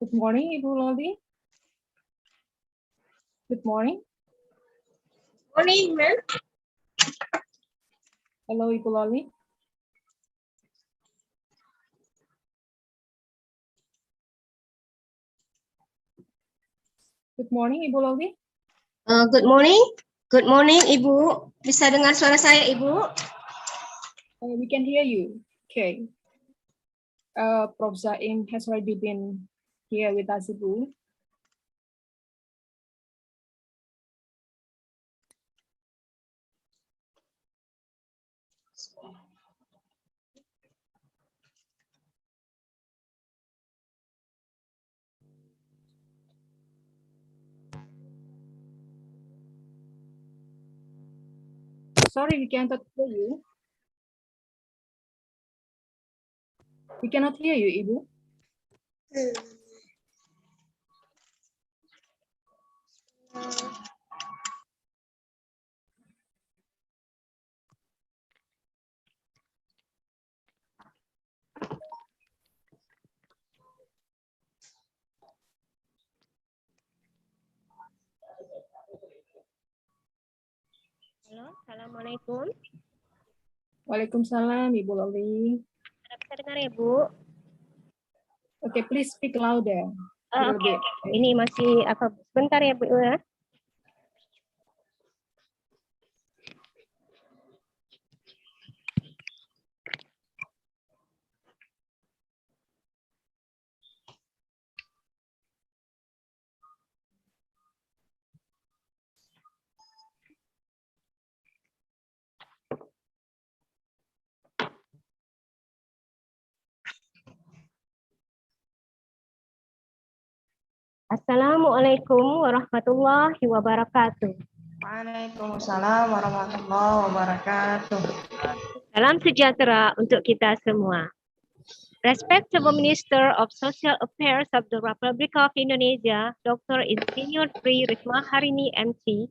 Good morning, Ibu Loli. Good morning. Morning, ma'am. Hello, Ibu Loli. Good morning, Ibu Loli. Good morning. Good morning, Ibu. Bisa dengar suara saya, Ibu? We can hear you. Okay. Prof. Zaim has already been here with us, Ibu. Sorry, we cannot hear you. We cannot hear you, Ibu. Halo, Assalamualaikum. Waalaikumsalam, Ibu Loli. Bisa dengar ya, Bu? Okay, please speak louder. Oke. Ini masih apa? Sebentar ya, Bu. Ya. Assalamualaikum warahmatullahi wabarakatuh. Waalaikumsalam warahmatullahi wabarakatuh. Salam sejahtera untuk kita semua. Respectable Minister of Social Affairs of the Republic of Indonesia, Dr. Insinyur Tri Risma Harini MC,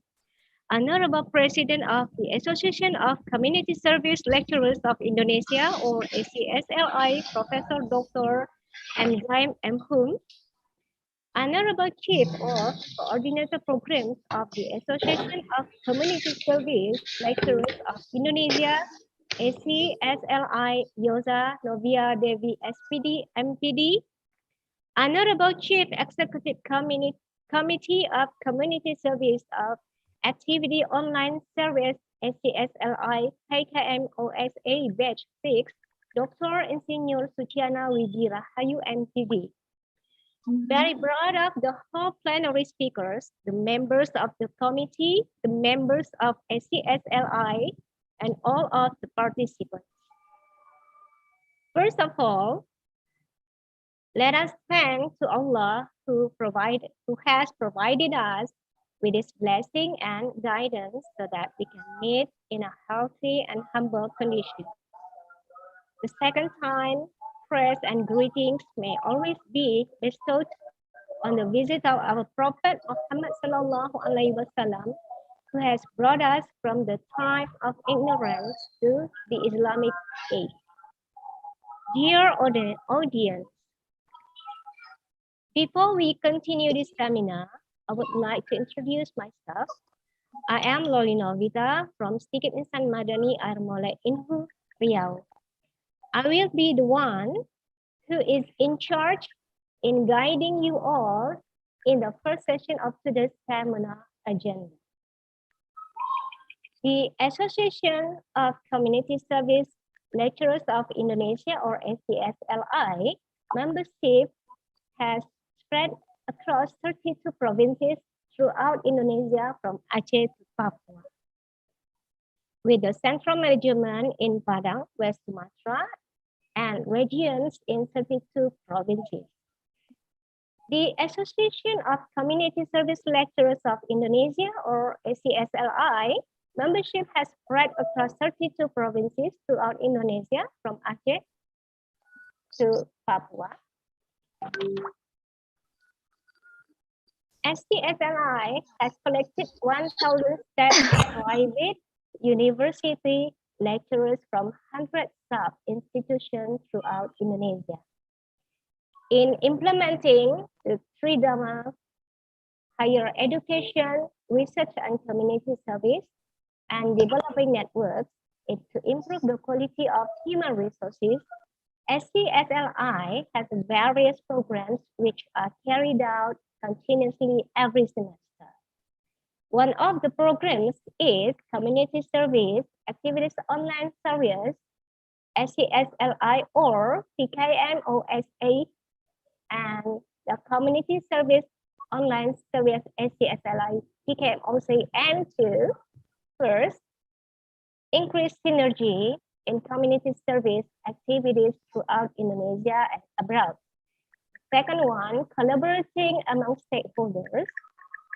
Honorable President of the Association of Community Service Lecturers of Indonesia or ACSLI, Professor Dr. M. Zaim M. Hum, Honorable Chief of Coordinator Programs of the Association of Community Service Lecturers of Indonesia, ACSLI, Yoza Novia Devi SPD, MPD, Honorable Chief Executive Committee of Community Service of Activity Online Service, ACSLI, PkM OSA Batch 6, Dr. Insinyur Suciana Widi Rahayu MPD. Very proud of the whole plenary speakers, the members of the committee, the members of ACSLI, and all of the participants. First of all, let us thank to Allah who has provided us with his blessing and guidance so that we can meet in a healthy and humble condition. The second time, prayers and greetings may always be bestowed on the visit of our Prophet Muhammad Sallallahu Alaihi Wasallam, who has brought us from the time of ignorance to the Islamic age. Dear audience, before we continue this seminar, I would like to introduce myself. I am Loli Novita from Sedikit Insan Madani Air Molek Inhu, Riau. I will be the one who is in charge in guiding you all in the first session of today's seminar agenda. The Association of Community Service Lecturers of Indonesia, or ACSLI, membership has spread across 32 provinces throughout Indonesia from Aceh to Papua, with the central management in Padang, West Sumatra, and regions in 32 provinces. The Association of Community Service Lecturers of Indonesia, or ACSLI, membership has spread across 32 provinces throughout Indonesia from Aceh to Papua. STSLI has collected 1,000 staff private university lecturers from 100 sub-institutions throughout Indonesia. In implementing the three Dharma, higher education, research and community service, and developing networks is to improve the quality of human resources. SCSLI has various programs which are carried out continuously every semester. One of the programs is Community Service Activities Online Service, SCSLI or PkM OSA, and the Community Service Online Service SCSLI PkM OSA aim to first increase synergy in community service activities throughout Indonesia and abroad. Second one, collaborating among stakeholders,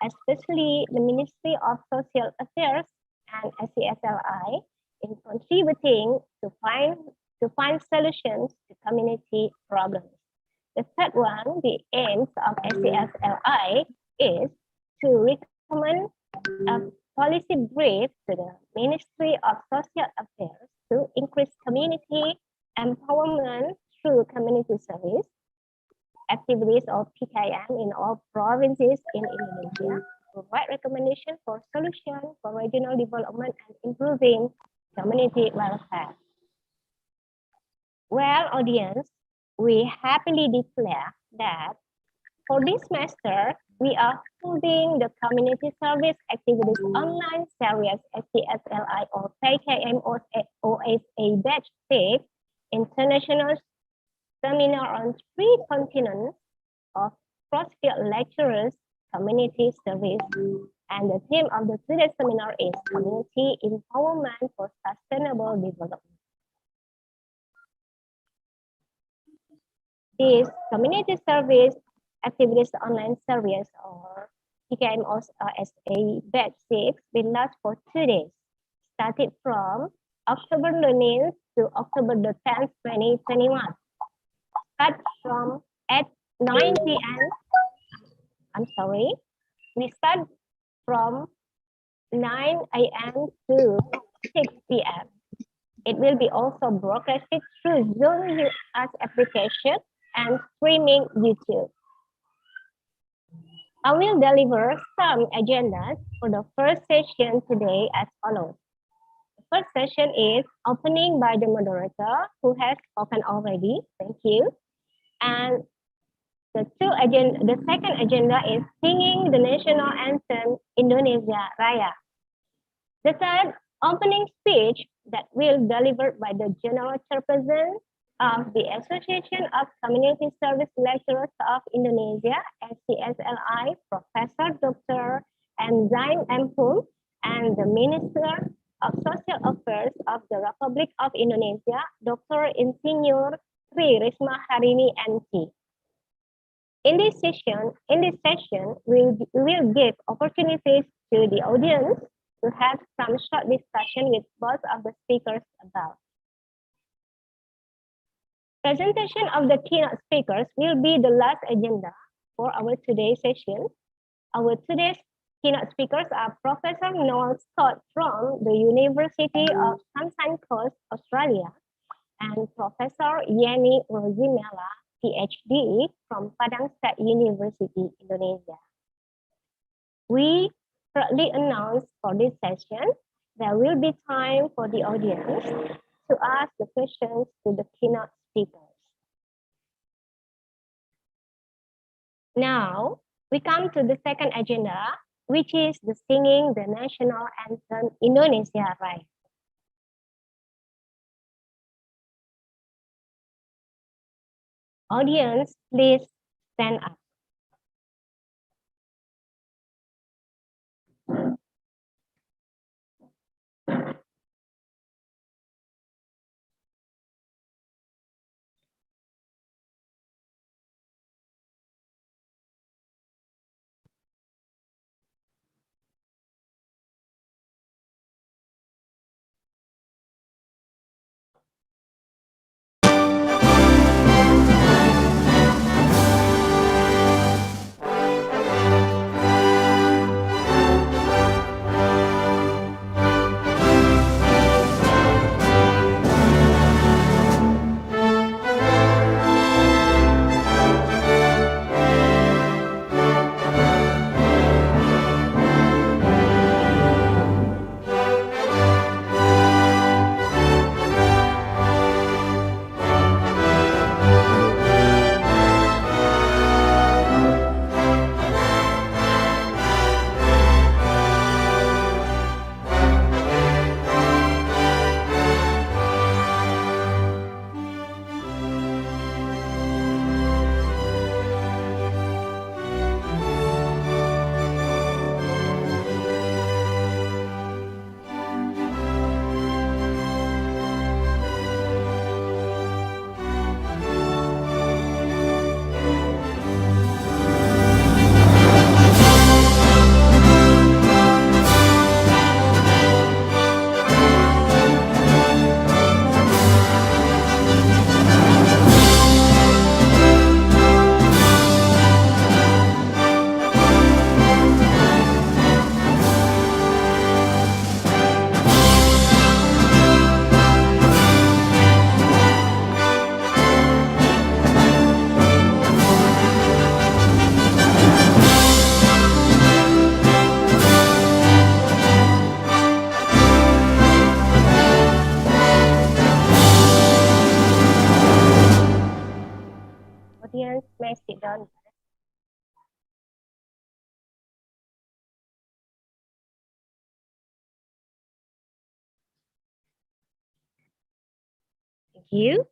especially the Ministry of Social Affairs and SCSLI, in contributing to find solutions to community problems. The third one, the aims of SCSLI is to recommend a policy brief to the Ministry of Social Affairs to increase community empowerment through community service activities of PkM in all provinces in Indonesia, provide recommendation for solution for regional development and improving community welfare. Well, audience, we happily declare that for this semester, we are holding the Community Service Activities Online Series SCSLI or PkM OSA Batch 6 International Seminar on 3 continents of cross-field lecturers, community service. And the theme of the today's seminar is Community Empowerment for Sustainable Development. This Community Service Activities Online Series or PkM OSA Batch 6 will last for 2 days, started from October the 9th to October the 10th, 2021. Start from at 9 p.m. We start from 9 a.m. to 6 p.m. It will be also broadcasted through Zoom as application and streaming YouTube. I will deliver some agendas for the first session today as follows. The first session is opening by the moderator who has spoken already. Thank you. And the second agenda is singing the national anthem Indonesia Raya. The third opening speech that will be delivered by the General Chairperson of the Association of Community Service Lecturers of Indonesia, SCSLI, Professor Dr. Zain Empul, and the Minister of Social Affairs of the Republic of Indonesia, Dr. Insinyur Tri Risma Harini MP. In this session, we will give opportunities to the audience to have some short discussion with both of the speakers above. Presentation of the keynote speakers will be the last agenda for our today's session. Our today's keynote speakers are Professor Noel Scott from the University of Sunshine Coast, Australia, and Professor Yeni Rosimela, PhD from Padang State University, Indonesia. We proudly announce for this session, there will be time for the audience to ask the questions to the keynote speakers. Now, we come to the second agenda, which is the singing the national anthem Indonesia Raya. Audience, please stand up. Thank you.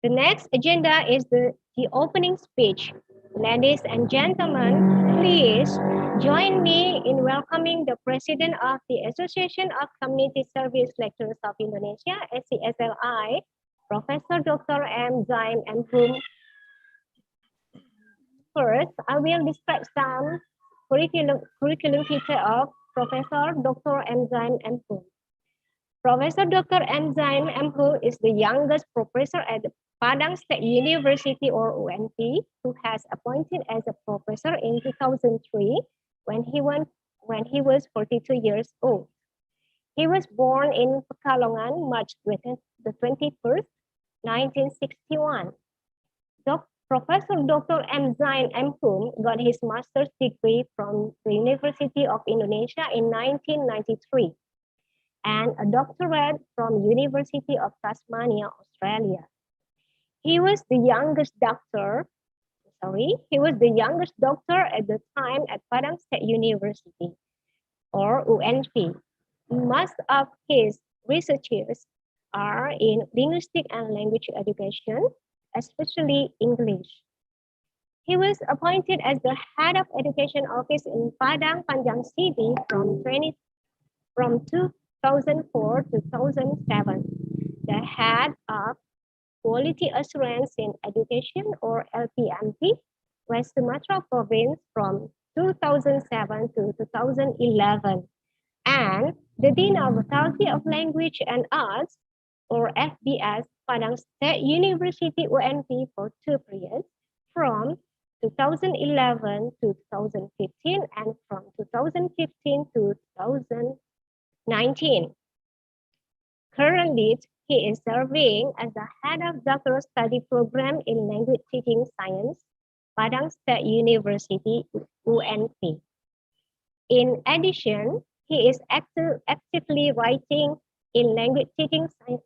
The next agenda is the opening speech. Ladies and gentlemen, please join me in welcoming the President of the Association of Community Service Lecturers of Indonesia, ACSLI, Professor Dr. M. Zaim M. Hum. First, I will describe some curriculum feature of Professor Dr. M. Zaim M. Hum. Professor Dr. M. Zaim M. Hum is the youngest professor at the Padang State University or UNP, who has appointed as a professor in 2003 when he was 42 years old. He was born in Pekalongan, March the 21st, 1961. Professor Dr. M. Zain M. Hum got his master's degree from the University of Indonesia in 1993 and a doctorate from University of Tasmania, Australia. He was the youngest doctor at the time at Padang State University, or UNP. Most of his researches are in linguistic and language education, especially English. He was appointed as the head of education office in Padang Panjang City from 2004 to 2007, the head of Quality Assurance in Education, or LPMP, West Sumatra Province from 2007 to 2011, and the Dean of Faculty of Language and Arts, or FBS, Padang State University UNP for 2 periods, from 2011 to 2015 and from 2015 to 2019. Currently, he is serving as the head of doctoral study program in language teaching science, Padang State University, UNP. In addition, he is actively writing in language teaching science.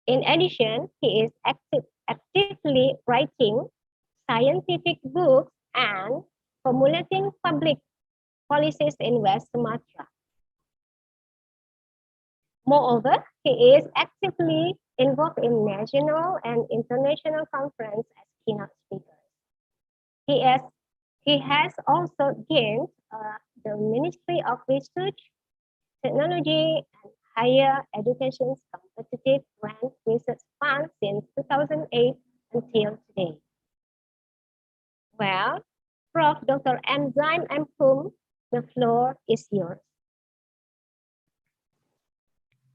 In addition, he is actively writing scientific books and formulating public policies in West Sumatra. Moreover, he is actively involved in national and international conferences as keynote speaker. He has also gained the Ministry of Research, Technology and Higher Education's competitive grant research fund since 2008 until today. Well, Prof. Dr. M. Zaim M. Hum, the floor is yours.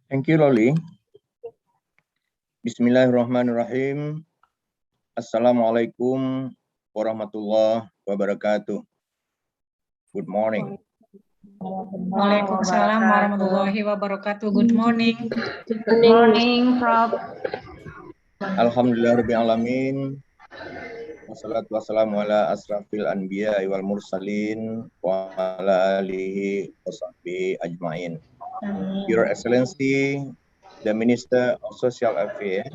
Thank you, Loli. Bismillahirrahmanirrahim. Assalamualaikum warahmatullahi wabarakatuh. Good morning. Waalaikumsalam warahmatullahi wabarakatuh. Good morning. Good morning, Prof. Alhamdulillah rabbil alamin. Wassalatu wassalamu ala asrafil anbiya wal mursalin wa ala alihi wa sahbihi ajmain. Your Excellency, the Minister of Social Affairs,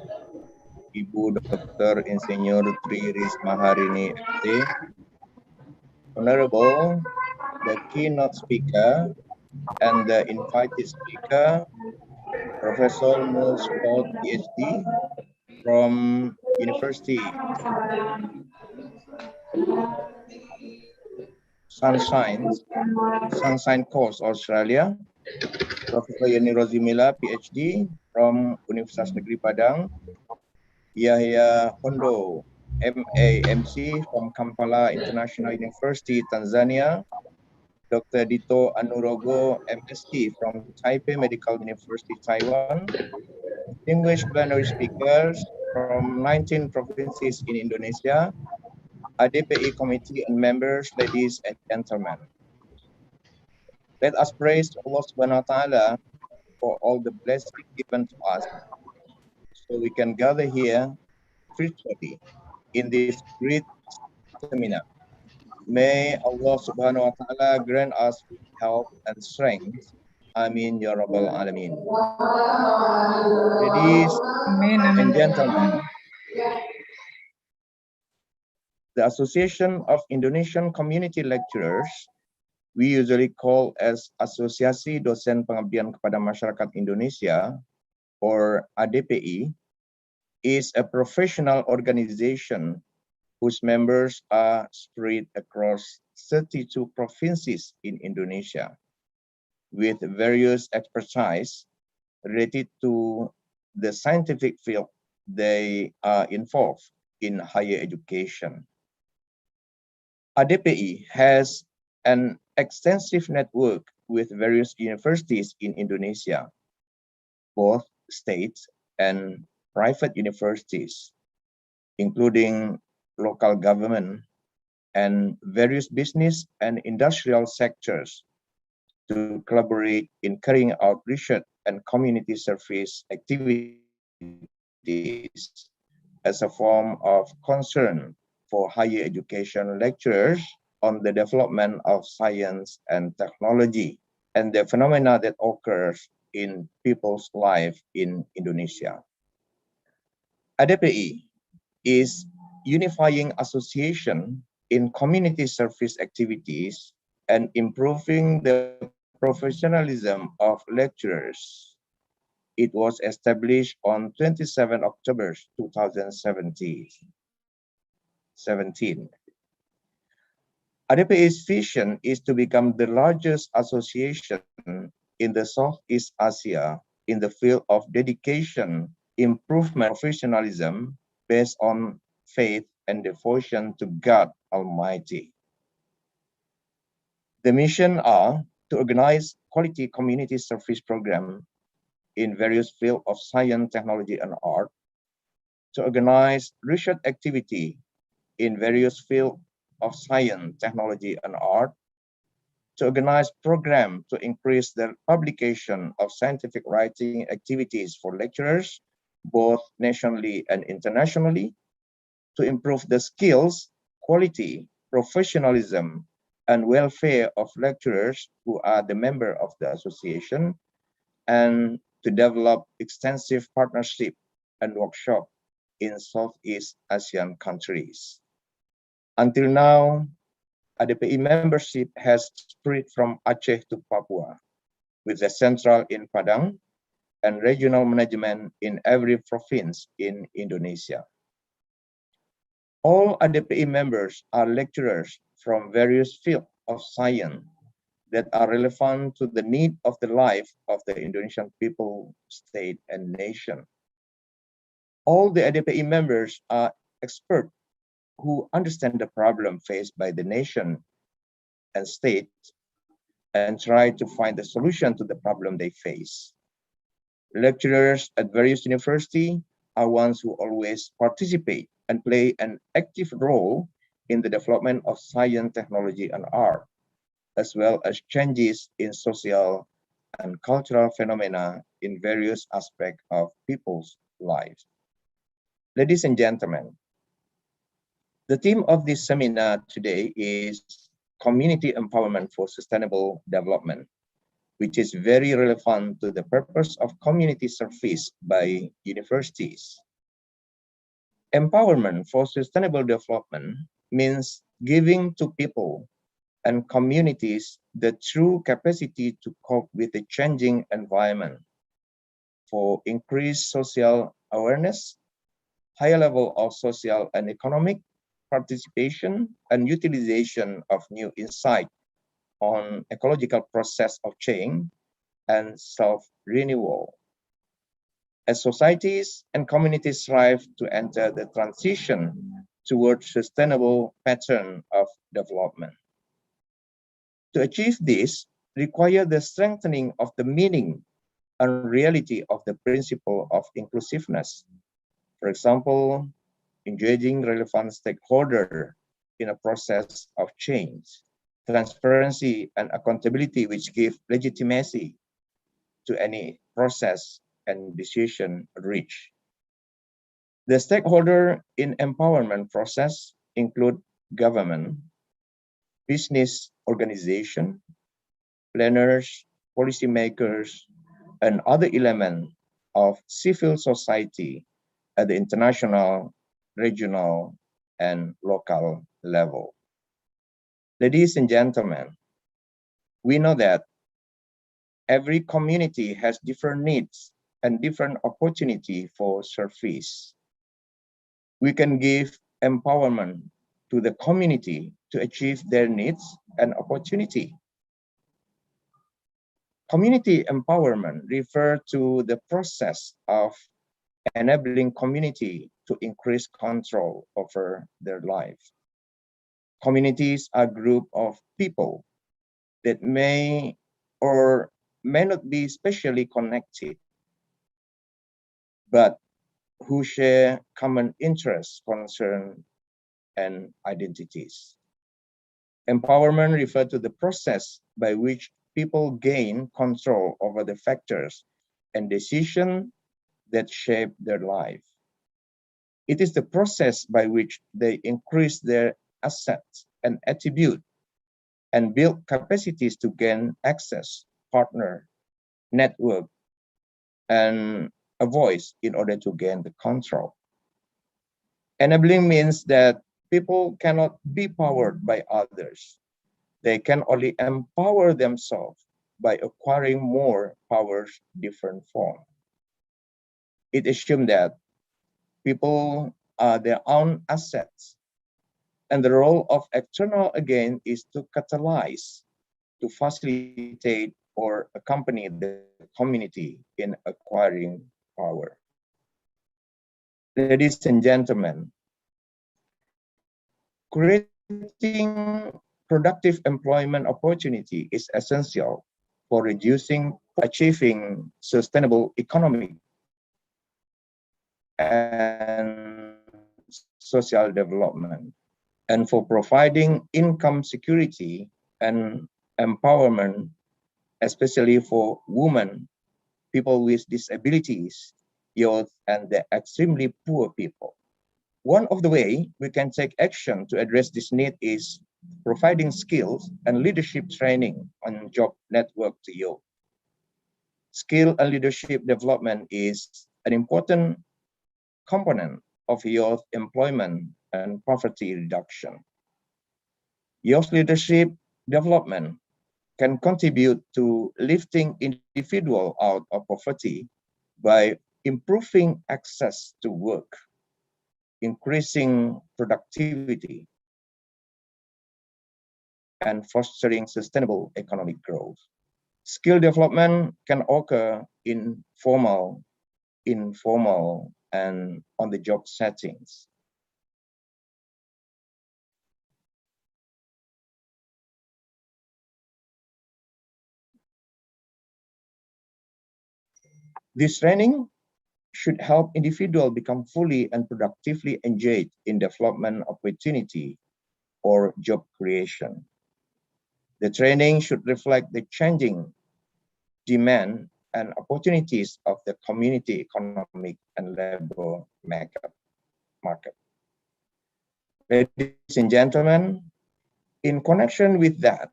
Ibu Dr. Insinyur Tri Risma Harini MT, Honorable, the keynote speaker and the invited speaker, Professor Mulsport, PhD, from University Sunshine Coast, Australia, Professor Yani Rozimila, PhD, from Universitas Negeri Padang, Yahya Hondo, MA/MC from Kampala International University, Tanzania, Dr. Dito Anurogo, MSc from Taipei Medical University, Taiwan, distinguished plenary speakers from 19 provinces in Indonesia, ADPI committee and members, ladies and gentlemen. Let us praise Allah Subhanahu wa Ta'ala for all the blessings given to us, so we can gather here virtually in this great seminar. May Allah Subhanahu wa Ta'ala grant us health and strength. Amin ya Rabbal Alamin. Ladies and gentlemen, the Association of Indonesian Community Lecturers, we usually call as Asosiasi Dosen Pengabdian kepada Masyarakat Indonesia, or ADPI, is a professional organization whose members are spread across 32 provinces in Indonesia, with various expertise related to the scientific field they are involved in higher education. ADPI has an extensive network with various universities in Indonesia, both state and private universities, including local government and various business and industrial sectors, to collaborate in carrying out research and community service activities as a form of concern for higher education lecturers on the development of science and technology and the phenomena that occurs in people's life in Indonesia. ADPI is unifying association in community service activities and improving the professionalism of lecturers. It was established on 27 October 2017. ADPI's vision is to become the largest association in the Southeast Asia in the field of dedication, improvement, professionalism based on faith and devotion to God Almighty. The mission are to organize quality community service program in various fields of science, technology, and art, to organize research activity in various fields of science, technology, and art, to organize programs to increase the publication of scientific writing activities for lecturers, both nationally and internationally, to improve the skills, quality, professionalism, and welfare of lecturers who are the member of the association, and to develop extensive partnership and workshop in Southeast Asian countries. Until now, ADPI membership has spread from Aceh to Papua, with the central in Padang and regional management in every province in Indonesia. All ADPI members are lecturers from various fields of science that are relevant to the need of the life of the Indonesian people, state, and nation. All the ADPI members are experts who understand the problem faced by the nation and state and try to find the solution to the problem they face. Lecturers at various universities are ones who always participate and play an active role in the development of science, technology, and art, as well as changes in social and cultural phenomena in various aspects of people's lives. Ladies and gentlemen, the theme of this seminar today is Community Empowerment for Sustainable Development, which is very relevant to the purpose of community service by universities. Empowerment for sustainable development means giving to people and communities the true capacity to cope with the changing environment, for increased social awareness, higher level of social and economic participation, and utilization of new insight on ecological process of change and self-renewal. As societies and communities strive to enter the transition towards sustainable pattern of development. To achieve this, require the strengthening of the meaning and reality of the principle of inclusiveness. For example, engaging relevant stakeholders in a process of change, transparency and accountability which give legitimacy to any process and decision reached. The stakeholder in empowerment process include government, business organization, planners, policymakers, and other elements of civil society at the international, regional, and local level. Ladies and gentlemen, we know that every community has different needs and different opportunity for service. We can give empowerment to the community to achieve their needs and opportunity. Community empowerment refers to the process of enabling community to increase control over their life. Communities are a group of people that may or may not be spatially connected, but who share common interests, concerns, and identities. Empowerment refers to the process by which people gain control over the factors and decisions that shape their life. It is the process by which they increase their assets and attributes and build capacities to gain access, partner, network, and a voice in order to gain the control. Enabling means that people cannot be powered by others. They can only empower themselves by acquiring more powers, different form. It assumes that people are their own assets, and the role of external again is to catalyze, to facilitate or accompany the community in acquiring power. Ladies and gentlemen, creating productive employment opportunity is essential for achieving sustainable economic and social development, and for providing income security and empowerment, especially for women, people with disabilities, youth, and the extremely poor people. One of the ways we can take action to address this need is providing skills and leadership training on job network to youth. Skill and leadership development is an important component of youth employment and poverty reduction. Youth leadership development can contribute to lifting individuals out of poverty by improving access to work, increasing productivity, and fostering sustainable economic growth. Skill development can occur in formal, informal, and on-the-job settings. This training should help individuals become fully and productively engaged in development opportunity or job creation. The training should reflect the changing demand and opportunities of the community economic and labor market. Ladies and gentlemen, in connection with that,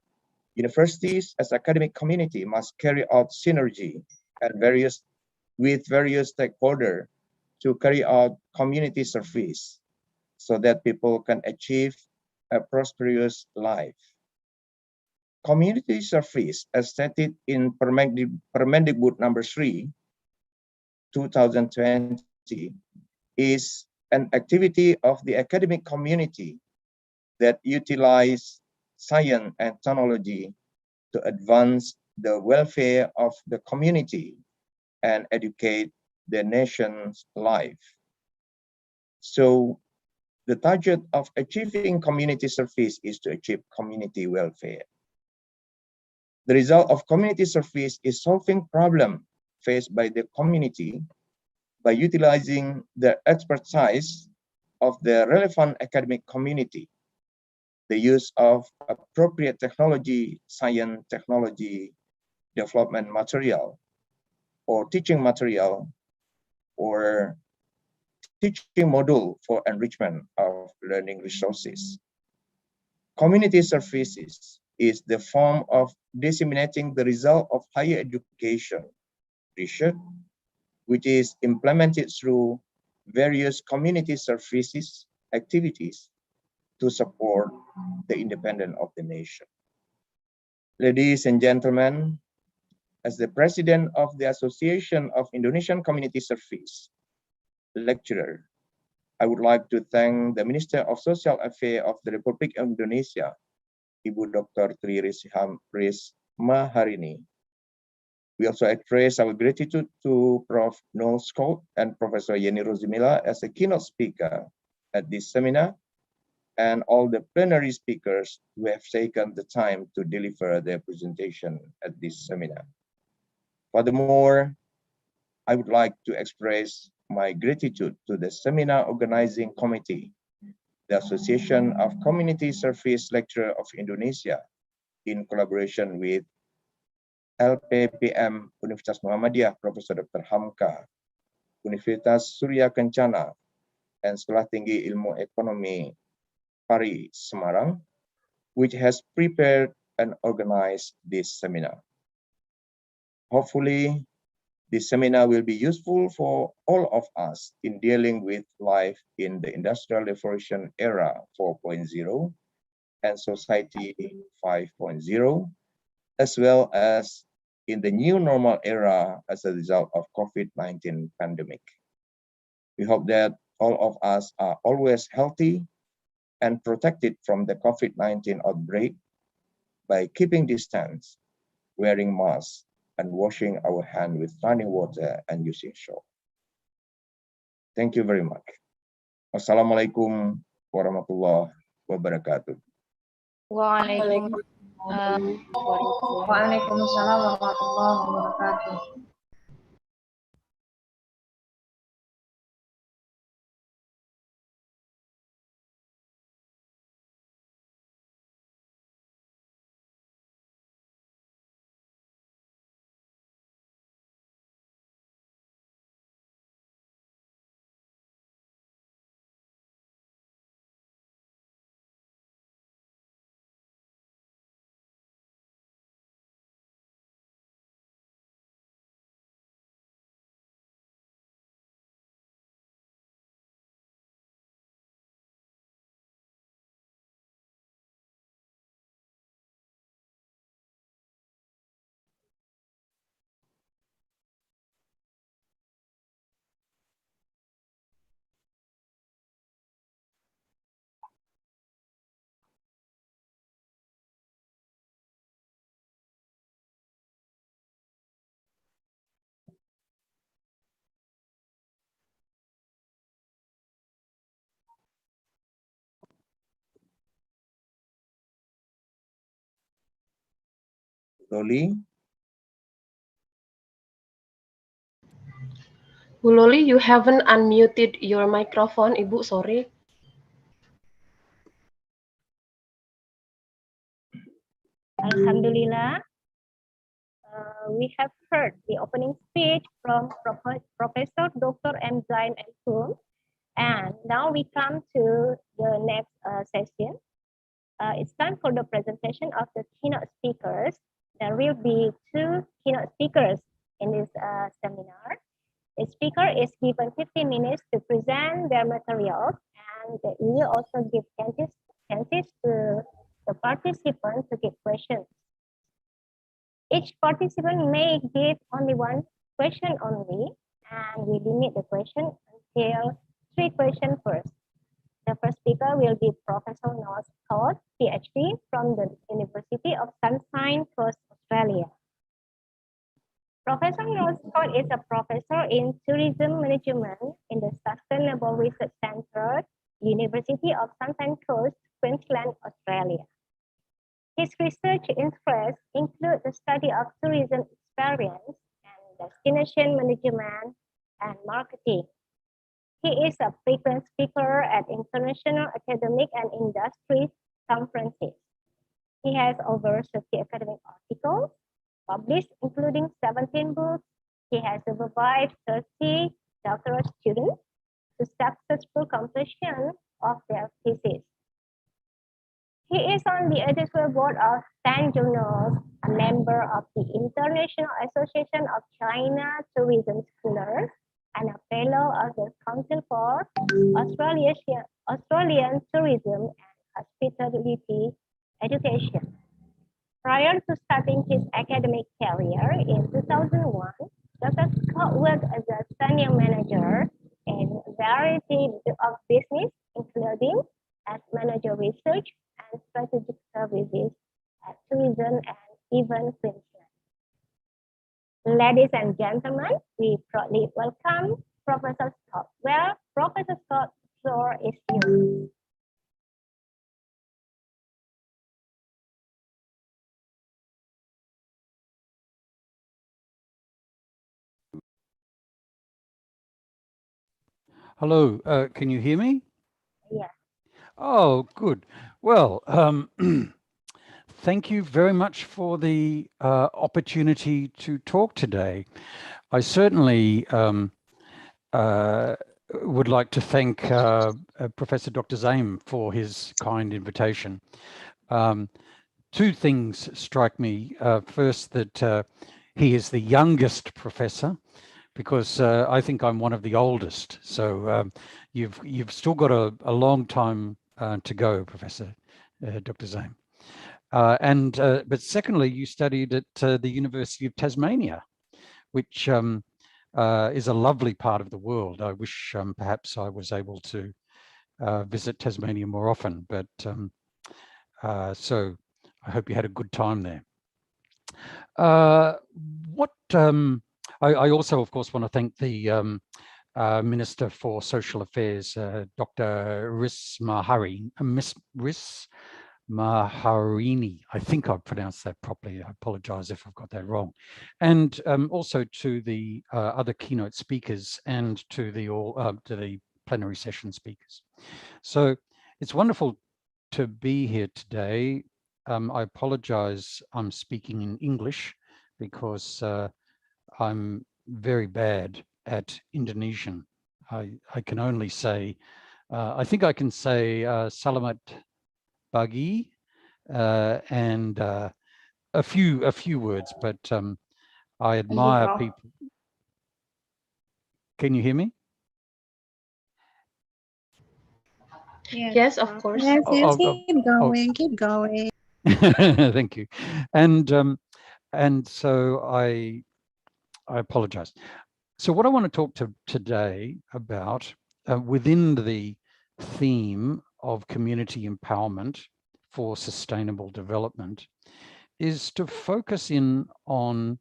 universities as academic community must carry out synergy and with various stakeholders to carry out community service so that people can achieve a prosperous life. Community service, as stated in Permendikbud number 3, 2020, is an activity of the academic community that utilize science and technology to advance the welfare of the community and educate the nation's life. So the target of achieving community service is to achieve community welfare. The result of community service is solving problems faced by the community by utilizing the expertise of the relevant academic community, the use of appropriate technology, science, technology, development material, or teaching material, or teaching module for enrichment of learning resources. Community services is the form of disseminating the result of higher education research, which is implemented through various community services activities to support the independence of the nation. Ladies and gentlemen, As the president of the Association of Indonesian Community Service lecturer, I would like to thank the Minister of Social Affairs of the Republic of Indonesia, Ibu Dr. Tri Risma Harini. We also express our gratitude to Prof. Noel Scott and Professor Yeni Rosimila as a keynote speaker at this seminar, and all the plenary speakers who have taken the time to deliver their presentation at this seminar. Furthermore, I would like to express my gratitude to the seminar organizing committee, the Association of Community Service Lecturers of Indonesia, in collaboration with LPPM Universitas Muhammadiyah Profesor Dr. Hamka, Universitas Surya Kencana, and Sekolah Tinggi Ilmu Ekonomi Pari Semarang, which has prepared and organized this seminar. Hopefully, this seminar will be useful for all of us in dealing with life in the Industrial Revolution era 4.0 and Society 5.0, as well as in the new normal era as a result of COVID-19 pandemic. We hope that all of us are always healthy and protected from the COVID-19 outbreak by keeping distance, wearing masks, and washing our hands with running water and using soap. Thank you very much. Wassalamualaikum warahmatullahi wabarakatuh. Waalaikumsalam warahmatullahi wabarakatuh. Loli, Bu Loli, you haven't unmuted your microphone, Ibu, sorry. Alhamdulillah, we have heard the opening speech from Professor Dr. M. Zain and Kum, and now we come to the next session. It's time for the presentation of the keynote speakers. There will be two keynote speakers in this seminar. The speaker is given 15 minutes to present their materials, and we will also give chances to the participants to give questions. Each participant may give only one question only, and we limit the question until 3 questions first. The first speaker will be Professor Noel Scott, PhD from the University of Sunshine Coast, Australia. Professor Noel Scott is a professor in tourism management in the Sustainable Research Centre, University of Sunshine Coast, Queensland, Australia. His research interests include the study of tourism experience and destination management and marketing. He is a frequent speaker at international academic and industry conferences. He has over 30 academic articles published, including 17 books. He has supervised 30 doctoral students to successful completion of their thesis. He is on the editorial board of 10 journals, a member of the International Association of China Tourism Scholars, and a fellow of the Council for Australian Tourism and Hospitality Education. Prior to starting his academic career in 2001, Dr. Scott worked as a senior manager in a variety of business, including as manager research and strategic services at Tourism and Event Queensland. Ladies and gentlemen, we proudly welcome Professor Scott. Well, Professor Scott, the floor is yours. Hello, can you hear me? Yeah. Oh, good. Well, thank you very much for the opportunity to talk today. I certainly would like to thank Professor Dr. Zaim for his kind invitation. Two things strike me. First, that he is the youngest professor, because I think I'm one of the oldest. So you've still got a long time to go, Professor Dr. Zaim. But secondly, you studied at the University of Tasmania, which is a lovely part of the world. I wish perhaps I was able to visit Tasmania more often, but so I hope you had a good time there. I also, of course, want to thank the Minister for Social Affairs, Dr. Riz Maharini. I think I've pronounced that properly. I apologize if I've got that wrong. And also to the other keynote speakers and to the plenary session speakers. So it's wonderful to be here today. I apologize, I'm speaking in English because I'm very bad at Indonesian. I can only say, I think I can say Selamat Pagi and a few words, but I admire people. Can you hear me? Yes, of course. Yes, yes, keep going, oh. keep going. Thank you. And so I apologize. So what I want to talk to today about within the theme of community empowerment for sustainable development is to focus in on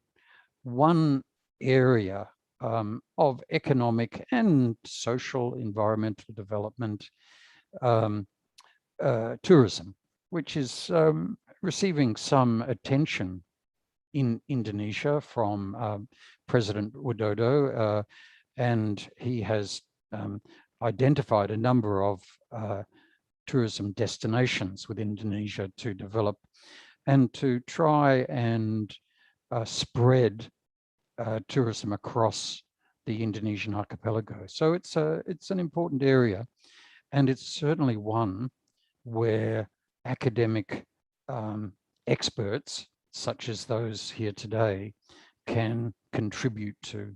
one area of economic and social environmental development, tourism, which is receiving some attention in Indonesia from President Widodo, and he has identified a number of tourism destinations within Indonesia to develop and to try and spread tourism across the Indonesian archipelago. So it's an important area, and it's certainly one where academic experts, such as those here today, can contribute to,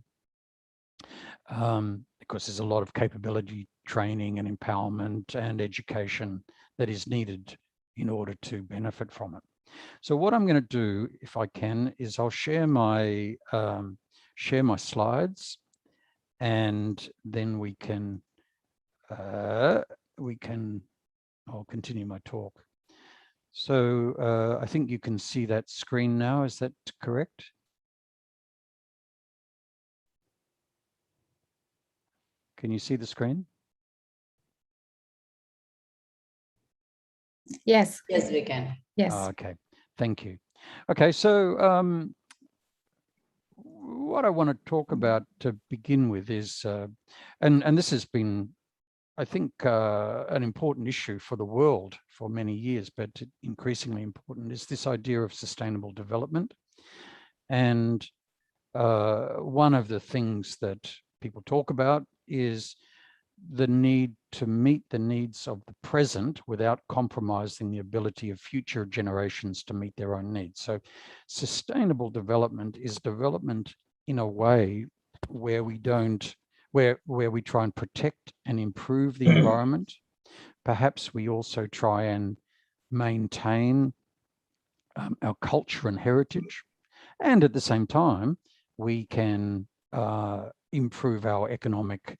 because there's a lot of capability training and empowerment and education that is needed in order to benefit from it. So what I'm going to do, if I can, is I'll share my slides, and then I'll continue my talk. So I think you can see that screen now. Is that correct? Can you see the screen? Yes. Yes, we can. Yes. Okay, thank you. Okay, so what I want to talk about to begin with is, and this has been, I think, an important issue for the world for many years, but increasingly important, is this idea of sustainable development. And one of the things that people talk about is the need to meet the needs of the present without compromising the ability of future generations to meet their own needs. So sustainable development is development in a way where we don't, where we try and protect and improve the environment. Perhaps we also try and maintain our culture and heritage. And at the same time, we can improve our economic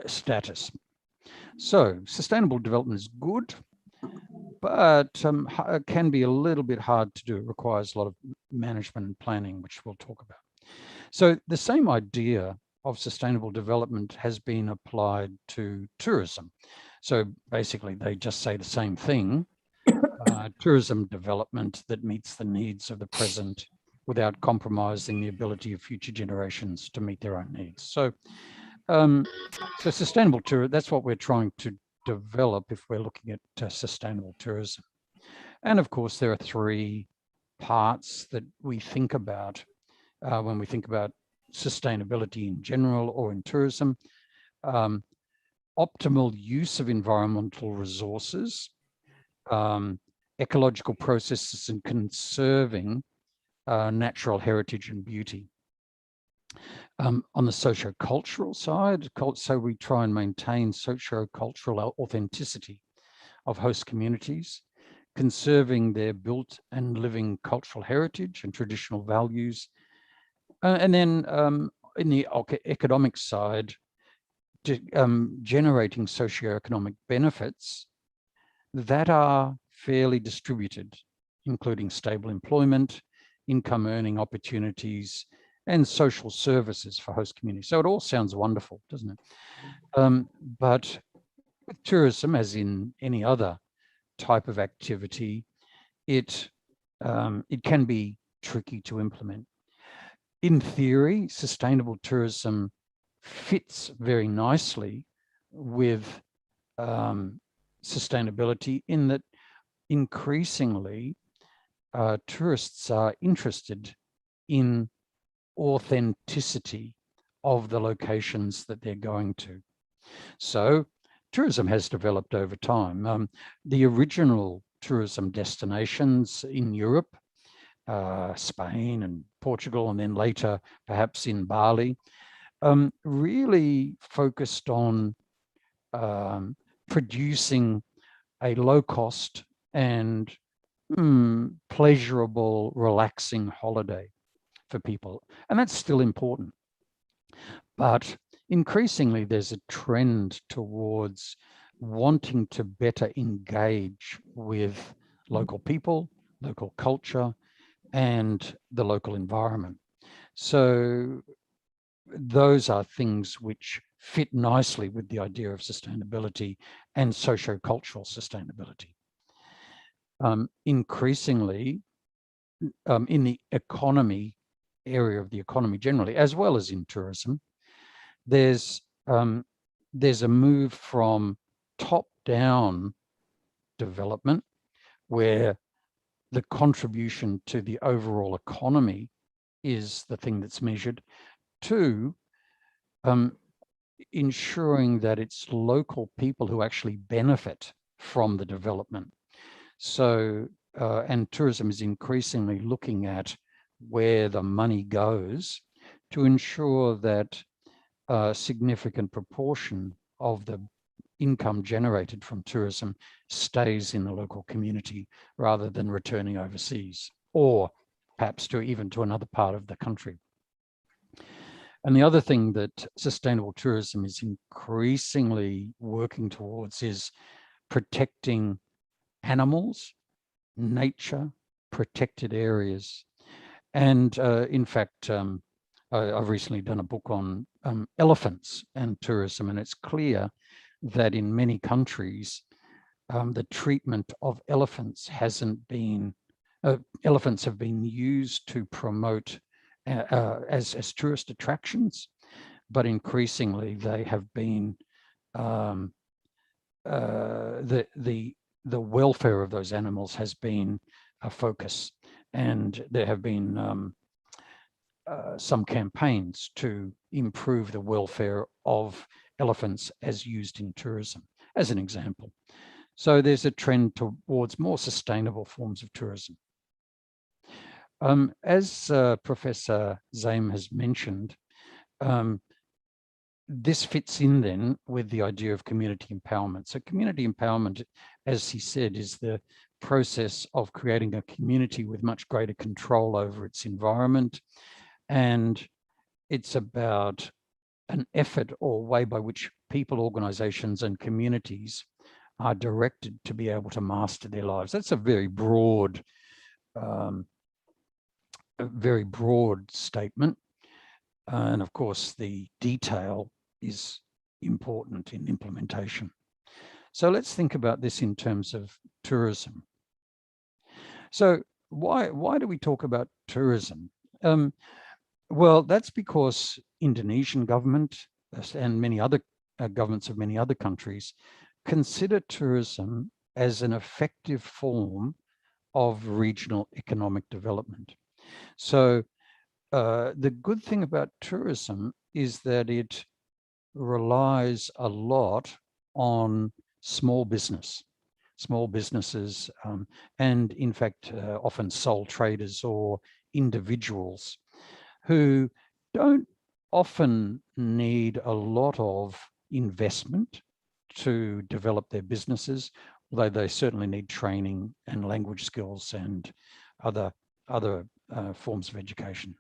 status. So sustainable development is good, but can be a little bit hard to do. It requires a lot of management and planning, which we'll talk about. So the same idea of sustainable development has been applied to tourism. So basically, they just say the same thing. Tourism development that meets the needs of the present without compromising the ability of future generations to meet their own needs. So, so sustainable tourism, that's what we're trying to develop if we're looking at sustainable tourism. And of course, there are three parts that we think about when we think about sustainability in general or in tourism. Optimal use of environmental resources, ecological processes, and conserving natural heritage and beauty. On the socio-cultural side, so we try and maintain socio-cultural authenticity of host communities, conserving their built and living cultural heritage and traditional values. And then in the economic side, generating socioeconomic benefits that are fairly distributed, including stable employment, income earning opportunities, and social services for host communities. So it all sounds wonderful, doesn't it? But with tourism, as in any other type of activity, it can be tricky to implement. In theory, sustainable tourism fits very nicely with sustainability in that increasingly tourists are interested in authenticity of the locations that they're going to. So tourism has developed over time. The original tourism destinations in Europe, Spain and Portugal, and then later perhaps in Bali, really focused on producing a low-cost and pleasurable, relaxing holiday for people. And that's still important. But increasingly, there's a trend towards wanting to better engage with local people, local culture, and the local environment. So those are things which fit nicely with the idea of sustainability and socio-cultural sustainability. Increasingly, in the economy area of the economy generally, as well as in tourism, there's a move from top-down development, where the contribution to the overall economy is the thing that's measured, to ensuring that it's local people who actually benefit from the development. So, and tourism is increasingly looking at where the money goes to ensure that a significant proportion of the income generated from tourism stays in the local community rather than returning overseas, or perhaps even to another part of the country. And the other thing that sustainable tourism is increasingly working towards is protecting animals, nature, protected areas. And in fact, I've recently done a book on elephants and tourism, and it's clear that in many countries, the treatment of elephants hasn't been, elephants have been used to promote as tourist attractions, but increasingly they have been, the welfare of those animals has been a focus, and there have been some campaigns to improve the welfare of elephants as used in tourism, as an example. So there's a trend towards more sustainable forms of tourism. As Professor Zaim has mentioned, this fits in then with the idea of community empowerment. So community empowerment, as he said, is the process of creating a community with much greater control over its environment. And it's about an effort or way by which people, organizations, and communities are directed to be able to master their lives. That's a very broad statement. And of course, the detail is important in implementation. So let's think about this in terms of tourism. So why do we talk about tourism? Well, that's because Indonesian government and many other governments of many other countries consider tourism as an effective form of regional economic development. So the good thing about tourism is that it relies a lot on small businesses, and in fact, often sole traders or individuals who don't often need a lot of investment to develop their businesses, although they certainly need training and language skills and other forms of education.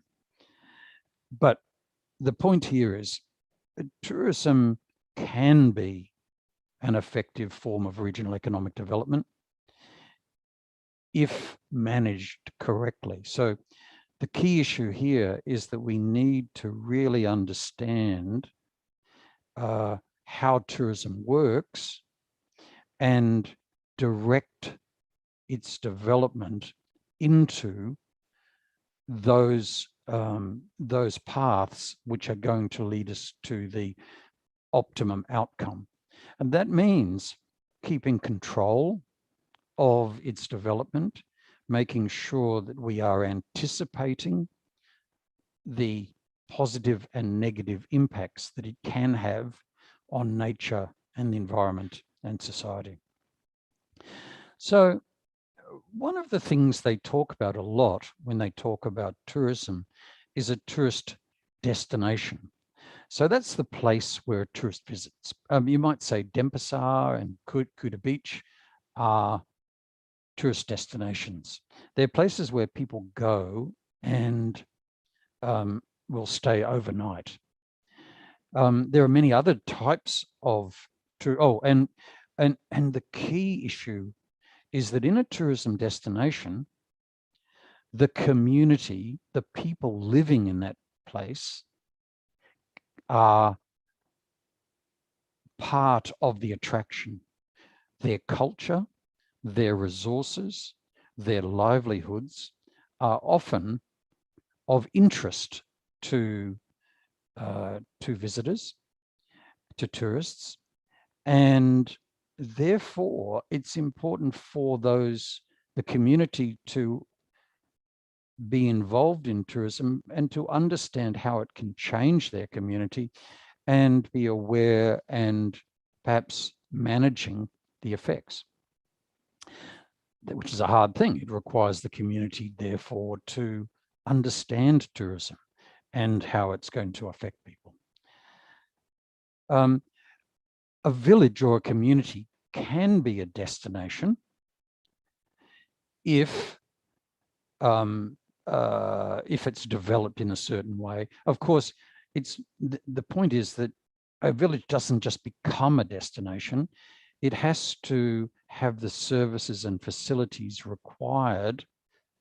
But the point here is that tourism can be an effective form of regional economic development if managed correctly. So the key issue here is that we need to really understand how tourism works and direct its development into those paths which are going to lead us to the optimum outcome. And that means keeping control of its development, making sure that we are anticipating the positive and negative impacts that it can have on nature and the environment and society. So one of the things they talk about a lot when they talk about tourism is a tourist destination. So that's the place where a tourist visits. You might say Denpasar and Kuta Beach are tourist destinations. They're places where people go and will stay overnight. There are many other types of and the key issue is that in a tourism destination, the community, the people living in that place are part of the attraction. Their culture, their resources, their livelihoods are often of interest to visitors, to tourists, and therefore it's important for the community to be involved in tourism and to understand how it can change their community and be aware and perhaps managing the effects, which is a hard thing. It requires the community, therefore, to understand tourism and how it's going to affect people. A village or a community can be a destination if it's developed in a certain way. Of course, the point is that a village doesn't just become a destination. It has to have the services and facilities required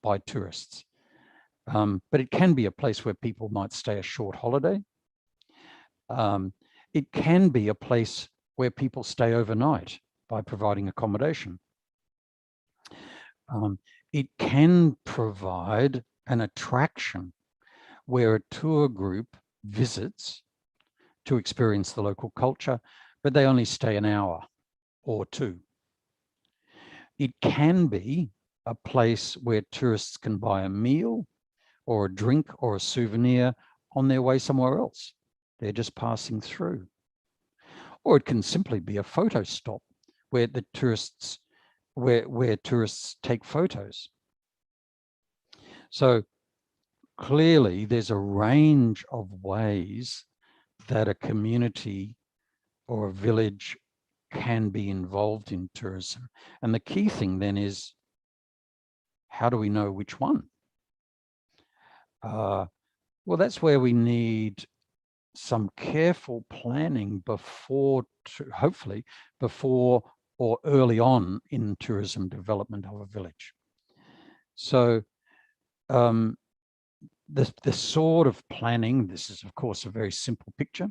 by tourists. But it can be a place where people might stay a short holiday. It can be a place where people stay overnight by providing accommodation. It can provide an attraction where a tour group visits to experience the local culture, but they only stay an hour or two. It can be a place where tourists can buy a meal or a drink or a souvenir on their way somewhere else. They're just passing through. Or it can simply be a photo stop where the tourists take photos. So clearly there's a range of ways that a community or a village can be involved in tourism. And the key thing then is, how do we know which one? Well, that's where we need some careful planning before, hopefully, before or early on in tourism development of a village. So the sort of planning, this is of course a very simple picture,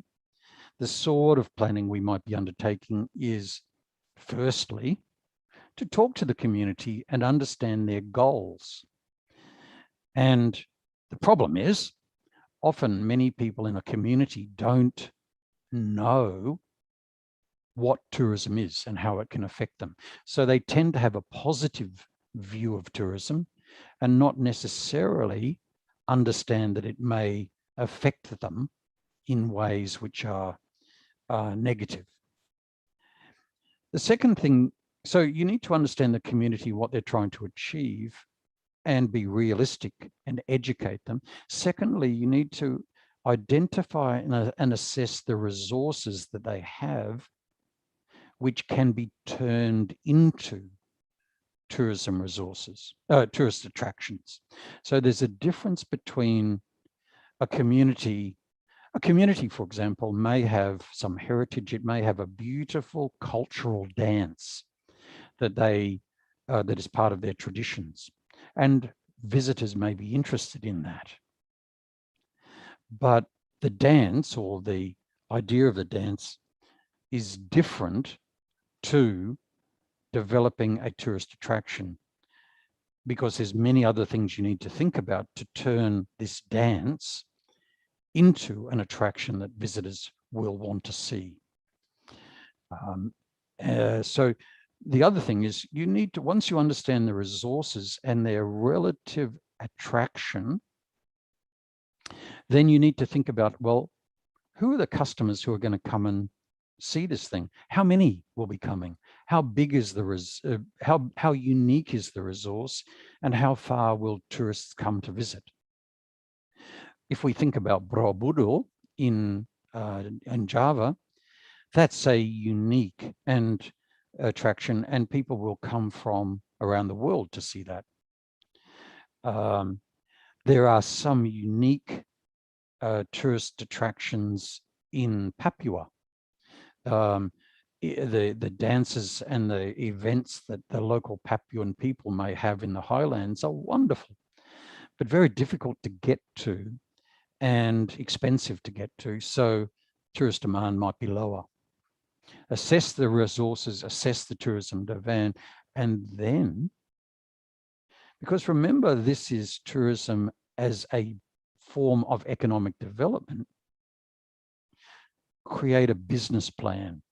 the sort of planning we might be undertaking is firstly to talk to the community and understand their goals. And the problem is often many people in a community don't know what tourism is and how it can affect them. So they tend to have a positive view of tourism and not necessarily understand that it may affect them in ways which are negative. The second thing, so you need to understand the community, what they're trying to achieve, and be realistic and educate them. Secondly, you need to identify and assess the resources that they have, which can be turned into tourism resources, tourist attractions. So there's a difference between a community, for example, may have some heritage. It may have a beautiful cultural dance that that is part of their traditions, and visitors may be interested in that. But the dance, or the idea of the dance, is different to developing a tourist attraction, because there's many other things you need to think about to turn this dance into an attraction that visitors will want to see. So the other thing is, you need to, once you understand the resources and their relative attraction, then you need to think about, well, who are the customers who are going to come and see this thing? How many will be coming? How big is the how unique is the resource, and how far will tourists come to visit? If we think about Borobudur in Java, that's a unique attraction, and people will come from around the world to see that. There are some unique tourist attractions in Papua. The dances and the events that the local Papuan people may have in the highlands are wonderful, but very difficult to get to and expensive to get to. So tourist demand might be lower. Assess the resources, assess the tourism demand, and then, because remember, this is tourism as a form of economic development, create a business plan.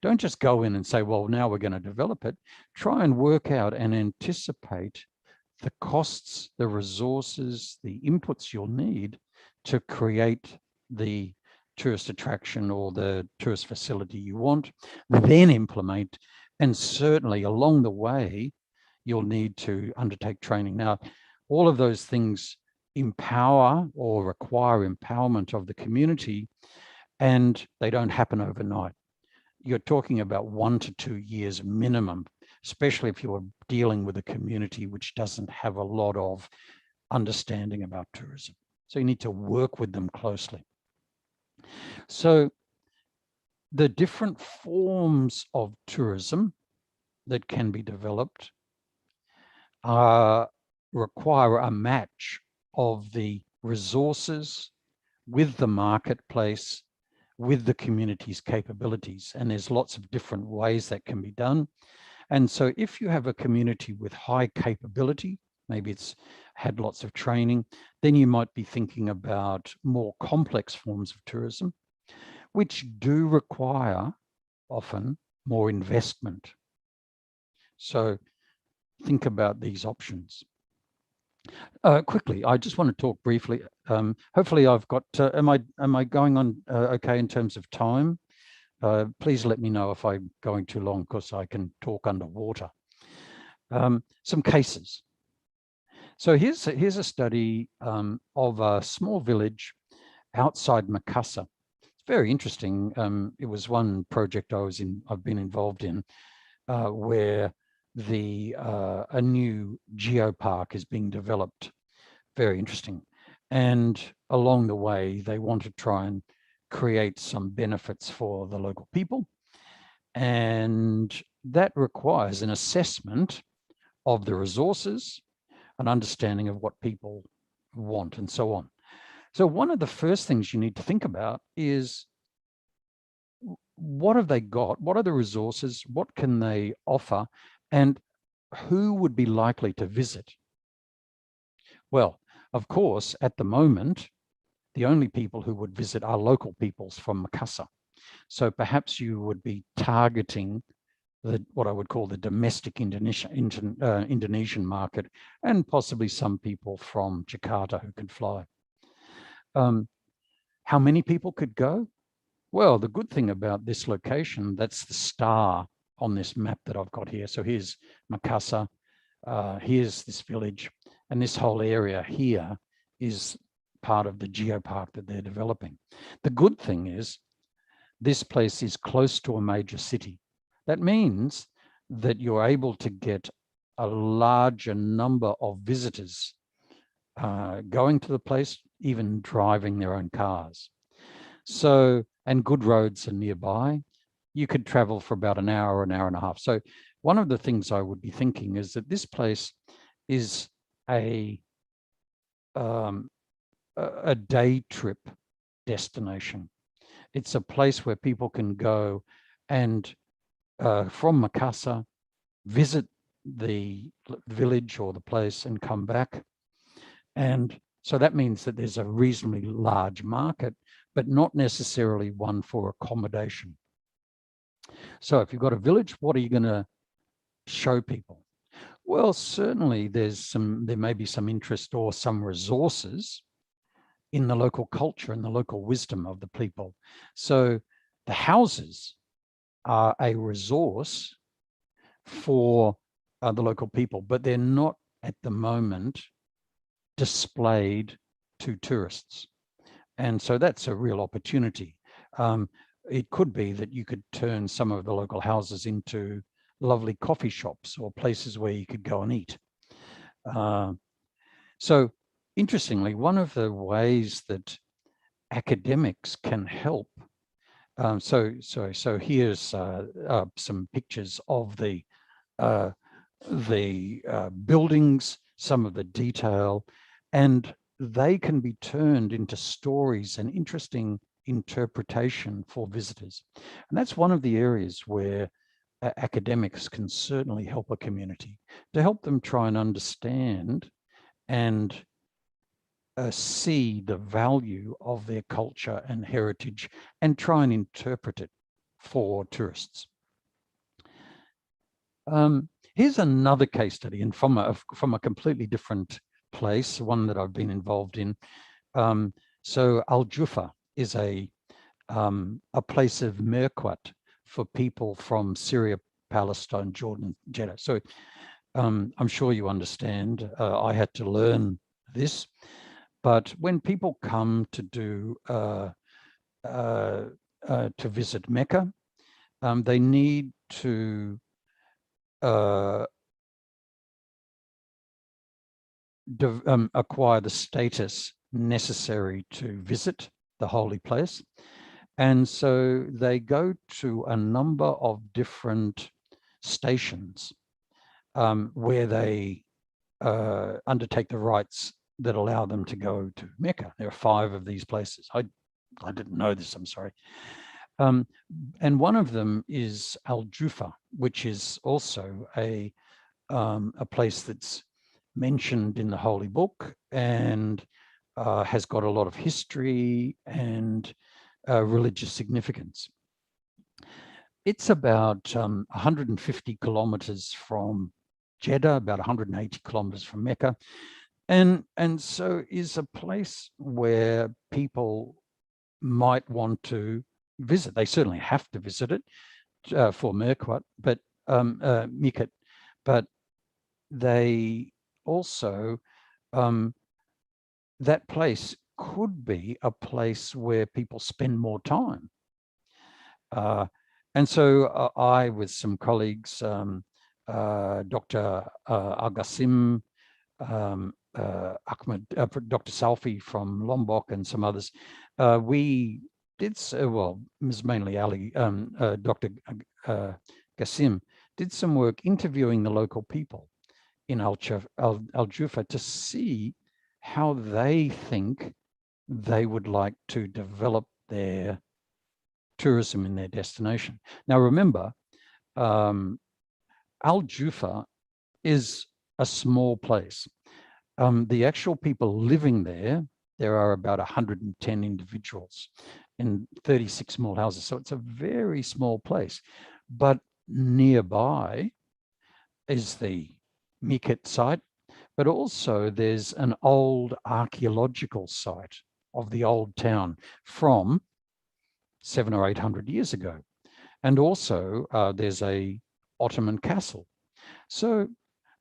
Don't just go in and say, well, now we're going to develop it. Try and work out and anticipate the costs, the resources, the inputs you'll need to create the tourist attraction or the tourist facility you want, then implement. And certainly along the way, you'll need to undertake training. Now, all of those things empower or require empowerment of the community, and they don't happen overnight. You're talking about 1 to 2 years minimum, especially if you're dealing with a community which doesn't have a lot of understanding about tourism. So you need to work with them closely. So the different forms of tourism that can be developed require a match of the resources with the marketplace, with the community's capabilities. And there's lots of different ways that can be done. And so if you have a community with high capability, maybe it's had lots of training, then you might be thinking about more complex forms of tourism, which do require often more investment. So think about these options. Quickly, I just want to talk briefly. Hopefully I've got, am I going on okay in terms of time? Please let me know if I'm going too long, because I can talk underwater. Some cases. So here's a study of a small village outside Makassar. It's very interesting. It was one project I've been involved in where a new geopark is being developed. Very interesting. And along the way, they want to try and create some benefits for the local people. And that requires an assessment of the resources, an understanding of what people want, and so on. So one of the first things you need to think about is, what have they got? What are the resources? What can they offer? And who would be likely to visit? Well, of course, at the moment, the only people who would visit are local peoples from Makassar. So perhaps you would be targeting what I would call the domestic Indonesian market, and possibly some people from Jakarta who can fly. How many people could go? Well, the good thing about this location, that's the star on this map that I've got here. So here's Makassar, here's this village, and this whole area here is part of the geopark that they're developing. The good thing is this place is close to a major city. That means that you're able to get a larger number of visitors going to the place, even driving their own cars. So, and good roads are nearby. You could travel for about an hour and a half. So one of the things I would be thinking is that this place is a day trip destination. It's a place where people can go and from Makassar, visit the village or the place and come back. And so that means that there's a reasonably large market, but not necessarily one for accommodation. So if you've got a village, what are you going to show people? Well, certainly there may be some interest or some resources in the local culture and the local wisdom of the people. So the houses are a resource for the local people, but they're not at the moment displayed to tourists. And so that's a real opportunity. It could be that you could turn some of the local houses into lovely coffee shops or places where you could go and eat. So interestingly, one of the ways that academics can help, so here's some pictures of the buildings, some of the detail, and they can be turned into stories and interesting interpretation for visitors. And that's one of the areas where academics can certainly help a community, to help them try and understand and see the value of their culture and heritage and try and interpret it for tourists. Here's another case study, and from a completely different place, one that I've been involved in. So Al Jufa is a place of mirquat for people from Syria, Palestine, Jordan, Jeddah. So I'm sure you understand, I had to learn this, but when people come to do to visit Mecca, they need to acquire the status necessary to visit the holy place. And so they go to a number of different stations where they undertake the rites that allow them to go to Mecca. There are 5 of these places. I didn't know this, I'm sorry. And one of them is Al Jufa, which is also a place that's mentioned in the Holy Book and has got a lot of history and religious significance. It's about 150 kilometers from Jeddah, about 180 kilometers from Mecca. And so is a place where people might want to visit. They certainly have to visit it for mirquat, but miqat, but they also, that place could be a place where people spend more time. And so I, with some colleagues, Dr. Agasim, Ahmed, Dr. Salfi from Lombok and some others, we did, well, it was mainly Ali, Dr. Qasim, did some work interviewing the local people in Al Jufa to see how they think they would like to develop their tourism in their destination. Now, remember, Al Jufa is a small place. The actual people living there are about 110 individuals in 36 small houses. So it's a very small place. But nearby is the Mikit site, but also there's an old archaeological site of the old town from 700 or 800 years ago. And also there's a Ottoman castle. So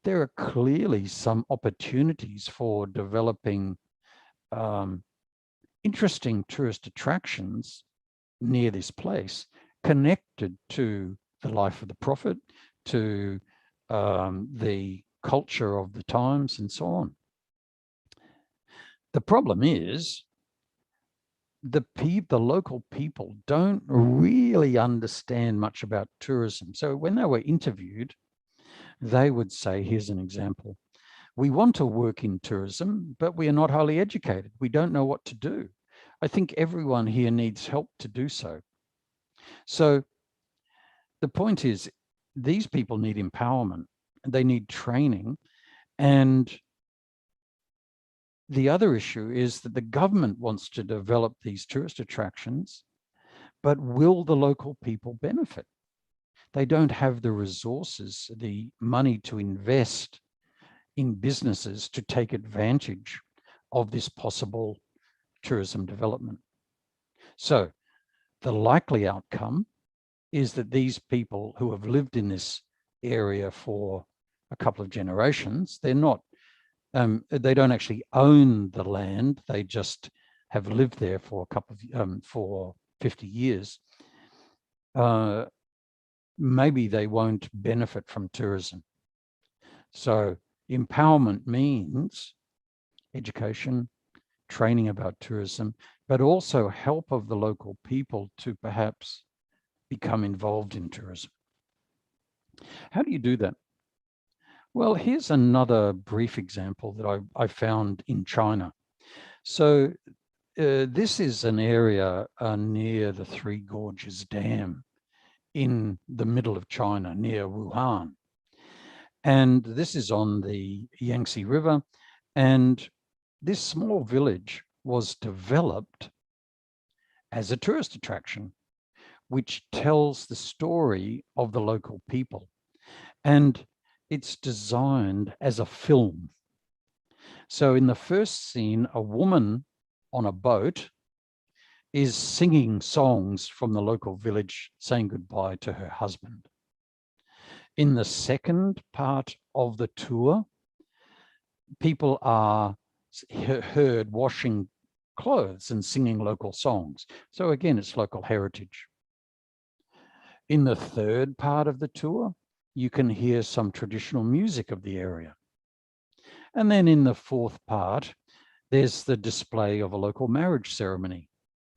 there are clearly some opportunities for developing interesting tourist attractions near this place, connected to the life of the Prophet, to the culture of the times and so on. The problem is the local people don't really understand much about tourism. So when they were interviewed, they would say, here's an example, we want to work in tourism, but we are not highly educated. We don't know what to do. I think everyone here needs help to do so. So the point is, these people need empowerment, they need training. And the other issue is that the government wants to develop these tourist attractions, but will the local people benefit? They don't have the resources, the money to invest in businesses to take advantage of this possible tourism development. So the likely outcome is that these people who have lived in this area for a couple of generations, they're not, they don't actually own the land, they just have lived there for a couple of, for 50 years. Maybe they won't benefit from tourism. So empowerment means education, training about tourism, but also help of the local people to perhaps become involved in tourism. How do you do that? Well, here's another brief example that I found in China. So this is an area near the Three Gorges Dam in the middle of China, near Wuhan. And this is on the Yangtze River. And this small village was developed as a tourist attraction, which tells the story of the local people. And it's designed as a film. So in the first scene, a woman on a boat is singing songs from the local village, saying goodbye to her husband. In the second part of the tour, people are heard washing clothes and singing local songs. So again, it's local heritage. In the third part of the tour, you can hear some traditional music of the area. And then in the fourth part, there's the display of a local marriage ceremony.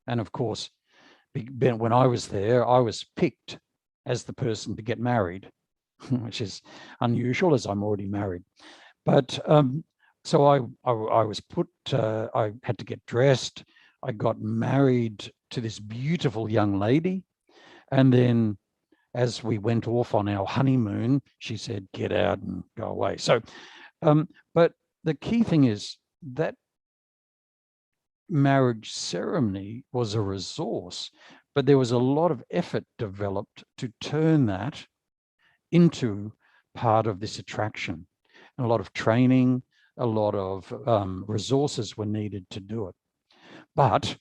And of course, when I was there, I was picked as the person to get married, which is unusual as I'm already married. But so I was put, I had to get dressed. I got married to this beautiful young lady. And then as we went off on our honeymoon, she said, get out and go away. So, but the key thing is that marriage ceremony was a resource, but there was a lot of effort developed to turn that into part of this attraction. And a lot of training, a lot of resources were needed to do it. But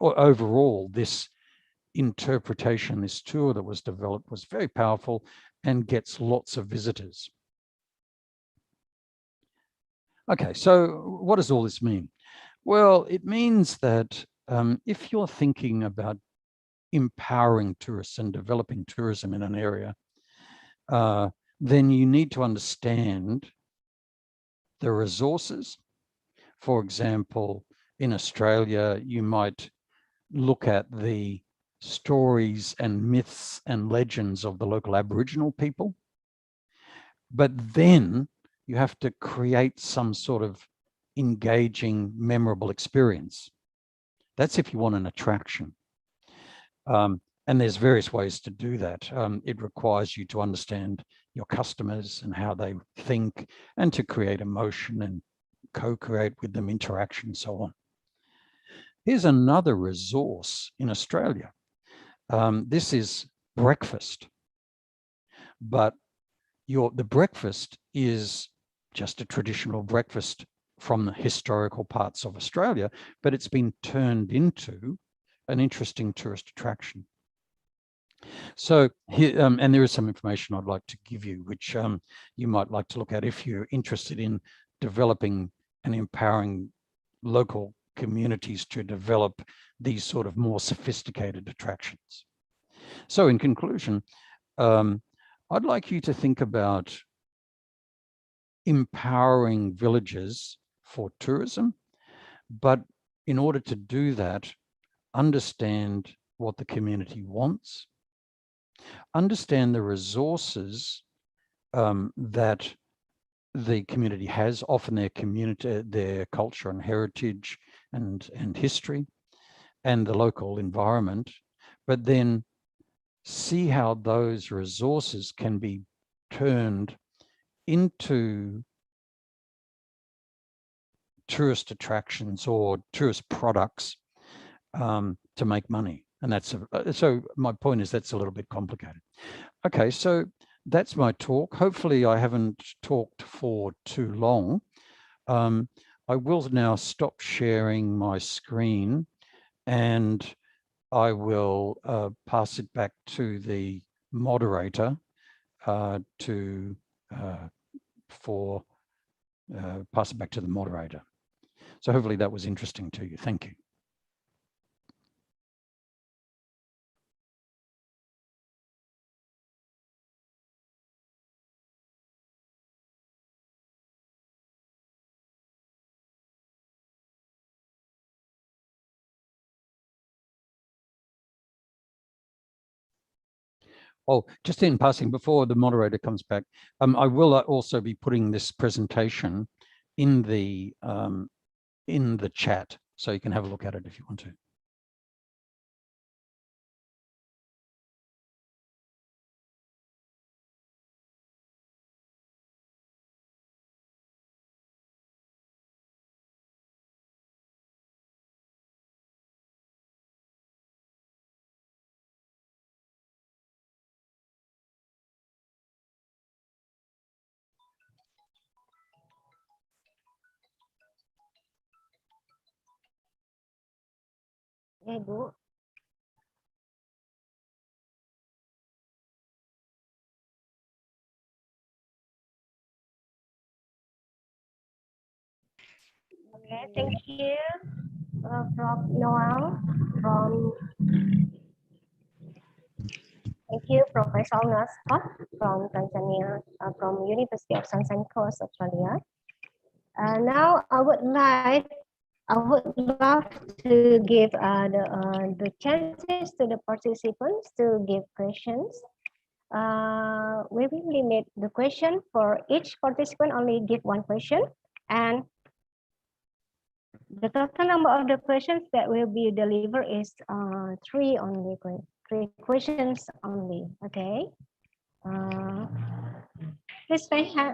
overall, this interpretation, this tour that was developed was very powerful and gets lots of visitors. Okay, so what does all this mean? Well, it means that if you're thinking about empowering tourists and developing tourism in an area, then you need to understand the resources. For example, in Australia, you might look at the stories and myths and legends of the local Aboriginal people, but then you have to create some sort of engaging, memorable experience. That's if you want an attraction. And there's various ways to do that. It requires you to understand your customers and how they think, and to create emotion and co-create with them, interaction, and so on. Here's another resource in Australia. This is breakfast, but the breakfast is just a traditional breakfast from the historical parts of Australia, but it's been turned into an interesting tourist attraction. So here, and there is some information I'd like to give you, which you might like to look at if you're interested in developing and empowering local communities to develop these sort of more sophisticated attractions. So in conclusion, I'd like you to think about empowering villages for tourism, but in order to do that, understand what the community wants, understand the resources that the community has, often their community, their culture and heritage and history, and the local environment, but then see how those resources can be turned into tourist attractions or tourist products to make money. And that's so my point is that's a little bit complicated. Okay, so that's my talk. Hopefully I haven't talked for too long. I will now stop sharing my screen and I will pass it back to the moderator pass it back to the moderator. So hopefully that was interesting to you. Thank you. Oh, just in passing, before the moderator comes back, I will also be putting this presentation in the chat, so you can have a look at it if you want to. Ya, Ibu. Okay, thank you, Prof. Noel. Thank you, Professor Scott from Tanzania, from University of Sunshine Coast, Australia. Now I would love to give the chances to the participants to give questions. We will limit the question for each participant, only give one question, and the total number of the questions that will be delivered is three questions only. Okay. Please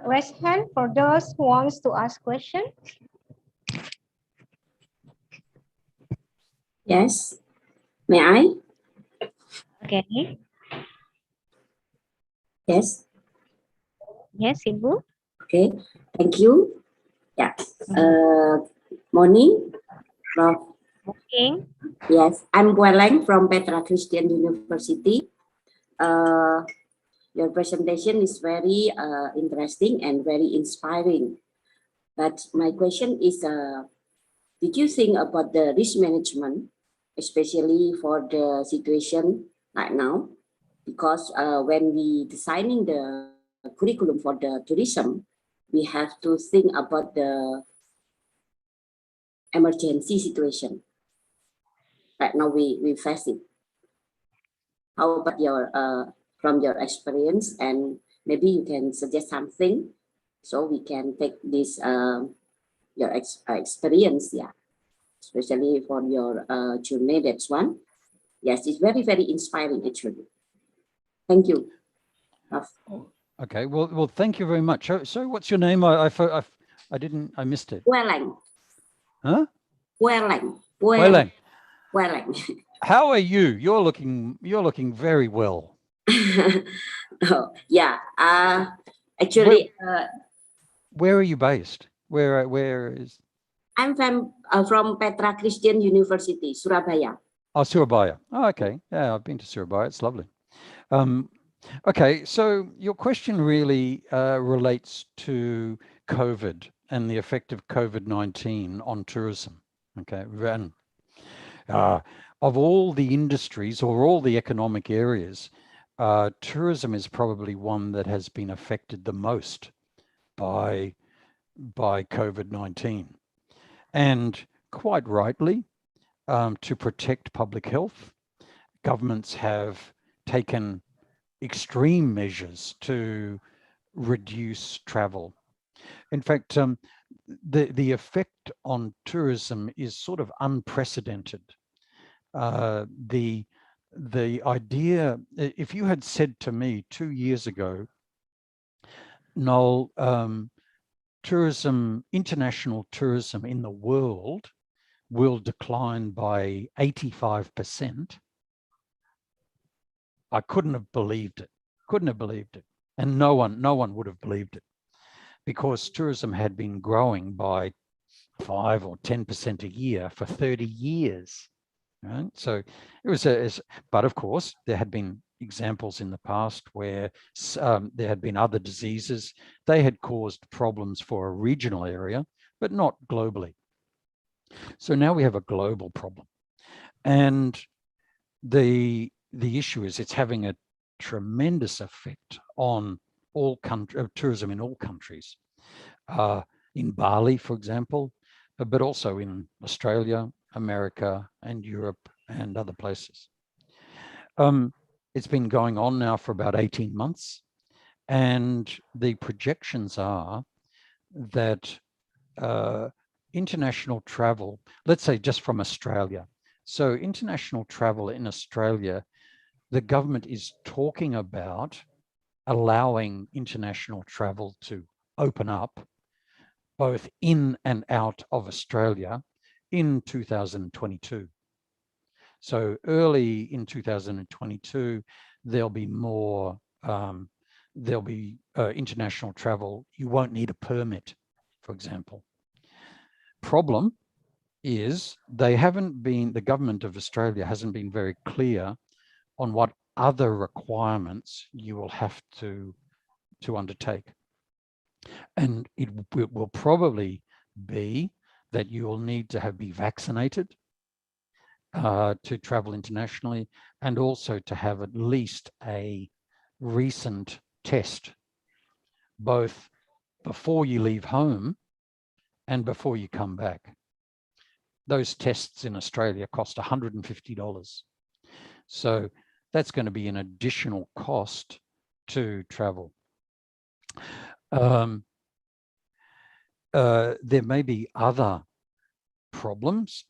raise hand for those who wants to ask questions. Yes. May I? Okay. Yes. Yes, Ibu. Okay. Thank you. Yeah. Morning, Prof. Morning. Yes, I'm Gueleng from Petra Christian University. Your presentation is very interesting and very inspiring. But my question is, did you think about the risk management, especially for the situation right now? Because when we designing the curriculum for the tourism, we have to think about the emergency situation. Right now we face it. How about your from your experience, and maybe you can suggest something so we can take this your experience, yeah, especially for your journey. That's one. Yes, it's very, very inspiring actually. Thank you. Okay, well, thank you very much. So what's your name? I missed it. Wellang. Huh? Wellang. Wellang. Wellang. How are you? You're looking very well. Oh, yeah. Actually, where are you based? Where is? I'm from Petra Christian University, Surabaya. Oh, Surabaya. Oh, okay. Yeah, I've been to Surabaya. It's lovely. Okay, so your question really relates to COVID and the effect of COVID-19 on tourism. Okay, and of all the industries or all the economic areas, tourism is probably one that has been affected the most by COVID-19. And quite rightly, to protect public health, governments have taken extreme measures to reduce travel. In fact, the effect on tourism is sort of unprecedented. The idea, if you had said to me 2 years ago, Noel, international tourism in the world will decline by 85%, I couldn't have believed it. And no one would have believed it, because tourism had been growing by 5 or 10% a year for 30 years. Right? So it was but of course there had been examples in the past where there had been other diseases. They had caused problems for a regional area, but not globally. So now we have a global problem, and the issue is it's having a tremendous effect on tourism in all countries. In Bali, for example, but also in Australia, America, and Europe, and other places. It's been going on now for about 18 months, and the projections are that international travel, let's say just from Australia. So international travel in Australia, the government is talking about allowing international travel to open up both in and out of Australia in 2022. So early in 2022, there'll be more, international travel. You won't need a permit, for example. Problem is the government of Australia hasn't been very clear on what other requirements you will have to undertake. And it will probably be that you will need to be vaccinated to travel internationally, and also to have at least a recent test, both before you leave home and before you come back. Those tests in Australia cost $150. So that's going to be an additional cost to travel. There may be other problems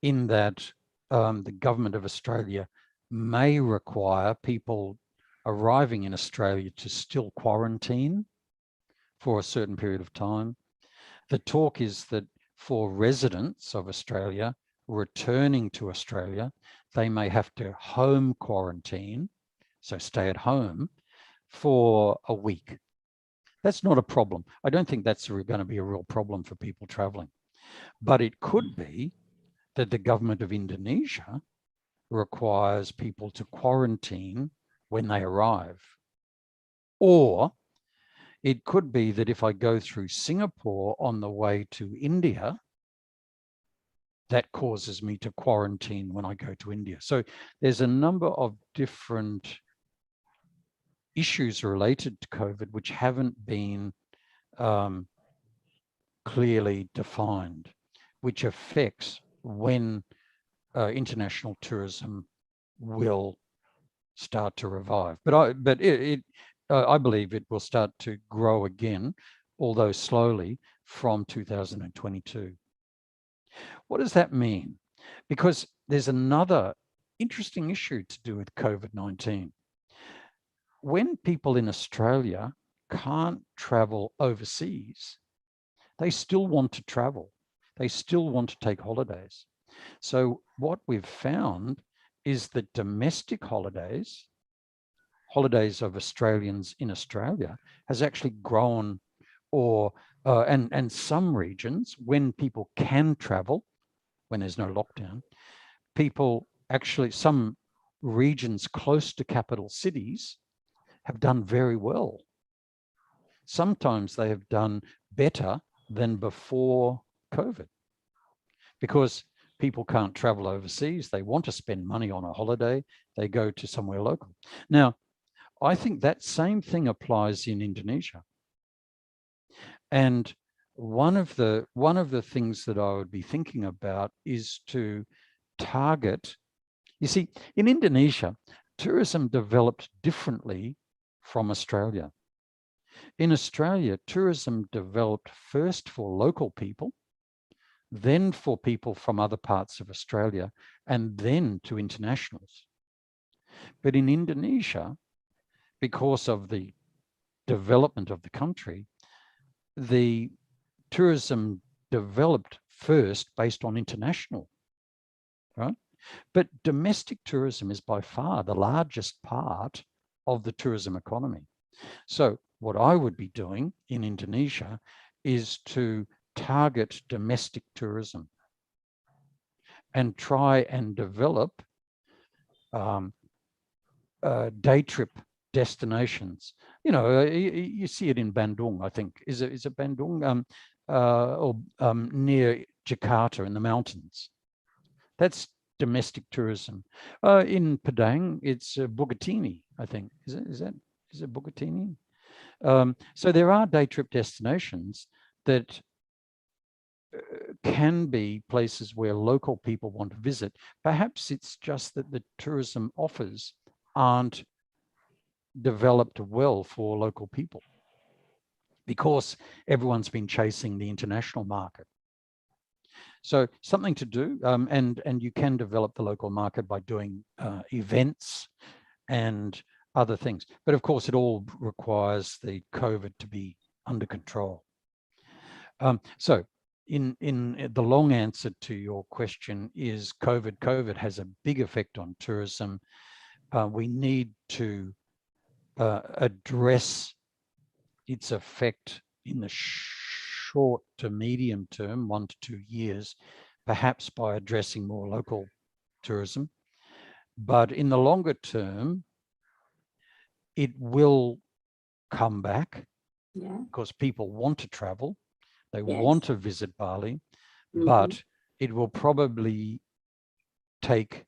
in that the government of Australia may require people arriving in Australia to still quarantine for a certain period of time. The talk is that for residents of Australia returning to Australia, they may have to home quarantine, so stay at home for a week. That's not a problem. I don't think that's going to be a real problem for people traveling. But it could be that the government of Indonesia requires people to quarantine when they arrive. Or It could be that if I go through Singapore on the way to India, that causes me to quarantine when I go to India. So there's a number of different issues related to COVID which haven't been clearly defined, which affects when international tourism will start to revive. But I believe it will start to grow again, although slowly, from 2022. What does that mean? Because there's another interesting issue to do with COVID-19. When people in Australia can't travel overseas, they still want to travel. They still want to take holidays. So what we've found is that domestic holidays of Australians in Australia has actually grown, or and some regions, when people can travel, when there's no lockdown, people actually, some regions close to capital cities have done very well. Sometimes they have done better than before COVID, because people can't travel overseas. They want to spend money on a holiday. They go to somewhere local. Now, I think that same thing applies in Indonesia. And one of the things that I would be thinking about is to target, you see, in Indonesia, tourism developed differently from Australia. In Australia, tourism developed first for local people, then for people from other parts of Australia, and then to internationals. But in Indonesia, because of the development of the country, the tourism developed first based on international, right? But domestic tourism is by far the largest part of the tourism economy. So what I would be doing in Indonesia is to target domestic tourism and try and develop day trip destinations. You know, you see it in Bandung, I think. Is it Bandung? Near Jakarta in the mountains. That's domestic tourism. In Padang, it's Bugatini, I think. Is it Bugatini? So there are day trip destinations that can be places where local people want to visit. Perhaps it's just that the tourism offers aren't developed well for local people because everyone's been chasing the international market. So something to do, and you can develop the local market by doing events and other things. But of course, it all requires the COVID to be under control. So in the long answer to your question is COVID has a big effect on tourism. We need to address its effect in the short to medium term, 1 to 2 years, perhaps by addressing more local tourism. But in the longer term, it will come back because people want to travel. They want to visit Bali, but it will probably take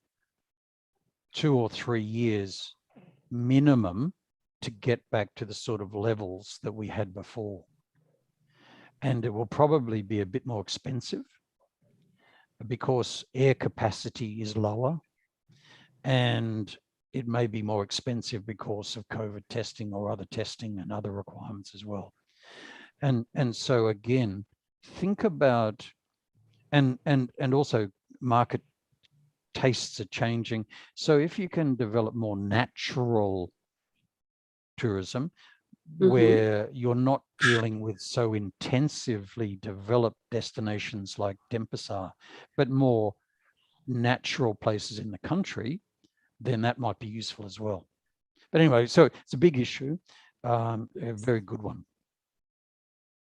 2 or 3 years minimum to get back to the sort of levels that we had before. And it will probably be a bit more expensive because air capacity is lower, and it may be more expensive because of COVID testing or other testing and other requirements as well. And so again, think about, and also market tastes are changing. So if you can develop more natural tourism, where you're not dealing with so intensively developed destinations like Denpasar, but more natural places in the country, then that might be useful as well. But anyway, so it's a big issue, a very good one.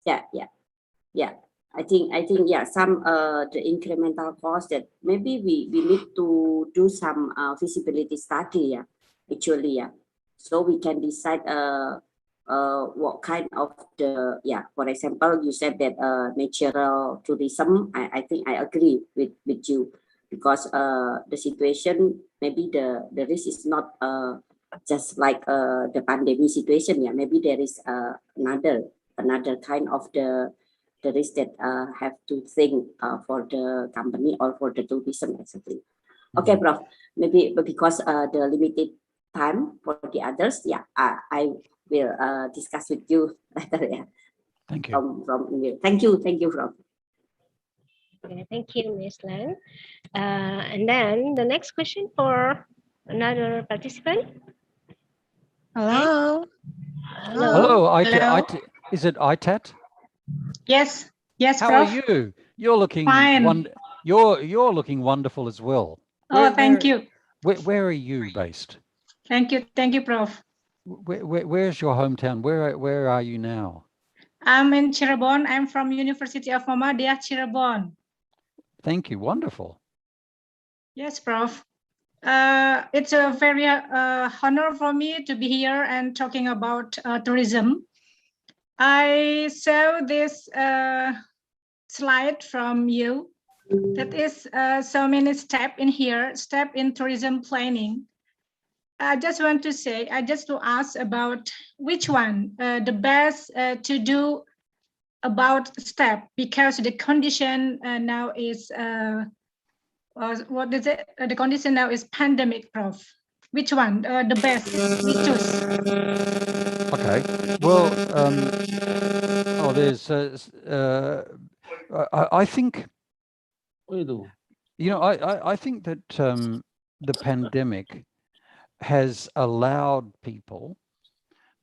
Yeah. I think some the incremental cost that maybe we need to do some feasibility study, actually, so we can decide what kind of the, yeah, for example, you said that natural tourism, I think I agree with you, because the situation, maybe the risk is not just like the pandemic situation. Yeah, maybe there is another kind of the risk that have to think for the company or for the tourism, exactly. Okay, Prof. Maybe because the limited time for the others, yeah, I will discuss with you later. Yeah. Thank you. Thank you, Prof. Okay, thank you, Ms. Lan. And then the next question for another participant. Hello. Hello, Hello. is it ITAT? Yes. Yes, How are Prof. you? You're looking Fine. you're looking wonderful as well. Oh, thank you. Where are you based? Thank you. Thank you, Prof. Where's your hometown? Where are you now? I'm in Cirebon. I'm from University of Muhammadiyah, Cirebon. Thank you. Wonderful. Yes, Prof. It's a very honor for me to be here and talking about tourism. I saw this slide from you. That is so many steps in here, step in tourism planning. I just want to say, I just to ask about which one the best to do about step, because the condition now is what is it? The condition now is pandemic, Prof. Which one the best we choose? Okay. Well, there's I think, you know, I think that the pandemic has allowed people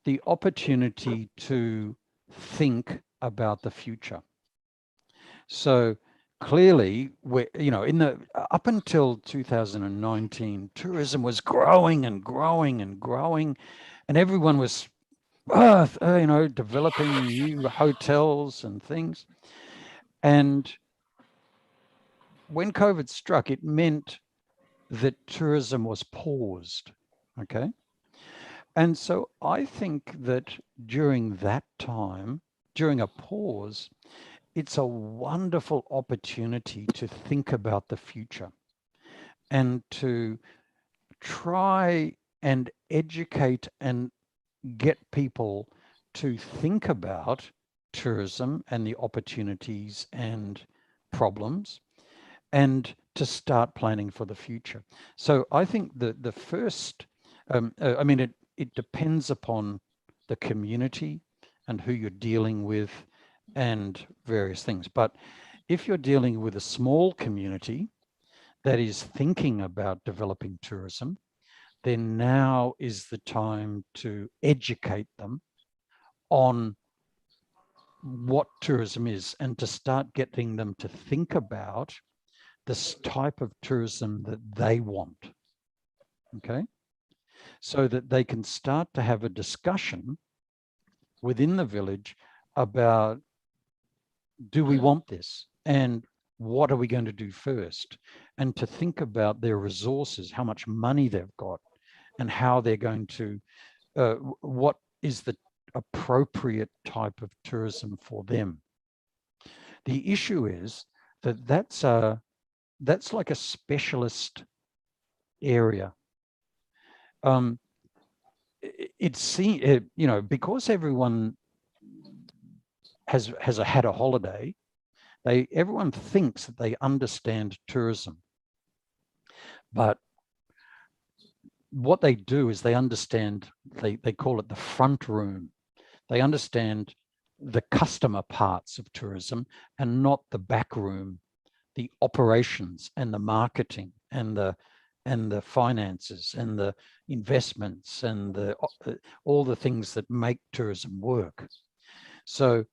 the opportunity to think about the future. So clearly, you know, up until 2019, tourism was growing and growing and growing, and everyone was, you know, developing new hotels and things. And when COVID struck, it meant that tourism was paused. Okay. And so I think that during that time, during a pause, it's a wonderful opportunity to think about the future and to try and educate and get people to think about tourism and the opportunities and problems, and to start planning for the future. So I think that the first, I mean, it depends upon the community and who you're dealing with and various things. But if you're dealing with a small community that is thinking about developing tourism, then now is the time to educate them on what tourism is and to start getting them to think about this type of tourism that they want. Okay. So that they can start to have a discussion within the village about, do we want this? And what are we going to do first? And to think about their resources, how much money they've got, and how they're going to, what is the appropriate type of tourism for them. The issue is that that's like a specialist area. You know, because everyone has had a holiday, everyone thinks that they understand tourism, but what they do is they understand, they call it the front room. They understand the customer parts of tourism and not the back room, the operations and the marketing and the finances and the investments and all the things that make tourism work. So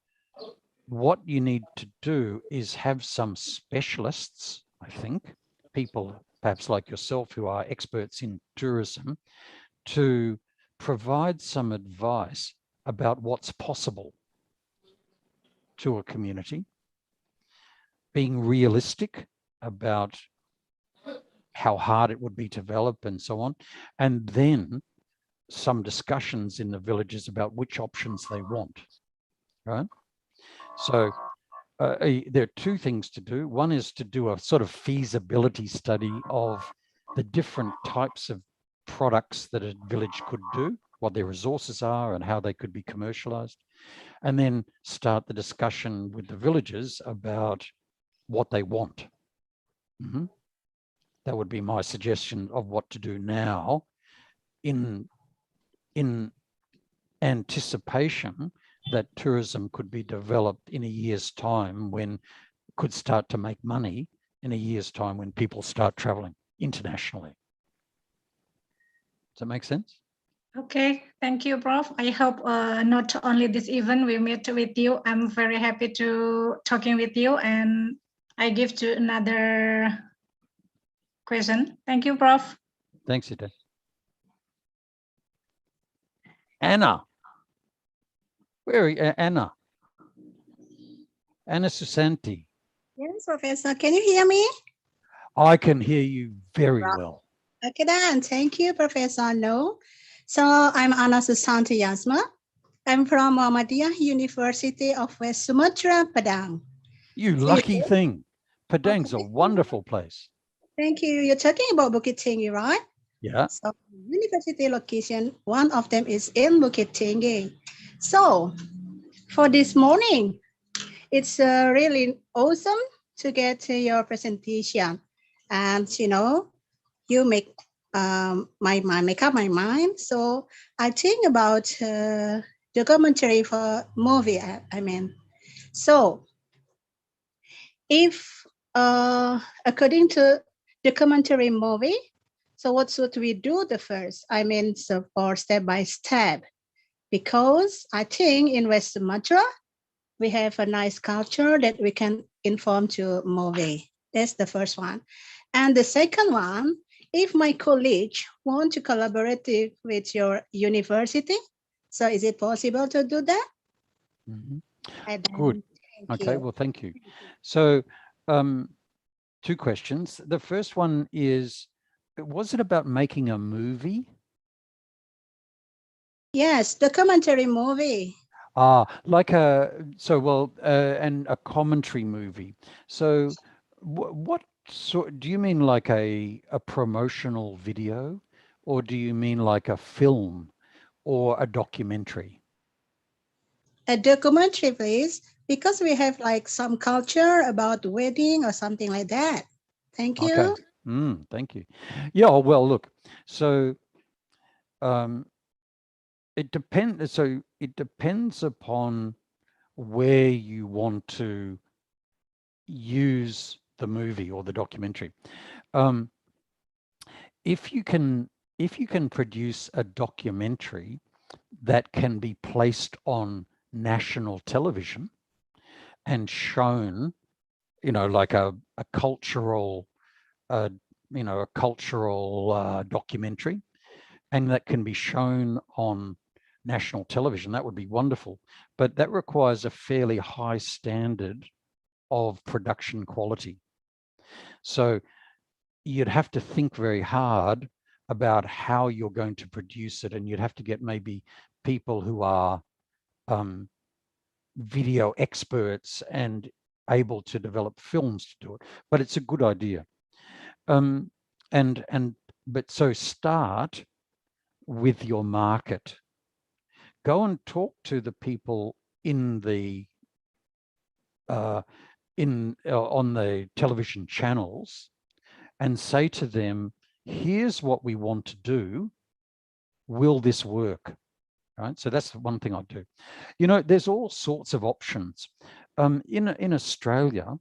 what you need to do is have some specialists, I think, people perhaps like yourself who are experts in tourism, to provide some advice about what's possible to a community, being realistic about how hard it would be to develop and so on, and then some discussions in the villages about which options they want, right? So there are two things to do. One is to do a sort of feasibility study of the different types of products that a village could do, what their resources are and how they could be commercialized, and then start the discussion with the villagers about what they want. That would be my suggestion of what to do now in anticipation that tourism could be developed in a year's time, when could start to make money in a year's time when people start traveling internationally. Does that make sense? Okay, thank you, Prof. I hope not only this event we meet with you. I'm very happy to talking with you, and I give to another question. Thank you, Prof. Thanks, Ida. Anna. Where are you, Anna? Anna Susanti. Yes, Professor. Can you hear me? I can hear you very well. Okay, then. Thank you, Professor. No. So I'm Anna Susanti Yasma. I'm from Muhammadiyah University of West Sumatra, Padang. You lucky thing. Padang's a wonderful place. Thank you. You're talking about Bukit Tinggi, right? Yeah. So university location, one of them is in Bukit Tinggi. So for this morning, it's really awesome to get to your presentation. And, you know, you make make up my mind. So I think about documentary for movie, I mean. So if according to documentary movie, so what should we do the first? I mean, so for step by step, because I think in West Sumatra, we have a nice culture that we can inform to movie. That's the first one. And the second one, if my college want to collaborate with your university, so is it possible to do that? Good. Okay, well, thank you. So two questions. The first one is, was it about making a movie? Yes, documentary movie. Like and a commentary movie. So what sort, do you mean like a promotional video, or do you mean like a film or a documentary? A documentary, please, because we have like some culture about wedding or something like that. Thank you. Okay. Thank you. Yeah, well, look, so it depends. So it depends upon where you want to use the movie or the documentary. If you can produce a documentary that can be placed on national television and shown, you know, like a cultural, documentary, and that can be shown on national television, that would be wonderful. But that requires a fairly high standard of production quality. So you'd have to think very hard about how you're going to produce it, and you'd have to get maybe people who are video experts and able to develop films to do it. But it's a good idea. But so start with your market. Go and talk to the people in the on the television channels and say to them, here's what we want to do. Will this work? Right. So that's one thing I do. You know, there's all sorts of options. In Australia,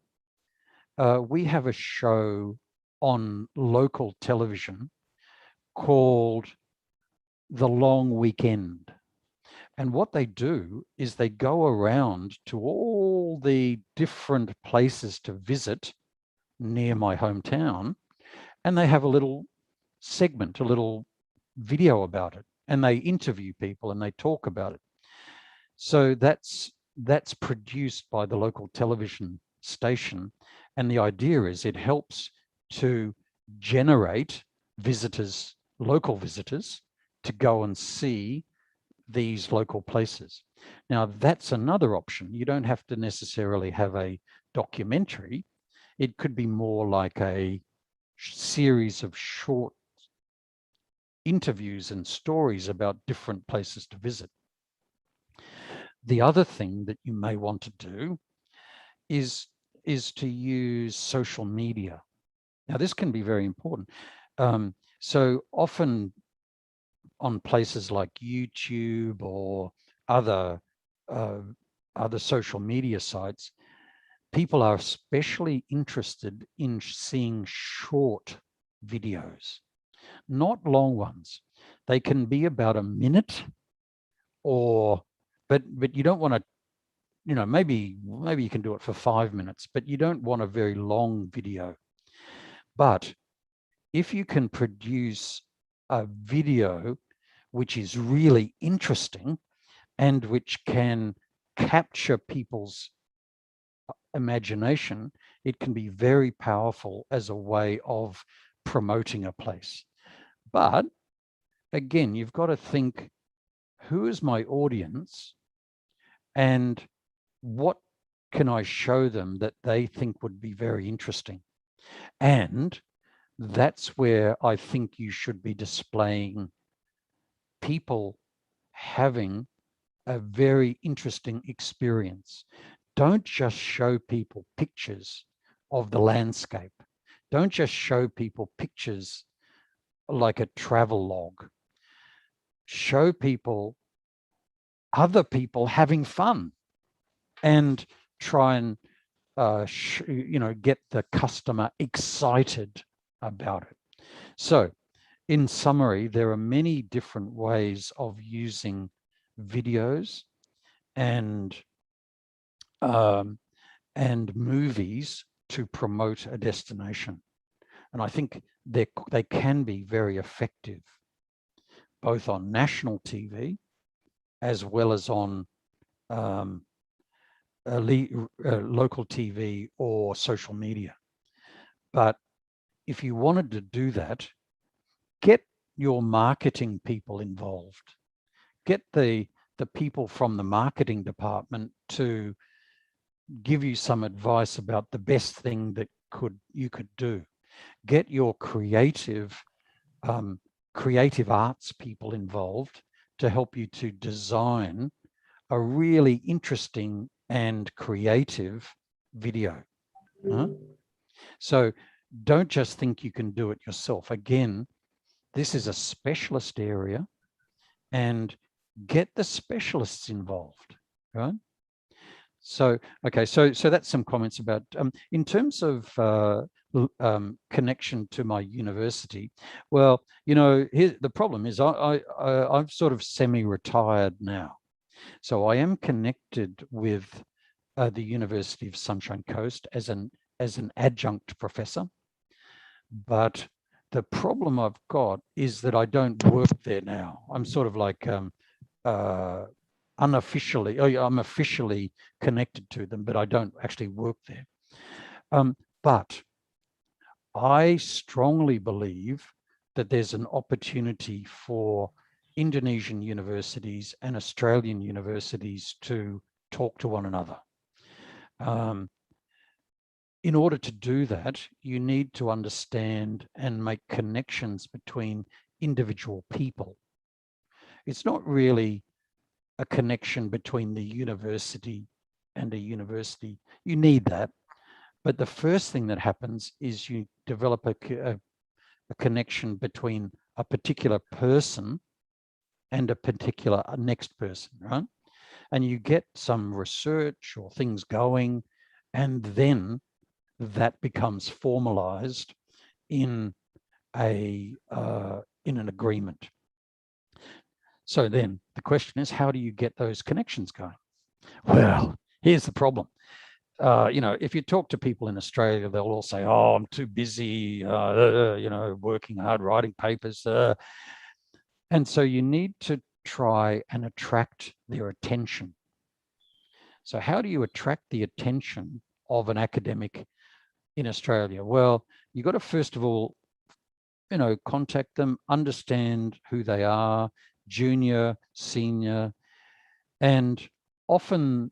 we have a show on local television called The Long Weekend. And what they do is they go around to all the different places to visit near my hometown, and they have a little segment, a little video about it, and they interview people and they talk about it. So that's produced by the local television station, and the idea is it helps to generate visitors, local visitors, to go and see these local places. Now, that's another option. You don't have to necessarily have a documentary. It could be more like a series of short interviews and stories about different places to visit. The other thing that you may want to do is to use social media. Now, this can be very important. So often on places like YouTube or other social media sites, people are especially interested in seeing short videos, not long ones. They can be about a minute, but you don't want to, you know, maybe you can do it for 5 minutes, but you don't want a very long video. But if you can produce a video which is really interesting and which can capture people's imagination, it can be very powerful as a way of promoting a place. But again, you've got to think, who is my audience and what can I show them that they think would be very interesting? And that's where I think you should be displaying people having a very interesting experience. Don't just show people pictures of the landscape. Don't just show people pictures like a travel log. Show people other people having fun and try and get the customer excited about it. So in summary, there are many different ways of using videos and movies to promote a destination. And I think they can be very effective, both on national TV as well as on local TV or social media. But if you wanted to do that, get your marketing people involved. Get the people from the marketing department to give you some advice about the best thing that you could do. Get your creative arts people involved to help you to design a really interesting and creative video. So don't just think you can do it yourself. Again, this is a specialist area, and get the specialists involved, right? So, okay, so that's some comments about, in terms of connection to my university. Well, you know, the problem is I'm sort of semi-retired now. So I am connected with the University of Sunshine Coast as an adjunct professor. But the problem I've got is that I don't work there now. I'm sort of like unofficially, I'm officially connected to them, but I don't actually work there. But I strongly believe that there's an opportunity for Indonesian universities and Australian universities to talk to one another. In order to do that, you need to understand and make connections between individual people. It's not really a connection between the university and a university. You need that. But the first thing that happens is you develop a connection between a particular person and a particular next person, right? And you get some research or things going, and then that becomes formalized in an agreement. So then the question is, how do you get those connections going? Well, here's the problem. You know, if you talk to people in Australia, they'll all say, oh, I'm too busy, you know, working hard, writing papers. And so you need to try and attract their attention. So how do you attract the attention of an academic in Australia? Well, you've got to first of all you know, contact them, understand who they are, junior, senior, and often,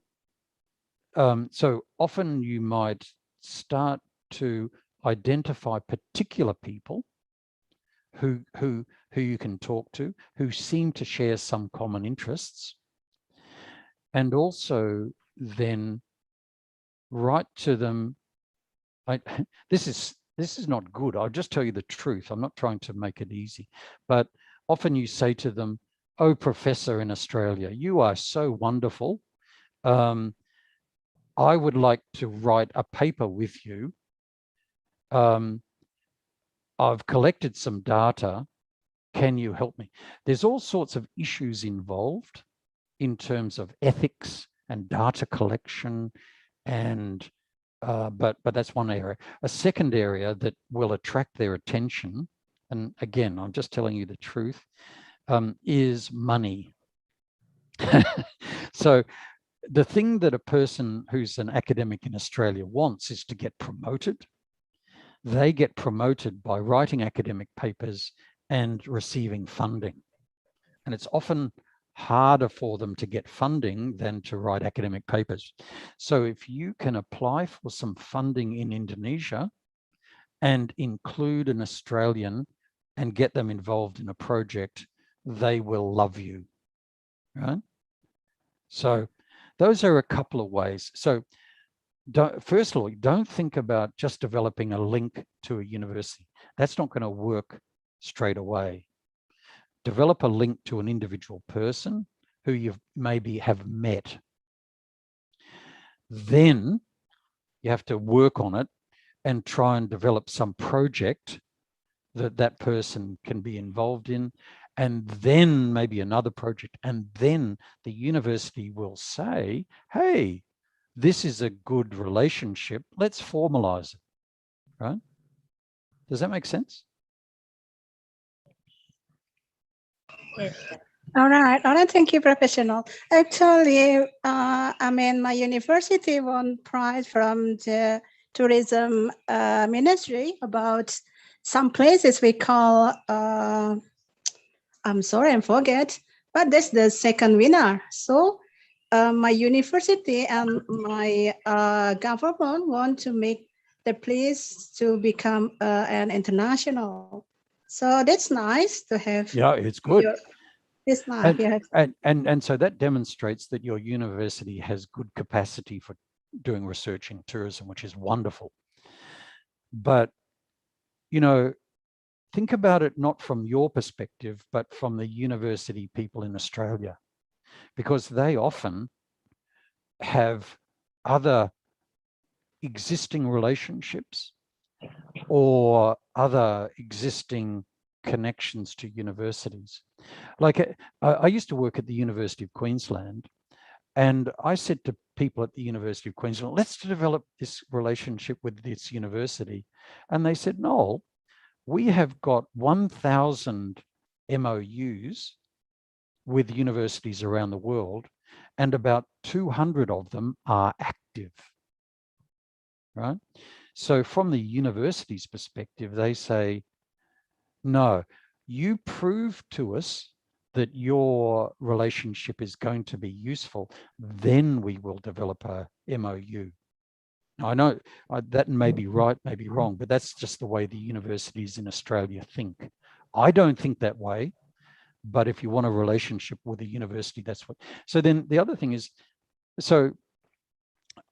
so often you might start to identify particular people who you can talk to, who seem to share some common interests, and also then write to them. This is not good. I'll just tell you the truth. I'm not trying to make it easy, but often you say to them, "Oh, professor in Australia, you are so wonderful. I would like to write a paper with you. I've collected some data. Can you help me?" There's all sorts of issues involved in terms of ethics and data collection, and but that's one area. A second area that will attract their attention, and again, I'm just telling you the truth, is money. So the thing that a person who's an academic in Australia wants is to get promoted. They get promoted by writing academic papers and receiving funding. And it's often harder for them to get funding than to write academic papers. So if you can apply for some funding in Indonesia and include an Australian and get them involved in a project, they will love you, right? So those are a couple of ways. So first of all, don't think about just developing a link to a university. That's not going to work straight away. Develop a link to an individual person who you maybe have met. Then you have to work on it and try and develop some project that that person can be involved in, and then maybe another project, and then the university will say, hey, this is a good relationship, let's formalize it, right? Does that make sense? Yes. All right, thank you, Professional. Actually, I mean, my university won prize from the tourism ministry about some places we call, I'm sorry, I forget, but that's the second winner. So my university and my government want to make the place to become an international. So that's nice to have. Yeah, it's good. It's nice. And so that demonstrates that your university has good capacity for doing research in tourism, which is wonderful. But, you know, think about it not from your perspective, but from the university people in Australia, because they often have other existing relationships or other existing connections to universities. Like I used to work at the University of Queensland, and I said to people at the University of Queensland, let's develop this relationship with this university. And they said, no, we have got 1,000 MOUs with universities around the world, and about 200 of them are active, right? So from the university's perspective, they say, no, you prove to us that your relationship is going to be useful, then we will develop a MOU. Now, I know that may be right, may be wrong, but that's just the way the universities in Australia think. I don't think that way, but if you want a relationship with a university, that's what. So then the other thing is, so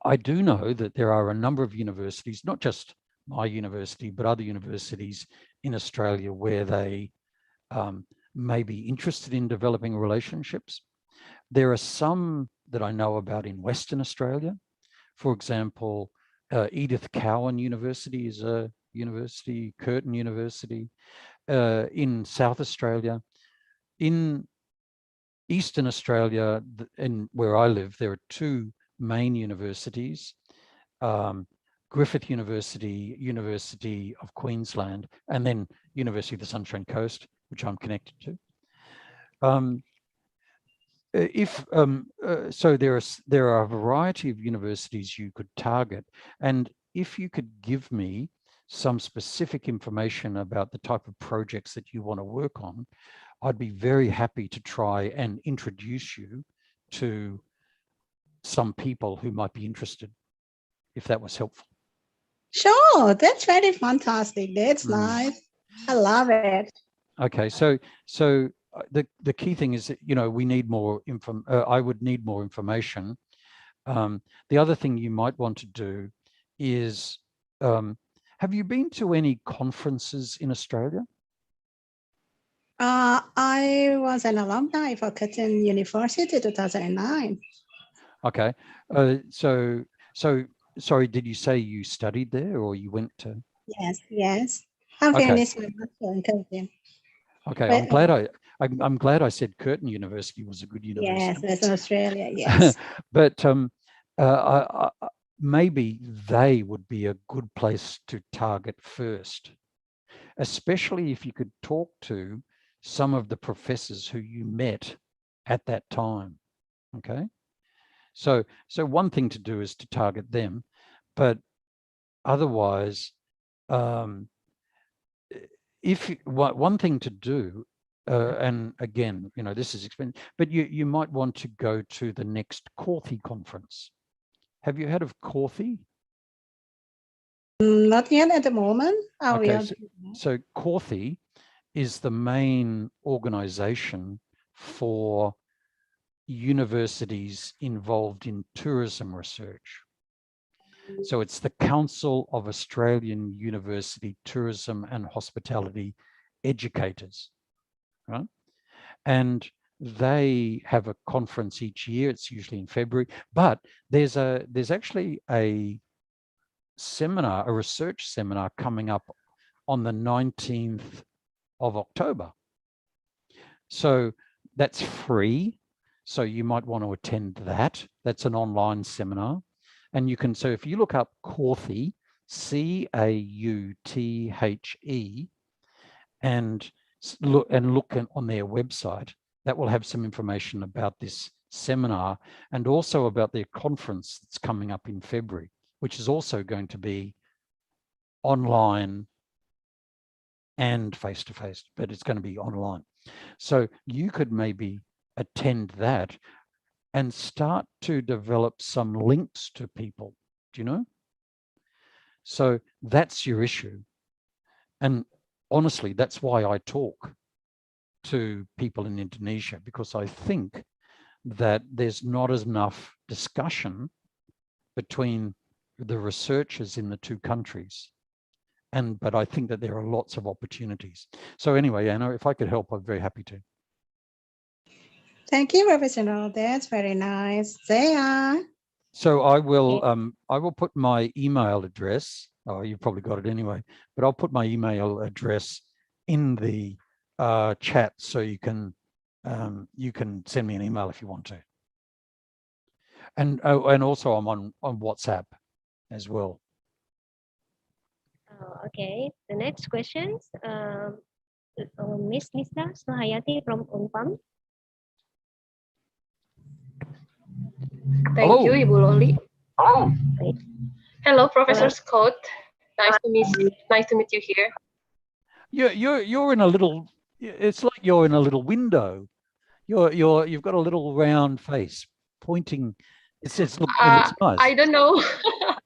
I do know that there are a number of universities, not just my university, but other universities in Australia where they may be interested in developing relationships. There are some that I know about in Western Australia. For example, Edith Cowan University is a university, Curtin University. In South Australia, in Eastern Australia, and where I live, there are two main universities, Griffith University, University of Queensland, and then University of the Sunshine Coast, which I'm connected to. So there are a variety of universities you could target, and if you could give me some specific information about the type of projects that you want to work on, I'd be very happy to try and introduce you to some people who might be interested, if that was helpful. Sure, that's very fantastic. That's nice. I love it. Okay, so the key thing is that, you know, we need more I would need more information. The other thing you might want to do is, have you been to any conferences in Australia? I was an alumni for Curtin University 2009. Okay, so sorry, did you say you studied there or you went to? Yes. I finished my master in Curtin. Okay, But, I'm glad I said Curtin University was a good university. Yes, Western Australia. Yes. But maybe they would be a good place to target first, especially if you could talk to some of the professors who you met at that time. Okay, so one thing to do is to target them, but otherwise, one thing to do, and again, you know, this is expensive, but you might want to go to the next Corthy conference. Have you heard of Corthy? Not yet at the moment. Okay, so Corthy is the main organization for universities involved in tourism research. So it's the Council of Australian University Tourism and Hospitality Educators, right? And they have a conference each year. It's usually in February, but there's actually a seminar, a research seminar coming up on the 19th of October. So that's free. So you might want to attend that. That's an online seminar. And you can, so if you look up Corthy, C-A-U-T-H-E, and look on their website, that will have some information about this seminar and also about their conference that's coming up in February, which is also going to be online and face-to-face, but it's going to be online. So you could maybe attend that and start to develop some links to people, do you know? So that's your issue. And honestly, that's why I talk to people in Indonesia, because I think that there's not enough discussion between the researchers in the two countries. But I think that there are lots of opportunities. So anyway, Anna, if I could help, I'm very happy to. Thank you, Professor. That's very nice. Zaya. So I will put my email address. Oh, you've probably got it anyway, but I'll put my email address in the chat, so you can send me an email if you want to. And also I'm on WhatsApp as well. Okay, the next questions, Miss Lisa Suhayati from Unpam. Thank you, Ibu Loli. Oh. Hello, Professor Scott. Nice to meet you here. You're in a little. It's like you're in a little window. You've got a little round face pointing. It looks nice. I don't know.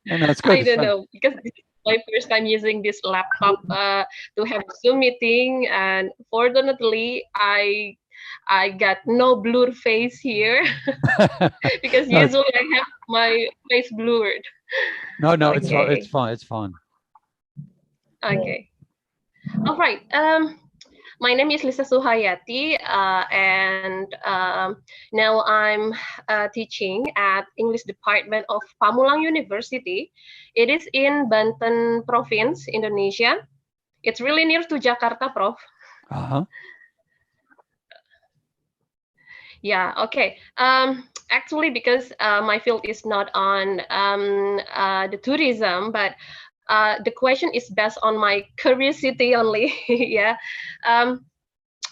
No, it's good. I don't know, because this is my first time using this laptop to have a Zoom meeting, and fortunately I got no blur face here because usually I have my face blurred. No, okay. It's fine. Okay. All right. My name is Lisa Suhayati, and now I'm teaching at English Department of Pamulang University. It is in Banten Province, Indonesia. It's really near to Jakarta, Prof. Yeah, okay. Actually, because my field is not on the tourism, but the question is based on my curiosity only. Yeah.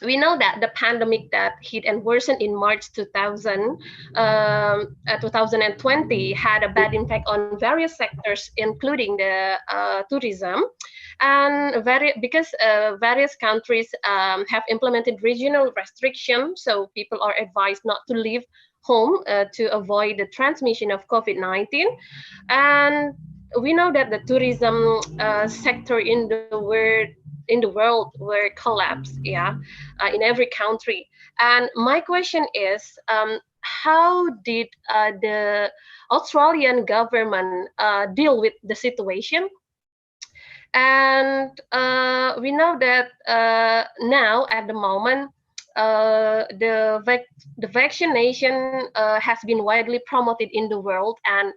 we know that the pandemic that hit and worsened in March 2020 had a bad impact on various sectors, including the tourism. And because various countries have implemented regional restrictions, so people are advised not to leave home to avoid the transmission of COVID-19. And we know that the tourism sector in the world were collapsed, yeah, in every country. And my question is, how did the Australian government deal with the situation? And we know that now at the moment, the vaccination has been widely promoted in the world, and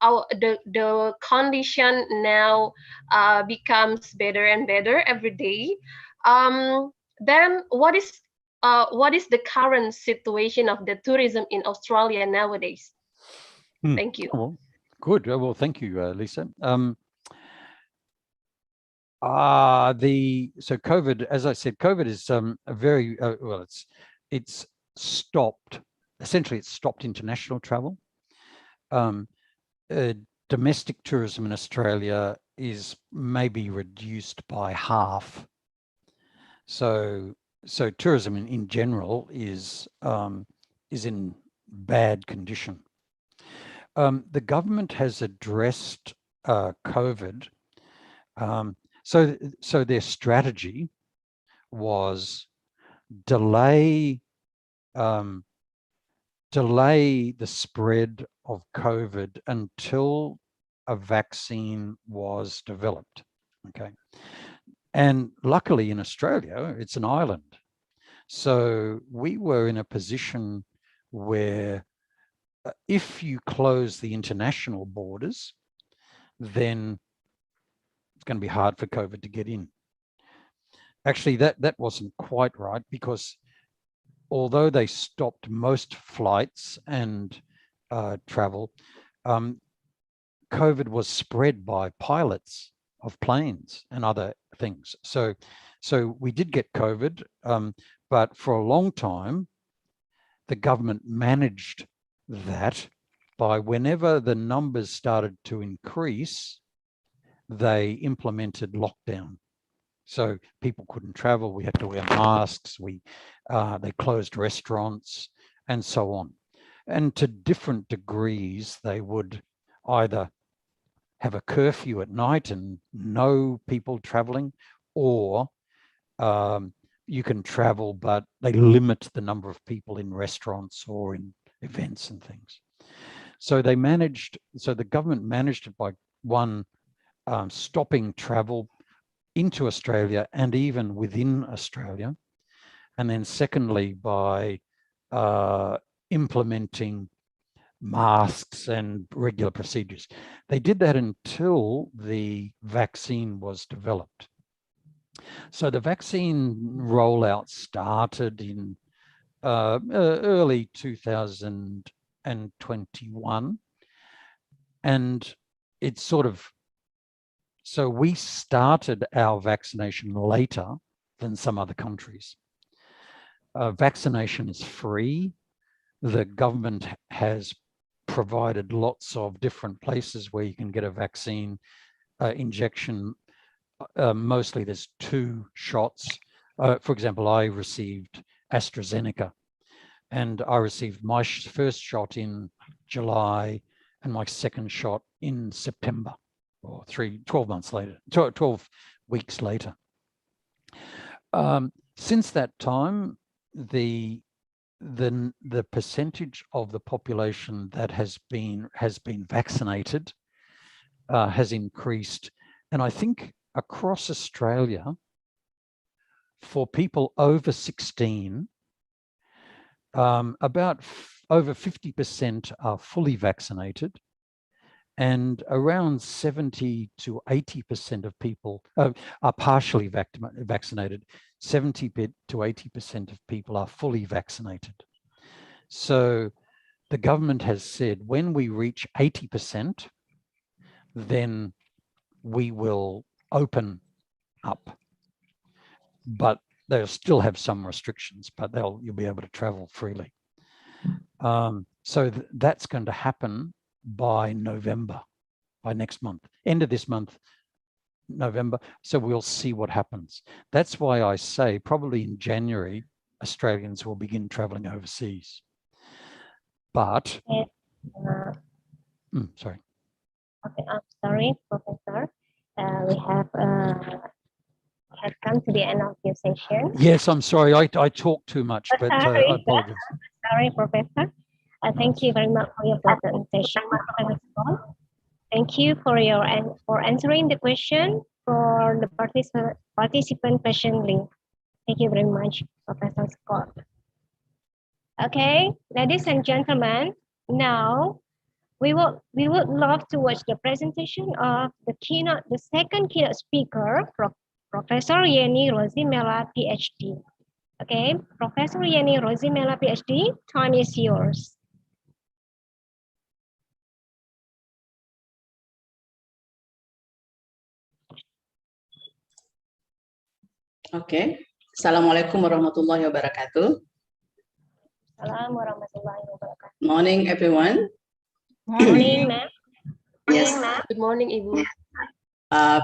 the condition now becomes better and better every day. Then what is the current situation of the tourism in Australia nowadays? Thank you. Well, good. Well, thank you, Lisa. So COVID, as I said, COVID is a very well. It's stopped. Essentially, it's stopped international travel. Domestic tourism in Australia is maybe reduced by half. So tourism in general is in bad condition. The government has addressed COVID. So their strategy was delay the spread of COVID until a vaccine was developed. Okay. And luckily in Australia, it's an island. So we were in a position where if you close the international borders, then it's going to be hard for COVID to get in. Actually, that wasn't quite right, because although they stopped most flights and travel, COVID was spread by pilots of planes and other things. So we did get COVID, but for a long time, the government managed that by whenever the numbers started to increase, they implemented lockdown. So people couldn't travel. We had to wear masks. They closed restaurants and so on. And to different degrees, they would either have a curfew at night and no people traveling, or you can travel, but they limit the number of people in restaurants or in events and things. So the government managed it by one, stopping travel into Australia and even within Australia. And then secondly, by implementing masks and regular procedures. They did that until the vaccine was developed. So the vaccine rollout started in early 2021. And it's so we started our vaccination later than some other countries. Vaccination is free. The government has provided lots of different places where you can get a vaccine injection. Mostly there's 2 shots. For example, I received AstraZeneca, and I received my first shot in July and my second shot in September, or 12 months later, 12 weeks later. Since that time, the percentage of the population that has been vaccinated has increased, and I think across Australia, for people over 16, about over 50% are fully vaccinated, and around 70 to 80% of people are partially vaccinated. 70 to 80% of people are fully vaccinated. So the government has said, when we reach 80%, then we will open up. But They'll still have some restrictions, but you'll be able to travel freely. So that's going to happen by November, by next month, end of this month, November. So we'll see what happens. That's why I say probably in January, Australians will begin traveling overseas. But, sorry. Okay, I'm sorry, Professor. We have come to the end of your session. Yes, I'm sorry. I talk too much, but I apologize. Sorry, Professor. Thank you very much for your presentation. Thank you for answering the question for the participant patiently. Thank you very much, Professor Scott. Okay, ladies and gentlemen, now we would love to watch the presentation of the second keynote speaker, Professor Yeni Rosimela, PhD. Okay, Professor Yeni Rosimela, PhD, time is yours. Okay. Assalamualaikum warahmatullahi wabarakatuh. Assalamualaikum warahmatullahi wabarakatuh. Morning, everyone. Morning, ma'am. Yes. Good morning, Ibu.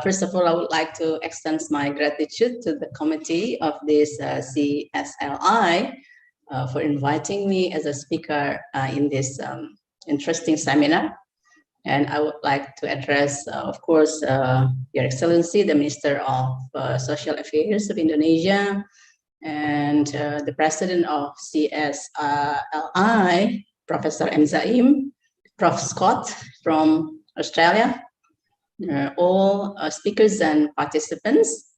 First of all, I would like to extend my gratitude to the committee of this CSLI for inviting me as a speaker in this interesting seminar. And I would like to address, of course, Your Excellency, the Minister of Social Affairs of Indonesia, and the President of CSLI, Professor M. Zaim, Prof. Scott from Australia, all speakers and participants.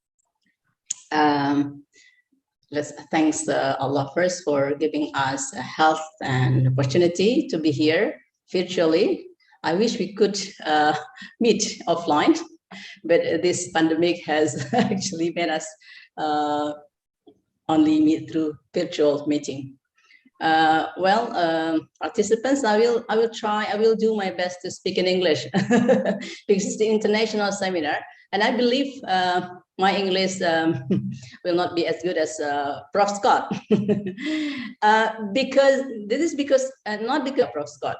Let's thanks Allah first for giving us health and opportunity to be here virtually. I wish we could meet offline, but this pandemic has actually made us only meet through virtual meeting. Participants, I will do my best to speak in English because it's the international seminar, and I believe my English will not be as good as Prof. Scott not because of Prof. Scott.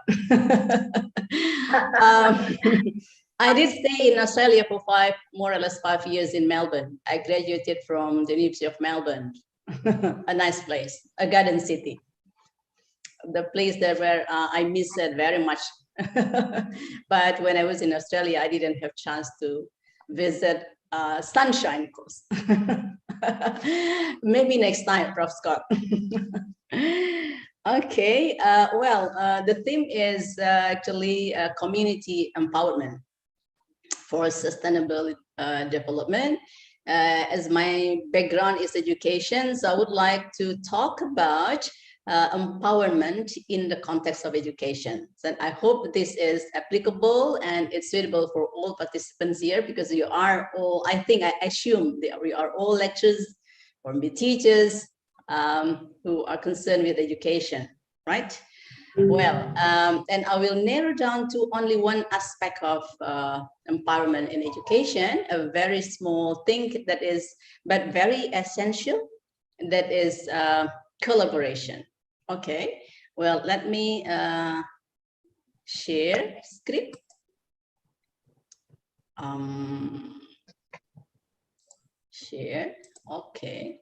I did stay in Australia for more or less 5 years in Melbourne. I graduated from the University of Melbourne, a nice place, a garden city. The place there where I miss it very much. But when I was in Australia, I didn't have chance to visit Sunshine Coast. Maybe next time, Prof. Scott. Okay, the theme is actually community empowerment for sustainable development. As my background is education, so I would like to talk about empowerment in the context of education. So I hope this is applicable and it's suitable for all participants here, because you are all, I assume that we are all lecturers or teachers who are concerned with education, right? Well, and I will narrow down to only one aspect of empowerment in education, a very small thing that is, but very essential, that is collaboration. Okay, well, let me share script. Share, okay.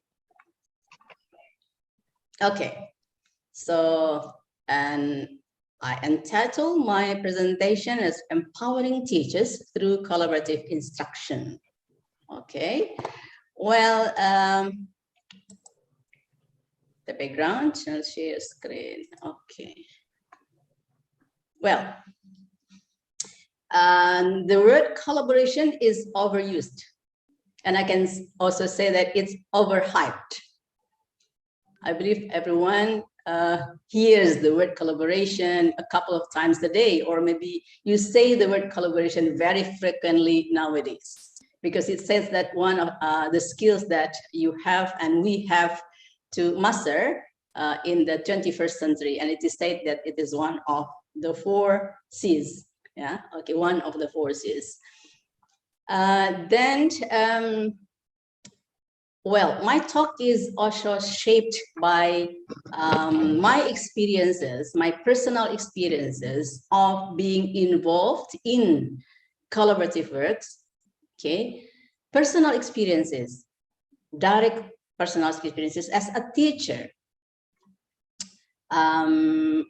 Okay, so, and I entitle my presentation as Empowering Teachers Through Collaborative Instruction. Okay, well, the background, I'll share screen. Okay. Well, the word collaboration is overused, and I can also say that it's overhyped. I believe everyone hears the word collaboration a couple of times a day, or maybe you say the word collaboration very frequently nowadays, because it says that one of the skills that you have and we have to master in the 21st century, and it is said that it is one of the 4 C's. Yeah, okay, one of the 4 C's. well, my talk is also shaped by my experiences, my personal experiences of being involved in collaborative works, okay? Personal experiences, direct personal experiences as a teacher. I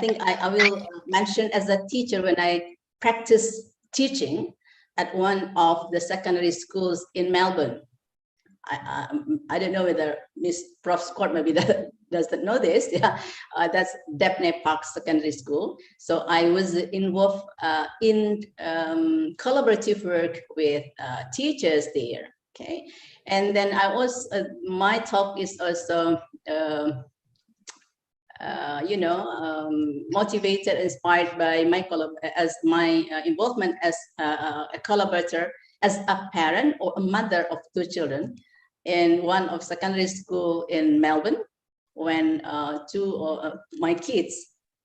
think I will mention as a teacher when I practice teaching at one of the secondary schools in Melbourne. I don't know whether Miss Prof. Scott maybe doesn't know this. Yeah, that's ADPI Park Secondary School. So I was involved in collaborative work with teachers there. Okay, and then I was my talk is also motivated, inspired by my involvement as a collaborator, as a parent or a mother of 2 children in one of secondary school in Melbourne, when my kids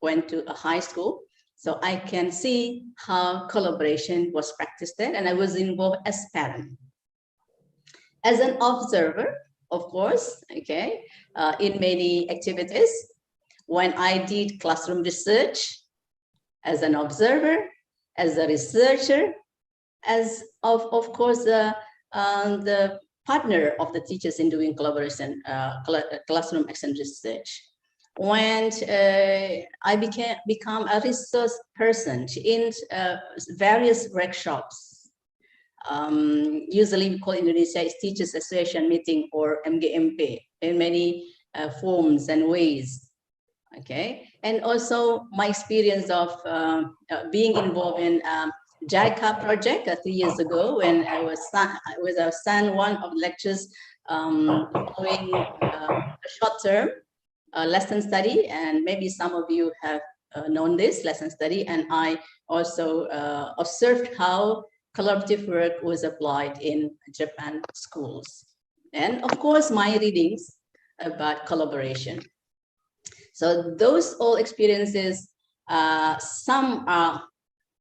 went to a high school. So I can see how collaboration was practiced there, and I was involved as parent. As an observer, of course, okay, in many activities. When I did classroom research, as an observer, as a researcher, as of course the partner of the teachers in doing collaboration, classroom action research. When I become a resource person in various workshops, usually we call Indonesia is Teachers Association meeting or MGMP in many forms and ways. Okay, and also my experience of being involved in JICA project 3 years ago when I was assigned one of the lectures following a short-term lesson study, and maybe some of you have known this lesson study, and I also observed how collaborative work was applied in Japan schools, and of course my readings about collaboration. So those all experiences, some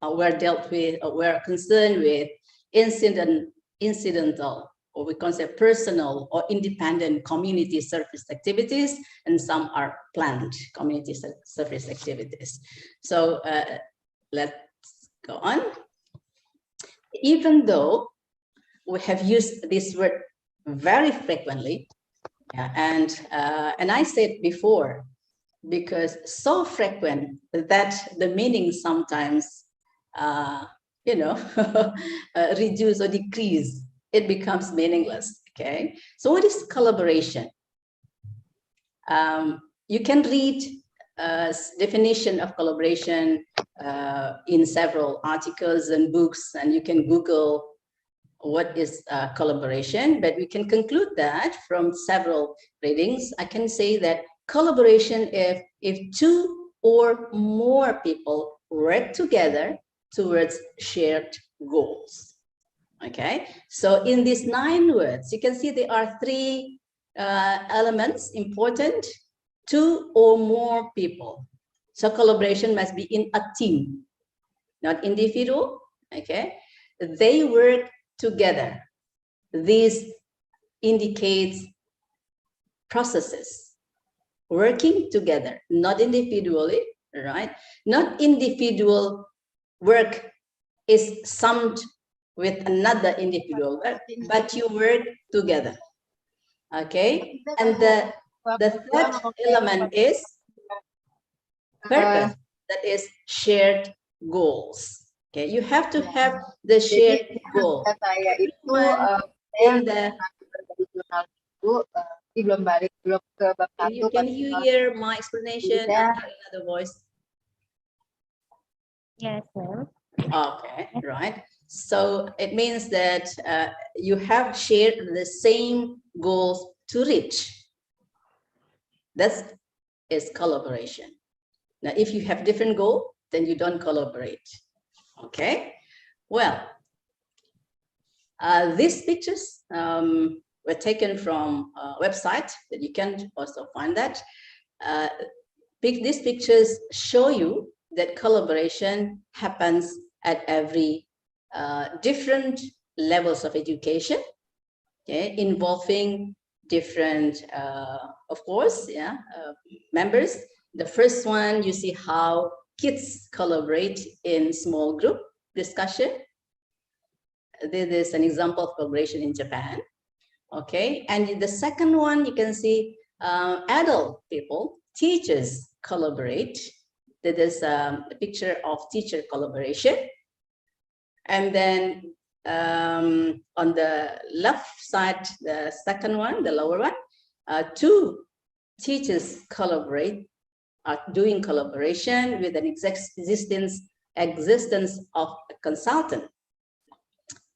were dealt with, or were concerned with incidental, or we consider personal or independent community service activities, and some are planned community service activities. So let's go on. Even though we have used this word very frequently, and I said before, because so frequent that the meaning sometimes, reduce or decrease, it becomes meaningless, okay? So what is collaboration? You can read definition of collaboration in several articles and books, and you can Google what is collaboration, but we can conclude that from several readings. I can say that collaboration if 2 or more people work together towards shared goals. Okay, so in these 9 words, you can see there are 3 elements important: 2 or more people. So collaboration must be in a team, not individual. Okay, they work together. This indicates processes. Working together, not individually, right? Not individual work is summed with another individual work, but you work together. Okay, and the third element is purpose, that is shared goals. Okay, you have to have the shared goal. Can you hear my explanation? I hear another voice. Yes, ma'am. Okay, right. So it means that you have shared the same goals to reach. That is collaboration. Now, if you have different goal, then you don't collaborate. Okay. Well, these pictures were taken from a website that you can also find that. These pictures show you that collaboration happens at every different levels of education, okay, involving different, of course, members. The first one, you see how kids collaborate in small group discussion. This is an example of collaboration in Japan. Okay, and the second one, you can see adult people, teachers collaborate. That is a picture of teacher collaboration. And then on the left side, the second one, the lower one, two teachers collaborate, are doing collaboration with an existence of a consultant.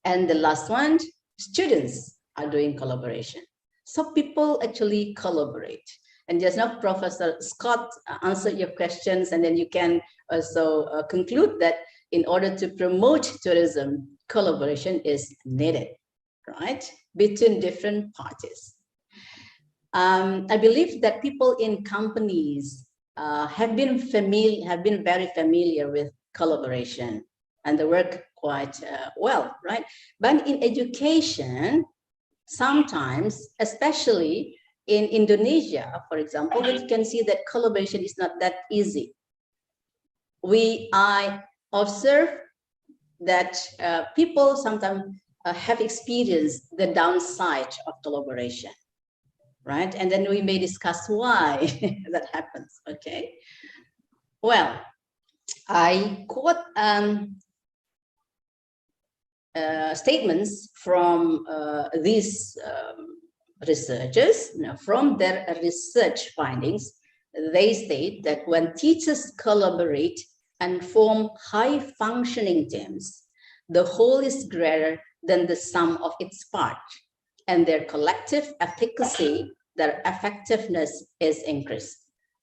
And the last one, students are doing collaboration. So people actually collaborate. And just now, Professor Scott answered your questions, and then you can also conclude that in order to promote tourism, collaboration is needed, right, between different parties. I believe that people in companies have been very familiar with collaboration, and they work quite well, right? But in education, sometimes, especially in Indonesia, for example, we can see that collaboration is not that easy. I observe that people sometimes have experienced the downside of collaboration, right? And then we may discuss why that happens, okay? Well, I quote statements from these researchers. Now, from their research findings, they state that when teachers collaborate and form high-functioning teams, the whole is greater than the sum of its parts, and their collective efficacy, their effectiveness is increased.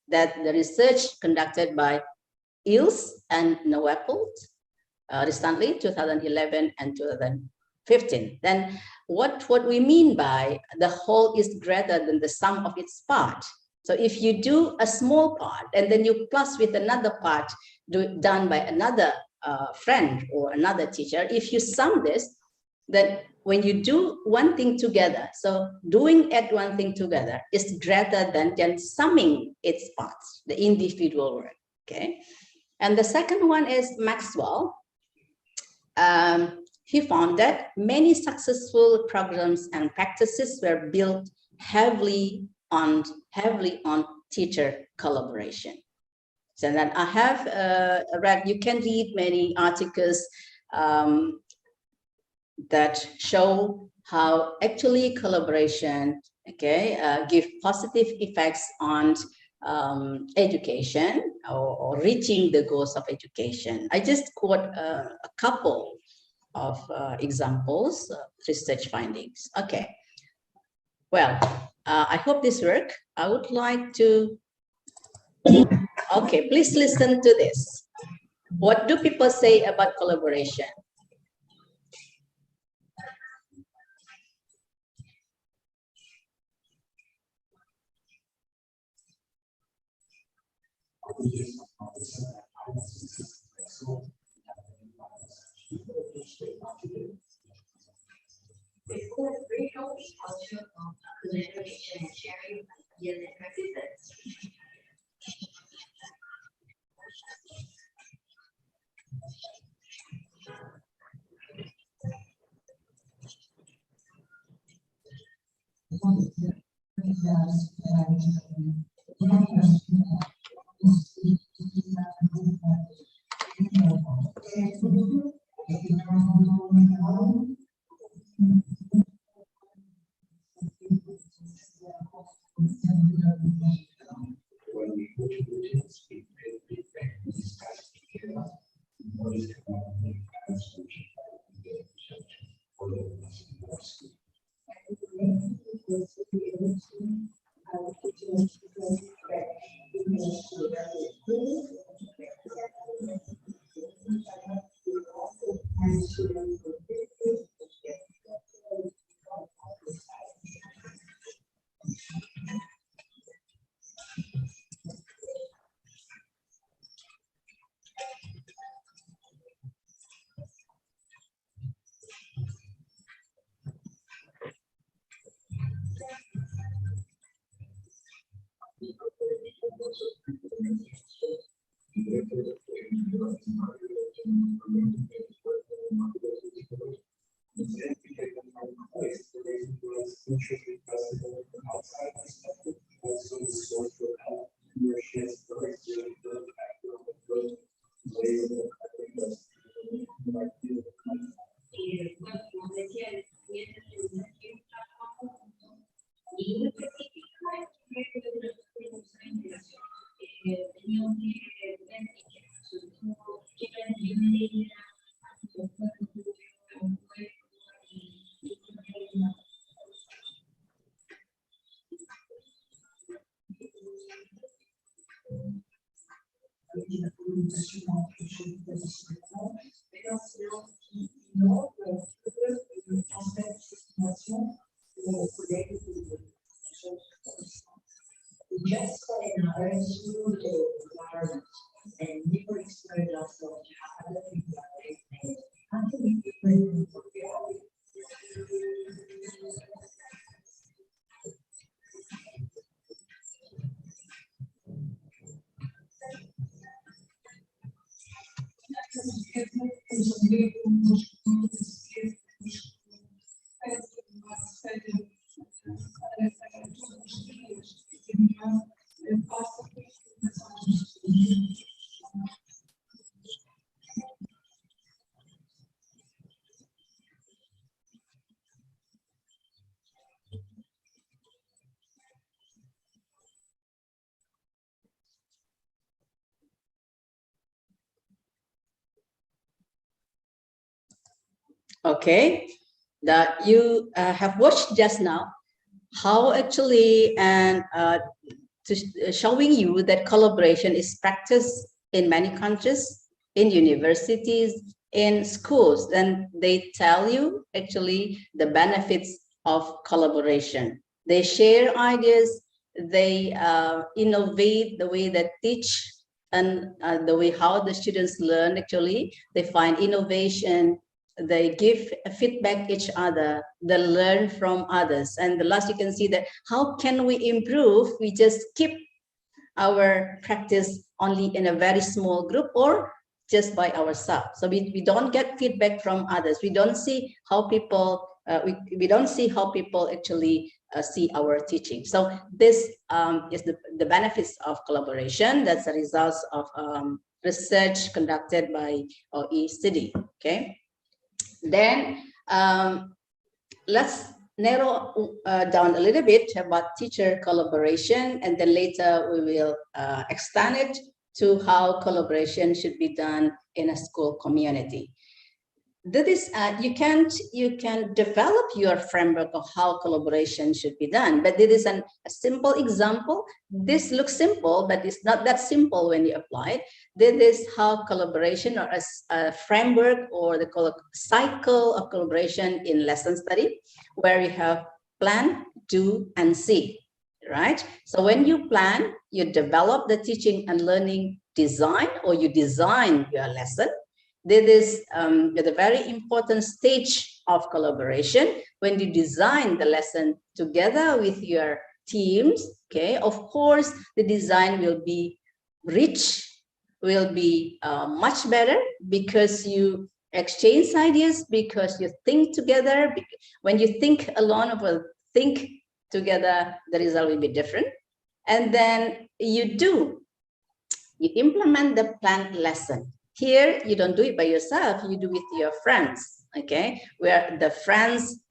That the research conducted by Ilse and Noepelt recently, 2011 and 2015. Then what we mean by the whole is greater than the sum of its part. So if you do a small part and then you plus with another part done by another friend or another teacher, if you sum this, then when you do one thing together, so doing one thing together is greater than summing its parts, the individual work, okay? And the second one is Maxwell. He found that many successful programs and practices were built heavily on teacher collaboration. So that I have read, you can read many articles that show how actually collaboration, okay, give positive effects on education or reaching the goals of education. I just quote a couple of examples, research findings. Okay. Well, I hope this works. I would like to, okay, please listen to this. What do people say about collaboration? Okay, that you have watched just now how actually and showing you that collaboration is practiced in many countries, in universities, in schools. Then they tell you actually the benefits of collaboration. They share ideas, they innovate the way they teach, and the way how the students learn. Actually, they find innovation, they give feedback each other, they learn from others. And the last, you can see that how can we improve? We just keep our practice only in a very small group or just by ourselves. So we don't get feedback from others. We don't see how people we don't see how people actually see our teaching. So this is the benefits of collaboration. That's the results of research conducted by OECD. Okay. Then let's narrow down a little bit about teacher collaboration, and then later we will extend it to how collaboration should be done in a school community. That is, you can develop your framework of how collaboration should be done, but this is a simple example. This looks simple, but it's not that simple when you apply it. This is how collaboration, or a framework, or the cycle of collaboration in lesson study, where you have plan, do, and see, right? So when you plan, you develop the teaching and learning design, or you design your lesson. This is the very important stage of collaboration when you design the lesson together with your teams. Okay, of course, the design will be rich, will be much better, because you exchange ideas, because you think together. When you think alone or think together, the result will be different. And then you implement the planned lesson. Here, you don't do it by yourself, you do it with your friends, okay? Where the friends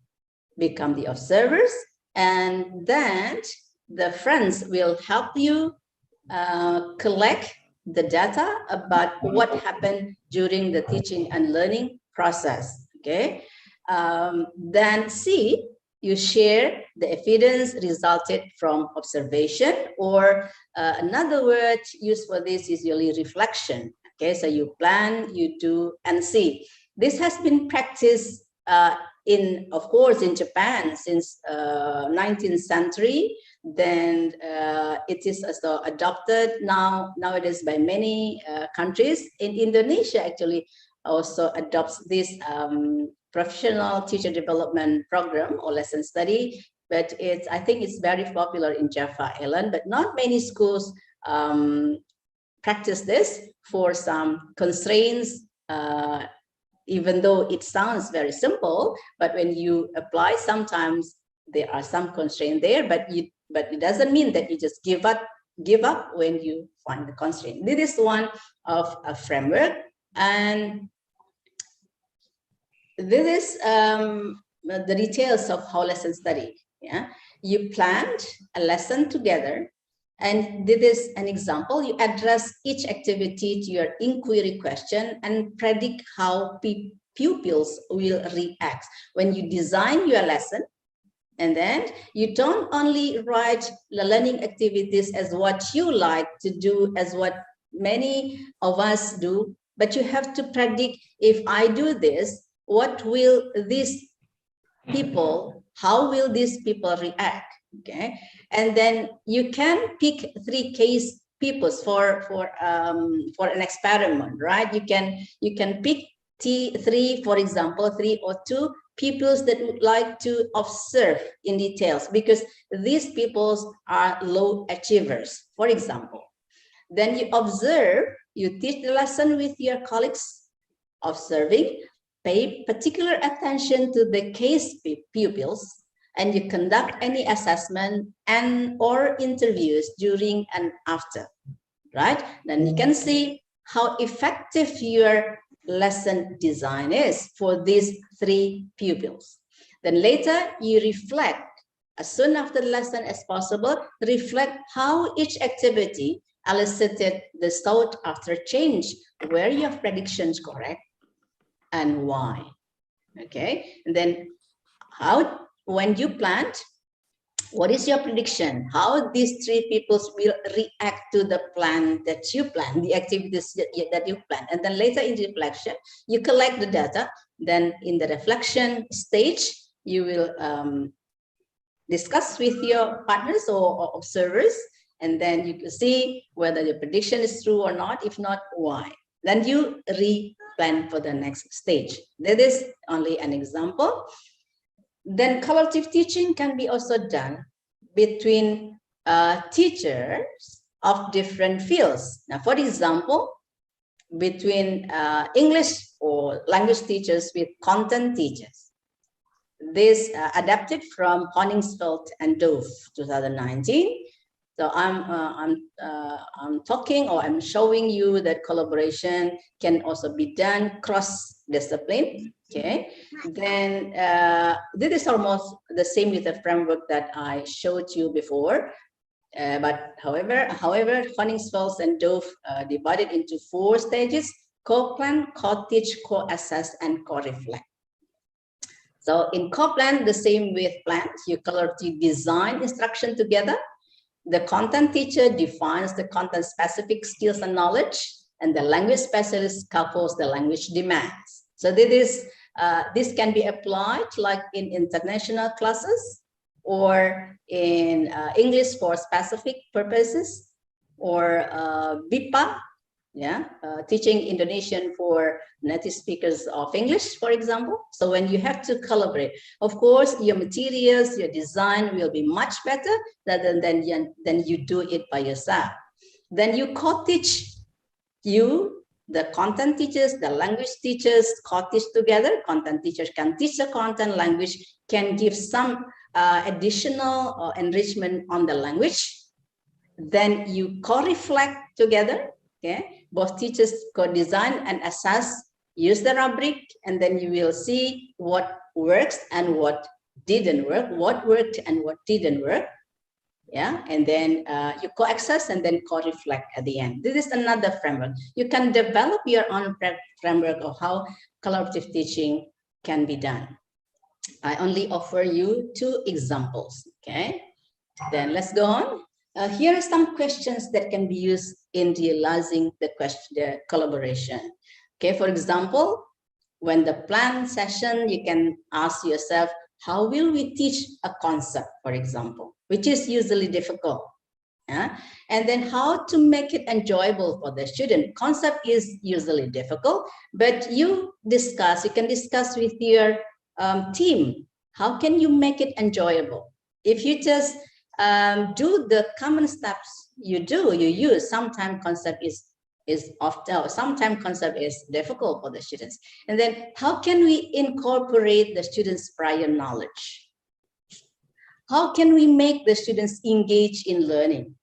become the observers, and then the friends will help you collect the data about what happened during the teaching and learning process, okay? Then C, you share the evidence resulted from observation, or another word used for this is usually reflection. Okay, so you plan, you do, and see. This has been practiced of course, in Japan since 19th century. Then it is also adopted nowadays by many countries. In Indonesia, actually, also adopts this professional teacher development program or lesson study. But I think it's very popular in Java Island, but not many schools practice this for some constraints, even though it sounds very simple, but when you apply, sometimes there are some constraints there, but it doesn't mean that you just give up when you find the constraint. This is one of a framework, and this is the details of how lesson study. Yeah, you planned a lesson together, and this is an example. You address each activity to your inquiry question and predict how pupils will react. When you design your lesson, and then you don't only write the learning activities as what you like to do, as what many of us do, but you have to predict, if I do this, what will these people, how will these people react? Okay, and then you can pick 3 case pupils for an experiment, right? You can pick 3, for example, 3 or 2 pupils that would like to observe in details, because these peoples are low achievers, for example. Then you observe, you teach the lesson with your colleagues, observing, pay particular attention to the case pupils, and you conduct any assessment and or interviews during and after, right? Then you can see how effective your lesson design is for these 3 pupils. Then later you reflect, as soon after the lesson as possible, reflect how each activity elicited the sought after change, where your predictions correct and why. Okay, and then how, when you planned, what is your prediction? How these 3 peoples will react to the plan that you plan, the activities that you plan. And then later in the reflection, you collect the data. Then in the reflection stage, you will discuss with your partners or observers, and then you can see whether the prediction is true or not. If not, why? Then you re-plan for the next stage. That is only an example. Then collaborative teaching can be also done between teachers of different fields. Now, for example, between English or language teachers with content teachers. This adapted from Honingsfeld and Dove, 2019. So I'm talking, or I'm showing you that collaboration can also be done cross-discipline. Okay, then this is almost the same with the framework that I showed you before. But however, Honingsfeld and Dove divided into 4 stages: co-plan, co-teach, co-assess, and co-reflect. So in co-plan, the same with plans, you collaboratively design instruction together. The content teacher defines the content specific skills and knowledge, and the language specialist couples the language demands. So this can be applied like in international classes, or in English for specific purposes, or BIPA, teaching Indonesian for native speakers of English, for example. So when you have to collaborate, of course, your materials, your design will be much better than you do it by yourself. Then you co-teach, the content teachers, the language teachers co-teach together. Content teachers can teach the content, language can give some additional enrichment on the language. Then you co-reflect together. Okay, both teachers co-design and assess, use the rubric, and then you will see what works and what didn't work, what worked and what didn't work. Yeah, and then you co-access and then co-reflect at the end. This is another framework. You can develop your own framework of how collaborative teaching can be done. I only offer you 2 examples. Okay, then let's go on. Here are some questions that can be used in realizing the collaboration. Okay, for example, when the plan session, you can ask yourself, how will we teach a concept, for example, which is usually difficult. And then how to make it enjoyable for the student. Concept is usually difficult, but you can discuss with your team, how can you make it enjoyable? If you just do the common steps you use. Sometimes concept is often, sometimes concept is difficult for the students. And then how can we incorporate the students' prior knowledge? How can we make the students engage in learning?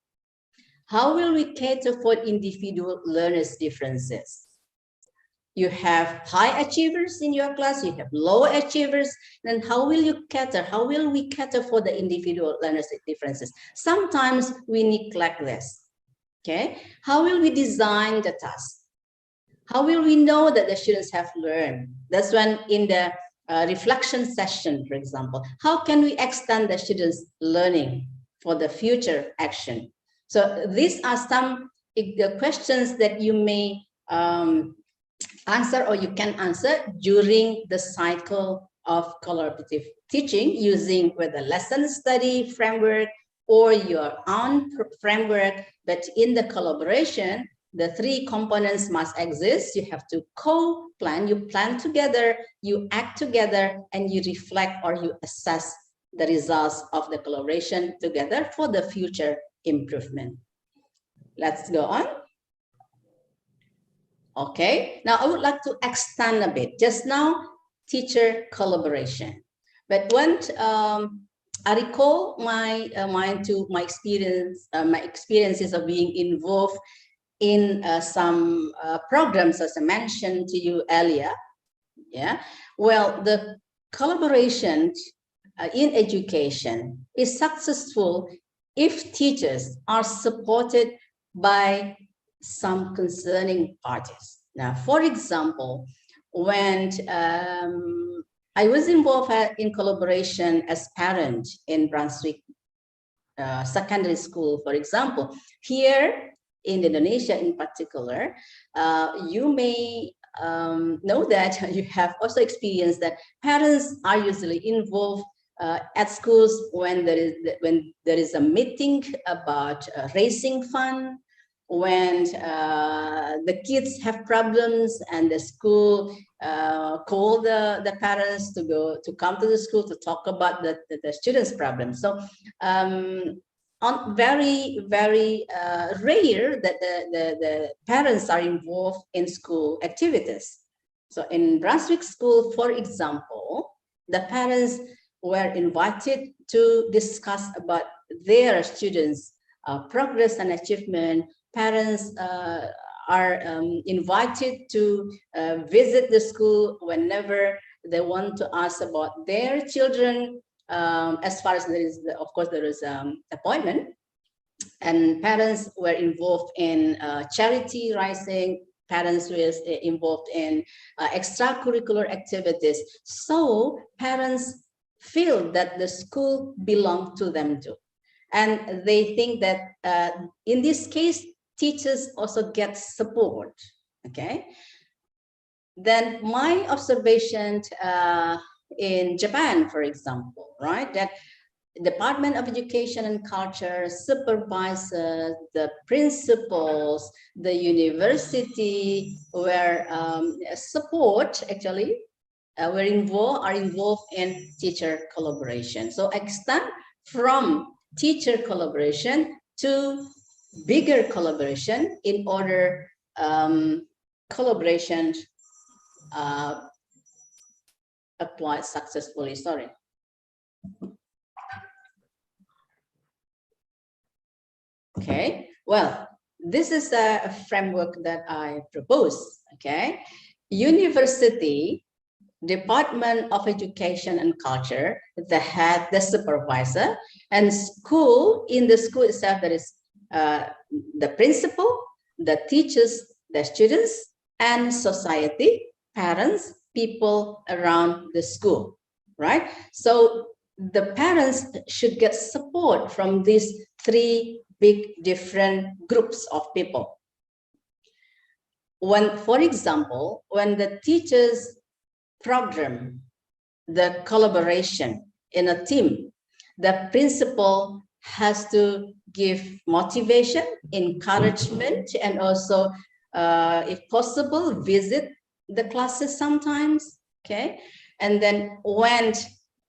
How will we cater for individual learners' differences? You have high achievers in your class, you have low achievers, then how will you cater? How will we cater for the individual learners' differences? Sometimes we neglect this, okay? How will we design the task? How will we know that the students have learned? That's when in the reflection session, for example, how can we extend the students' learning for the future action? So these are some questions that you may answer or you can answer during the cycle of collaborative teaching using whether lesson study framework or your own framework. But in the collaboration, the three components must exist. You have to co-plan, you plan together, you act together, and you reflect or you assess the results of the collaboration together for the future improvement. Let's go on. Okay, now I would like to extend a bit. Just now, teacher collaboration. But when I recall my experiences of being involved in some programs, as I mentioned to you earlier. Yeah, well, the collaboration in education is successful if teachers are supported by some concerning parties. Now, for example, when I was involved in collaboration as parent in Brunswick secondary school, for example, here in Indonesia in particular, you may know that you have also experienced that parents are usually involved at schools when there is a meeting about raising fund, when the kids have problems and the school call the parents to come to the school to talk about the students' problems. So on very rare that the parents are involved in school activities. So in Brunswick School, for example, the parents were invited to discuss about their students' progress and achievement. Parents are invited to visit the school whenever they want to ask about their children. As far as there is, of course, there is appointment, and parents were involved in charity raising. Parents were involved in extracurricular activities. So parents feel that the school belonged to them too. And they think that in this case, teachers also get support, okay? Then my observation in Japan, for example, right? That Department of Education and Culture supervises the principals, the university where support actually are involved in teacher collaboration. So extend from teacher collaboration to bigger collaboration in order collaboration applied successfully. Sorry. Okay, well, this is a framework that I propose, okay? University, Department of Education and Culture, the head, the supervisor, and school, in the school itself, there is the principal, the teachers, the students, and society, parents, people around the school, right? So the parents should get support from these three big different groups of people. When, for example, when the teachers program the collaboration in a team, the principal has to give motivation, encouragement, and also, if possible, visit the classes sometimes, okay? And then when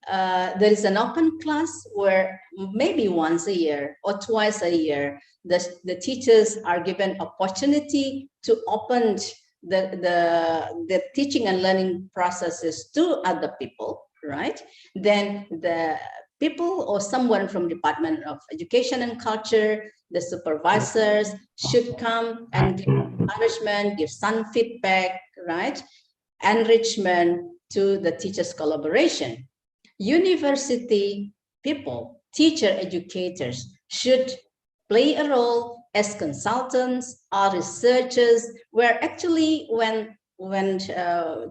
there is an open class where maybe once a year or twice a year, the teachers are given opportunity to open the teaching and learning processes to other people, right? Then the people or someone from Department of Education and Culture, the supervisors should come and give encouragement, give some feedback, right? Enrichment to the teachers' collaboration. University people, teacher educators should play a role as consultants or researchers, where actually when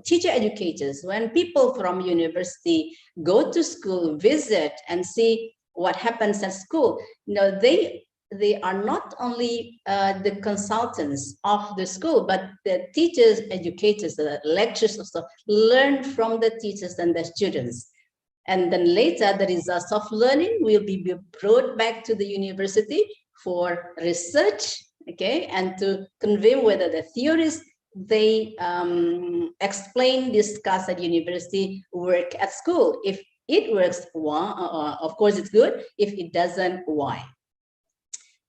teacher educators, when people from university go to school, visit and see what happens at school, they are not only the consultants of the school, but the teachers, educators, the lecturers also learn from the teachers and the students. And then later, the results of learning will be brought back to the university for research, okay, and to convey whether the theories they explain, discuss at university work at school. If it works, of course it's good. If it doesn't, why?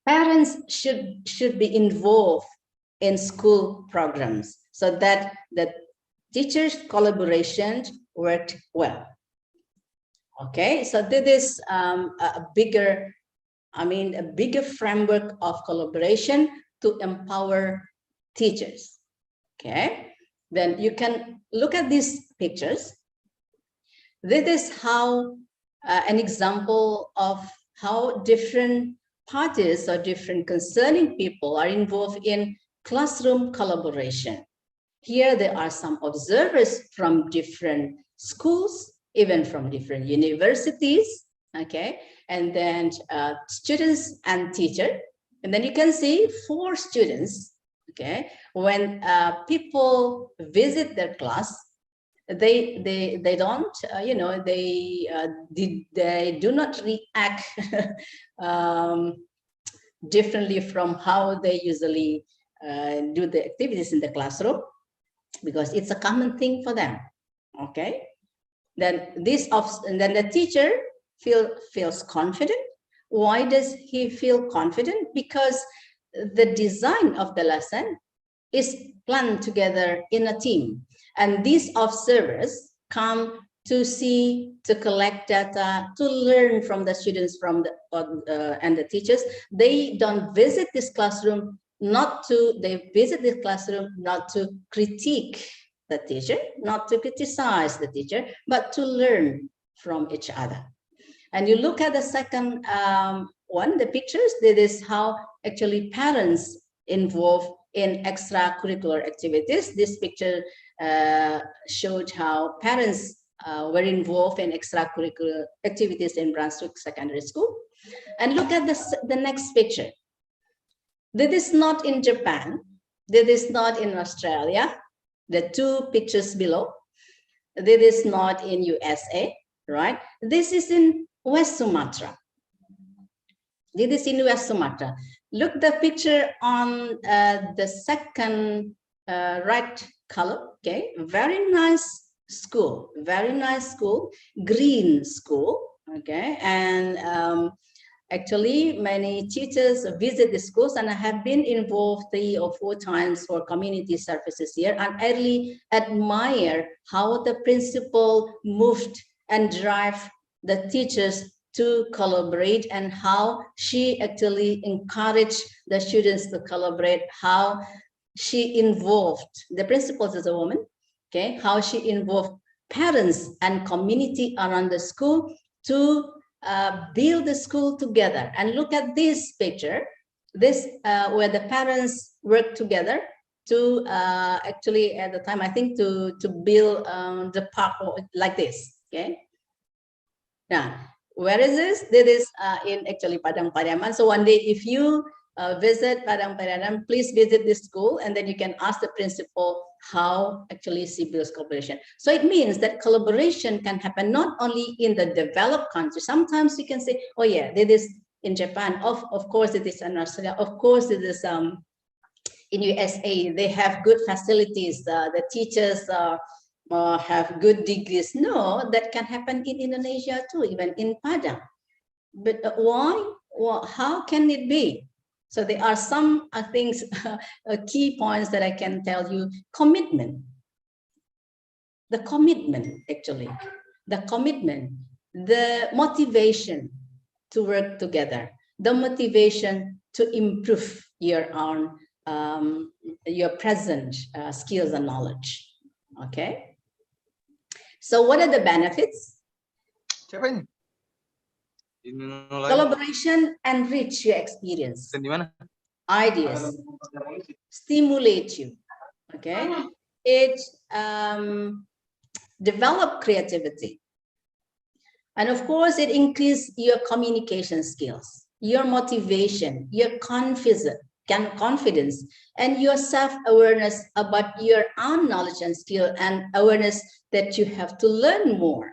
Parents should be involved in school programs so that the teachers' collaboration worked well. Okay, so this is a bigger framework of collaboration to empower teachers. Okay, then you can look at these pictures. This is how an example of how different parties or different concerning people are involved in classroom collaboration. Here there are some observers from different schools, even from different universities, okay, and then students and teacher. And then you can see 4 students, okay. When people visit their class, they don't, they do not react differently from how they usually do the activities in the classroom, because it's a common thing for them, okay. Then the teacher feels confident. Why does he feel confident? Because the design of the lesson is planned together in a team, and these observers come to see, to collect data, to learn from the students, from the and the teachers. They don't visit this classroom they visit the classroom not to critique the teacher, not to criticize the teacher, but to learn from each other. And you look at the second one, the pictures, that is how actually parents involved in extracurricular activities. This picture showed how parents were involved in extracurricular activities in Brunswick Secondary School. And look at the next picture. This is not in Japan. This is not in Australia. The 2 pictures below. This is not in USA, right? This is in West Sumatra. This is in West Sumatra. Look the picture on the second right color, okay? Very nice school, green school, okay? And actually, many teachers visit the schools, and I have been involved 3 or 4 times for community services here. And I really admire how the principal moved and drive the teachers to collaborate, and how she actually encouraged the students to collaborate, how she involved, the principal is a woman, okay, how she involved parents and community around the school to build the school together. And look at this picture, this where the parents work together to actually at the time, I think, to build the park like this, okay. Now, where is this? This is in actually Padang Pariaman. So one day, if you visit Padang Pariaman, please visit this school, and then you can ask the principal how actually she builds collaboration. So it means that collaboration can happen not only in the developed countries. Sometimes you can say, oh yeah, this is in Japan. Of course, it is in Australia. Of course, it is in USA. They have good facilities. The teachers have good degrees. No, that can happen in Indonesia too, even in Padang. But why? Well, how can it be? So there are some things, key points that I can tell you. Commitment. The commitment, actually. The commitment. The motivation to work together. The motivation to improve your own, your present skills and knowledge. Okay. So what are the benefits? Collaboration enrich your experience. Ideas. Stimulate you. Okay. It develop creativity. And of course, it increases your communication skills, your motivation, your confidence, and your self-awareness about your own knowledge and skill, and awareness that you have to learn more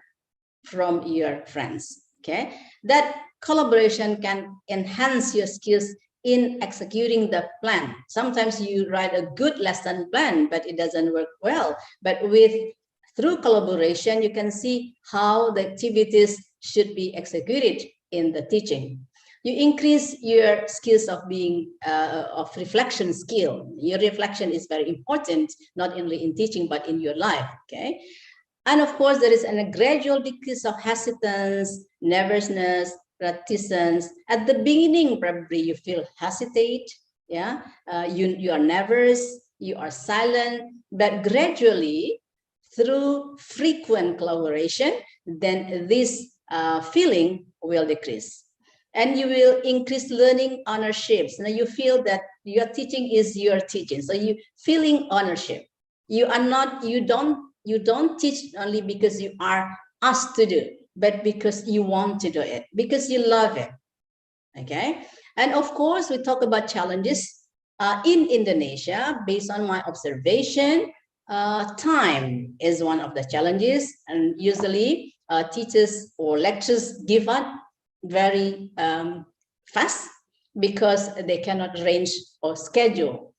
from your friends. Okay, that collaboration can enhance your skills in executing the plan. Sometimes you write a good lesson plan, but it doesn't work well. But through collaboration, you can see how the activities should be executed in the teaching. You increase your skills of being, of reflection skill. Your reflection is very important, not only in teaching, but in your life, okay? And of course, there is a gradual decrease of hesitance, nervousness, reticence. At the beginning, probably you feel hesitate, yeah? You are nervous, you are silent, but gradually, through frequent collaboration, then this feeling will decrease. And you will increase learning ownerships. Now you feel that your teaching is your teaching. So you feeling ownership. You are not, you don't teach only because you are asked to do, but because you want to do it, because you love it. Okay. And of course, we talk about challenges in Indonesia. Based on my observation, time is one of the challenges, and usually teachers or lecturers give up very fast because they cannot arrange or schedule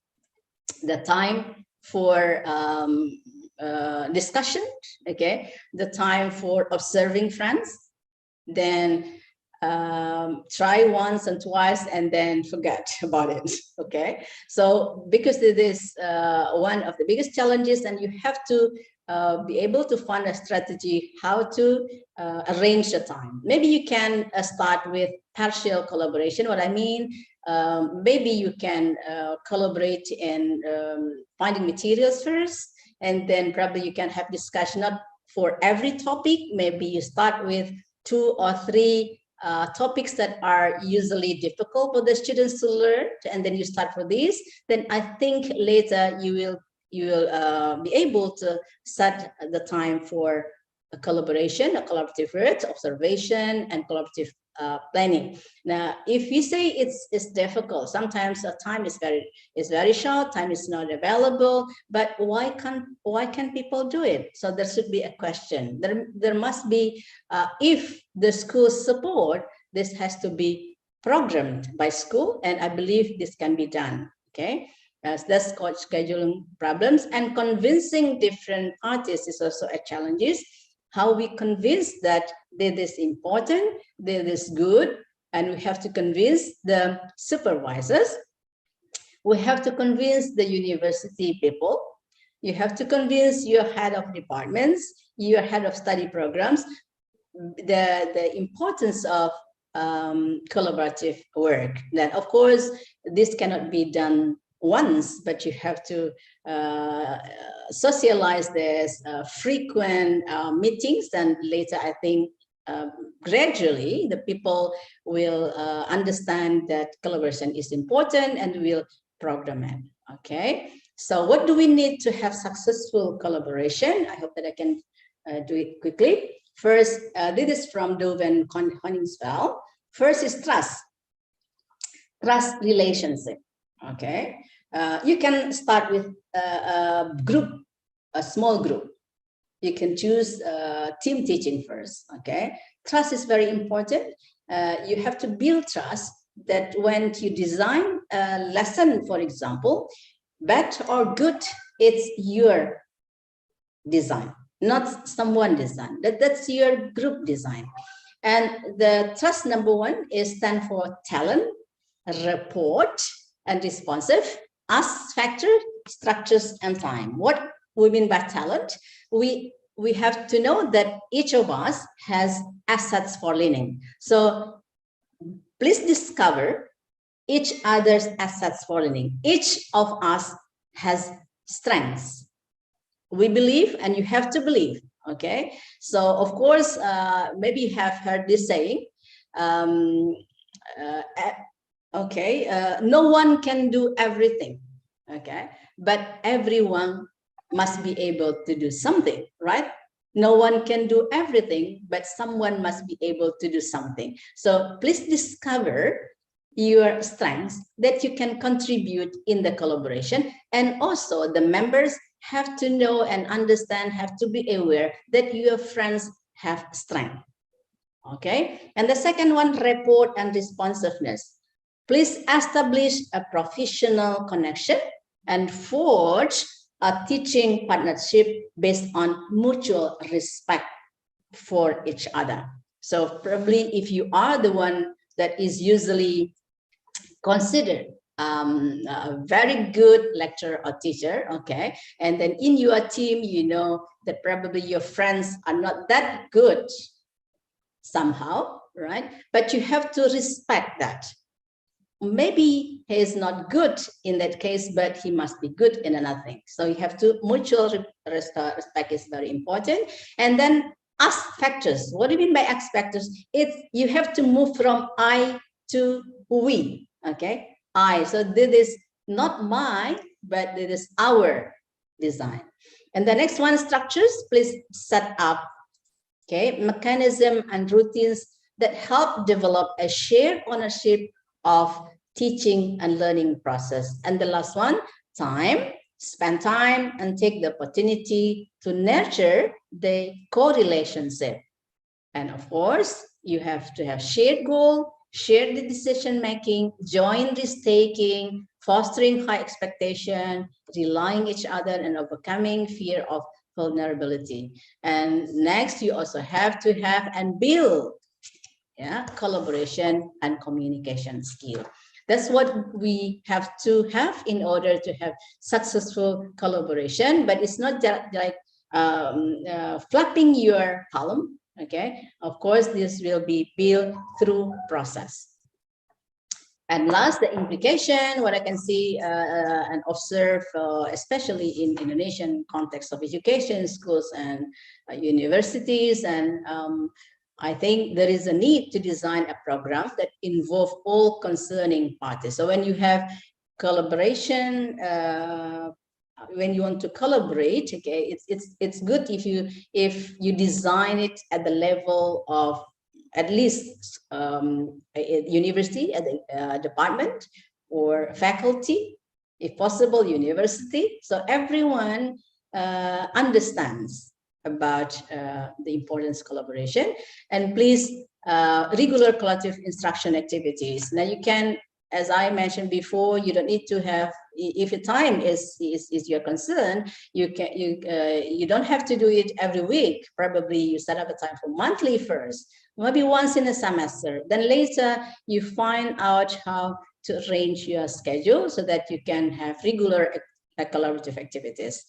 the time for discussion, okay, the time for observing friends, then try once and twice and then forget about it, okay? So because it is one of the biggest challenges, and you have to be able to find a strategy how to arrange the time. Maybe you can start with partial collaboration. What I mean, maybe you can collaborate in finding materials first, and then probably you can have discussion not for every topic. Maybe you start with 2 or 3 topics that are usually difficult for the students to learn, and then you start for these. Then I think later you will be able to set the time for a collaboration, a collaborative work, observation, and collaborative planning. Now, if you say it's difficult, sometimes the time is very short, time is not available, but why can people do it? So there should be a question. There must be, if the school support, this has to be programmed by school, and I believe this can be done, okay? That's called scheduling problems, and convincing different parties is also a challenge. How we convince that this is important, this is good, and we have to convince the supervisors. We have to convince the university people. You have to convince your head of departments, your head of study programs, the importance of collaborative work. Then, of course, this cannot be done once, but you have to socialize this, frequent meetings, and later I think gradually the people will understand that collaboration is important and will program it. Okay, so what do we need to have successful collaboration? I hope that I can do it quickly. First, this is from Dove and Koningsveld. First is trust relationship. Okay, you can start with a group, a small group. You can choose team teaching first. Okay, trust is very important. You have to build trust that when you design a lesson, for example, bad or good, it's your design. not someone design. That's your group design. And the trust number 1 is stand for talent, report, and responsive, ask factor, structures, and time. What we mean by talent, we have to know that each of us has assets for learning. So please discover each other's assets for learning. Each of us has strengths. We believe, and you have to believe. Okay, so of course, maybe you have heard this saying, no one can do everything, okay, but everyone must be able to do something, right? No one can do everything, but someone must be able to do something. So please discover your strengths that you can contribute in the collaboration, and also the members have to know and understand, have to be aware that your friends have strength. Okay, and the second one, report and responsiveness. Please establish a professional connection and forge a teaching partnership based on mutual respect for each other. So probably if you are the one that is usually considered a very good lecturer or teacher, okay, and then in your team, you know that probably your friends are not that good somehow, right? But you have to respect that. Maybe he is not good in that case, but he must be good in another thing. So you have to, mutual respect is very important. And then ask factors. What do you mean by ask factors? It's, you have to move from I to we, okay? I, so this is not my, but this is our design. And the next one, structures. Please set up, okay, mechanism and routines that help develop a shared ownership of teaching and learning process. And the last one, time. Spend time and take the opportunity to nurture the co-relationship. And of course, you have to have shared goal, share the decision making, joint risk-taking, fostering high expectation, relying each other, and overcoming fear of vulnerability. And next, you also have to have and build, yeah, collaboration and communication skill. That's what we have to have in order to have successful collaboration. But it's not just like flapping your palm. Okay, of course, this will be built through process. And last, the implication, what I can see and observe, especially in Indonesian context of education, schools and universities. And I think there is a need to design a program that involve all concerning parties. So when you have collaboration, when you want to collaborate, okay, it's good if you design it at the level of at least a university, at the department or faculty, if possible, university. So everyone understands about the importance of collaboration. And please, regular collective instruction activities. Now you can, as I mentioned before, you don't need to have, if your time is your concern, you don't have to do it every week. Probably you set up a time for monthly first, maybe once in a semester. Then later you find out how to arrange your schedule so that you can have regular collaborative activities.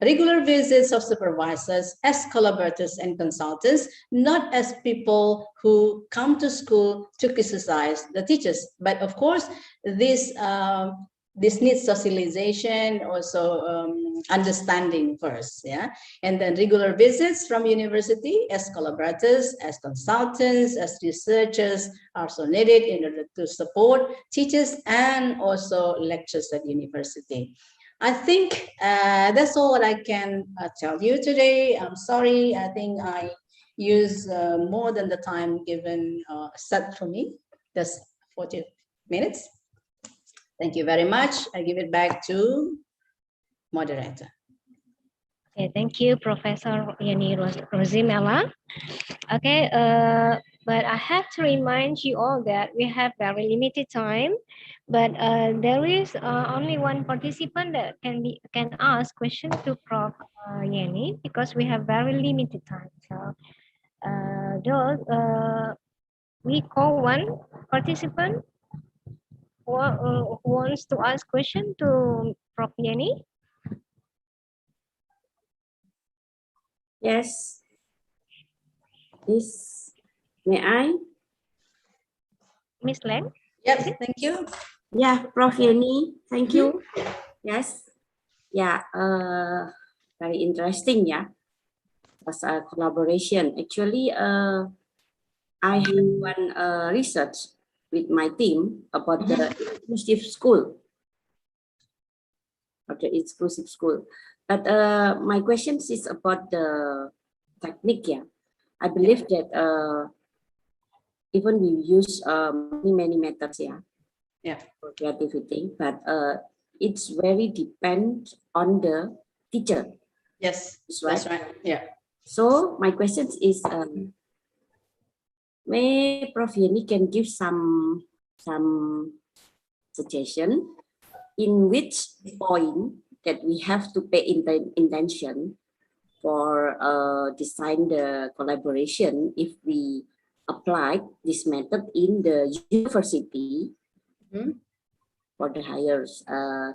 Regular visits of supervisors as collaborators and consultants, not as people who come to school to criticize the teachers. But of course, this needs socialization, also understanding first, yeah. And then regular visits from university as collaborators, as consultants, as researchers are also needed in order to support teachers and also lectures at university. I think that's all what I can tell you today. I'm sorry, I think I used more than the time given set for me. That's 40 minutes. Thank you very much. I give it back to moderator. Okay, thank you, Professor Yani Rosimela. Okay, but I have to remind you all that we have very limited time, but there is only one participant that can ask question to Prof. Yeni, because we have very limited time. So we call one participant who wants to ask question to Prof. Yeni. Yes. Yes. May I? Miss Len? Yes, thank you. Yeah, Prof. Yeni, thank you. Yes. Yeah, very interesting, yeah. As a collaboration. Actually, I have one research with my team about the inclusive school. But my question is about the technique, yeah. I believe that even we use many methods, yeah, for creativity, but it's very depend on the teacher. Yes, right? that's right. Yeah. So my question is, may Prof. Yeni can give some suggestion in which point that we have to pay intention for design the collaboration if we apply this method in the university for the higher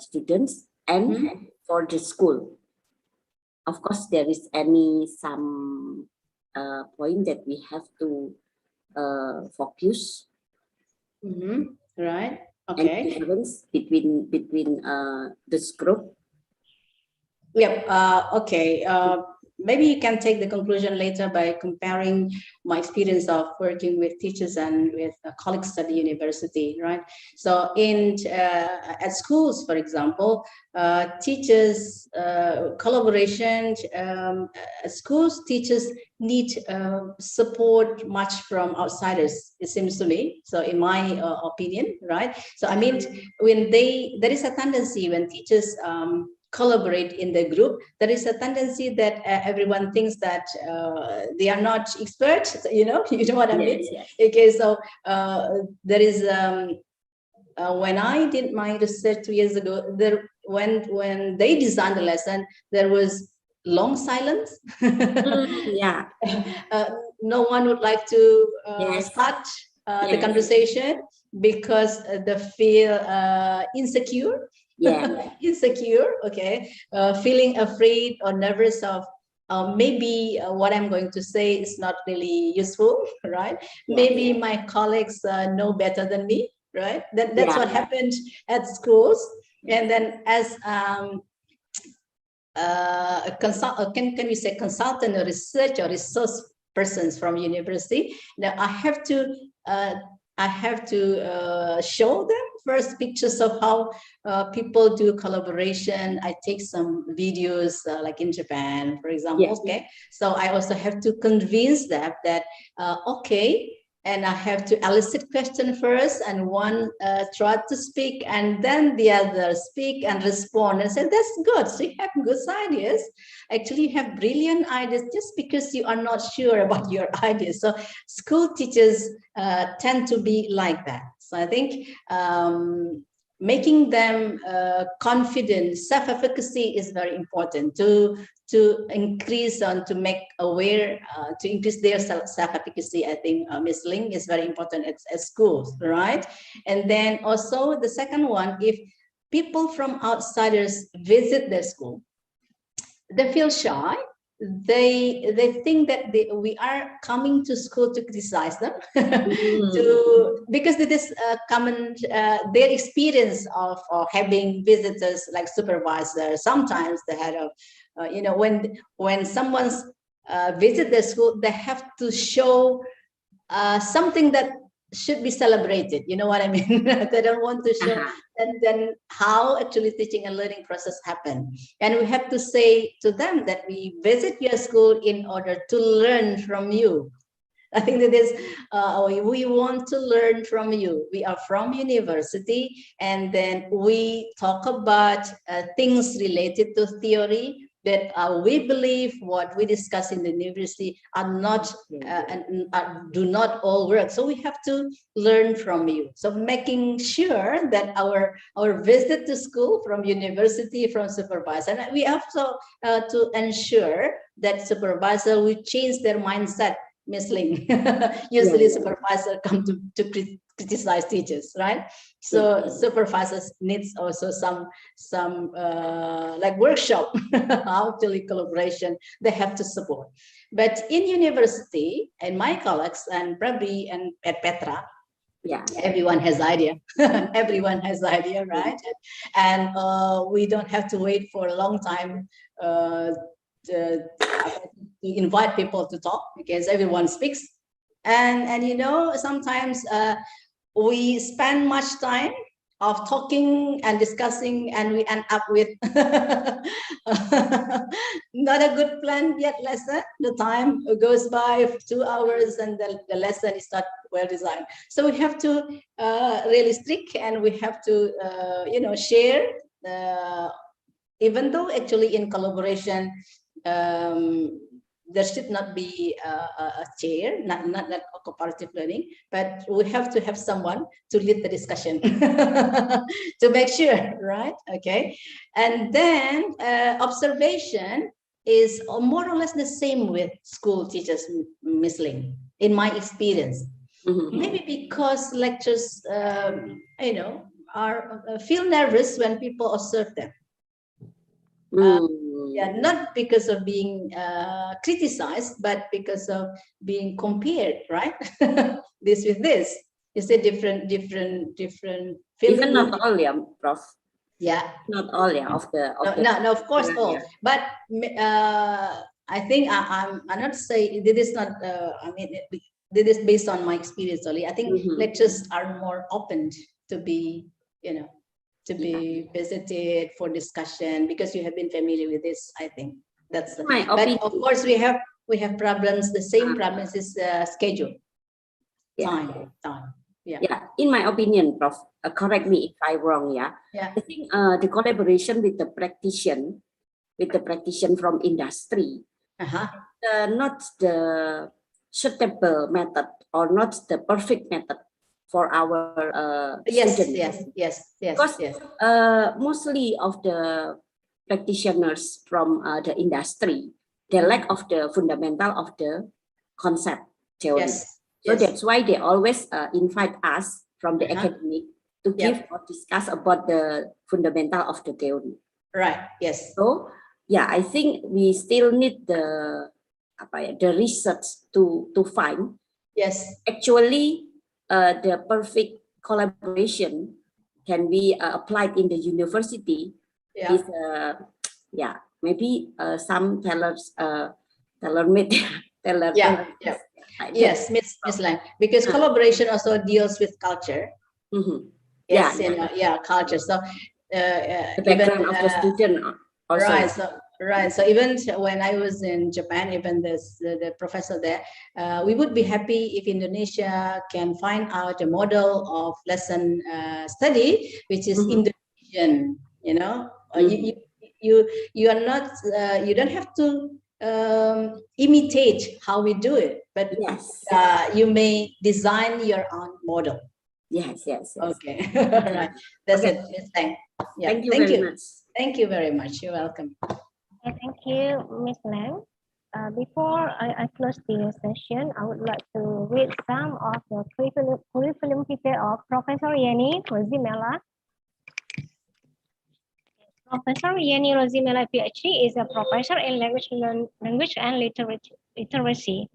students and for the school. Of course, there is some point that we have to focus. Right. And Okay. difference between this group. Yep. Okay. Maybe you can take the conclusion later by comparing my experience of working with teachers and with colleagues at the university, right? So at schools, for example, teachers collaboration, at schools, teachers need support much from outsiders, it seems to me. So in my opinion, right? So I mean, there is a tendency when teachers collaborate in the group, there is a tendency that everyone thinks that they are not experts, you know what I mean? Yes. Okay, so there is when I did my research 2 years ago, when they designed the lesson, there was long silence. Yeah. No one would like to start the Yes. conversation because they feel insecure. Yeah. Insecure, okay, feeling afraid or nervous of maybe what I'm going to say is not really useful, right? Yeah. Maybe my colleagues know better than me, right? That's what happened at schools. And then as can we say consultant or research or resource persons from university, now I have to show them first pictures of how people do collaboration. I take some videos like in Japan, for example. Yes. Okay, so I also have to convince them that okay, and I have to elicit question first, and one try to speak, and then the other speak and respond and say, that's good. So you have good ideas. Actually, you have brilliant ideas just because you are not sure about your ideas. So school teachers tend to be like that. So I think making them confident, self-efficacy is very important to increase and to make aware, to increase their self-efficacy. I think Ms. Ling is very important at schools, right? And then also the second one, if people from outsiders visit their school, they feel shy. They think that we are coming to school to criticize them, because it is common their experience of having visitors like supervisors. Sometimes the head of when someone's visit their school, they have to show something that should be celebrated. You know what I mean? They don't want to show and then how actually teaching and learning process happen. And we have to say to them that we visit your school in order to learn from you. I think that is, we want to learn from you. We are from university, and then we talk about things related to theory, that we believe what we discuss in the university are not do not all work. So we have to learn from you. So making sure that our visit to school from university, from supervisor, and we also to ensure that supervisor will change their mindset. Miss Ling, usually supervisor come to criticize teachers, right? So supervisors needs also some like workshop, actually collaboration they have to support. But in university, and my colleagues and probably and at Petra, everyone has idea. Everyone has idea, right? And we don't have to wait for a long time to invite people to talk, because everyone speaks. And you know, sometimes we spend much time of talking and discussing, and we end up with not a good plan yet lesson. The time goes by 2 hours and the lesson is not well designed. So we have to really strict, and we have to you know, share, even though actually in collaboration there should not be a chair, not a cooperative learning, but we have to have someone to lead the discussion to make sure, right? Okay. And then observation is more or less the same with school teachers, Miss Ling, in my experience. Maybe because lectures, you know, are feel nervous when people observe them. Yeah, not because of being criticized, but because of being compared, right? This with this. It's a different feeling. Even not all, yeah, Prof. Yeah. Not all, yeah, of the no, of course all. Yeah. But I think I'm not saying this is not. I mean, this is based on my experience only. I think lectures are more open to be, you know, to be visited for discussion, because you have been familiar with this. I think that's my opinion. But of course we have problems. The same problems is schedule, time. Yeah. In my opinion, Prof, correct me if I'm wrong. Yeah. I think the collaboration with the practitioner from industry, not the suitable method or not the perfect method for our students. Yes. Because mostly of the practitioners from the industry, they lack of the fundamental of the concept theory. So that's why they always invite us from the academic to give or discuss about the fundamental of the theory. Right. Yes. So yeah, I think we still need the research to find actually the perfect collaboration can be applied in the university. Is maybe some tailor-made. Yes, Miss Lang, because collaboration also deals with culture. Culture. So the background of the student also. Right. So even when I was in Japan, even the professor there, we would be happy if Indonesia can find out a model of lesson study which is Indonesian. You know, you are not you don't have to imitate how we do it, but you may design your own model. Yes. Okay. Right. That's it. Thank you very much. Thank you very much. You're welcome. Thank you, Ms. Lang. Before I close the session, I would like to read some of the curriculum vitae of Professor Yeni Rosimela. Professor Yeni Rosimela, PhD, is a professor in language and literacy.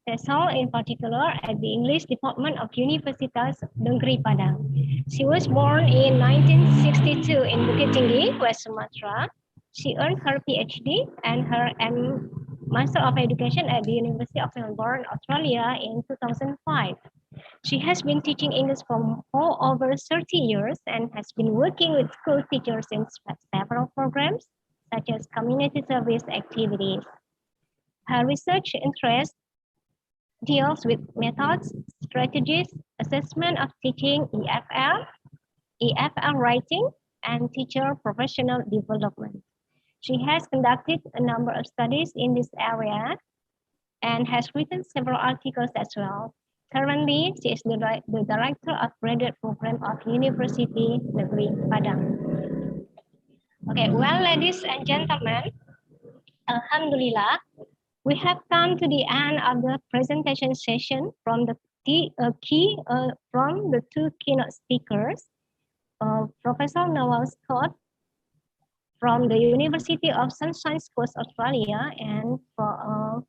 TESOL in particular at the English Department of Universitas Negeri Padang. She was born in 1962 in Bukit Tinggi, West Sumatra. She earned her PhD and her Master of Education at the University of Melbourne, Australia in 2005. She has been teaching English for over 30 years and has been working with school teachers in several programs, such as community service activities. Her research interest deals with methods, strategies, assessment of teaching, EFL writing, and teacher professional development. She has conducted a number of studies in this area and has written several articles as well. Currently, she is the director of graduate program of University Negeri Padang. Okay, well, ladies and gentlemen, Alhamdulillah, we have come to the end of the presentation session from the two keynote speakers, Professor Noel Scott from the University of Sunshine Coast, Australia, and Prof.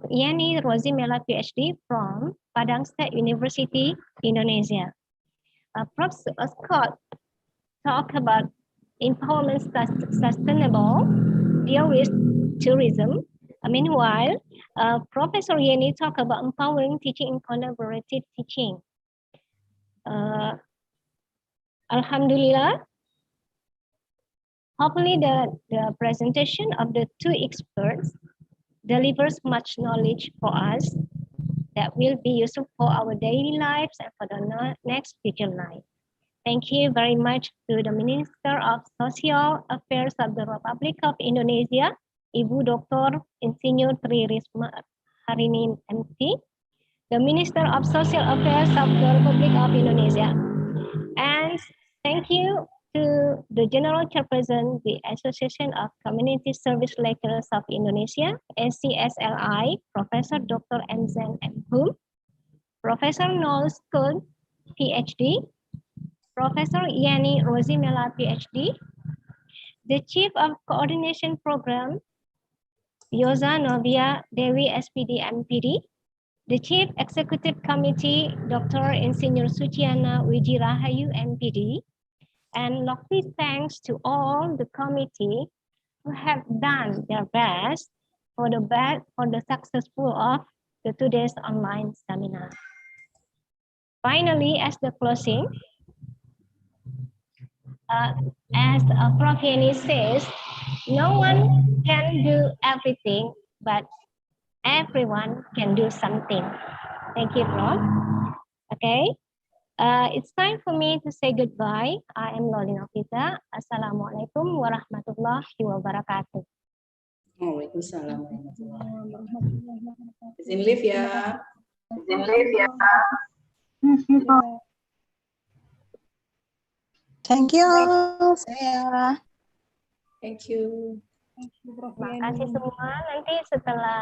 Yani Rosimela, PhD from Padang State University, Indonesia. Prof. Scott talked about empowerment sustainable, deal with tourism. Meanwhile, Professor Yani talked about empowering teaching and collaborative teaching. Alhamdulillah, hopefully the presentation of the two experts delivers much knowledge for us that will be useful for our daily lives and for the next future life. Thank you very much to the Minister of Social Affairs of the Republic of Indonesia, Ibu Dr. Insinyur Tri Risma Harini MT, the Minister of Social Affairs of the Republic of Indonesia. And thank you to the General Chairperson, the Association of Community Service Lecturers of Indonesia, ACSLI, Professor Dr. Enzen M. Hum, Professor Noel Scott, PhD, Professor Yani Rosimela, PhD, the Chief of Coordination Program, Yoza Novia Dewi, SPD, MPD, the Chief Executive Committee, Dr. Insinyur Suciana Wijirahayu, MPD, and lofty thanks to all the committee who have done their best for the successful of the today's online seminar. Finally, as the closing, as Prof. Yani says, no one can do everything, but everyone can do something. Thank you, Prof. Okay, it's time for me to say goodbye. I am Loli Nofita. Assalamualaikum warahmatullahi wabarakatuh. Waalaikumsalam warahmatullahi wabarakatuh. Izin live ya. Izin live ya. Thank you. Thank you. Terima kasih semua. Nanti setelah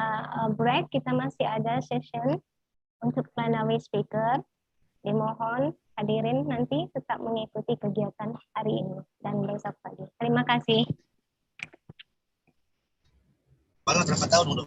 break kita masih ada session untuk plenary speaker. Dimohon hadirin nanti tetap mengikuti kegiatan hari ini dan besok pagi. Terima kasih. Malah berapa tahun udah?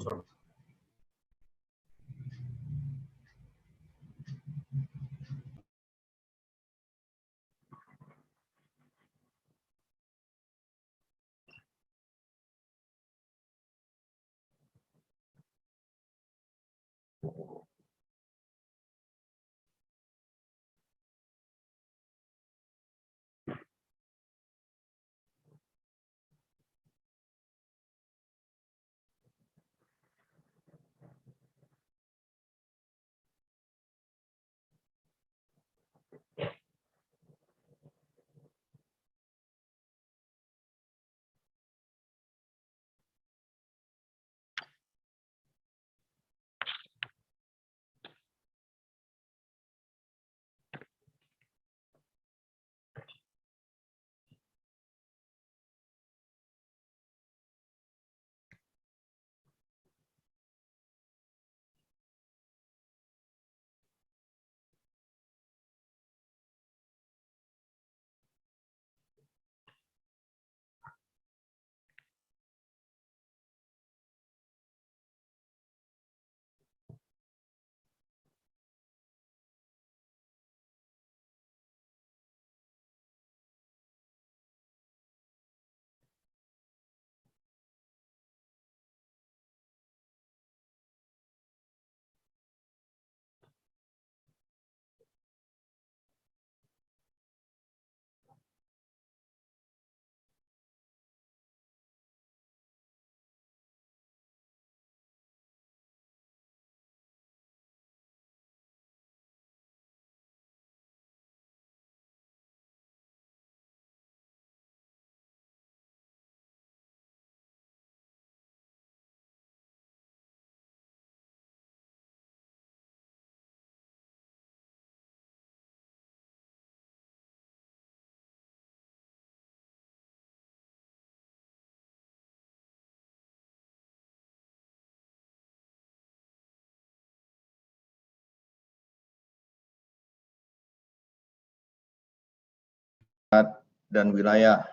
dan wilayah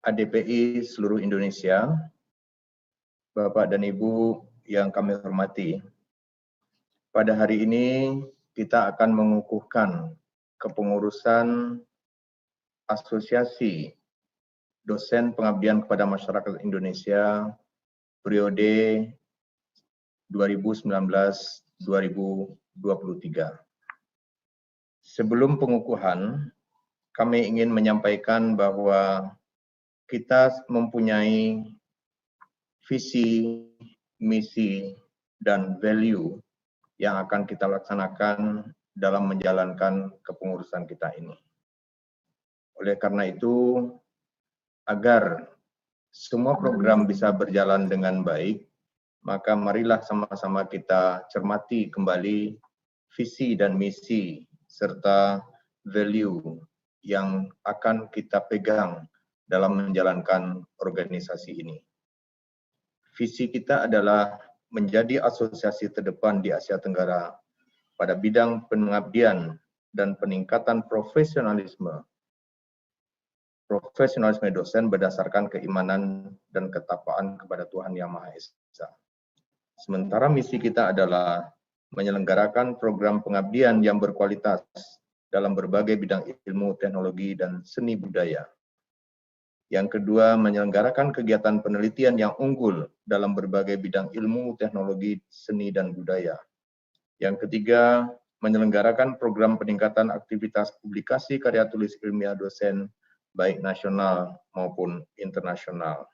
ADPI seluruh Indonesia, Bapak dan Ibu yang kami hormati. Pada hari ini kita akan mengukuhkan kepengurusan Asosiasi Dosen Pengabdian kepada Masyarakat Indonesia periode 2019-2023. Sebelum pengukuhan, kami ingin menyampaikan bahwa kita mempunyai visi, misi, dan value yang akan kita laksanakan dalam menjalankan kepengurusan kita ini. Oleh karena itu, agar semua program bisa berjalan dengan baik, maka marilah sama-sama kita cermati kembali visi dan misi serta value yang akan kita pegang dalam menjalankan organisasi ini. Visi kita adalah menjadi asosiasi terdepan di Asia Tenggara pada bidang pengabdian dan peningkatan profesionalisme dosen berdasarkan keimanan dan ketakwaan kepada Tuhan Yang Maha Esa. Sementara misi kita adalah menyelenggarakan program pengabdian yang berkualitas dalam berbagai bidang ilmu, teknologi, dan seni budaya. Yang kedua, menyelenggarakan kegiatan penelitian yang unggul dalam berbagai bidang ilmu, teknologi, seni, dan budaya. Yang ketiga, menyelenggarakan program peningkatan aktivitas publikasi karya tulis ilmiah dosen, baik nasional maupun internasional.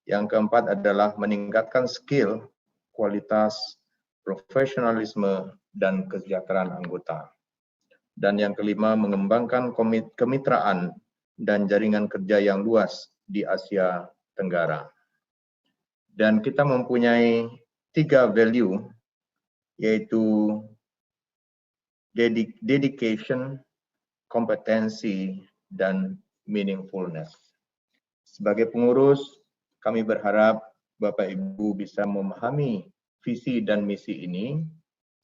Yang keempat adalah meningkatkan skill, kualitas, profesionalisme, dan kesejahteraan anggota. Dan yang kelima, mengembangkan kemitraan dan jaringan kerja yang luas di Asia Tenggara. Dan kita mempunyai 3 value, yaitu dedication, kompetensi, dan meaningfulness. Sebagai pengurus, kami berharap Bapak Ibu bisa memahami visi dan misi ini,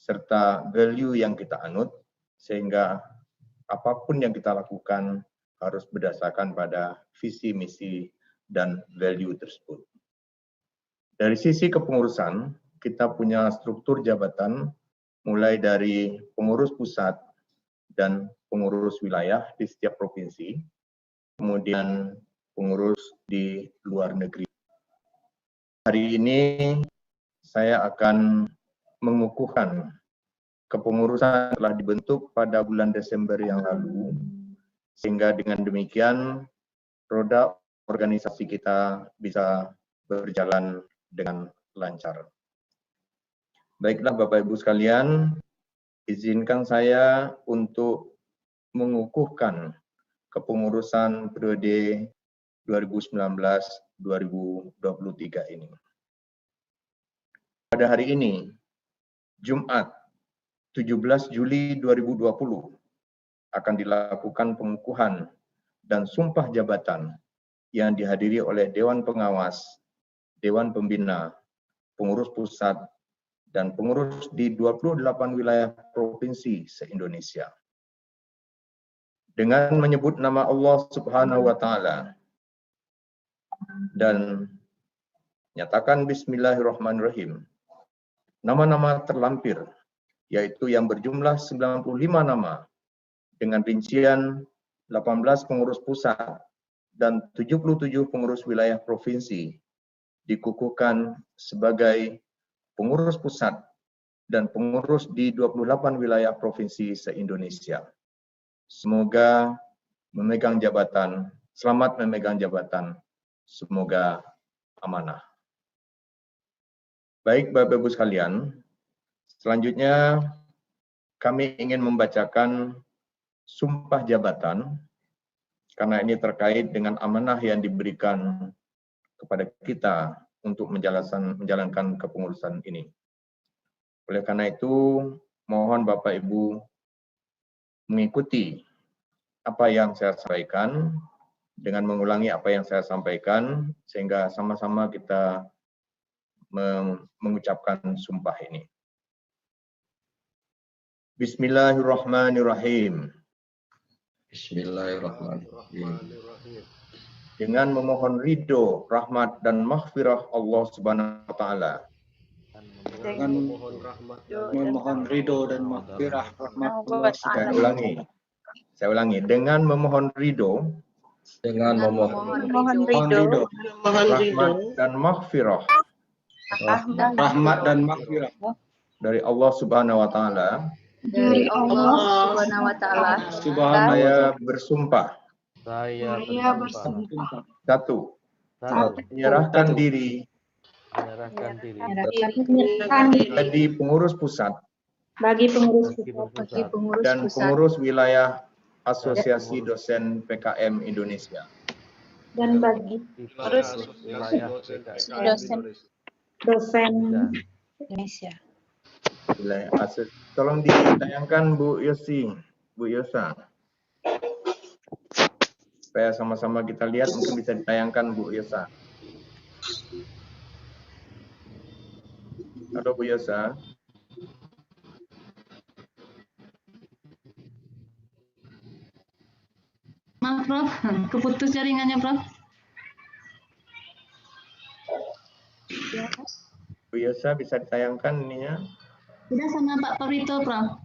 serta value yang kita anut, sehingga apapun yang kita lakukan harus berdasarkan pada visi, misi, dan value tersebut. Dari sisi kepengurusan, kita punya struktur jabatan mulai dari pengurus pusat dan pengurus wilayah di setiap provinsi, kemudian pengurus di luar negeri. Hari ini saya akan mengukuhkan kepengurusan telah dibentuk pada bulan Desember yang lalu, sehingga dengan demikian roda organisasi kita bisa berjalan dengan lancar. Baiklah Bapak Ibu sekalian, izinkan saya untuk mengukuhkan kepengurusan periode 2019-2023 ini. Pada hari ini, Jumat 17 Juli 2020, akan dilakukan pengukuhan dan sumpah jabatan yang dihadiri oleh Dewan Pengawas, Dewan Pembina, pengurus pusat, dan pengurus di 28 wilayah provinsi se-Indonesia. Dengan menyebut nama Allah Subhanahu wa Ta'ala dan nyatakan Bismillahirrahmanirrahim. Nama-nama terlampir, yaitu yang berjumlah 95 nama dengan rincian 18 pengurus pusat dan 77 pengurus wilayah provinsi, dikukuhkan sebagai pengurus pusat dan pengurus di 28 wilayah provinsi se-Indonesia. Semoga memegang jabatan, selamat memegang jabatan, semoga amanah. Baik Bapak Ibu sekalian, selanjutnya kami ingin membacakan sumpah jabatan, karena ini terkait dengan amanah yang diberikan kepada kita untuk menjalankan kepengurusan ini. Oleh karena itu, mohon Bapak Ibu mengikuti apa yang saya sampaikan dengan mengulangi apa yang saya sampaikan, sehingga sama-sama kita mengucapkan sumpah ini. Bismillahirrahmanirrahim. Bismillahirrahmanirrahim. Dengan memohon ridho, rahmat dan maghfirah Allah Subhanahu wa taala. Dengan memohon ridho dan maghfirah rahmat Allah Saya Subhanahu wa ulangi. Saya ulangi. Dengan memohon ridho, ridho, rahmat dan maghfirah rahmat dan maghfirah dari Allah Subhanahu wa taala. Dari Allah Subhanahu wa taala. Saya bersumpah. Saya bersumpah. Satu. Menyerahkan diri bagi pengurus pusat dan pengurus wilayah Asosiasi Dosen PkM Indonesia. Dan bagi pengurus dosen Indonesia. Tolong ditayangkan Bu Yosi, Bu Yosa. Supaya sama-sama kita lihat, mungkin bisa ditayangkan Bu Yosa. Halo Bu Yosa. Maaf Prof, keputus jaringannya Prof. Bu Yosa bisa ditayangkan ininya. Sudah sama Pak Perito Prof.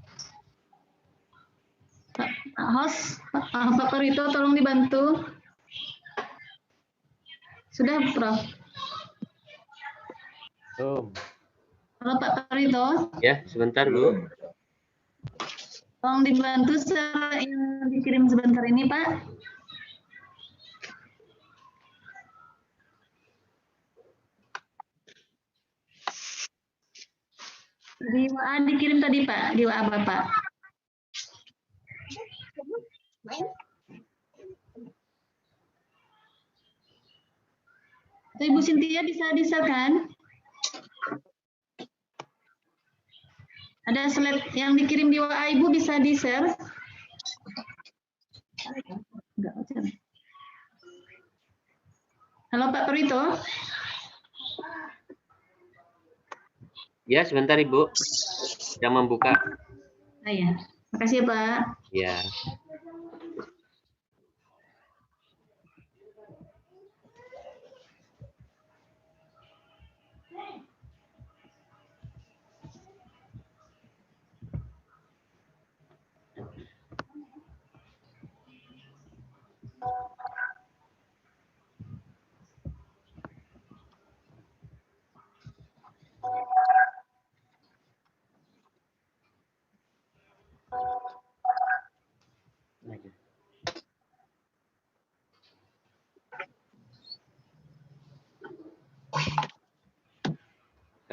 Pak host, Pak Perito tolong dibantu. Sudah Prof. Halo Pak Perito. Ya, sebentar Bu. Tolong dibantu secara yang dikirim sebentar ini Pak. Di WA dikirim tadi Pak, di WA Bapak. Atau Ibu Cynthia bisa kan? Ada slide yang dikirim di WA Ibu bisa di-share? Halo Pak Perito. Ya, sebentar Ibu. Yang membuka. Ah, ya. Makasih ya Pak. Ya.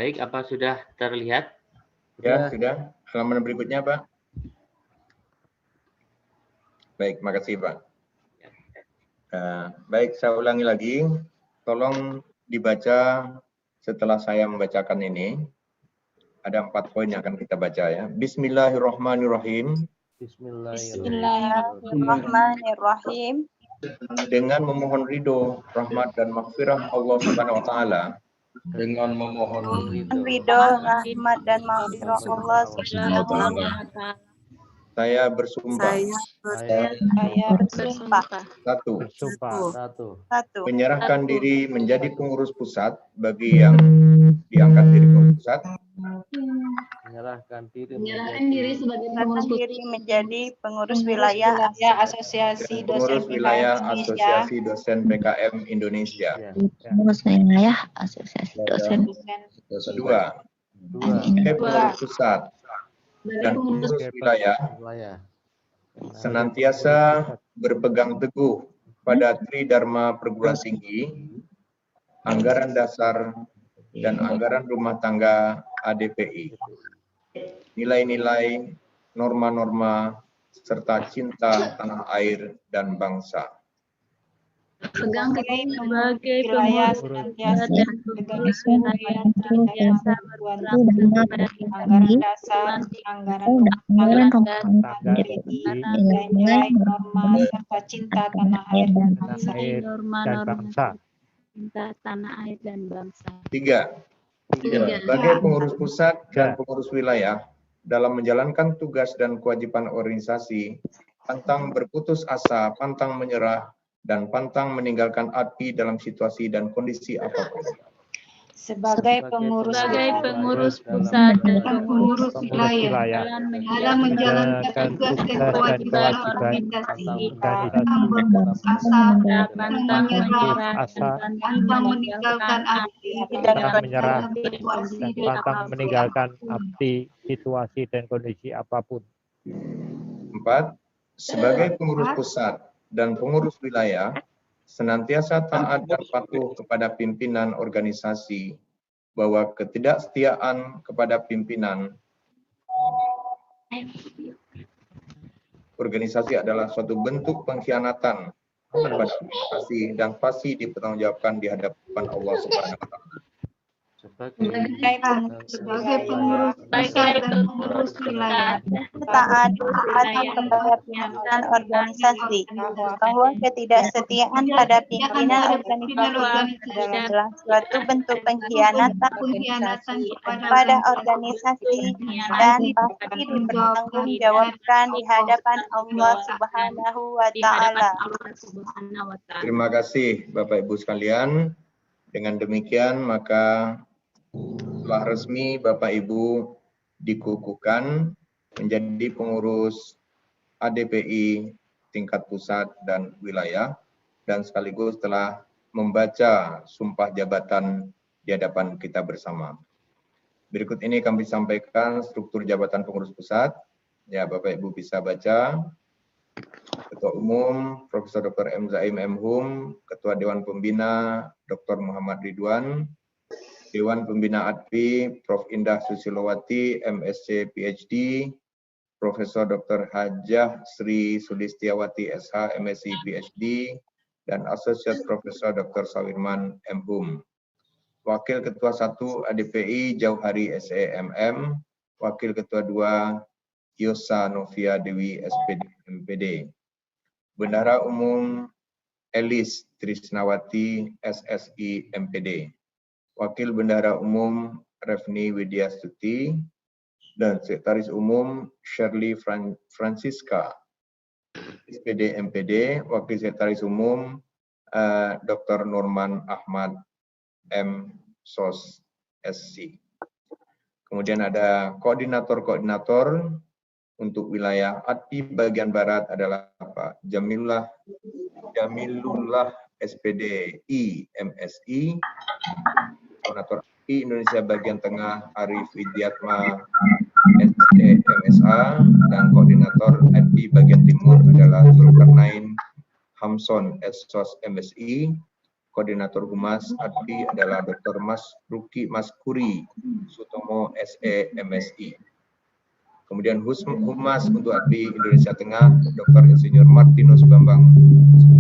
Baik, apa sudah terlihat? Ya, sudah. Halaman berikutnya, Pak. Baik, makasih, Pak. Baik, saya ulangi lagi. Tolong dibaca setelah saya membacakan ini. Ada 4 poin yang akan kita baca ya. Bismillahirrahmanirrahim. Bismillahirrahmanirrahim. Dengan memohon ridho, rahmat dan maghfirah Allah Subhanahu wa taala. Dengan memohon ridho, rahmat dan maghfirah Allah Subhanahu wa taala. Saya bersumpah. Saya bersumpah. Satu. Satu. Menyerahkan diri menjadi pengurus pusat bagi yang diangkat dari pengurus pusat. Menyerahkan diri sebagai pengurus menjadi pengurus wilayah Asosiasi Dosen PkM Indonesia. Pengurus wilayah Asosiasi Dosen. Dua. Pengurus pusat dan pengurus wilayah senantiasa berpegang teguh pada Tridharma Perguruan Tinggi, anggaran dasar, dan anggaran rumah tangga ADPI. Nilai-nilai, norma-norma, serta cinta tanah air dan bangsa. Pegang teguh sebagai wilayah senantiasa bergaris senantiasa anggaran dasar, anggaran rumah tangga, nilai norma serta cinta tanah air dan bangsa. Cinta tanah air dan bangsa. 3. Sebagai pengurus pusat dan pengurus wilayah dalam menjalankan tugas dan kewajiban organisasi pantang berputus asa, pantang menyerah, dan pantang meninggalkan ADPI dalam situasi dan kondisi apapun. Sebagai pengurus pusat dan pengurus wilayah dalam menjalankan tugas dan kewajiban organisasi, pantang berputus asa, pantang menyerah, pantang meninggalkan ADPI dan menyerah, situasi dan pantang meninggalkan ADPI, situasi dan kondisi apapun. 4. Sebagai pengurus pusat dan pengurus wilayah, senantiasa taat dan patuh kepada pimpinan organisasi, bahwa ketidaksetiaan kepada pimpinan organisasi adalah suatu bentuk pengkhianatan kepada organisasi dan pasti dipertanggungjawabkan di hadapan Allah Subhanahu wa Ta'ala. Sebagai pengurus pusat dan pengurus wilayah, taat kepada pimpinan organisasi, bahwa ketidaksetiaan pada pimpinan organisasi adalah suatu bentuk pengkhianatan kepada organisasi dan pasti dipertanggungjawabkan di hadapan Allah Subhanahu wa Ta'ala. Terima kasih Bapak Ibu sekalian. Dengan demikian maka telah resmi Bapak Ibu dikukuhkan menjadi pengurus ADPI tingkat pusat dan wilayah, dan sekaligus telah membaca sumpah jabatan di hadapan kita bersama. Berikut ini kami sampaikan struktur jabatan pengurus pusat. Ya, Bapak Ibu bisa baca. Ketua Umum Profesor Dr. M. Zaim M. Hum, Ketua Dewan Pembina Dr. Muhammad Ridwan, Dewan Pembina ADPI Prof. Indah Susilowati, MSc PhD, Profesor Dr. Hajah Sri Sulistiawati SH, MSc PhD, dan Associate Profesor Dr. Sawirman M. Hum. Wakil Ketua 1 ADPI Jauhari SEMM, Wakil Ketua 2 Yosa Novia Dewi SPD MPD, Bendahara Umum Elis Trisnawati SSI MPD, Wakil Bendahara Umum Refni Widyastuti, dan Sekretaris Umum Shirley Francisca SPD MPD, Wakil Sekretaris Umum Dr. Nurman Ahmad M. SOS SC. Kemudian ada koordinator-koordinator untuk wilayah ADPI bagian Barat adalah Pak Jamilullah SPD MSI, koordinator ADPI Indonesia bagian Tengah Arif Widyatma SC MSA, dan koordinator ADPI bagian Timur adalah Zulkarnain Hamson SOS MSI. Koordinator Humas ADPI adalah Dr. Mas Ruki Maskuri Sutomo SE MSI. Kemudian Humas untuk ADPI Indonesia Tengah, Dr. Insinyur Martinus Bambang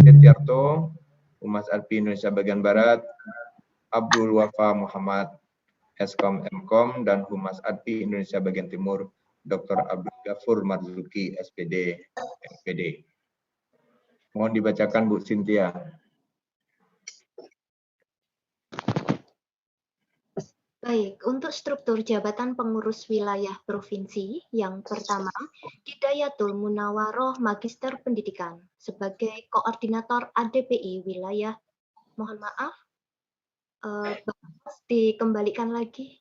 Setiarto, Humas ADPI Indonesia Bagian Barat, Abdul Wafa Muhammad, Eskom Mkom, dan Humas ADPI Indonesia Bagian Timur, Dr. Abdul Ghafur Marzuki, SPD, MPD. Mohon dibacakan Bu Cynthia. Baik, untuk struktur jabatan pengurus wilayah provinsi, yang pertama, Hidayatul Munawaroh Magister Pendidikan sebagai koordinator ADPI wilayah. Mohon maaf, Bapak dikembalikan lagi.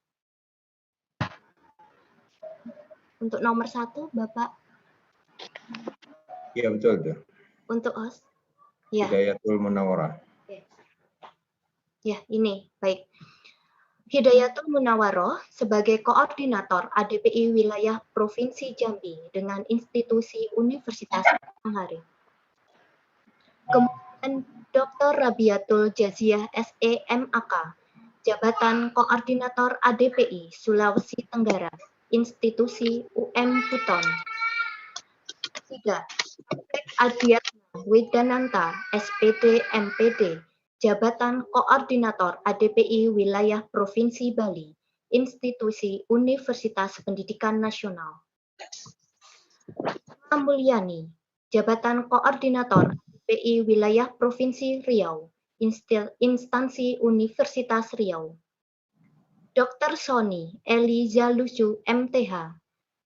Untuk nomor 1, Bapak. Iya betul. Untuk host. Ya. Hidayatul Munawarah. Ya, ini baik. Hidayatul Munawaroh sebagai koordinator ADPI wilayah Provinsi Jambi dengan institusi Universitas Anghari. Kemudian Dr. Rabiatul Jaziah SE MAK, jabatan koordinator ADPI Sulawesi Tenggara, institusi UM Buton. 3. Adiatma Widananta SPD MPD, jabatan koordinator ADPI wilayah Provinsi Bali, institusi Universitas Pendidikan Nasional. Mulyani, jabatan koordinator ADPI wilayah Provinsi Riau, instansi Universitas Riau. Dr. Sony Eli Zalusu MTH,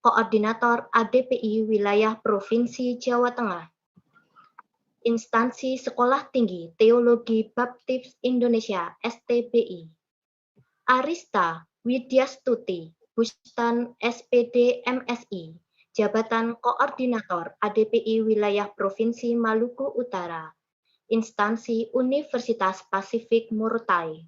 Koordinator ADPI Wilayah Provinsi Jawa Tengah. Instansi Sekolah Tinggi Teologi Baptis Indonesia STBI. Arista Widyastuti, Bustan SPD MSI, Jabatan Koordinator ADPI Wilayah Provinsi Maluku Utara. Instansi Universitas Pasifik Morotai.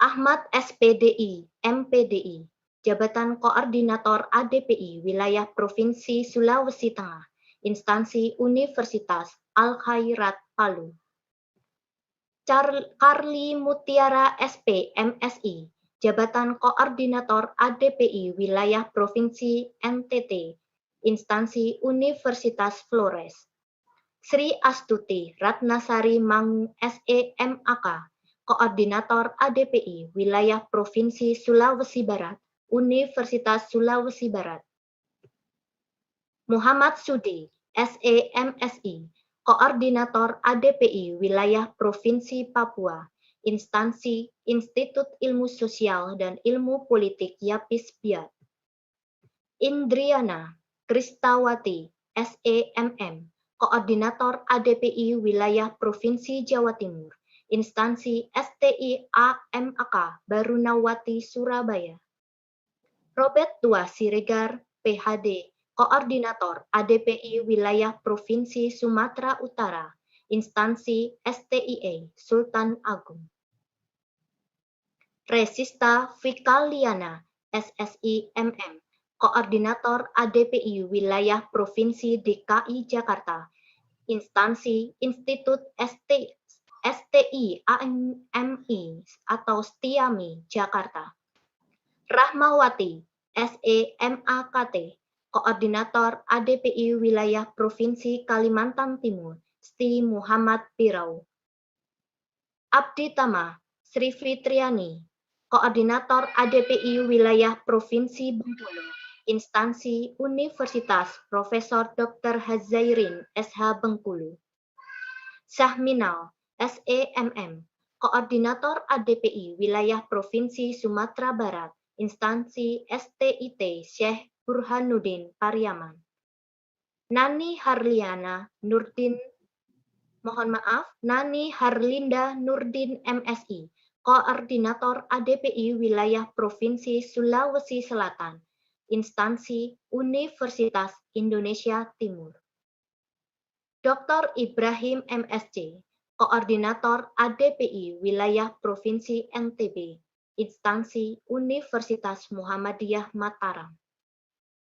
Ahmad SPDI MPDI, Jabatan Koordinator ADPI Wilayah Provinsi Sulawesi Tengah. Instansi Universitas Al-Khairat Palu. Carli Mutiara SP MSI, Jabatan Koordinator ADPI Wilayah Provinsi NTT, Instansi Universitas Flores. Sri Astuti Ratnasari Mangu SEMAK, Koordinator ADPI Wilayah Provinsi Sulawesi Barat, Universitas Sulawesi Barat. Muhammad Sudi SEMSI, Koordinator ADPI Wilayah Provinsi Papua, Instansi Institut Ilmu Sosial dan Ilmu Politik Yapis Biak. Indriana Kristawati SEMM, Koordinator ADPI Wilayah Provinsi Jawa Timur, Instansi STI AMAK Barunawati Surabaya. Robert Tua Siregar PhD, Koordinator ADPI Wilayah Provinsi Sumatera Utara, Instansi STIA Sultan Agung. Resista Fikaliana SSI MM, Koordinator ADPI Wilayah Provinsi DKI Jakarta, Instansi Institut STI AMI atau STIAMI Jakarta. Rahmawati SEMAKT, Koordinator ADPI Wilayah Provinsi Kalimantan Timur, Sti Muhammad Pirau. Abdi Tama Sri Fitriani, Koordinator ADPI Wilayah Provinsi Bengkulu, Instansi Universitas Profesor Dr. Hazairin SH Bengkulu. Syahminal SEMM, Koordinator ADPI Wilayah Provinsi Sumatera Barat, Instansi STIT Syekh Burhanuddin Pariaman. Nani Harliana Nurdin, Nani Harlinda Nurdin MSI, Koordinator ADPI Wilayah Provinsi Sulawesi Selatan, Instansi Universitas Indonesia Timur. Dr. Ibrahim MSc, Koordinator ADPI Wilayah Provinsi NTB, Instansi Universitas Muhammadiyah Mataram.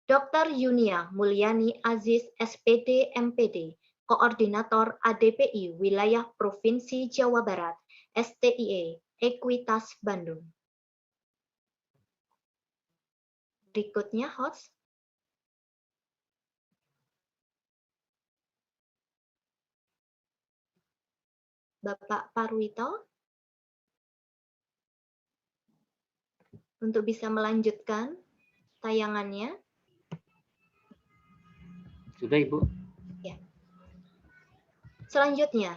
Dr. Yunia Mulyani Aziz SPD MPD, Koordinator ADPI Wilayah Provinsi Jawa Barat, STIE Ekuitas Bandung. Berikutnya host. Bapak Parwito. Untuk bisa melanjutkan tayangannya. Sudah, Ibu. Ya. Selanjutnya,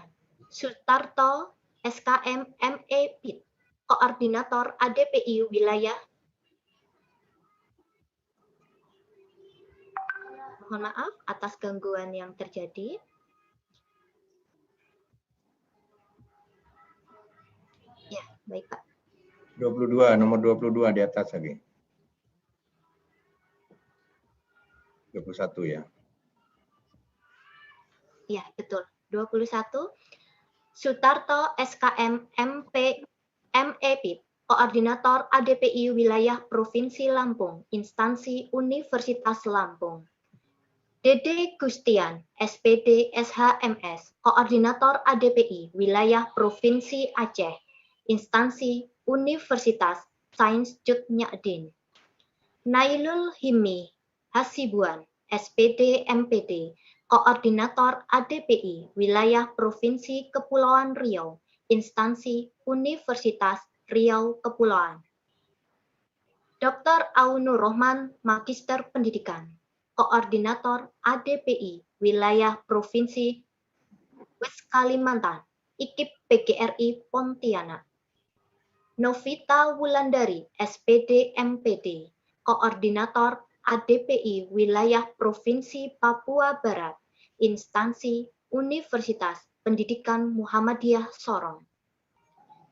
Sutarto SKM ME PIT, Koordinator ADPI Wilayah. Mohon maaf atas gangguan yang terjadi. Ya, baik Pak. 22, nomor 22 di atas lagi. 21 ya. Ya, betul. 21. Sutarto SKM MEPIT, Koordinator ADPI Wilayah Provinsi Lampung, Instansi Universitas Lampung. Dede Gustian, SPD SHMS, Koordinator ADPI Wilayah Provinsi Aceh, Instansi Universitas Sains Cut Nyadin. Nailul Himi Hasibuan, SPD MPD, Koordinator ADPI Wilayah Provinsi Kepulauan Riau, Instansi Universitas Riau Kepulauan. Dr. Aunur Rohman, Magister Pendidikan, Koordinator ADPI Wilayah Provinsi West Kalimantan, IKIP PGRI Pontianak. Novita Wulandari, SPD MPD, Koordinator ADPI Wilayah Provinsi Papua Barat, Instansi Universitas Pendidikan Muhammadiyah Sorong.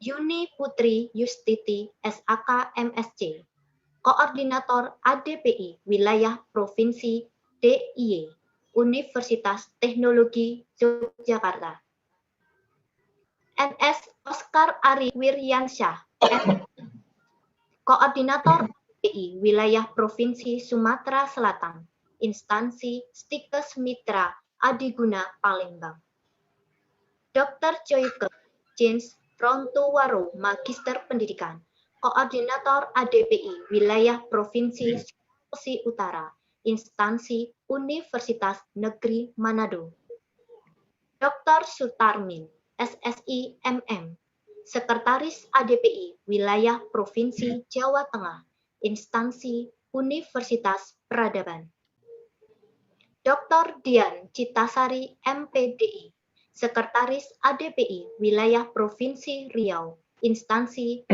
Yuni Putri Yustiti, SAK MSc, Koordinator ADPI Wilayah Provinsi DIY, Universitas Teknologi Yogyakarta. NS Oscar Ari Wiryansyah, Koordinator ADPI Wilayah Provinsi Sumatera Selatan, Instansi Stikes Mitra Adiguna Palembang. Dr. Joyke James Rontuwaro, Magister Pendidikan, Koordinator ADPI Wilayah Provinsi Sulawesi Utara, Instansi Universitas Negeri Manado. Dr. Sutarmin, SSI MM, Sekretaris ADPI Wilayah Provinsi Jawa Tengah, Instansi Universitas Peradaban. Dr. Dian Citasari, MPDI, Sekretaris ADPI Wilayah Provinsi Riau, Instansi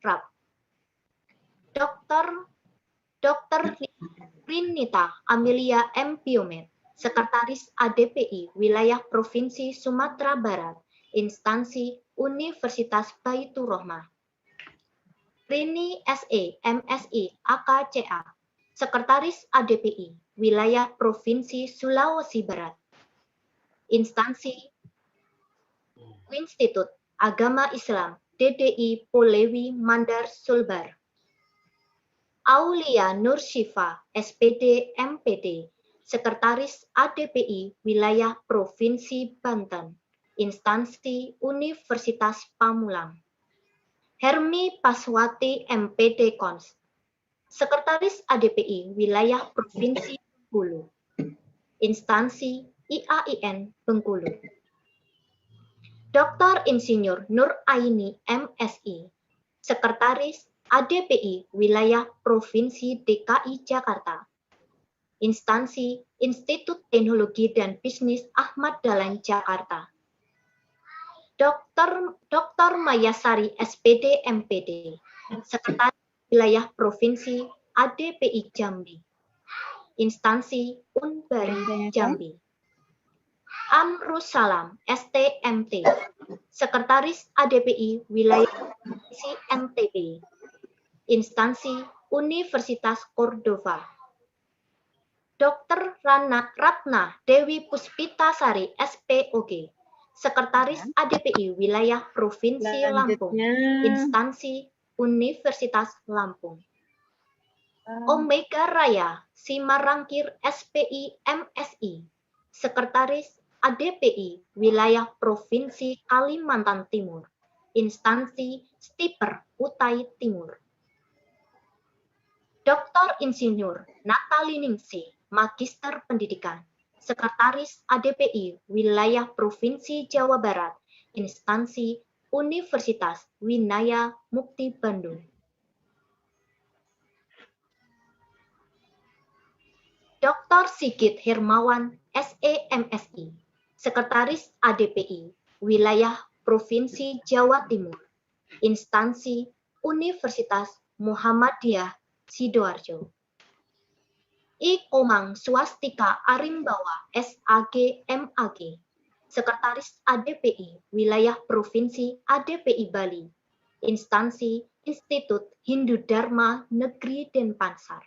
RAP. Dr. Rinita Amelia M. Piomet, Sekretaris ADPI Wilayah Provinsi Sumatera Barat, Instansi Universitas Baitur Rahmah. Rini SE, MSI, AKCA, Sekretaris ADPI Wilayah Provinsi Sulawesi Barat, Instansi Institut Agama Islam DDI Polewi Mandar Sulbar. Aulia Nur Syifa, SPD MPD, Sekretaris ADPI Wilayah Provinsi Banten, Instansi Universitas Pamulang. Hermi Paswati MPD Kons, Sekretaris ADPI Wilayah Provinsi Bengkulu, Instansi IAIN Bengkulu. Dr. Insinyur Nur Aini MSI, Sekretaris ADPI Wilayah Provinsi DKI Jakarta, Instansi Institut Teknologi dan Bisnis Ahmad Dahlan Jakarta. Dr. Mayasari SPD MPD, Sekretaris Wilayah Provinsi ADPI Jambi, Instansi Unbari Jambi. Amrussalam STMT, Sekretaris ADPI Wilayah Provinsi NTB, Instansi Universitas Cordova. Dr. Ratna Dewi Puspitasari SPOG, Sekretaris ADPI Wilayah Provinsi Lampung, Instansi Universitas Lampung. Omega Raya Simarangkir SPI MSI, Sekretaris ADPI Wilayah Provinsi Kalimantan Timur, Instansi Stiper Utai Timur. Dr. Insinyur Nataliningsi, Magister Pendidikan, Sekretaris ADPI Wilayah Provinsi Jawa Barat, Instansi Universitas Winaya Mukti Bandung. Dr. Sigit Hermawan, SEMSI, Sekretaris ADPI Wilayah Provinsi Jawa Timur, Instansi Universitas Muhammadiyah Sidoarjo. I Komang Swastika Arimbawa, SAG MAG, Sekretaris ADPI Wilayah Provinsi ADPI Bali, Instansi Institut Hindu Dharma Negeri Denpasar.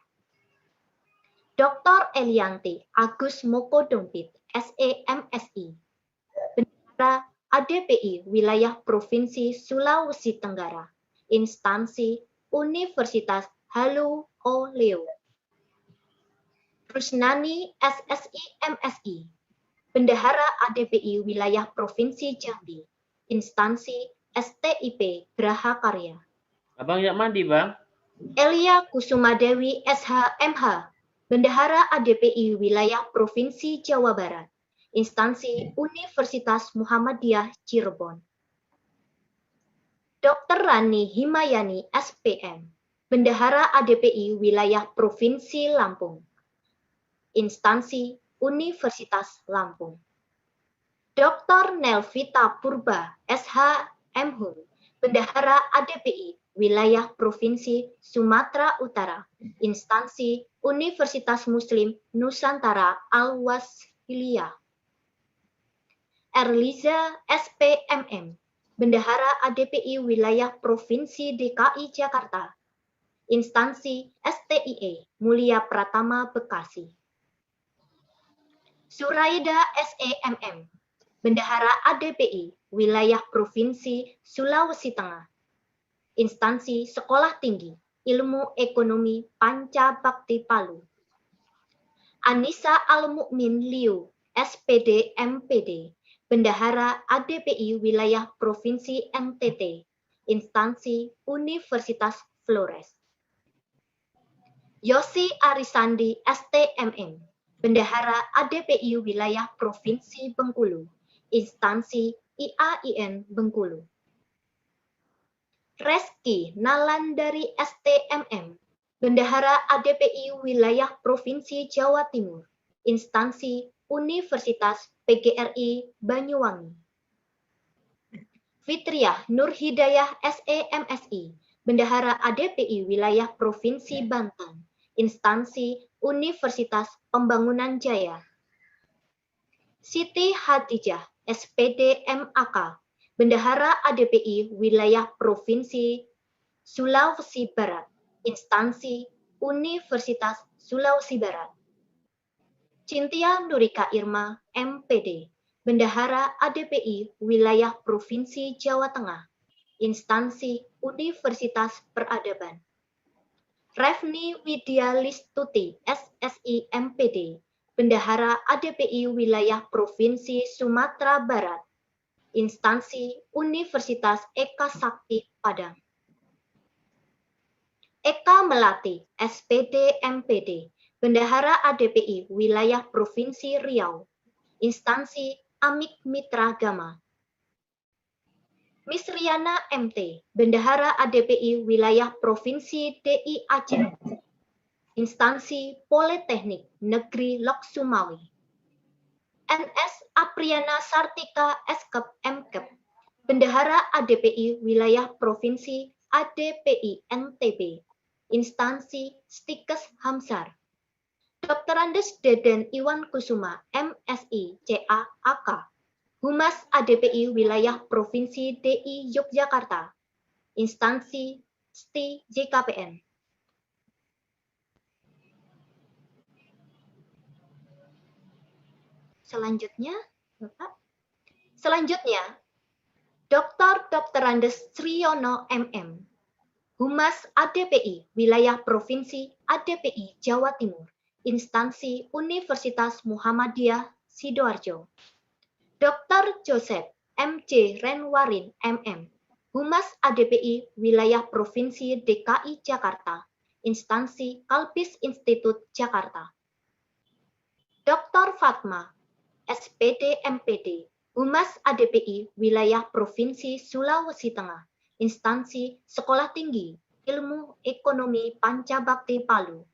Dr. Elianti Agus Moko Dompit, SEMSI, Bendahara ADPI Wilayah Provinsi Sulawesi Tenggara, Instansi Universitas Halu Oleo. Rusnani SSI MSI, Bendahara ADPI Wilayah Provinsi Jambi, Instansi STIP Graha Karya. Abang jak mandi, Bang? Elia Kusumadewi SHMH, Bendahara ADPI Wilayah Provinsi Jawa Barat, Instansi Universitas Muhammadiyah Cirebon. Dr. Rani Himayani SPM, Bendahara ADPI Wilayah Provinsi Lampung, Instansi Universitas Lampung. Dr. Nelvita Purba SHMH, Bendahara ADPI Wilayah Provinsi Sumatera Utara, Instansi Universitas Muslim Nusantara Al-Wasliyah. Erliza SPMM, Bendahara ADPI Wilayah Provinsi DKI Jakarta, Instansi STIE Mulia Pratama Bekasi. Suraida SEMM, Bendahara ADPI Wilayah Provinsi Sulawesi Tengah, Instansi Sekolah Tinggi Ilmu Ekonomi Panca Bakti Palu. Anissa Al-Mukmin Liu, SPD MPD, Bendahara ADPI Wilayah Provinsi NTT, Instansi Universitas Flores. Yosi Arisandi STMM, Bendahara ADPI Wilayah Provinsi Bengkulu, Instansi IAIN Bengkulu. Reski Nalandari STMM, Bendahara ADPI Wilayah Provinsi Jawa Timur, Instansi Universitas PGRI Banyuwangi. Fitriah Nur Hidayah SEMSI, Bendahara ADPI Wilayah Provinsi Banten, Instansi Universitas Pembangunan Jaya. Siti Hadijah SPD MAK, Bendahara ADPI Wilayah Provinsi Sulawesi Barat, Instansi Universitas Sulawesi Barat. Cintia Nurika Irma MPD, Bendahara ADPI Wilayah Provinsi Jawa Tengah, Instansi Universitas Peradaban. Refni Widya Listuti SSI MPD, Bendahara ADPI Wilayah Provinsi Sumatera Barat, Instansi Universitas Eka Sakti Padang. Eka Melati SPD MPD, Bendahara ADPI Wilayah Provinsi Riau, Instansi Amik Mitra Gama. Miss Riana MT, Bendahara ADPI Wilayah Provinsi DI Aceh, Instansi Politeknik Negeri Lok Sumawi. NS Apriana Sartika Eskep MKep, Bendahara ADPI Wilayah Provinsi ADPI NTB, Instansi Stikes Hamsar. Dr. Andes Deden Iwan Kusuma MSI CA AK, Humas ADPI Wilayah Provinsi DI Yogyakarta, Instansi STI JKPN. Selanjutnya, Bapak. Selanjutnya, Dr. Andes Triyono MM, Humas ADPI Wilayah Provinsi ADPI Jawa Timur, Instansi Universitas Muhammadiyah Sidoarjo. Dr. Joseph MC Renwarin MM, Humas ADPI Wilayah Provinsi DKI Jakarta, Instansi Kalpis Institut Jakarta. Dr. Fatma SPD MPD, Humas ADPI Wilayah Provinsi Sulawesi Tengah, Instansi Sekolah Tinggi Ilmu Ekonomi Pancabakti Palu.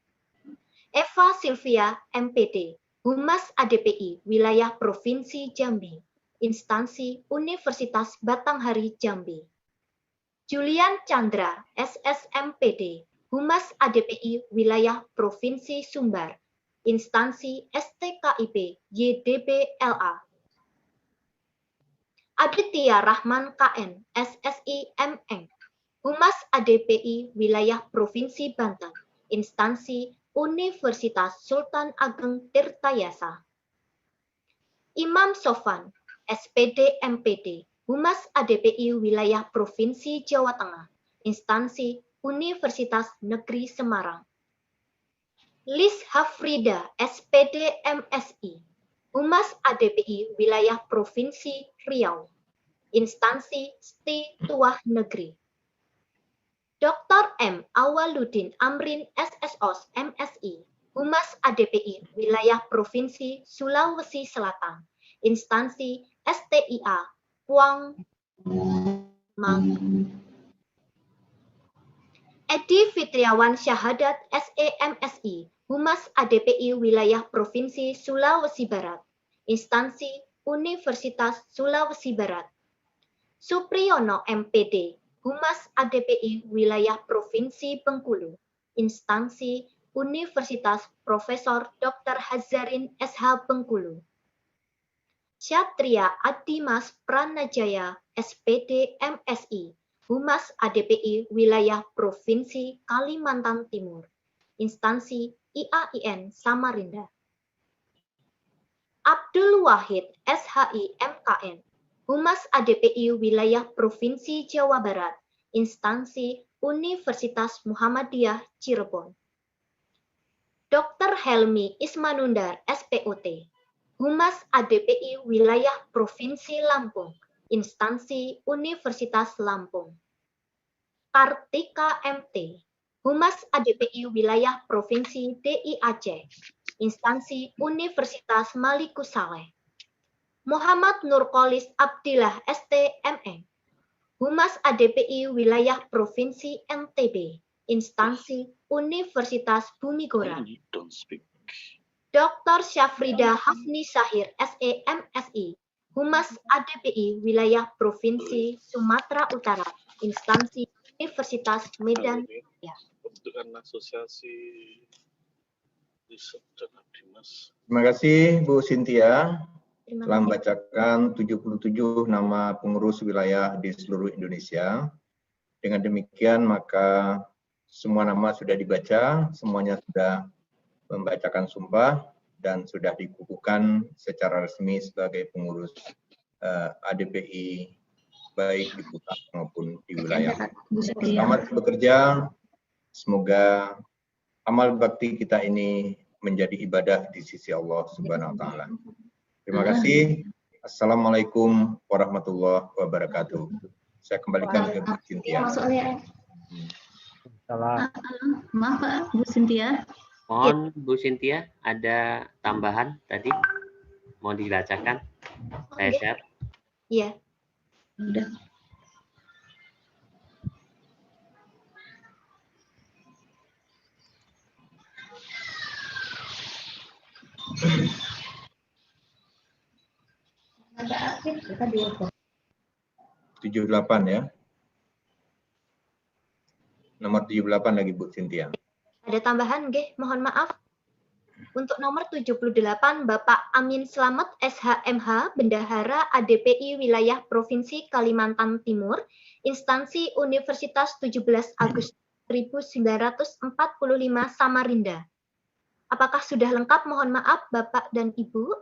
Eva Sylvia MPD, Humas ADPI Wilayah Provinsi Jambi, Instansi Universitas Batanghari Jambi. Julian Chandra SSMPD, Humas ADPI Wilayah Provinsi Sumbar, Instansi STKIP YDBLA. Aditya Rahman KN SSI MM, Humas ADPI Wilayah Provinsi Banten, Instansi Universitas Sultan Ageng Tirtayasa. Imam Sofan SPD MPD, Humas ADPI Wilayah Provinsi Jawa Tengah, Instansi Universitas Negeri Semarang. Lis Hafrida SPD MSI, Humas ADPI Wilayah Provinsi Riau, Instansi STI Tuah Negeri. Dr. M. Awaludin Amrin SSOS MSI, Humas ADPI Wilayah Provinsi Sulawesi Selatan, Instansi STIA Puang Mang. Edi Fitriawan Syahadat SEMSI, Humas ADPI Wilayah Provinsi Sulawesi Barat, Instansi Universitas Sulawesi Barat. Supriyono MPD, Humas ADPI Wilayah Provinsi Bengkulu, Instansi Universitas Profesor Dr. Hazarin SH Bengkulu. Syatria Adimas Pranajaya, SPD MSI, Humas ADPI Wilayah Provinsi Kalimantan Timur, Instansi IAIN Samarinda. Abdul Wahid SHI MKN, Humas ADPI Wilayah Provinsi Jawa Barat, Instansi Universitas Muhammadiyah Cirebon. Dr. Helmi Ismanundar SPOT, Humas ADPI Wilayah Provinsi Lampung, Instansi Universitas Lampung. Kartika MT, Humas ADPI Wilayah Provinsi DI Aceh, Instansi Universitas Maliku Saleh. Muhammad Nurkolis Abdillah STMM, Humas ADPI Wilayah Provinsi NTB, Instansi Universitas Bumi Gora. Dr. Syafrida Hafni Sahir SEMSI, Humas ADPI Wilayah Provinsi Sumatera Utara, Instansi Universitas Medan Raya. Dengan asosiasi riset dan Dinas. Terima kasih Bu Cynthia telah membacakan 77 nama pengurus wilayah di seluruh Indonesia. Dengan demikian maka semua nama sudah dibaca, semuanya sudah membacakan sumpah dan sudah dikukuhkan secara resmi sebagai pengurus ADPI baik di pusat maupun di wilayah. Selamat bekerja, semoga amal bakti kita ini menjadi ibadah di sisi Allah Subhanahu wa taala. Terima kasih. Assalamualaikum warahmatullahi wabarakatuh. Saya kembalikan ke Bu Cynthia. Maaf Pak, Bu Cynthia. Mohon Bu Cynthia, ada tambahan tadi mau dibacakan? Saya share. Iya. Udah. Ada aktif, kita 78 ya. Nomor 78 lagi Bu Cynthia. Ada tambahan, nggih, mohon maaf. Untuk nomor 78, Bapak Amin Slamet SHMH, Bendahara ADPI Wilayah Provinsi Kalimantan Timur, Instansi Universitas 17 Agustus 1945 Samarinda. Apakah sudah lengkap? Mohon maaf, Bapak dan Ibu.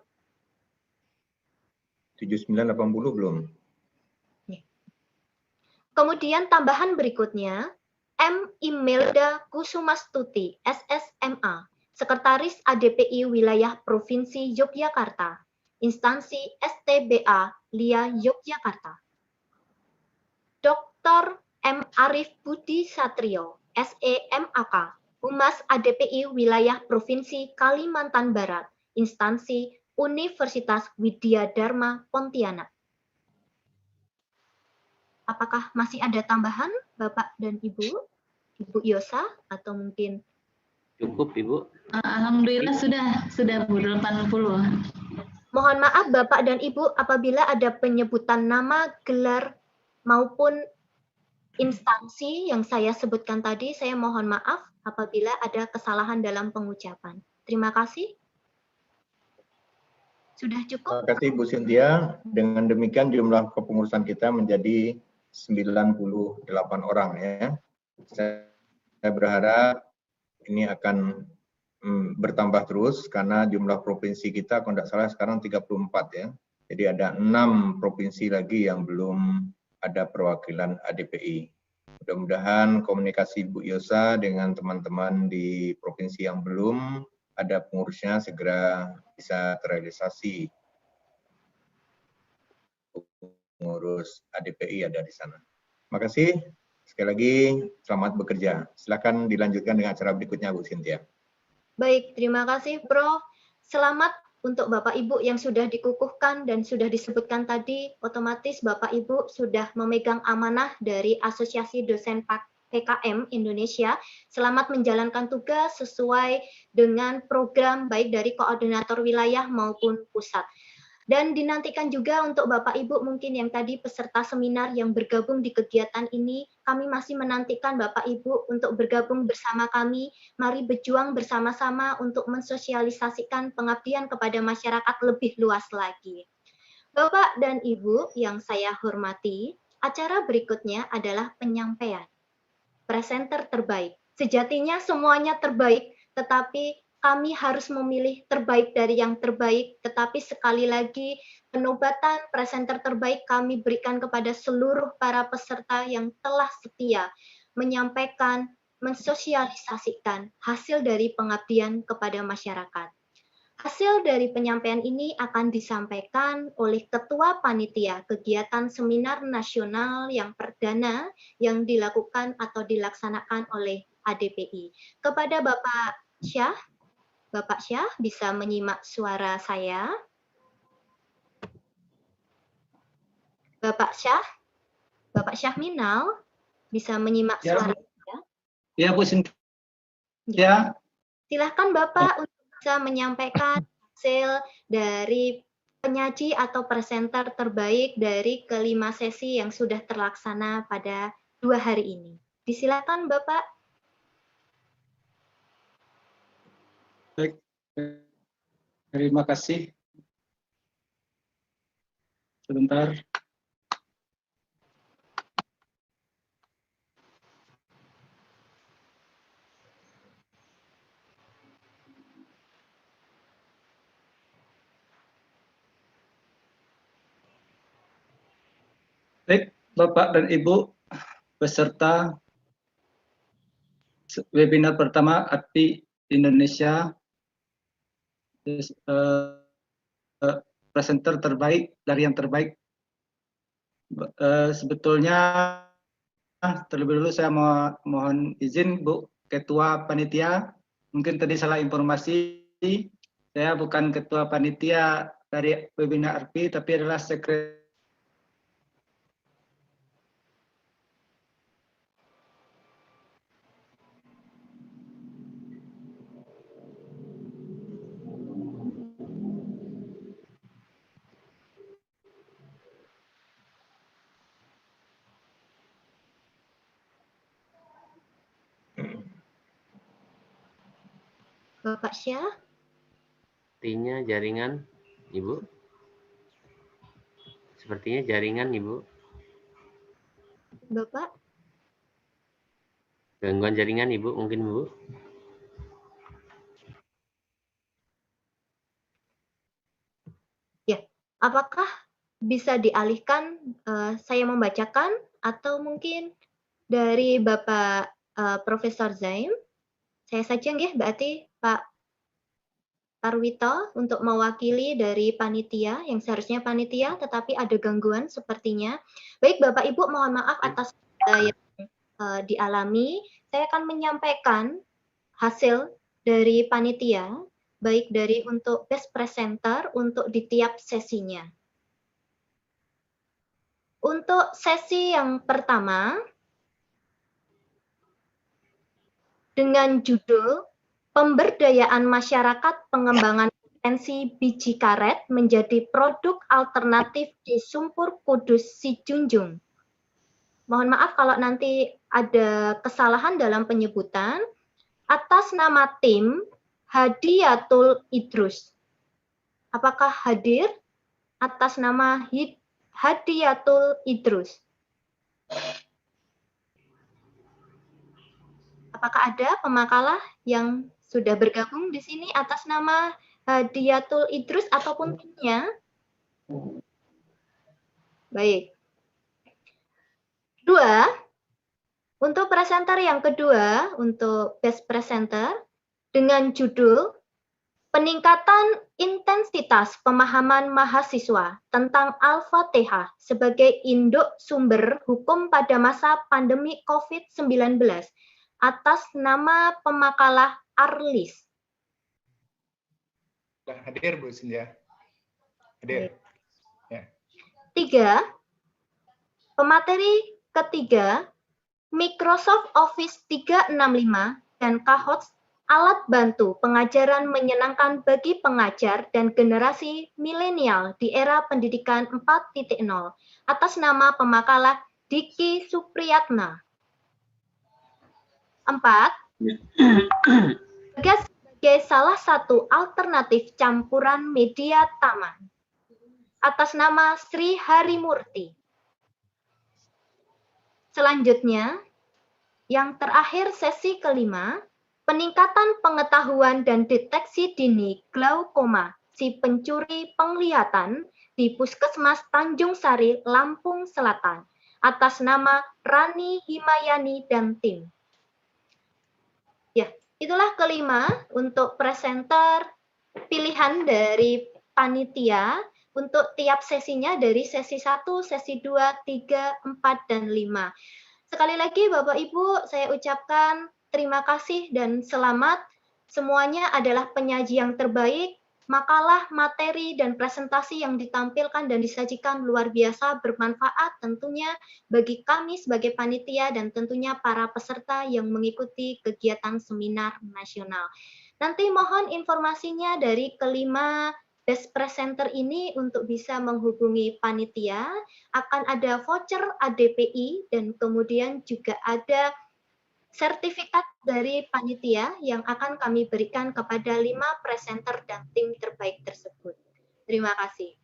7980 belum. Kemudian tambahan berikutnya, M. Imelda Kusumastuti, SSMA, Sekretaris ADPI Wilayah Provinsi Yogyakarta, Instansi STBA LIA Yogyakarta. Dr. M. Arif Budi Satrio, SEMAK, Humas ADPI Wilayah Provinsi Kalimantan Barat, Instansi Universitas Widya Dharma Pontianak. Apakah masih ada tambahan, Bapak dan Ibu? Ibu Yosa atau mungkin? Cukup, Ibu. Alhamdulillah sudah Bu, 80. Mohon maaf Bapak dan Ibu apabila ada penyebutan nama, gelar maupun instansi yang saya sebutkan tadi, saya mohon maaf apabila ada kesalahan dalam pengucapan. Terima kasih. Sudah cukup? Terima kasih Bu Cynthia. Dengan demikian jumlah kepengurusan kita menjadi 98 orang ya. Saya berharap ini akan bertambah terus karena jumlah provinsi kita kalau tidak salah sekarang 34 ya. Jadi ada 6 provinsi lagi yang belum ada perwakilan ADPI. Mudah-mudahan komunikasi Bu Yosa dengan teman-teman di provinsi yang belum ada pengurusnya segera bisa terrealisasi. Pengurus ADPI ada di sana. Terima kasih. Sekali lagi, selamat bekerja. Silakan dilanjutkan dengan acara berikutnya, Bu Cynthia. Baik, terima kasih, Prof. Selamat untuk Bapak Ibu yang sudah dikukuhkan dan sudah disebutkan tadi, otomatis Bapak Ibu sudah memegang amanah dari Asosiasi Dosen PkM Indonesia. Selamat menjalankan tugas sesuai dengan program baik dari koordinator wilayah maupun pusat. Dan dinantikan juga untuk Bapak Ibu mungkin yang tadi peserta seminar yang bergabung di kegiatan ini, kami masih menantikan Bapak Ibu untuk bergabung bersama kami. Mari berjuang bersama-sama untuk mensosialisasikan pengabdian kepada masyarakat lebih luas lagi. Bapak dan Ibu yang saya hormati, acara berikutnya adalah penyampaian. Presenter terbaik. Sejatinya semuanya terbaik, tetapi kami harus memilih terbaik dari yang terbaik, tetapi sekali lagi penobatan presenter terbaik kami berikan kepada seluruh para peserta yang telah setia menyampaikan, mensosialisasikan hasil dari pengabdian kepada masyarakat. Hasil dari penyampaian ini akan disampaikan oleh Ketua Panitia Kegiatan Seminar Nasional yang perdana yang dilakukan atau dilaksanakan oleh ADPI. Kepada Bapak Syah, Bapak Syah bisa menyimak suara saya? Bapak Syahminal bisa menyimak suara saya? Ya, Bu Sintia. Ya. Silahkan Bapak untuk bisa menyampaikan hasil dari penyaji atau presenter terbaik dari kelima sesi yang sudah terlaksana pada 2 hari ini. Disilakan Bapak. Baik. Terima kasih. Sebentar. Baik, Bapak dan Ibu peserta webinar pertama ADPI Indonesia, presenter terbaik dari yang terbaik. Sebetulnya terlebih dulu saya mohon izin Bu Ketua Panitia, mungkin tadi salah informasi, saya bukan Ketua Panitia dari webinar ADPI, tapi adalah Sekretariat. Bapak Syah. Sepertinya jaringan, Ibu. Sepertinya jaringan, Ibu. Bapak. Gangguan jaringan, Ibu, mungkin, Bu. Ya, apakah bisa dialihkan saya membacakan atau mungkin dari Bapak Profesor Zaim? Saya saja nggih, berarti Pak Parwito untuk mewakili dari panitia yang seharusnya panitia tetapi ada gangguan sepertinya. Baik Bapak Ibu, mohon maaf atas yang dialami. Saya akan menyampaikan hasil dari panitia baik dari untuk best presenter untuk di tiap sesinya. Untuk sesi yang pertama dengan judul Pemberdayaan Masyarakat Pengembangan Potensi Biji Karet Menjadi Produk Alternatif di Sumpur Kudus Si Junjung. Mohon maaf kalau nanti ada kesalahan dalam penyebutan. Atas nama tim Hadiyatul Idrus. Apakah hadir atas nama Hadiyatul Idrus? Apakah ada pemakalah yang sudah bergabung di sini atas nama Hadiyatul Idrus ataupun timnya? Baik. Dua, untuk presenter yang kedua, untuk best presenter, dengan judul Peningkatan Intensitas Pemahaman Mahasiswa tentang Al-Fatihah sebagai Induk Sumber Hukum pada Masa Pandemi COVID-19 atas nama pemakalah Arlis. Hadir Bu Sinja. Hadir. Ya. 3. Pemateri ketiga, Microsoft Office 365 dan Kahoot alat bantu pengajaran menyenangkan bagi pengajar dan generasi milenial di era pendidikan 4.0 atas nama pemakalah Diki Supriyatna. 4. Sebagai salah satu alternatif campuran media taman atas nama Sri Harimurti. Selanjutnya, yang terakhir sesi kelima, peningkatan pengetahuan dan deteksi dini glaukoma si pencuri penglihatan di Puskesmas Tanjung Sari, Lampung Selatan atas nama Rani Himayani dan tim. Ya, itulah kelima untuk presenter pilihan dari panitia untuk tiap sesinya dari sesi 1, sesi 2, 3, 4, dan 5. Sekali lagi Bapak Ibu, saya ucapkan terima kasih dan selamat. Semuanya adalah penyaji yang terbaik. Makalah, materi, dan presentasi yang ditampilkan dan disajikan luar biasa bermanfaat tentunya bagi kami sebagai panitia dan tentunya para peserta yang mengikuti kegiatan seminar nasional. Nanti mohon informasinya dari kelima best presenter ini untuk bisa menghubungi panitia. Akan ada voucher ADPI dan kemudian juga ada sertifikat dari panitia yang akan kami berikan kepada 5 presenter dan tim terbaik tersebut. Terima kasih.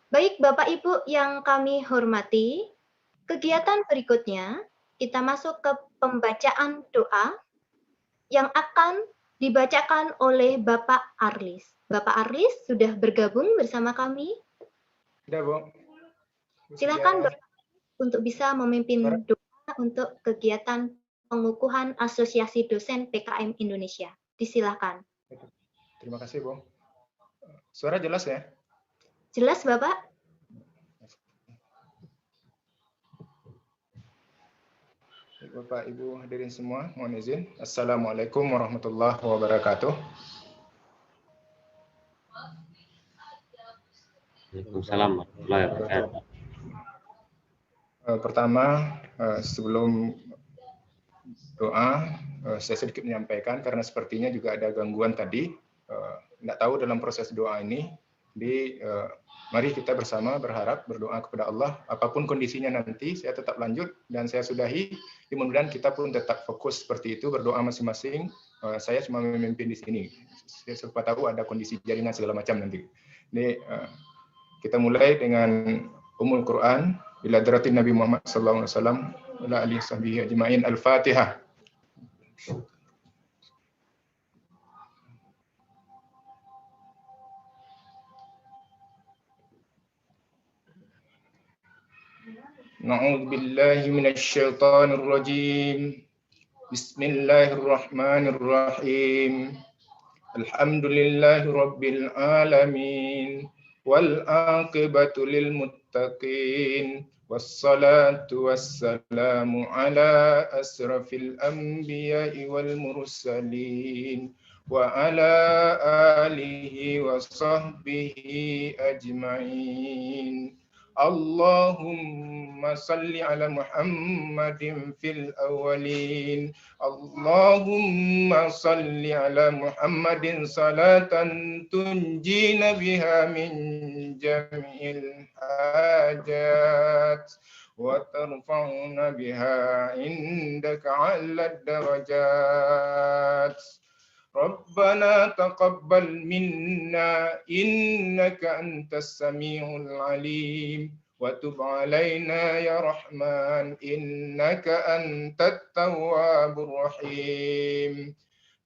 Baik Bapak Ibu yang kami hormati, kegiatan berikutnya kita masuk ke pembacaan doa yang akan dibacakan oleh Bapak Arlis. Bapak Arlis sudah bergabung bersama kami? Sudah, Bu. Silakan Bapak untuk bisa memimpin doa untuk kegiatan pengukuhan Asosiasi Dosen PkM Indonesia. Disilakan. Terima kasih, Bu. Suara jelas ya? Jelas, Bapak? Bapak, Ibu hadirin semua, mohon izin. Assalamualaikum warahmatullahi wabarakatuh. Waalaikumsalam warahmatullahi wabarakatuh. Pertama, sebelum doa, saya sedikit menyampaikan karena sepertinya juga ada gangguan tadi. Tidak tahu dalam proses doa ini. Jadi mari kita bersama berharap berdoa kepada Allah. Apapun kondisinya nanti, saya tetap lanjut dan saya sudahi. Mudah-mudahan kita pun tetap fokus seperti itu berdoa masing-masing. Saya cuma memimpin di sini. Siapa tahu ada kondisi jaringan segala macam nanti. Jadi kita mulai dengan Ummul Quran. Ila hadratin Nabi Muhammad sallallahu alaihi wasallam wa ala alihi sahbihi ajma'in. Al-Fatihah. Na'udzu billahi minasy syaithanir rajim. Bismillahirrahmanirrahim. Alhamdulillahi rabbil alamin. Wal aqibatu lil muttaqin. Wassalatu wassalamu ala asrafil anbiya'i wal mursalin. Wa ala alihi wa sahbihi ajma'in. Allahumma salli ala Muhammadin fil awwalin. Allahumma salli ala Muhammadin salatan tunjina biha min jami'il hajat wa tarfa'una biha indaka 'ala darajat. Rabbana taqabbal minna innaka antas samiul alim wa tub alaina ya Rahman innaka antat tawwabur rahim.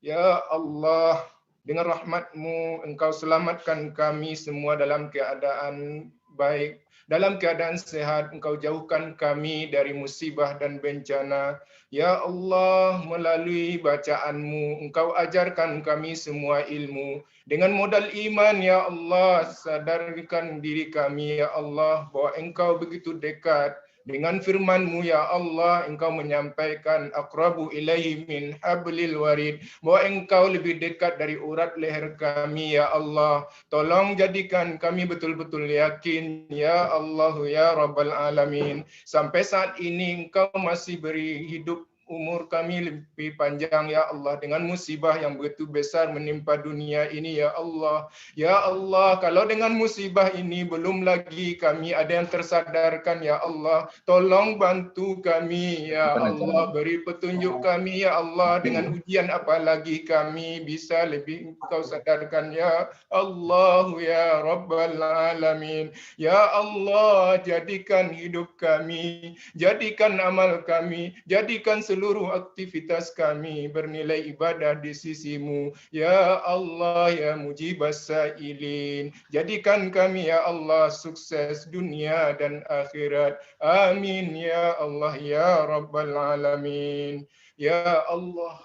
Ya Allah, dengan rahmat-Mu Engkau selamatkan kami semua dalam keadaan baik, dalam keadaan sehat. Engkau jauhkan kami dari musibah dan bencana. Ya Allah, melalui bacaan-Mu, Engkau ajarkan kami semua ilmu. Dengan modal iman, Ya Allah, sadarkan diri kami, Ya Allah, bahwa Engkau begitu dekat Dengan firman-Mu ya Allah, Engkau menyampaikan aqrabu ilaihi min hablil warid, bahwa Engkau lebih dekat dari urat leher kami ya Allah. Tolong jadikan kami betul-betul yakin ya Allah ya Rabbal Alamin. Sampai saat ini Engkau masih beri hidup umur kami lebih panjang ya Allah, dengan musibah yang begitu besar menimpa dunia ini ya Allah. Ya Allah, kalau dengan musibah ini belum lagi kami ada yang tersadarkan ya Allah, tolong bantu kami ya Allah, beri petunjuk kami ya Allah, dengan ujian apalagi kami bisa lebih Engkau sadarkan ya Allah ya Rabbal Alamin. Ya Allah, jadikan hidup kami, jadikan amal kami, jadikan seluruh aktivitas kami bernilai ibadah di sisi-Mu. Ya Allah, ya mujibas sa'ilin. Jadikan kami ya Allah sukses dunia dan akhirat. Amin ya Allah ya Rabbal Alamin. Ya Allah,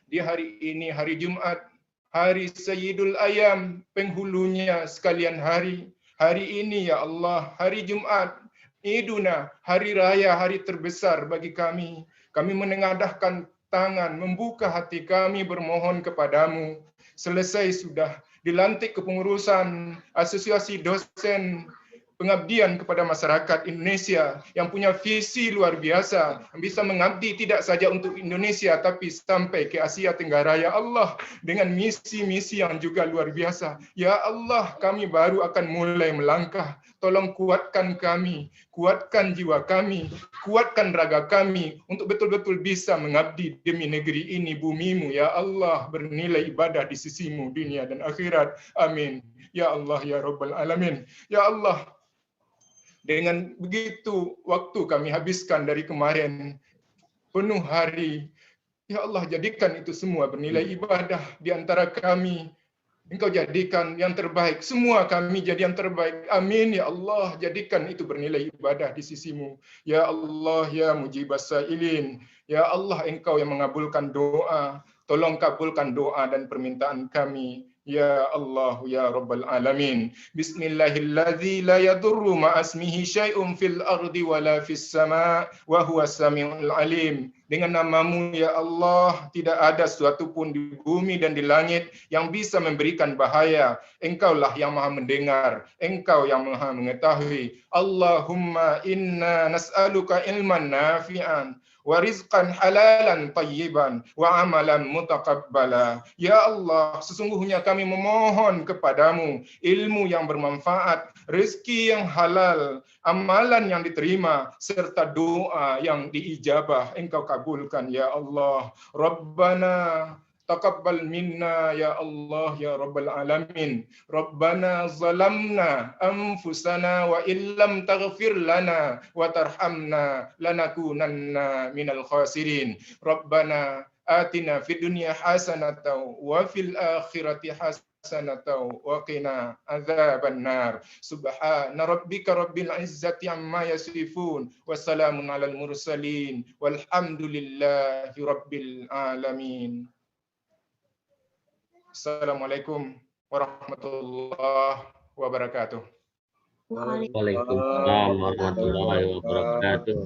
di hari ini, hari Jumat, hari Sayyidul Ayam, penghulunya sekalian hari. Hari ini ya Allah, hari Jumat, Iduna, hari raya, hari terbesar bagi kami. Kami menengadahkan tangan, membuka hati kami bermohon kepadamu. Selesai sudah dilantik kepengurusan Asosiasi Dosen Pengabdian kepada masyarakat Indonesia yang punya visi luar biasa, yang bisa mengabdi tidak saja untuk Indonesia tapi sampai ke Asia Tenggara ya Allah, dengan misi-misi yang juga luar biasa. Ya Allah, kami baru akan mulai melangkah. Tolong kuatkan kami, kuatkan jiwa kami, kuatkan raga kami untuk betul-betul bisa mengabdi demi negeri ini, bumi-Mu ya Allah, bernilai ibadah di sisi-Mu dunia dan akhirat. Amin. Ya Allah ya Rabbal Alamin. Ya Allah, dengan begitu waktu kami habiskan dari kemarin, penuh hari. Ya Allah, jadikan itu semua bernilai ibadah di antara kami. Engkau jadikan yang terbaik. Semua kami jadi yang terbaik. Amin ya Allah. Jadikan itu bernilai ibadah di sisi-Mu. Ya Allah, ya mujibas sa'ilin. Ya Allah, Engkau yang mengabulkan doa. Tolong kabulkan doa dan permintaan kami. Ya Allah, ya Rabbal Alamin. Bismillahilladzi la yadurru ma'asmihi syai'un fil ardi wala fis sama' wa huwas samiul alim. Dengan nama-Mu ya Allah, tidak ada sesuatu pun di bumi dan di langit yang bisa memberikan bahaya. Engkaulah yang Maha mendengar, Engkau yang Maha mengetahui. Allahumma inna nas'aluka ilman nafi'an wa rizqan halalan tayyiban wa amalan mutaqabbala. Ya Allah, sesungguhnya kami memohon kepadamu ilmu yang bermanfaat, rezeki yang halal, amalan yang diterima, serta doa yang diijabah. Engkau kabulkan ya Allah. Rabbana taqabbal minna ya Allah ya Rabbal Alamin. Rabbana zalamna anfusana wa illam taghfir lana wa tarhamna lanakunanna minal khasirin. Rabbana atina fid dunya hasanatan wa fil akhirati hasanatan wa qina adzaban nar. Subhana rabbika rabbil izzati amma yasifun wa salamun alal mursalin walhamdulillahi rabbil alamin. Assalamualaikum warahmatullahi wabarakatuh. Waalaikumsalam warahmatullahi wabarakatuh.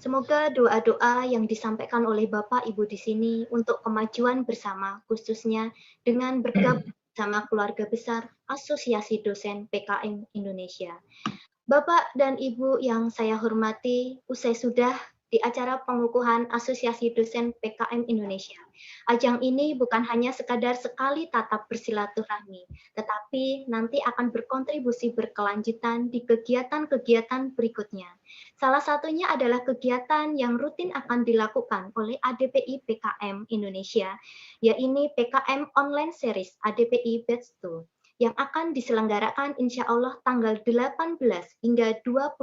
Semoga doa-doa yang disampaikan oleh Bapak Ibu di sini untuk kemajuan bersama, khususnya dengan bergabung bersama keluarga besar Asosiasi Dosen PkM Indonesia. Bapak dan Ibu yang saya hormati, usai sudah di acara pengukuhan Asosiasi Dosen PkM Indonesia. Ajang ini bukan hanya sekadar sekali tatap bersilaturahmi, tetapi nanti akan berkontribusi berkelanjutan di kegiatan-kegiatan berikutnya. Salah satunya adalah kegiatan yang rutin akan dilakukan oleh ADPI PkM Indonesia, yaitu PkM Online Series ADPI Batch 2, yang akan diselenggarakan insya Allah tanggal 18 hingga 25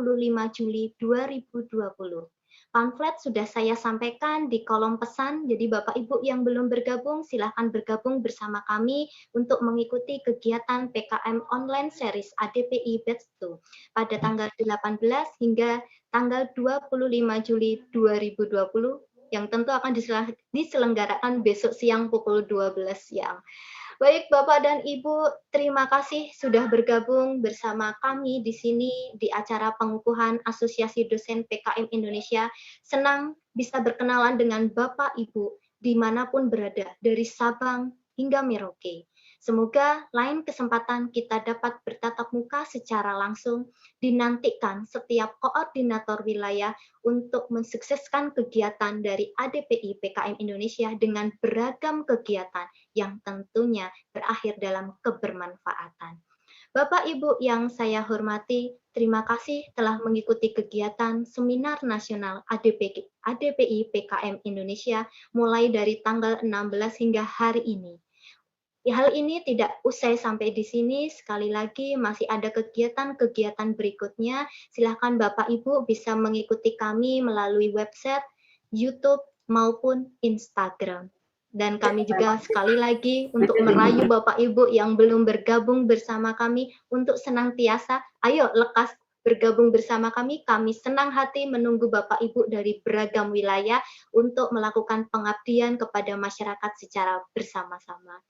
Juli 2020. Pamflet sudah saya sampaikan di kolom pesan, jadi Bapak Ibu yang belum bergabung, silahkan bergabung bersama kami untuk mengikuti kegiatan PkM Online Series ADPI Batch 2 pada tanggal 18 hingga tanggal 25 Juli 2020, yang tentu akan diselenggarakan besok siang pukul 12 siang. Baik Bapak dan Ibu, terima kasih sudah bergabung bersama kami di sini di acara pengukuhan Asosiasi Dosen PKM Indonesia. Senang bisa berkenalan dengan Bapak Ibu dimanapun berada, dari Sabang hingga Merauke. Semoga lain kesempatan kita dapat bertatap muka secara langsung. Dinantikan setiap koordinator wilayah untuk mensukseskan kegiatan dari ADPI PkM Indonesia dengan beragam kegiatan yang tentunya berakhir dalam kebermanfaatan. Bapak Ibu yang saya hormati, terima kasih telah mengikuti kegiatan Seminar Nasional ADPI PkM Indonesia mulai dari tanggal 16 hingga hari ini. Hal ini tidak usai sampai di sini, sekali lagi masih ada kegiatan-kegiatan berikutnya. Silakan Bapak Ibu bisa mengikuti kami melalui website, YouTube, maupun Instagram. Dan kami juga sekali lagi untuk merayu Bapak Ibu yang belum bergabung bersama kami untuk senantiasa, ayo lekas bergabung bersama kami. Kami senang hati menunggu Bapak Ibu dari beragam wilayah untuk melakukan pengabdian kepada masyarakat secara bersama-sama.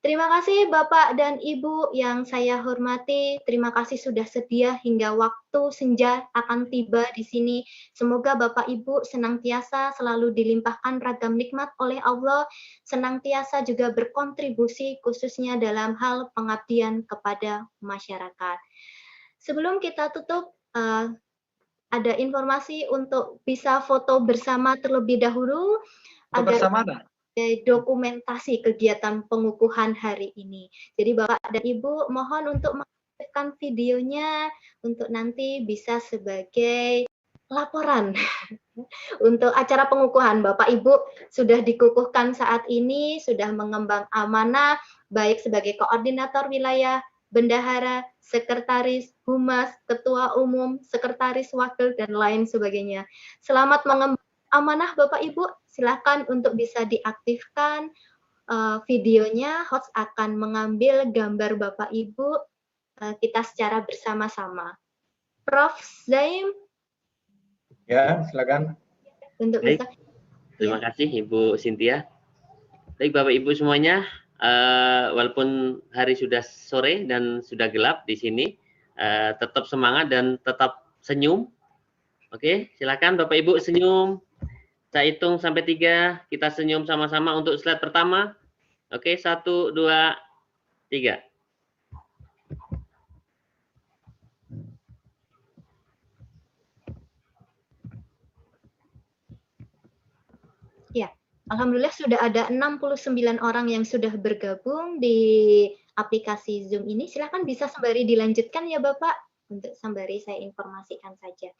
Terima kasih Bapak dan Ibu yang saya hormati. Terima kasih sudah sedia hingga waktu senja akan tiba di sini. Semoga Bapak Ibu senantiasa selalu dilimpahkan ragam nikmat oleh Allah, senantiasa juga berkontribusi khususnya dalam hal pengabdian kepada masyarakat. Sebelum kita tutup, ada informasi untuk bisa foto bersama terlebih dahulu. Foto bersama ada? Dokumentasi kegiatan pengukuhan hari ini. Jadi Bapak dan Ibu mohon untuk mengaktifkan videonya untuk nanti bisa sebagai laporan untuk acara pengukuhan. Bapak Ibu sudah dikukuhkan saat ini, sudah mengemban amanah baik sebagai koordinator wilayah, bendahara, sekretaris, humas, ketua umum, sekretaris wakil, dan lain sebagainya. Selamat mengemban amanah Bapak Ibu, silakan untuk bisa diaktifkan videonya. Host akan mengambil gambar Bapak Ibu kita secara bersama-sama. Prof. Zaim. Ya, silakan. Untuk Baik. bisa. Terima kasih Ibu Cynthia. Baik Bapak Ibu semuanya, walaupun hari sudah sore dan sudah gelap di sini, tetap semangat dan tetap senyum. Oke, silakan Bapak Ibu senyum. Saya hitung sampai 3, kita senyum sama-sama untuk slide pertama. Oke, 1, 2, 3. Ya, alhamdulillah sudah ada 69 orang yang sudah bergabung di aplikasi Zoom ini. Silakan bisa sembari dilanjutkan ya Bapak, untuk sembari saya informasikan saja.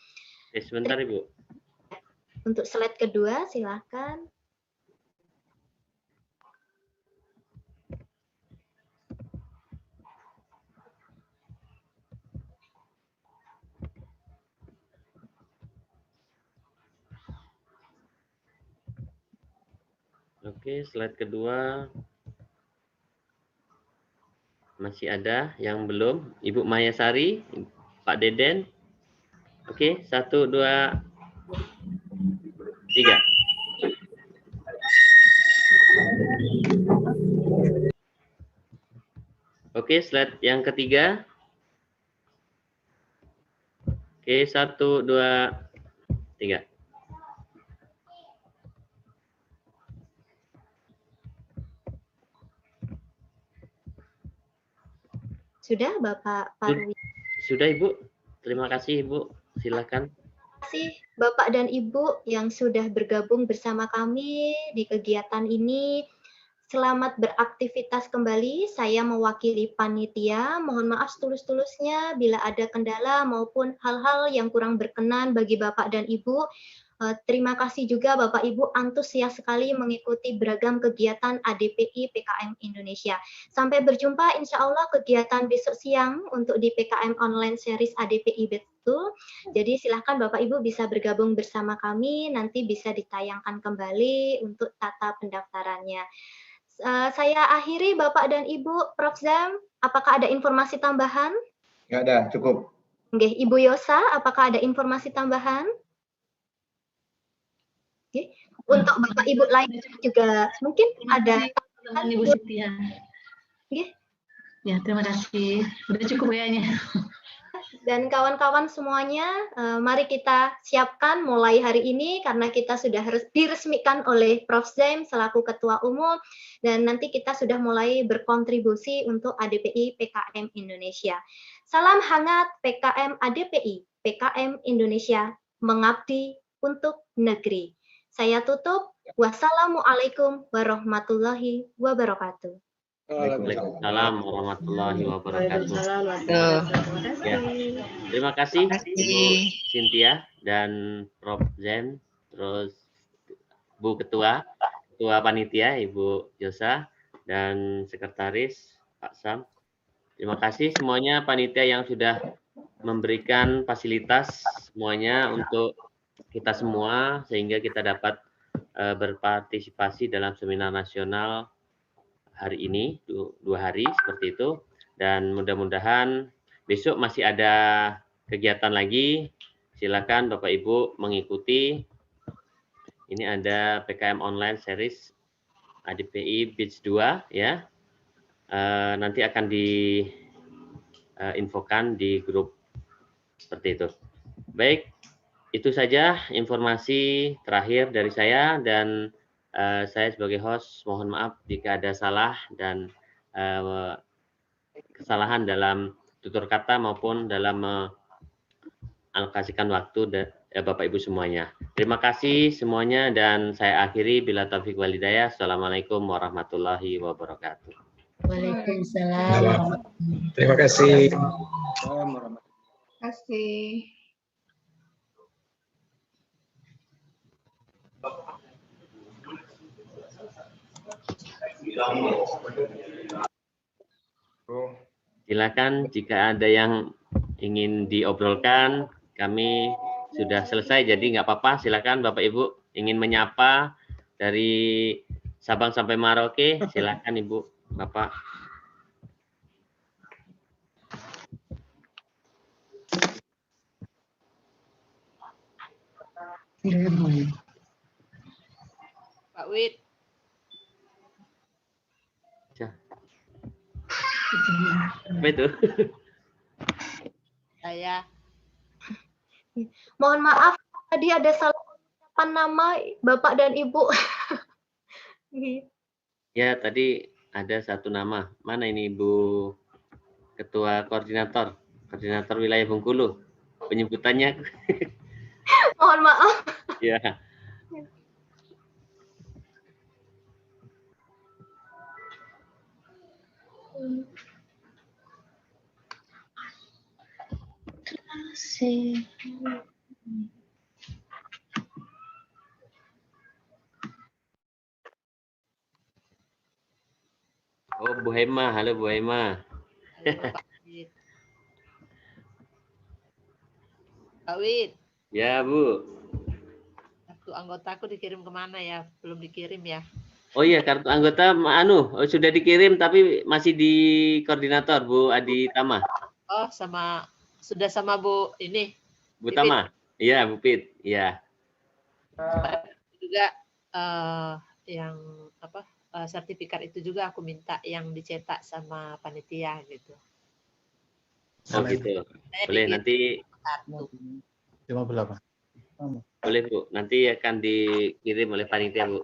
Sebentar Ibu. Untuk slide kedua, silakan. Oke, slide kedua. Masih ada yang belum? Ibu Mayasari, Pak Deden. Oke, 1, 2, 3. Oke, slide yang ketiga. Oke, 1, 2, 3. Sudah Bapak Parwi? Sudah Ibu. Terima kasih Ibu. Silakan. Terima kasih Bapak dan Ibu yang sudah bergabung bersama kami di kegiatan ini. Selamat beraktivitas kembali. Saya mewakili panitia. Mohon maaf setulus-tulusnya bila ada kendala maupun hal-hal yang kurang berkenan bagi Bapak dan Ibu. Terima kasih juga Bapak Ibu antusias sekali mengikuti beragam kegiatan ADPI PkM Indonesia. Sampai berjumpa insya Allah kegiatan besok siang untuk di PkM Online Series ADPI betul. Jadi silahkan Bapak Ibu bisa bergabung bersama kami, nanti bisa ditayangkan kembali untuk tata pendaftarannya. Saya akhiri Bapak dan Ibu. Prof. Zam, apakah ada informasi tambahan? Nggak ada, cukup. Oke, Ibu Yosa, apakah ada informasi tambahan? Oke. Untuk Bapak Ibu lain juga mungkin ada tambahan Ibu Cynthia. Ya, terima kasih. Udah cukup kayaknya. Dan kawan-kawan semuanya, mari kita siapkan mulai hari ini karena kita sudah diresmikan oleh Prof. Zaim selaku Ketua Umum dan nanti kita sudah mulai berkontribusi untuk ADPI PkM Indonesia. Salam hangat PkM ADPI, PkM Indonesia mengabdi untuk negeri. Saya tutup. Wassalamualaikum warahmatullahi wabarakatuh. Waalaikumsalam warahmatullahi wabarakatuh. Ya, terima kasih Ibu Cynthia dan Prof. Zaim, terus Bu Ketua Panitia Ibu Josa dan Sekretaris Pak Sam. Terima kasih semuanya panitia yang sudah memberikan fasilitas semuanya untuk kita semua sehingga kita dapat berpartisipasi dalam seminar nasional hari ini, 2 hari seperti itu, dan mudah-mudahan besok masih ada kegiatan lagi. Silakan Bapak Ibu mengikuti. Ini ada PkM Online Series ADPI Batch 2 ya. Nanti akan diinfokan di grup seperti itu. Baik, itu saja informasi terakhir dari saya dan saya sebagai host mohon maaf jika ada salah dan kesalahan dalam tutur kata maupun dalam mengalokasikan waktu Bapak Ibu semuanya. Terima kasih semuanya dan saya akhiri bila taufik walhidayah. Assalamualaikum warahmatullahi wabarakatuh. Waalaikumsalam. Terima kasih. Terima kasih. Silakan jika ada yang ingin diobrolkan, kami sudah selesai jadi nggak apa-apa. Silakan Bapak Ibu ingin menyapa dari Sabang sampai Merauke, silakan Ibu Bapak. Pak Wid. Apa itu? Saya. Mohon maaf, tadi ada salah ucapan nama Bapak dan Ibu. Ya, tadi ada satu nama. Mana ini Ibu Ketua Koordinator Wilayah Bengkulu? Penyebutannya. Mohon maaf. Ya. Oh, Bu Hema. Halo Bu Hema. Pak Wid. Ya, Bu. Kartu anggotaku dikirim kemana ya? Belum dikirim ya? Oh iya, kartu anggota sudah dikirim tapi masih di koordinator Bu Adi Tama. Oh, sudah sama Bu ini. Bu Tama. Iya, Bu Pit. Iya. Juga yang apa? Sertifikat itu juga aku minta yang dicetak sama panitia gitu. Oh gitu. Boleh nanti 58. boleh Bu, nanti akan dikirim oleh panitia Bu.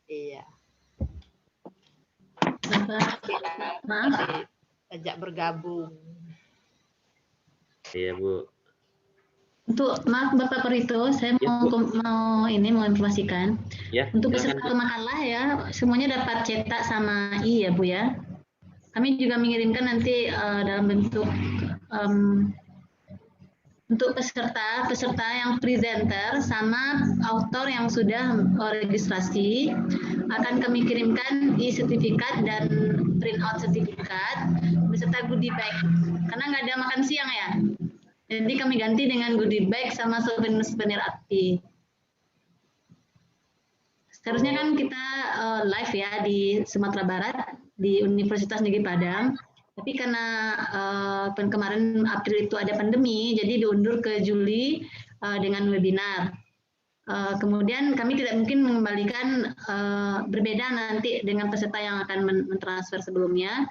Iya. Maaf. Ajak bergabung. Iya Bu. Maaf Bapak Perito, saya mau informasikan. Ya, untuk peserta makalah ya, semuanya dapat cetak sama ya Bu ya. Kami juga mengirimkan nanti dalam bentuk untuk peserta yang presenter sama author yang sudah registrasi akan kami kirimkan e-sertifikat dan print out sertifikat beserta goodie bag karena nggak ada makan siang ya. Jadi kami ganti dengan goodie bag sama souvenir api. Seharusnya kan kita live ya di Sumatera Barat di Universitas Negeri Padang. Tapi karena kemarin April itu ada pandemi, jadi diundur ke Juli dengan webinar. Kemudian kami tidak mungkin mengembalikan berbeda nanti dengan peserta yang akan mentransfer sebelumnya.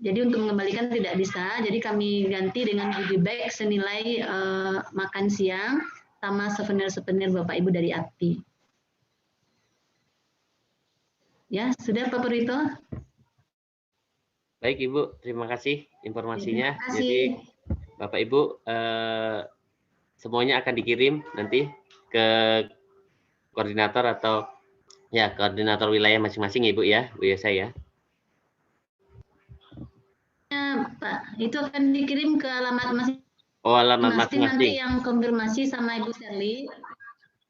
Jadi untuk mengembalikan tidak bisa, jadi kami ganti dengan goodie bag senilai makan siang sama souvenir-souvenir Bapak Ibu dari ADPI. Ya, sudah Pak Purito? Baik Ibu, terima kasih informasinya. Terima kasih. Jadi Bapak Ibu semuanya akan dikirim nanti ke koordinator atau ya koordinator wilayah masing-masing Ibu ya, Bu Yesa ya. Pak, itu akan dikirim ke alamat masing-masing. Oh, alamat Nanti masing-masing. yang konfirmasi sama Ibu Sherly.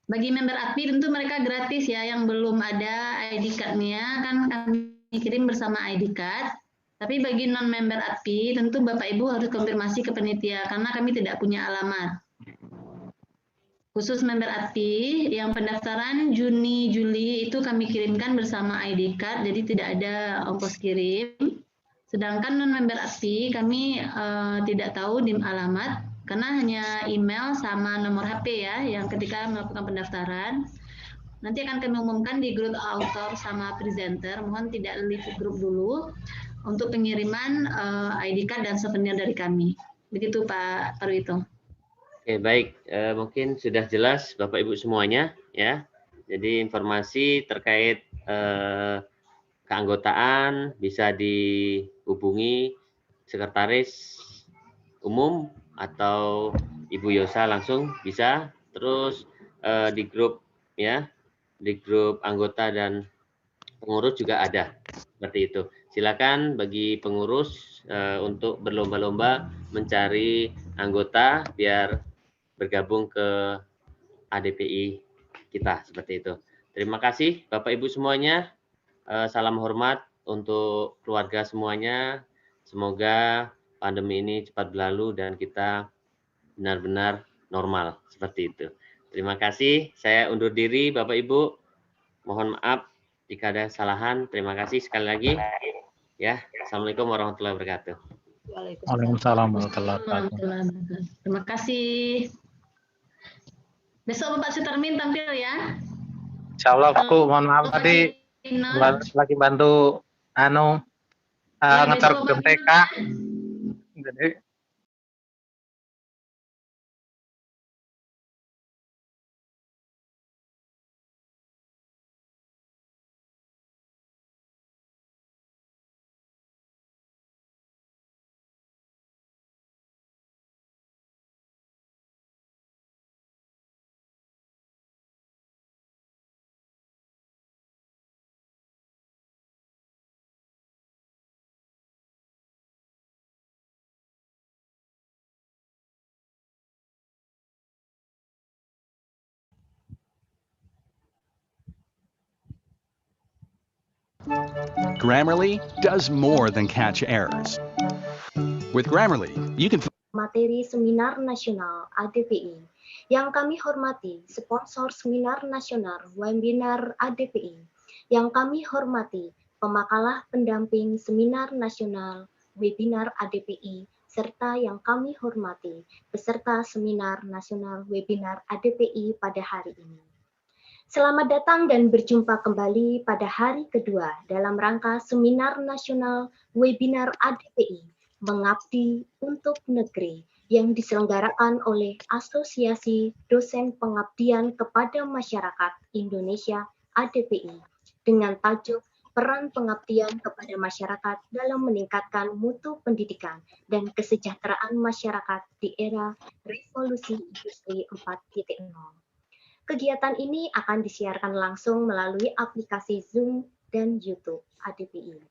Bagi member ADPI tentu mereka gratis ya, yang belum ada ID card-nya kan kami kirim bersama ID card. Tapi bagi non-member ADPI tentu Bapak Ibu harus konfirmasi ke panitia karena kami tidak punya alamat. Khusus member ADPI yang pendaftaran Juni Juli itu kami kirimkan bersama ID card, jadi tidak ada ongkos kirim. Sedangkan non-member ADPI kami tidak tahu di alamat karena hanya email sama nomor HP ya yang ketika melakukan pendaftaran. Nanti akan kami umumkan di grup author sama presenter. Mohon tidak leave grup dulu untuk pengiriman ID card dan souvenir dari kami. Begitu Pak Parwito. Oke, baik. Mungkin sudah jelas Bapak Ibu semuanya ya. Jadi informasi terkait keanggotaan bisa dihubungi sekretaris umum atau Ibu Yosa langsung bisa. Terus di grup ya, di grup anggota dan pengurus juga ada seperti itu. Silakan bagi pengurus untuk berlomba-lomba mencari anggota biar bergabung ke ADPI kita seperti itu. Terima kasih Bapak Ibu semuanya. Salam hormat untuk keluarga semuanya. Semoga pandemi ini cepat berlalu dan kita benar-benar normal seperti itu. Terima kasih. Saya undur diri Bapak Ibu. Mohon maaf jika ada kesalahan. Terima kasih sekali lagi. Ya, Assalamualaikum warahmatullahi wabarakatuh. Waalaikumsalam warahmatullahi wabarakatuh. Terima kasih. Besok Bapak Sutarmin tampil ya. Insya Allah Bu, mohon maaf tadi lagi bantu ngetar TK. Jadi Grammarly does more than catch errors. With Grammarly, you can materi seminar nasional ADPI. Yang kami hormati sponsor seminar nasional webinar ADPI. Yang kami hormati pemakalah pendamping seminar nasional webinar ADPI, serta yang kami hormati peserta seminar nasional webinar ADPI pada hari ini. Selamat datang dan berjumpa kembali pada hari kedua dalam rangka seminar nasional webinar ADPI Mengabdi untuk Negeri yang diselenggarakan oleh Asosiasi Dosen Pengabdian kepada Masyarakat Indonesia ADPI dengan tajuk Peran Pengabdian kepada Masyarakat dalam Meningkatkan Mutu Pendidikan dan Kesejahteraan Masyarakat di Era Revolusi Industri 4.0. Kegiatan ini akan disiarkan langsung melalui aplikasi Zoom dan YouTube ADPI.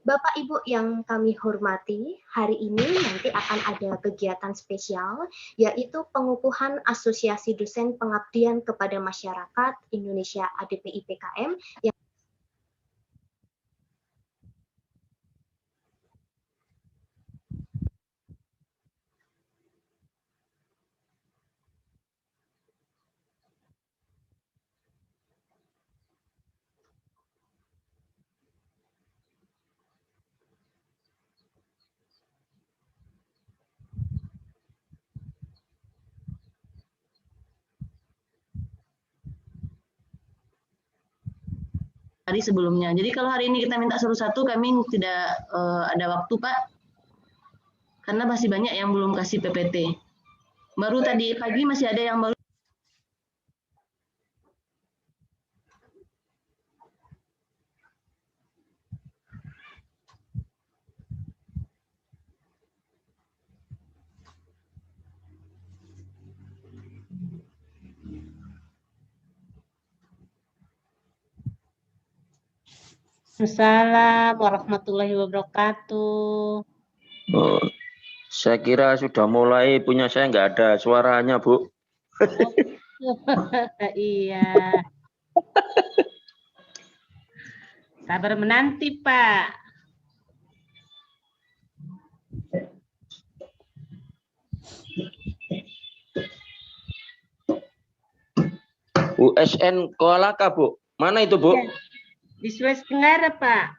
Bapak Ibu yang kami hormati, hari ini nanti akan ada kegiatan spesial, yaitu pengukuhan Asosiasi Dosen Pengabdian kepada Masyarakat Indonesia ADPI PkM yang hari sebelumnya. Jadi kalau hari ini kita minta satu-satu, kami tidak ada waktu, Pak. Karena masih banyak yang belum kasih PPT. Baru tadi pagi masih ada yang baru. Assalamualaikum warahmatullahi wabarakatuh. Oh, saya kira sudah mulai, punya saya nggak ada suaranya, Bu. Iya. Sabar menanti, Pak. USN Koalaka, Bu. Mana itu, Bu? Di Sulawesi Tenggara, Pak.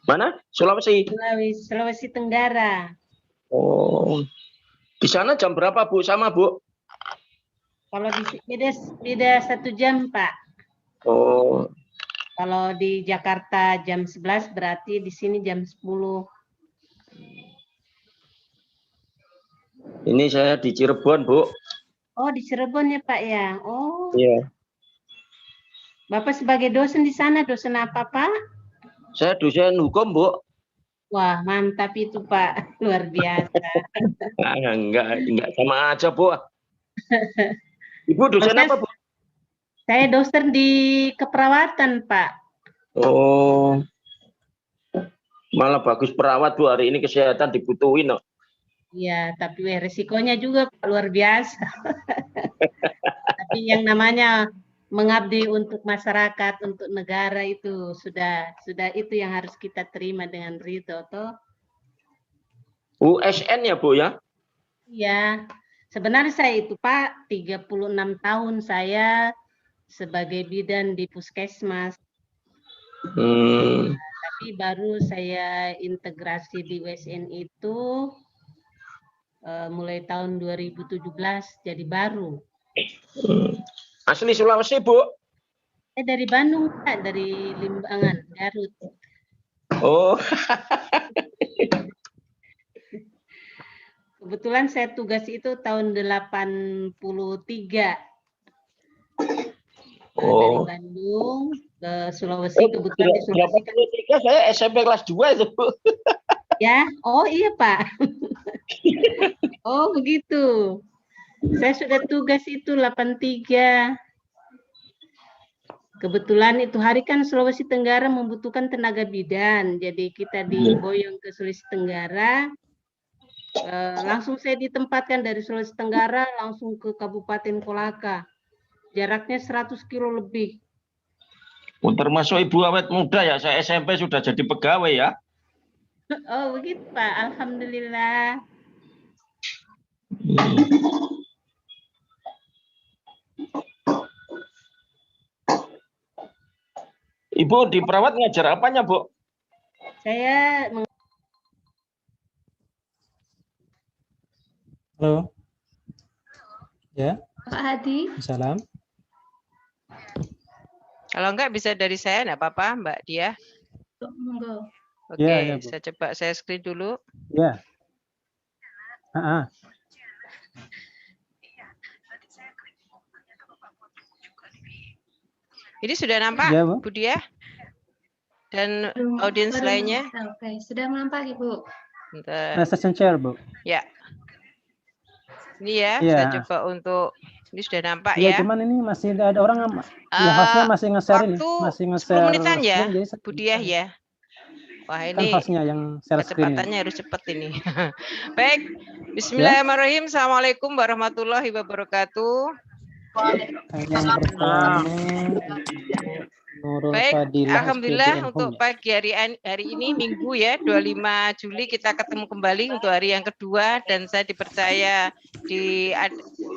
Mana? Sulawesi. Sulawesi Tenggara. Oh. Di sana jam berapa, Bu? Sama, Bu? Kalau beda 1 jam, Pak. Oh. Kalau di Jakarta jam 11, berarti di sini jam 10. Ini saya di Cirebon, Bu. Oh, di Cirebon ya, Pak ya. Oh. Iya. Bapak sebagai dosen di sana, dosen apa, Pak? Saya dosen hukum, Bu. Wah, mantap itu, Pak. Luar biasa. Enggak sama aja, Bu. Ibu dosen apa, Bu? Saya dosen di keperawatan, Pak. Oh. Malah bagus perawat, Bu. Hari ini kesehatan dibutuhin, no. Iya, tapi resikonya juga Pak, luar biasa. Tapi yang namanya mengabdi untuk masyarakat, untuk negara itu sudah itu yang harus kita terima dengan ridho, toh. USN ya, Bu ya? Iya. Sebenarnya saya itu Pak 36 tahun saya sebagai bidan di puskesmas. Tapi baru saya integrasi di USN itu mulai tahun 2017, jadi baru. Asli Sulawesi, Bu? Dari Bandung, Pak, dari Limbangan, Garut. Oh. Kebetulan saya tugas itu tahun 83. Dari Bandung ke Sulawesi, kebetulan di Sulawesi. 83 saya SMP kelas 2 itu, Bu. Ya, oh iya, Pak. Oh, begitu. Saya sudah tugas itu 83. Kebetulan itu hari kan Sulawesi Tenggara membutuhkan tenaga bidan. Jadi kita diboyong ke Sulawesi Tenggara. Langsung saya ditempatkan dari Sulawesi Tenggara langsung ke Kabupaten Kolaka. Jaraknya 100 kilo lebih. Termasuk Ibu awet muda ya, saya SMP sudah jadi pegawai ya. Oh, begitu, Pak. Alhamdulillah. Ibu di perawat ngajar apanya, Bu? Saya Halo. Ya. Pak Hadi. Salam. Kalau enggak bisa dari saya, enggak apa-apa, Mbak Dia. Monggo. Oke, Ya, saya coba saya screen dulu. Ya. Ini sudah nampak, Ya, Bu. Bu Dia? Dan audiens lainnya? Oke, sudah nampak, Ibu. Bentar. Session share, Bu. Ya. Ini ya, Ya. saya coba untuk ini sudah nampak Ya, ya. cuman ini masih ada orang ya, hostnya masih nge-share ini, masih nge-share 10 menitan ya, screen, jadi Bu Diah ya. Wah, kan ini hostnya yang share screen. kecepatannya harus cepat ini. Baik, Bismillahirrahmanirrahim. Assalamualaikum warahmatullahi wabarakatuh. Yang pertama, Nurul Baik, Fadilah, alhamdulillah SPDN untuk Home. pagi hari ini Minggu ya, 25 Juli kita ketemu kembali untuk hari yang kedua dan saya dipercaya di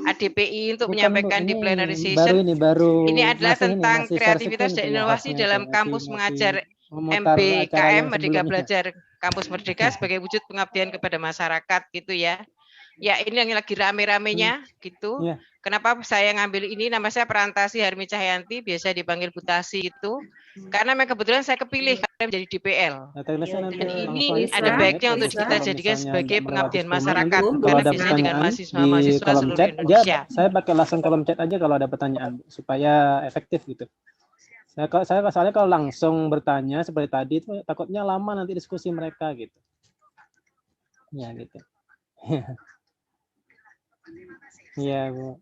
ADPI untuk Bukan, menyampaikan Bu, di ini plenary session. baru Ini adalah tentang masih share kreativitas screen dan itu ya, inovasi hostnya dalam itu, kampus masih mengajar memutar acara PkM yang Merdeka sebelumnya. Belajar Kampus Merdeka sebagai wujud pengabdian kepada masyarakat gitu ya. Ya, ini yang lagi rame-ramenya gitu. Iya. Kenapa saya ngambil ini? Nama saya Prantasi Harmi Cahyanti, biasa dipanggil Butasi itu. Karena memang kebetulan saya kepilih karena menjadi DPL. Nanti Dan ini langsung aja ada setengah baiknya menit, untuk habis kita kalau jadikan misalnya sebagai nggak melewati pengabdian 10 menit, masyarakat. kalau Karena ada biasanya dengan pertanyaan di mahasiswa-mahasiswa kolom seluruh chat, Indonesia. saya pakai langsung kolom chat aja kalau ada pertanyaan supaya efektif gitu. Saya soalnya kalau langsung bertanya seperti tadi itu takutnya lama nanti diskusi mereka gitu. Ya gitu. Iya, Bu.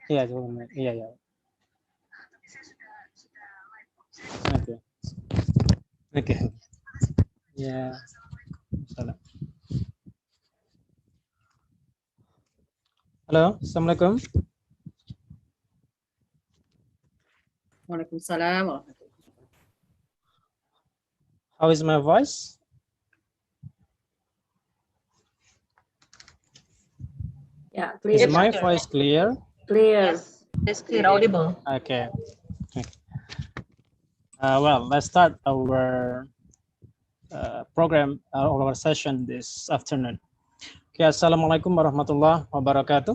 Iya, iya, iya. Oke. Oke. Ya. Salam. Halo, Assalamualaikum. Waalaikumsalam. How is my voice? Yeah, Is clear. my voice clear? Clear. It's clear, audible. Okay. Well, let's start our program, our session this afternoon. Okay, Assalamualaikum warahmatullahi wabarakatuh.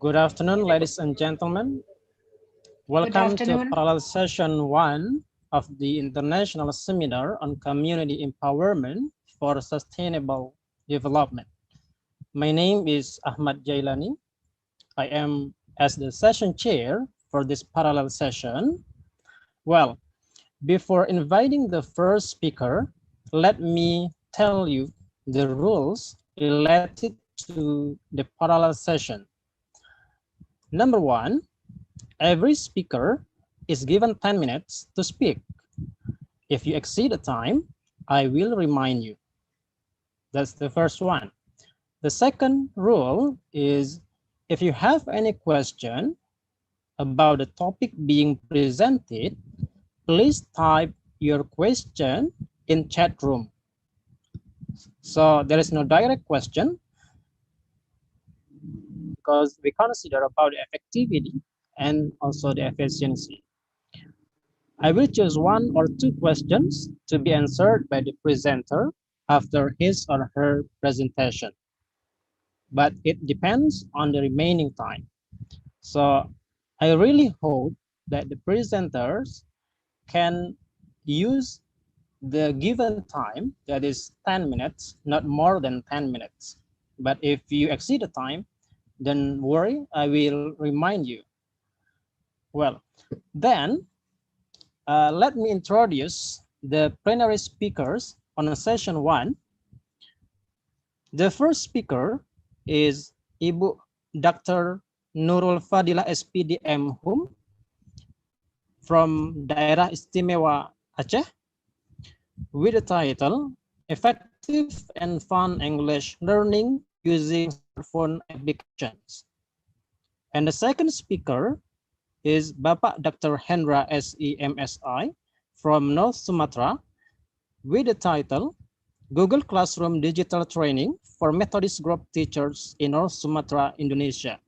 Good afternoon, ladies and gentlemen. Welcome to parallel session 1 of the International Seminar on Community Empowerment for Sustainable Development. My name is Ahmad Jailani. I am as the session chair for this parallel session. Well, before inviting the first speaker, let me tell you the rules related to the parallel session. Number 1, every speaker is given 10 minutes to speak. If you exceed the time, I will remind you. That's the first one. The second rule is if you have any question about the topic being presented, please type your question in chat room. So there is no direct question because we consider about the effectivity and also the efficiency. I will choose 1 or 2 questions to be answered by the presenter after his or her presentation. But it depends on the remaining time. So I really hope that the presenters can use the given time, that is 10 minutes, not more than 10 minutes. But if you exceed the time, don't worry, I will remind you. Well, then let me introduce the plenary speakers on session 1. The first speaker is Ibu Dr. Nurul Fadilah SPD M.Hum from Daerah Istimewa Aceh with the title Effective and Fun English Learning Using Smartphone Applications. And the second speaker is Bapak Dr. Hendra SE MSI from North Sumatra with the title Google Classroom Digital Training for Methodist Group Teachers in North Sumatra, Indonesia.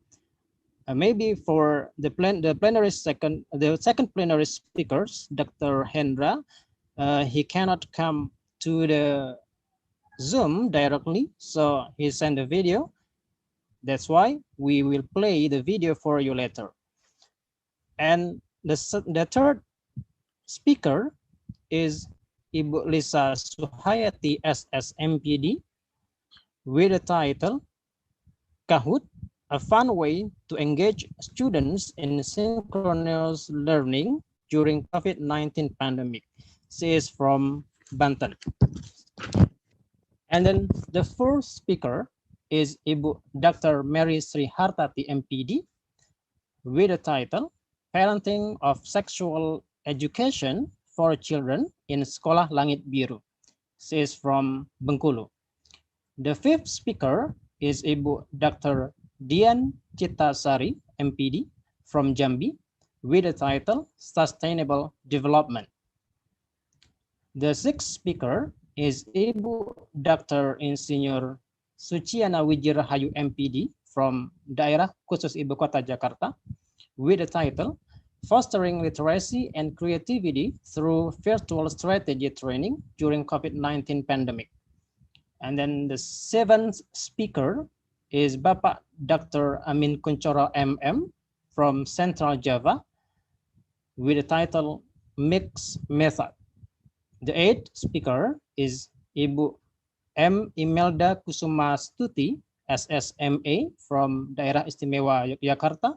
Maybe for the second plenary speakers, Dr. Hendra, he cannot come to the Zoom directly, so he sent a video. That's why we will play the video for you later. And the third speaker is Ibu Lisa Suhayati SSMPD with the title Kahoot, a fun way to engage students in synchronous learning during COVID-19 pandemic. She is from Banten. And then the fourth speaker is Ibu Dr. Mary Sri Hartati MPD with the title Parenting of Sexual Education for Children in Sekolah Langit Biru. She is from Bengkulu. The fifth speaker is Ibu Dr. Dian Citasari, MPD, from Jambi, with the title Sustainable Development. The sixth speaker is Ibu Dr. Insinyur Suciana Wijirahayu, MPD, from Daerah Khusus Ibu Kota Jakarta, with the title fostering literacy and creativity through virtual strategy training during COVID-19 pandemic. And then the seventh speaker is Bapak Dr. Amin Kuncoro MM from Central Java with the title Mixed Method. The eighth speaker is Ibu M. Imelda Kusuma Stuti, SSMA from Daerah Istimewa Yogyakarta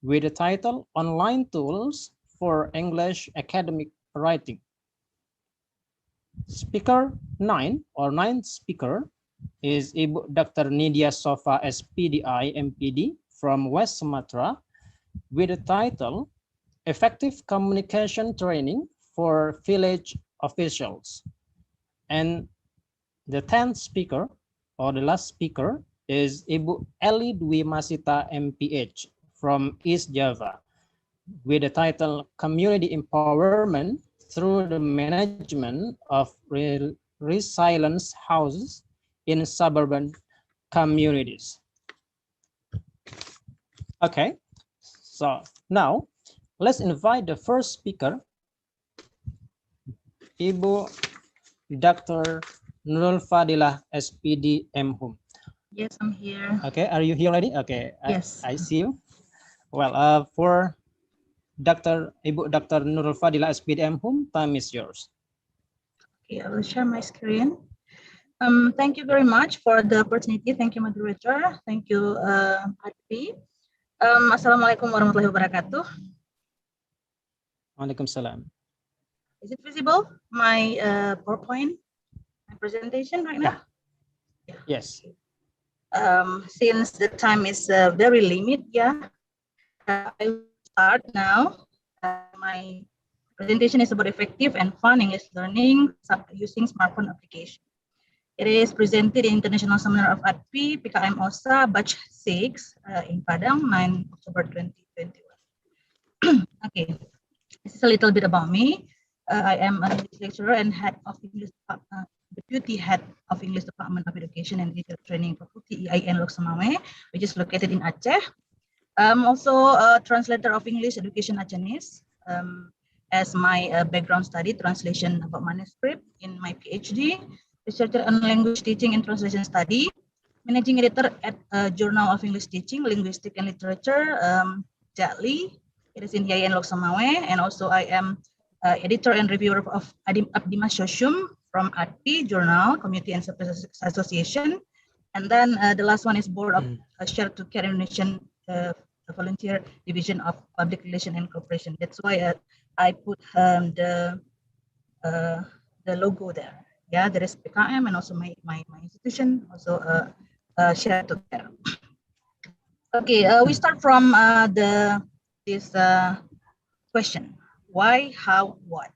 with the title Online Tools for English Academic Writing. Speaker 9 or ninth speaker is Ibu Dr. Nidia Sofa SPDI MPD from West Sumatra with the title Effective Communication Training for Village Officials. And the 10th speaker or the last speaker is Ibu Eli Dwi Masita MPH from East Java with the title Community Empowerment through the Management of Resilience Houses in Suburban Communities. Okay, so now let's invite the first speaker, Ibu Dr. Nurul Fadilah SPD MHUM. Yes, I'm here. Okay, are you here already? Okay, Yes. I see you. Well, for Ibu Dr. Nurul Fadilah SPD MHUM, time is yours. Okay, I will share my screen. Thank you very much for the opportunity. Thank you, moderator. Thank you, ADPI. Assalamualaikum warahmatullahi wabarakatuh. Waalaikumsalam. Is it visible, my PowerPoint, my presentation right now? Yeah. Yes. Since the time is very limited, I will start now. My presentation is about effective and fun English learning using smartphone application. It is presented in International Seminar of ADPI, PkM OSA, batch 6 in Padang, 9 October 2021. Okay, this is a little bit about me. I am an English lecturer and head of English Deputy Head of English Department of Education and Teacher Training Fakulti IAIN Lok Semawe, which is located in Aceh. I'm also a translator of English Education Acehnese. As my background study, translation about manuscript in my PhD, researcher on language teaching and translation study, managing editor at Journal of English Teaching, Linguistic and Literature, JALI. It is in IAIN Lok Semawe, and also I am editor and reviewer of Abdimas Shoshum from ADPI Journal, Community and Service Association. And then the last one is board of Share to Care Internation Volunteer Division of Public Relation and Cooperation. That's why I put the logo there. Yeah, there is PkM and also my institution, also Share to Care. Okay, we start from this question. Why, how, what?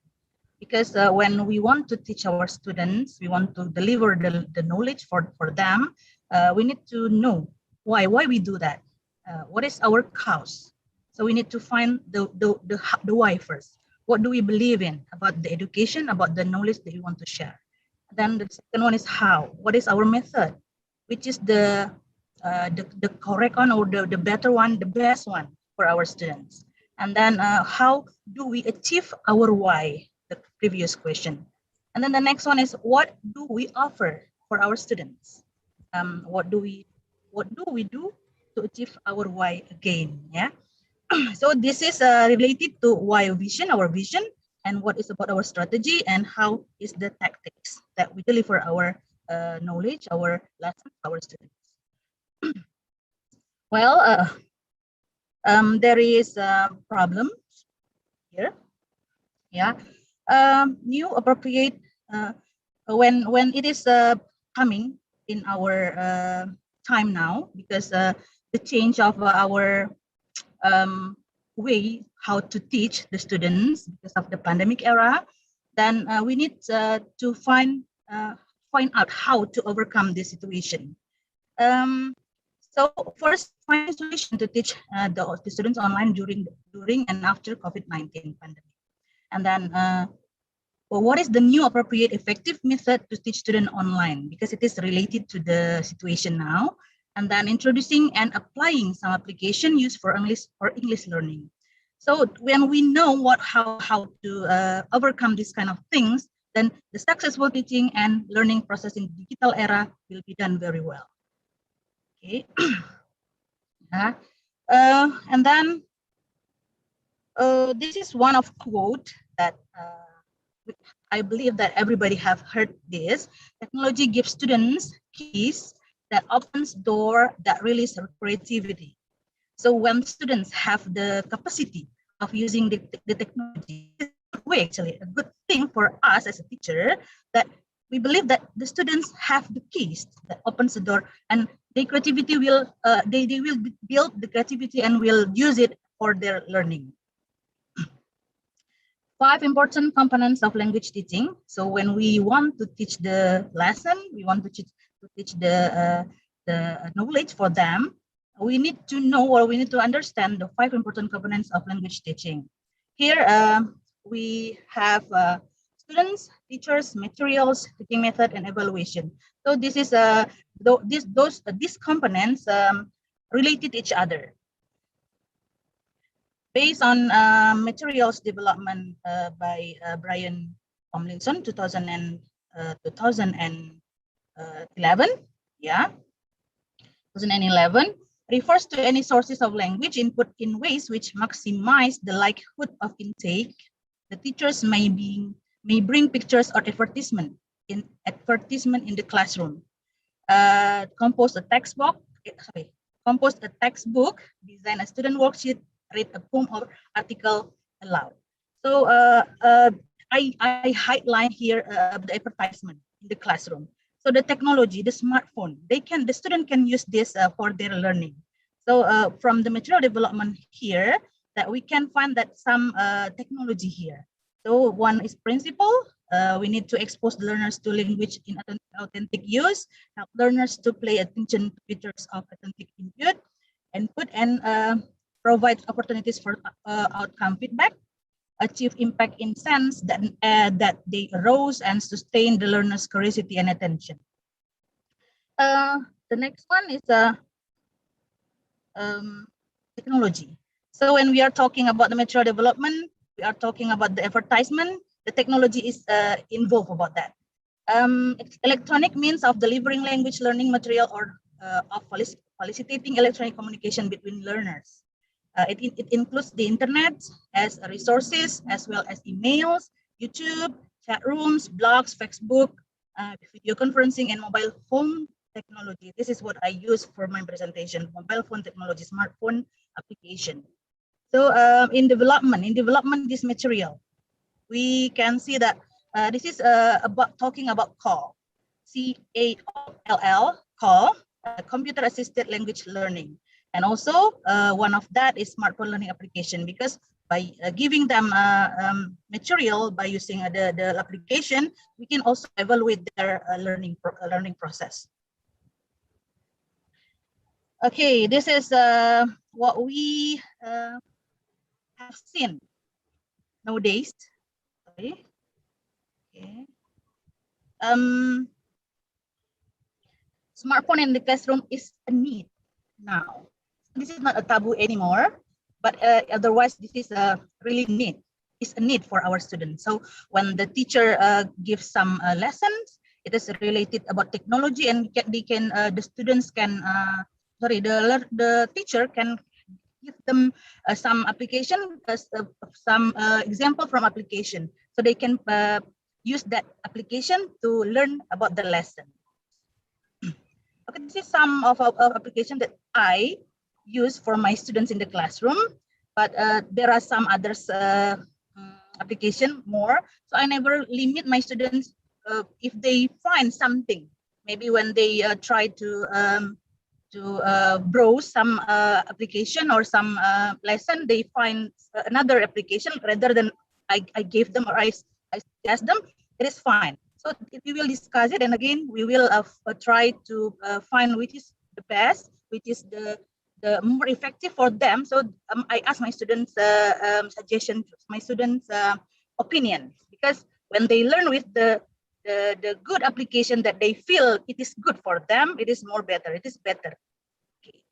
Because when we want to teach our students, we want to deliver the knowledge for them, we need to know why we do that. What is our cause? So we need to find the why first. What do we believe in about the education, about the knowledge that we want to share? Then the second one is how. What is our method? Which is the correct one or the better one, the best one for our students? And then how do we achieve our why? The previous question. And then the next one is what do we offer for our students? What do we do to achieve our why again? Yeah. So this is related to why vision, our vision, and what is about our strategy, and how is the tactics that we deliver our knowledge, our lessons, our students. Well, there is a problem here. Yeah. New appropriate when it is coming in our time now, because the change of our way how to teach the students because of the pandemic era, then we need to find out how to overcome this situation. So first, find a solution to teach the students online during and after COVID-19 pandemic. And then well, what is the new appropriate effective method to teach students online? Because it is related to the situation now. And then introducing and applying some application used for English learning. So when we know how to overcome these kind of things, then the successful teaching and learning process in digital era will be done very well. Okay. And then this is one of quote that I believe that everybody have heard this. Technology gives students keys that opens door that release creativity. So when students have the capacity of using the technology, it's a good way, actually, a good thing for us as a teacher, that we believe that the students have the keys that opens the door, and their creativity will, they will build the creativity and will use it for their learning. 5 important components of language teaching. So when we want to teach the lesson, we want to teach the knowledge for them, we need to know, or we need to understand the 5 important components of language teaching. Here we have students, teachers, materials, teaching method, and evaluation. So this is these components related to each other. Based on materials development by Brian Tomlinson, 2011, yeah, 2011, refers to any sources of language input in ways which maximize the likelihood of intake. The teachers may bring pictures or advertisement in the classroom. Compose a textbook, design a student worksheet, read a poem or article aloud. So I highlight here the advertisement in the classroom. So the technology, the smartphone, the student can use this for their learning. So from the material development here, that we can find that some technology here. So one is principle. We need to expose the learners to language in authentic use, help learners to pay attention to features of authentic input, and provide opportunities for outcome feedback, achieve impact in sense that they arouse and sustain the learner's curiosity and attention. The next one is technology. So when we are talking about the material development, we are talking about the advertisement, the technology is involved about that. Electronic means of delivering language learning material or of facilitating electronic communication between learners. It includes the internet as resources, as well as emails, YouTube, chat rooms, blogs, Facebook, video conferencing, and mobile phone technology. This is what I use for my presentation: mobile phone technology, smartphone application. So in development this material, we can see that this is about talking about CALL, C-A-L-L, CALL, computer assisted language learning. And also one of that is smartphone learning application, because by giving them material by using the application, we can also evaluate their learning process. Okay, this is what we have seen nowadays. Sorry. Okay. Smartphone in the classroom is a need now. This is not a taboo anymore, but otherwise this is a really need. It's a need for our students. So when the teacher gives some lessons, it is related about technology, and the students can the teacher can give them some application, some example from application, so they can use that application to learn about the lesson. Okay, this is some of application that I use for my students in the classroom, but there are some others application more. So I never limit my students if they find something. Maybe when they try to browse some application or some lesson, they find another application rather than I gave them or I suggest them, it is fine. So we will discuss it, and again we will try to find which is the best, which is the more effective for them. So I ask my students suggestions, my students opinion, because when they learn with the good application that they feel it is good for them, it is more better. It is better. Okay.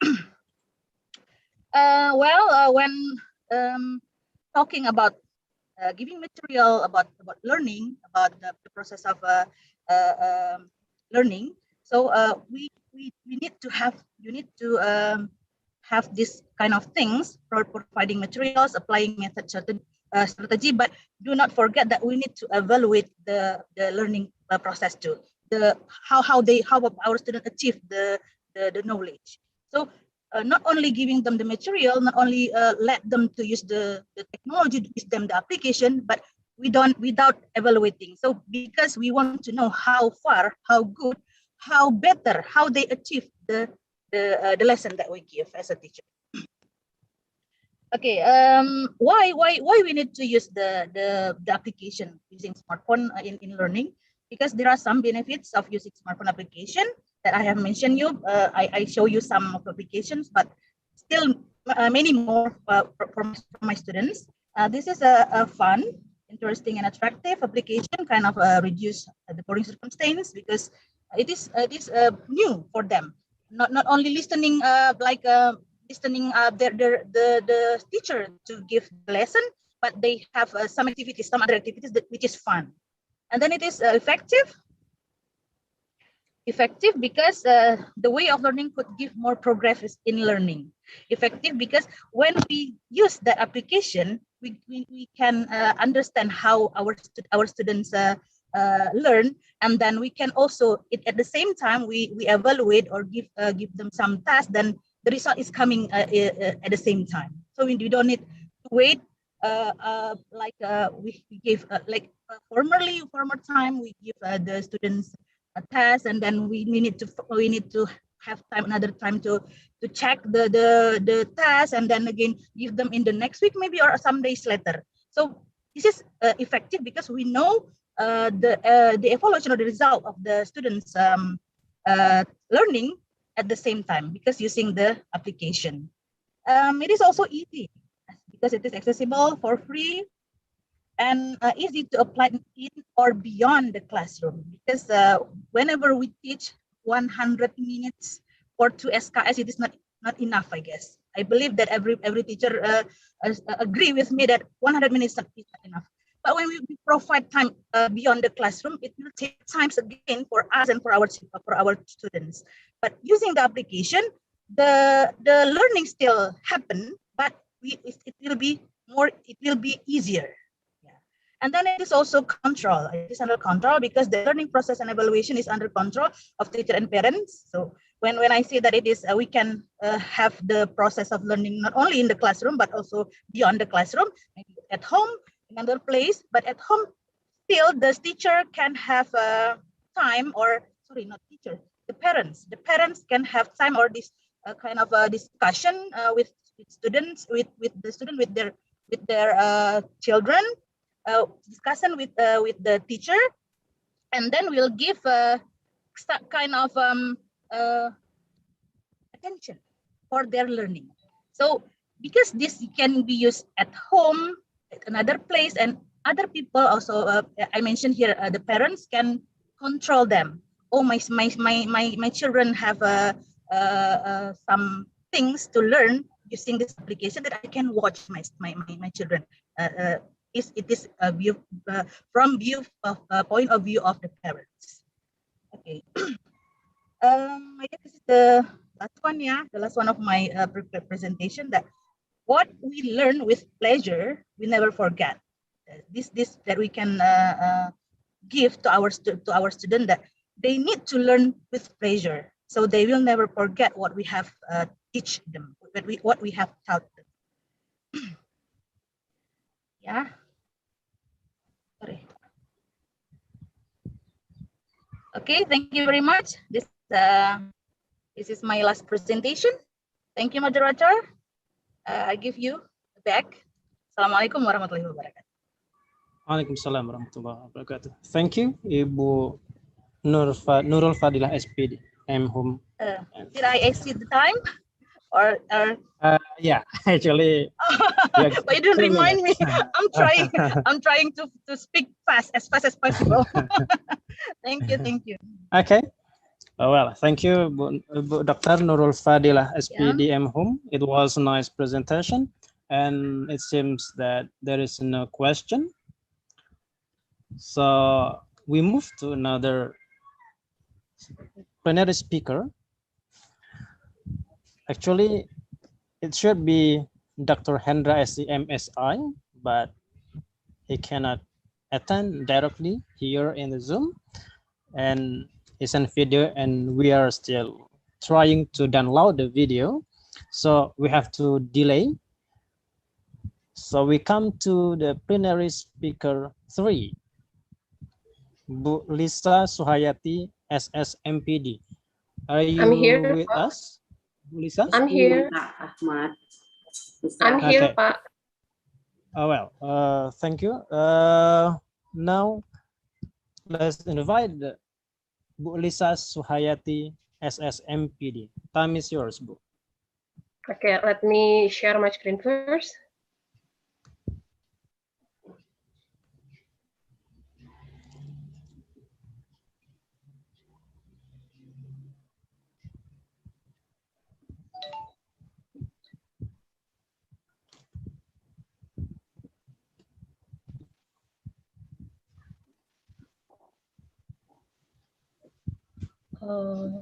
When talking about giving material about learning, about the process of learning. So we need to have, you need to have this kind of things for providing materials, applying method strategy, but do not forget that we need to evaluate the learning process too. How our students achieve the knowledge. So not only giving them the material, not only let them to use the technology, to use them the application, but without evaluating. So because we want to know how far, how good, how better, how they achieve the lesson that we give as a teacher. Okay, why we need to use the application using smartphone in learning? Because there are some benefits of using smartphone application that I have mentioned you. I show you some of the applications, but still many more for my students. This is a fun, interesting, and attractive application, kind of reduce the boring circumstance, because it is new for them. Not only listening listening the teacher to give the lesson, but they have some activities, some other activities which is fun. And then it is effective because the way of learning could give more progress in learning. Effective because when we use the application, we can understand how our students learn, and then we can also at the same time we evaluate or give them some tasks. Then the result is coming at the same time. So we don't need to wait we gave former time we give the students a test, and then we need to have another time to check the test, and then again give them in the next week maybe, or some days later. So this is effective because we know the evaluation or the result of the students learning at the same time, because using the application. It is also easy because it is accessible for free and easy to apply in or beyond the classroom, because whenever we teach 100 minutes for 2 SKS, it is not enough, I guess. I believe that every teacher agree with me that 100 minutes is not enough. But when we provide time beyond the classroom, it will take times again for us and for our students. But using the application, the learning still happen, but it will be easier. And then it is also control. It is under control because the learning process and evaluation is under control of teacher and parents. So when I say that it is, we can have the process of learning not only in the classroom, but also beyond the classroom, maybe at home, in another place. But at home, still the teacher can have time, or sorry, not teacher, the parents. The parents can have time or this kind of a discussion with students, with the student, with their children. Discussion with the teacher, and then we'll give kind of attention for their learning. So because this can be used at home, at another place, and other people also, I mentioned here, the parents can control them. Oh, my children have some things to learn using this application, that I can watch my children. It is a view from point of view of the parents. Okay. I guess this is the last one, the last one of my presentation, that what we learn with pleasure, we never forget. This that we can give to our student, that they need to learn with pleasure, so they will never forget what we have teach them, what we have taught them. Yeah. Sorry. Okay, thank you very much. This is my last presentation. Thank you, moderator. I give you back. Assalamualaikum warahmatullahi wabarakatuh. Waalaikumsalam warahmatullahi wabarakatuh. Thank you, Ibu Nurul Fadilah SPD, M.Hum. Did I exceed the time? Or yeah, actually. But you didn't remind me. I'm trying to speak fast as possible. Thank you. Okay. Well, thank you, Dr. Nurul Fadilah SPD, M.Hum. It was a nice presentation. and it seems that there is no question. So we move to another plenary speaker. Actually, it should be Dr. Hendra SCMSI, but he cannot attend directly here in the Zoom, and it's on video, and we are still trying to download the video, so we have to delay. So we come to the plenary speaker 3, Bu Lisa Suhayati, SSMPD. Are you I'm here, with Pak. us, Bu Lisa? I'm here. I'm here, Okay. Pak. Oh, well, thank you. Now let's invite Bu Lisa Suhayati, SSMPD. Time is yours, Bu. Okay, let me share my screen first.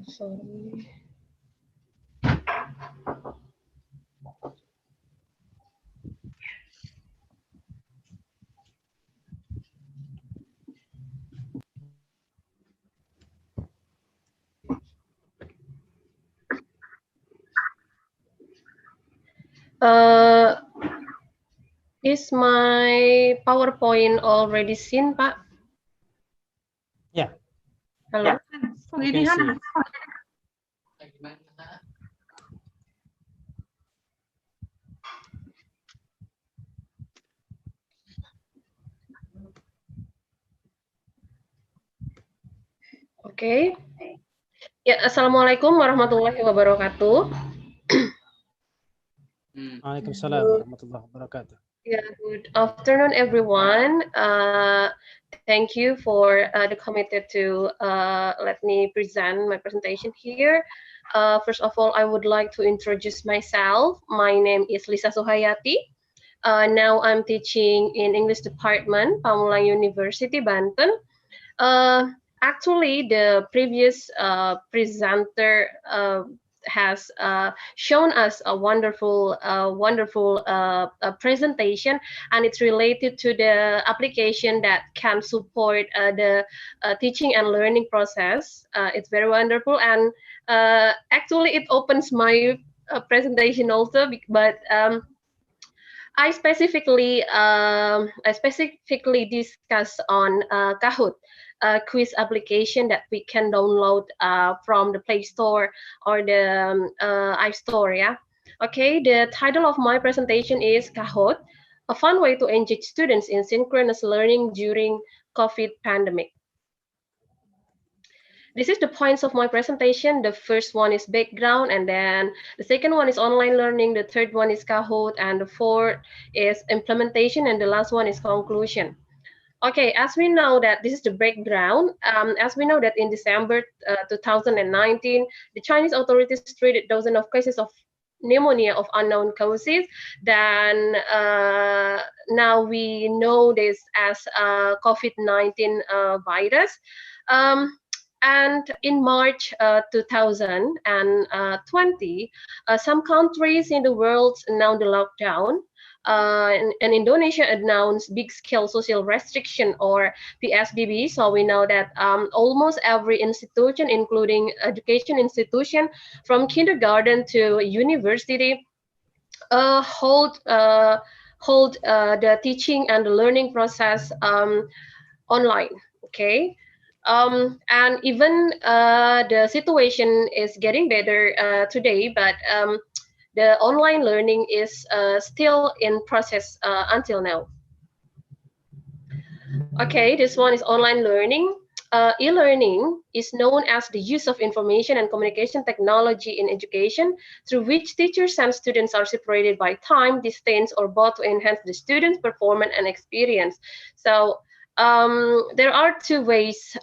Sorry. Is my PowerPoint already seen, Pak? Yeah. Hello? You can see. Oke. Ya, Assalamualaikum warahmatullahi wabarakatuh. Waalaikumsalam warahmatullahi wabarakatuh. Yeah, good afternoon, everyone. Thank you for the committed to let me present my presentation here. First of all, I would like to introduce myself. My name is Lisa Suhayati. Now I'm teaching in English department, Pamulang University, Banten. Actually, the previous presenter has shown us a wonderful presentation, and it's related to the application that can support the teaching and learning process. It's very wonderful, and actually it opens my presentation also, but I specifically discuss on Kahoot, a quiz application that we can download from the Play Store or the iStore. Yeah. Okay. The title of my presentation is Kahoot, a fun way to engage students in synchronous learning during COVID pandemic. This is the points of my presentation. The first one is background, and then the second one is online learning, the third one is Kahoot, and the fourth is implementation, and the last one is conclusion. Okay, as we know that this is the background, as we know that in December 2019, the Chinese authorities treated dozens of cases of pneumonia of unknown causes. Then now we know this as COVID-19 virus. And in March 2020, some countries in the world announced the lockdown. And Indonesia announced big-scale social restriction, or PSBB. So we know that almost every institution, including education institution, from kindergarten to university, hold the teaching and the learning process online. Okay. And even the situation is getting better today, but the online learning is still in process until now. Okay, this one is online learning. E-learning is known as the use of information and communication technology in education, through which teachers and students are separated by time, distance, or both to enhance the students' performance and experience. So there are two ways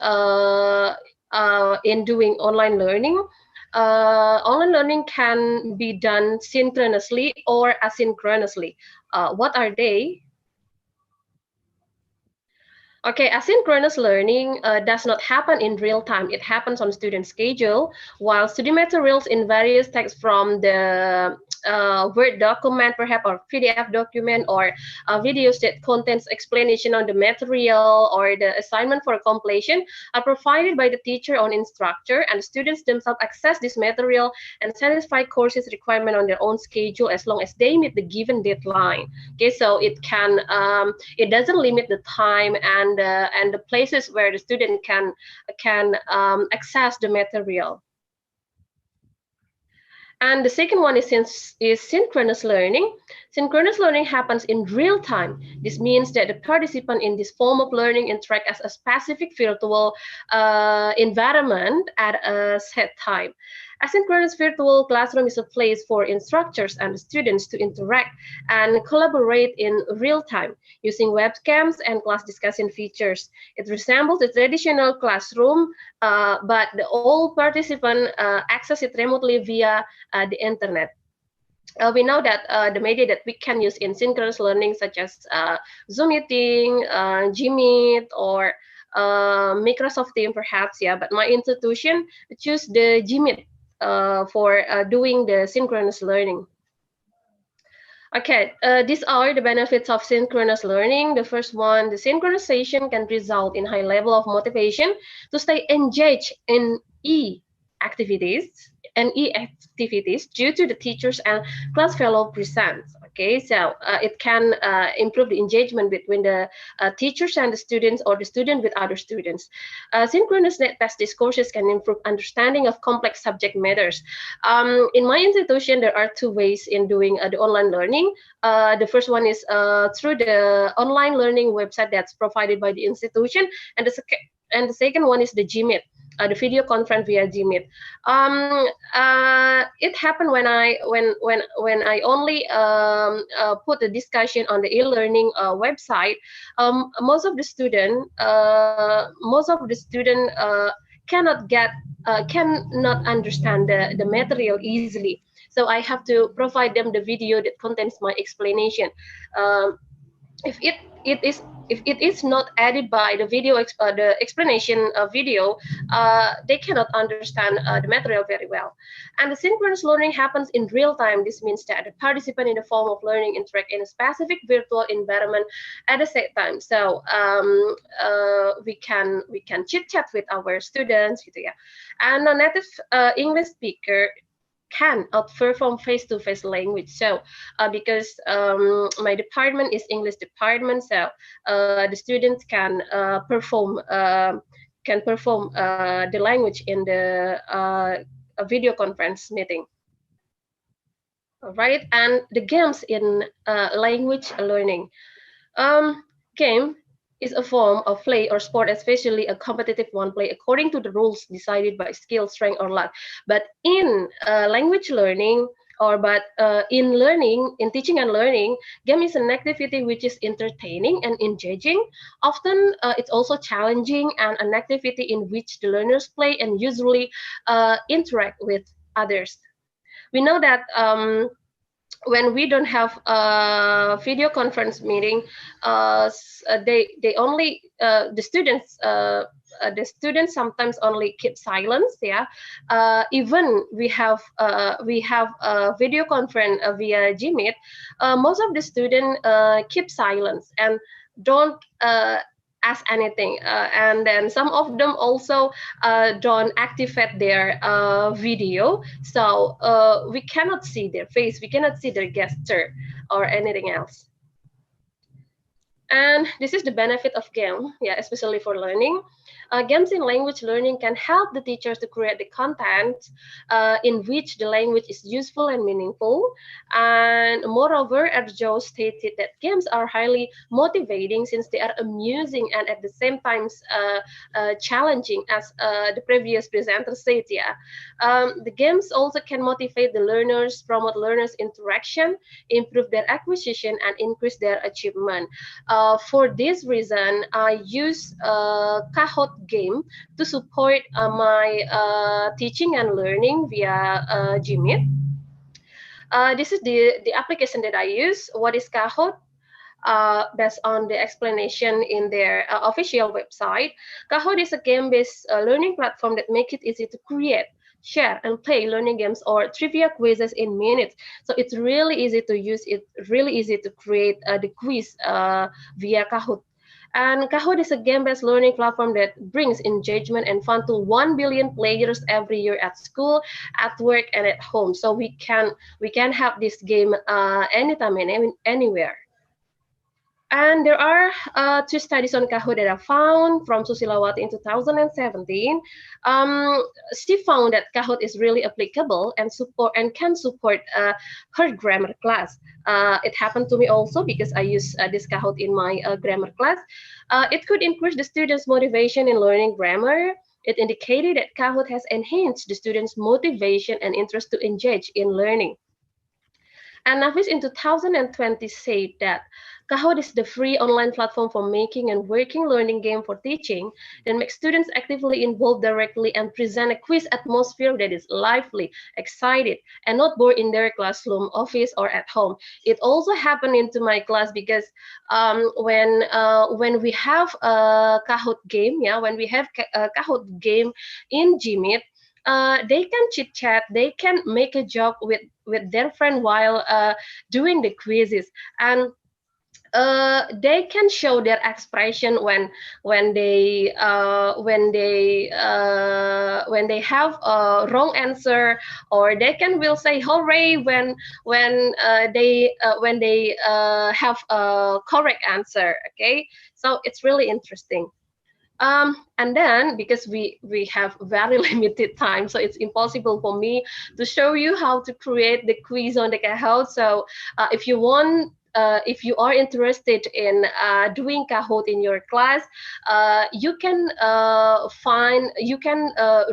in doing online learning. Online learning can be done synchronously or asynchronously. What are they? Okay, asynchronous learning does not happen in real time. It happens on student schedule, while study materials in various texts from the Word document, perhaps, or PDF document, or videos that contains explanation on the material or the assignment for completion are provided by the teacher or instructor, and the students themselves access this material and satisfy courses requirement on their own schedule as long as they meet the given deadline. Okay, so it can it doesn't limit the time and the places where the student can access the material. And the second one is synchronous learning. Synchronous learning happens in real time. This means that the participant in this form of learning interact as a specific virtual environment at a set time. Asynchronous virtual classroom is a place for instructors and students to interact and collaborate in real time using webcams and class discussion features. It resembles the traditional classroom, but all participants access it remotely via the internet. We know that the media that we can use in synchronous learning, such as Zoom meeting, Gmeet, or Microsoft Teams, perhaps, yeah. But my institution choose the Gmeet for doing the synchronous learning. Okay, these are the benefits of synchronous learning. The first one, the synchronization can result in high level of motivation to stay engaged in activities due to the teachers and class fellow presents. Okay, so it can improve the engagement between the teachers and the students, or the student with other students. Synchronous net-based discourses can improve understanding of complex subject matters. In my institution, there are two ways in doing the online learning. The first one is through the online learning website that's provided by the institution, and the second one is the Gmeet. The video conference via Gmeet. It happened when I only put the discussion on the e-learning website. Most of the student cannot understand the material easily. So I have to provide them the video that contains my explanation. If it is not added by the video, the explanation video, they cannot understand the material very well. And the synchronous learning happens in real time. This means that the participant in the form of learning interact in a specific virtual environment at the same time. So we can chit chat with our students, gitu ya. And a native English speaker can outperform face-to-face language. So because my department is English department, so the students can perform the language in the video conference meeting. All right, and the games in language learning. Game is a form of play or sport, especially a competitive one, play according to the rules decided by skill, strength, or luck. But in language learning, in teaching and learning, game is an activity which is entertaining and engaging. Often it's also challenging and an activity in which the learners play and usually interact with others. We know that when we don't have a video conference meeting, they only the students sometimes only keep silence. Yeah, even we have a video conference via Gmeet. Most of the students keep silence and don't ask anything, and then some of them also don't activate their video, so we cannot see their face, we cannot see their gesture or anything else. And this is the benefit of game, yeah, especially for learning. Games in language learning can help the teachers to create the content in which the language is useful and meaningful. And moreover, as Joe stated, that games are highly motivating since they are amusing and at the same time challenging, as the previous presenter said. Yeah, the games also can motivate the learners, promote learners' interaction, improve their acquisition, and increase their achievement. For this reason, I use Kahoot game to support my teaching and learning via Gmeet. This is the application that I use. What is Kahoot? Based on the explanation in their official website, Kahoot is a game-based learning platform that makes it easy to create, share, and play learning games or trivia quizzes in minutes. So it's really easy to use. It's really easy to create the quiz via Kahoot. And Kahoot is a game-based learning platform that brings engagement and fun to 1 billion players every year at school, at work, and at home. So we can have this game anytime and anywhere. And there are 2 studies on Kahoot that I found from Susilawati in 2017. She found that Kahoot is really applicable and can support her grammar class. It happened to me also because I use this Kahoot in my grammar class. It could increase the students' motivation in learning grammar. It indicated that Kahoot has enhanced the students' motivation and interest to engage in learning. And Nafis in 2020 said that Kahoot is the free online platform for making and working learning game for teaching that makes students actively involved directly and present a quiz atmosphere that is lively, excited, and not bored in their classroom, office, or at home. It also happened into my class because when we have a Kahoot game, when we have a Kahoot game in Gmeet, they can chit chat, they can make a joke with their friend while doing the quizzes, and they can show their expression when they have a wrong answer, or they will say hooray when they have a correct answer. Okay, so it's really interesting. And then because we have very limited time, so it's impossible for me to show you how to create the quiz on the Kahoot. So if you want, if you are interested in doing Kahoot in your class, you can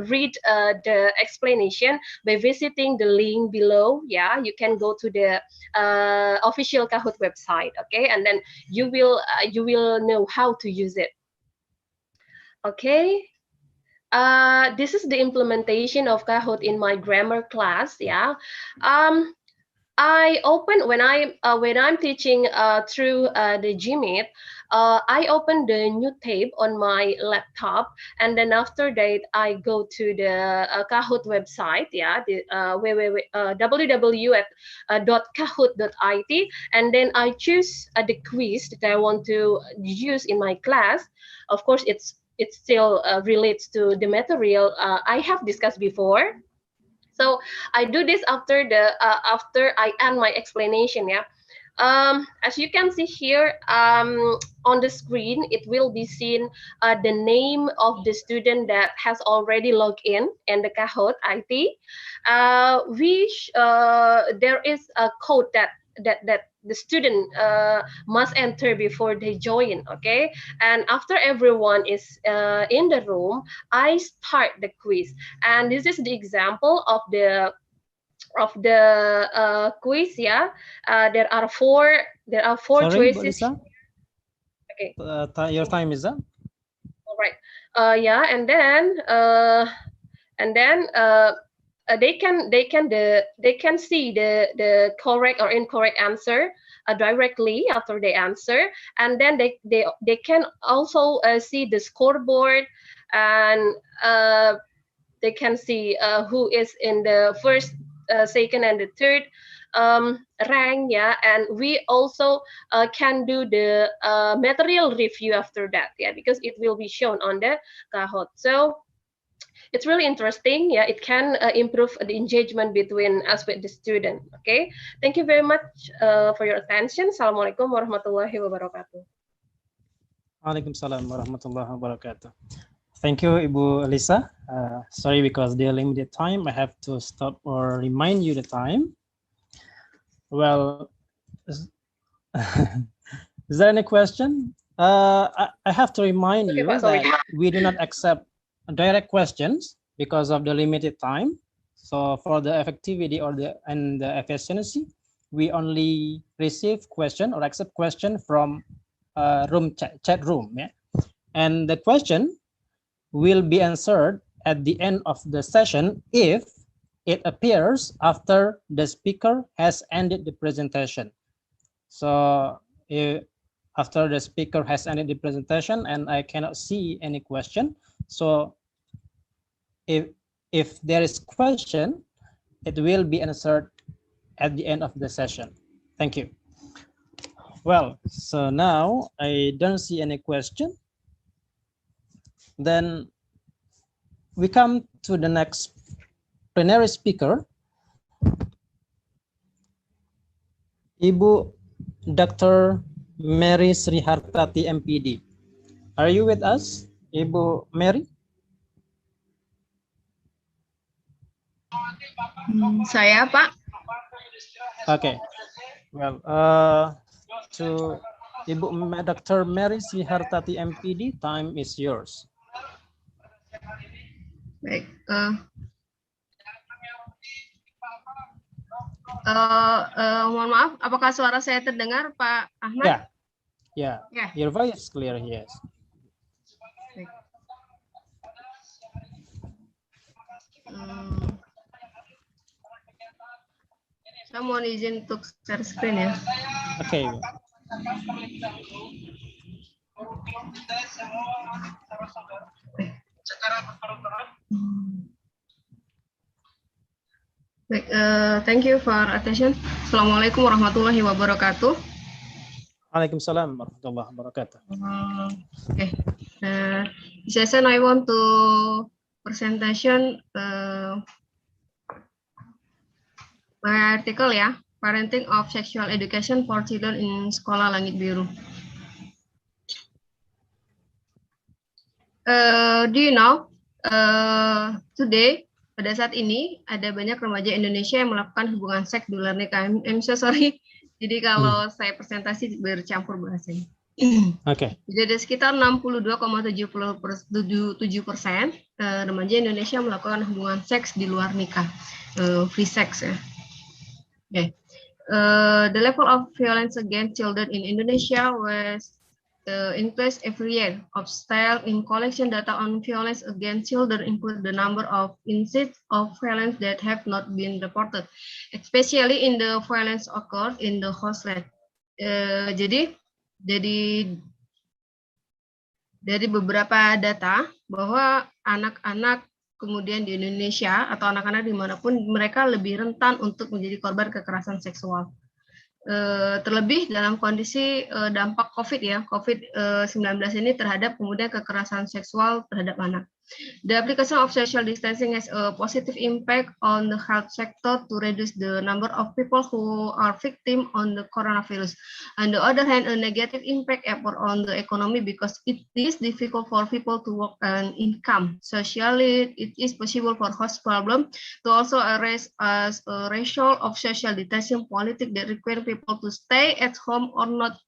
read the explanation by visiting the link below. Yeah, you can go to the official Kahoot website. Okay, and then you will know how to use it. Okay, this is the implementation of Kahoot in my grammar class. Yeah, I open when I'm teaching through the Gmeet. I open the new tab on my laptop, and then after that I go to the Kahoot website. Yeah, the www.kahoot.it, and then I choose the quiz that I want to use in my class. Of course, it still relates to the material I have discussed before. So I do this after I end my explanation. Yeah, as you can see here on the screen, it will be seen the name of the student that has already logged in the Kahoot IT. There is a code that the student must enter before they join. Okay, and after everyone is in the room, I start the quiz, and this is the example of the quiz. Yeah, there are four Sorry, choices. Lisa? Okay, Your time is up. all right. Yeah, and then they can see the correct or incorrect answer directly after they answer, and then they can also see the scoreboard, and they can see who is in the first, second, and the third rank. Yeah, and we also can do the material review after that. Yeah, because it will be shown on the Kahoot. So it's really interesting. Yeah, it can improve the engagement between us with the student. Okay, thank you very much for your attention. Assalamualaikum warahmatullahi wabarakatuh. Waalaikumsalam warahmatullahi wabarakatuh. Thank you, Ibu Elisa. Sorry, because the limited time, I have to stop or remind you the time. Well, is there any question? I have to remind you that we do not accept direct questions because of the limited time. So for the effectivity or the efficiency, we only receive question or accept question from chat room. Yeah, and the question will be answered at the end of the session if it appears after the speaker has ended the presentation. So after the speaker has ended the presentation and I cannot see any question, so if there is question, it will be answered at the end of the session. Thank you. Well, so now I don't see any question. Then we come to the next plenary speaker, Ibu Dr. Mary Srihartati, MPD. Are you with us, Ibu Mary? Saya, Pak. Okay. Well, to Ibu Dr. Mary Srihartati, MPD, time is yours. Baik. Mohon maaf, apakah suara saya terdengar, Pak Ahmad? Yeah. Yeah. Your voice is clear, yes. Baik. Saya mohon izin untuk share screen ya. Oke. Baik, thank you for attention. Assalamualaikum warahmatullahi wabarakatuh. Waalaikumsalam warahmatullahi wabarakatuh. Okay. This session I want to presentation my article ya, Parenting of Sexual Education for Children in Sekolah Langit Biru. Do you know today pada saat ini ada banyak remaja Indonesia yang melakukan hubungan seks di luar nikah. I'm so sorry. Jadi kalau saya presentasi bercampur bahasanya. Oke. Jadi ada sekitar 62,77% remaja Indonesia melakukan hubungan seks di luar nikah, free sex ya. Okay. The level of violence against children in Indonesia was increased every year. Of style in collection data on violence against children include the number of incidents of violence that have not been reported, especially in the violence occurred in the household. Jadi dari beberapa data bahwa anak-anak kemudian di Indonesia atau anak-anak dimanapun mereka lebih rentan untuk menjadi korban kekerasan seksual. Terlebih dalam kondisi dampak COVID ya, COVID-19 ini terhadap kemudian kekerasan seksual terhadap anak. The application of social distancing has a positive impact on the health sector to reduce the number of people who are victim on the coronavirus. On the other hand, a negative impact on the economy because it is difficult for people to work and income. Socially, it is possible for host problem to also arise as a result of social distancing politic that require people to stay at home or not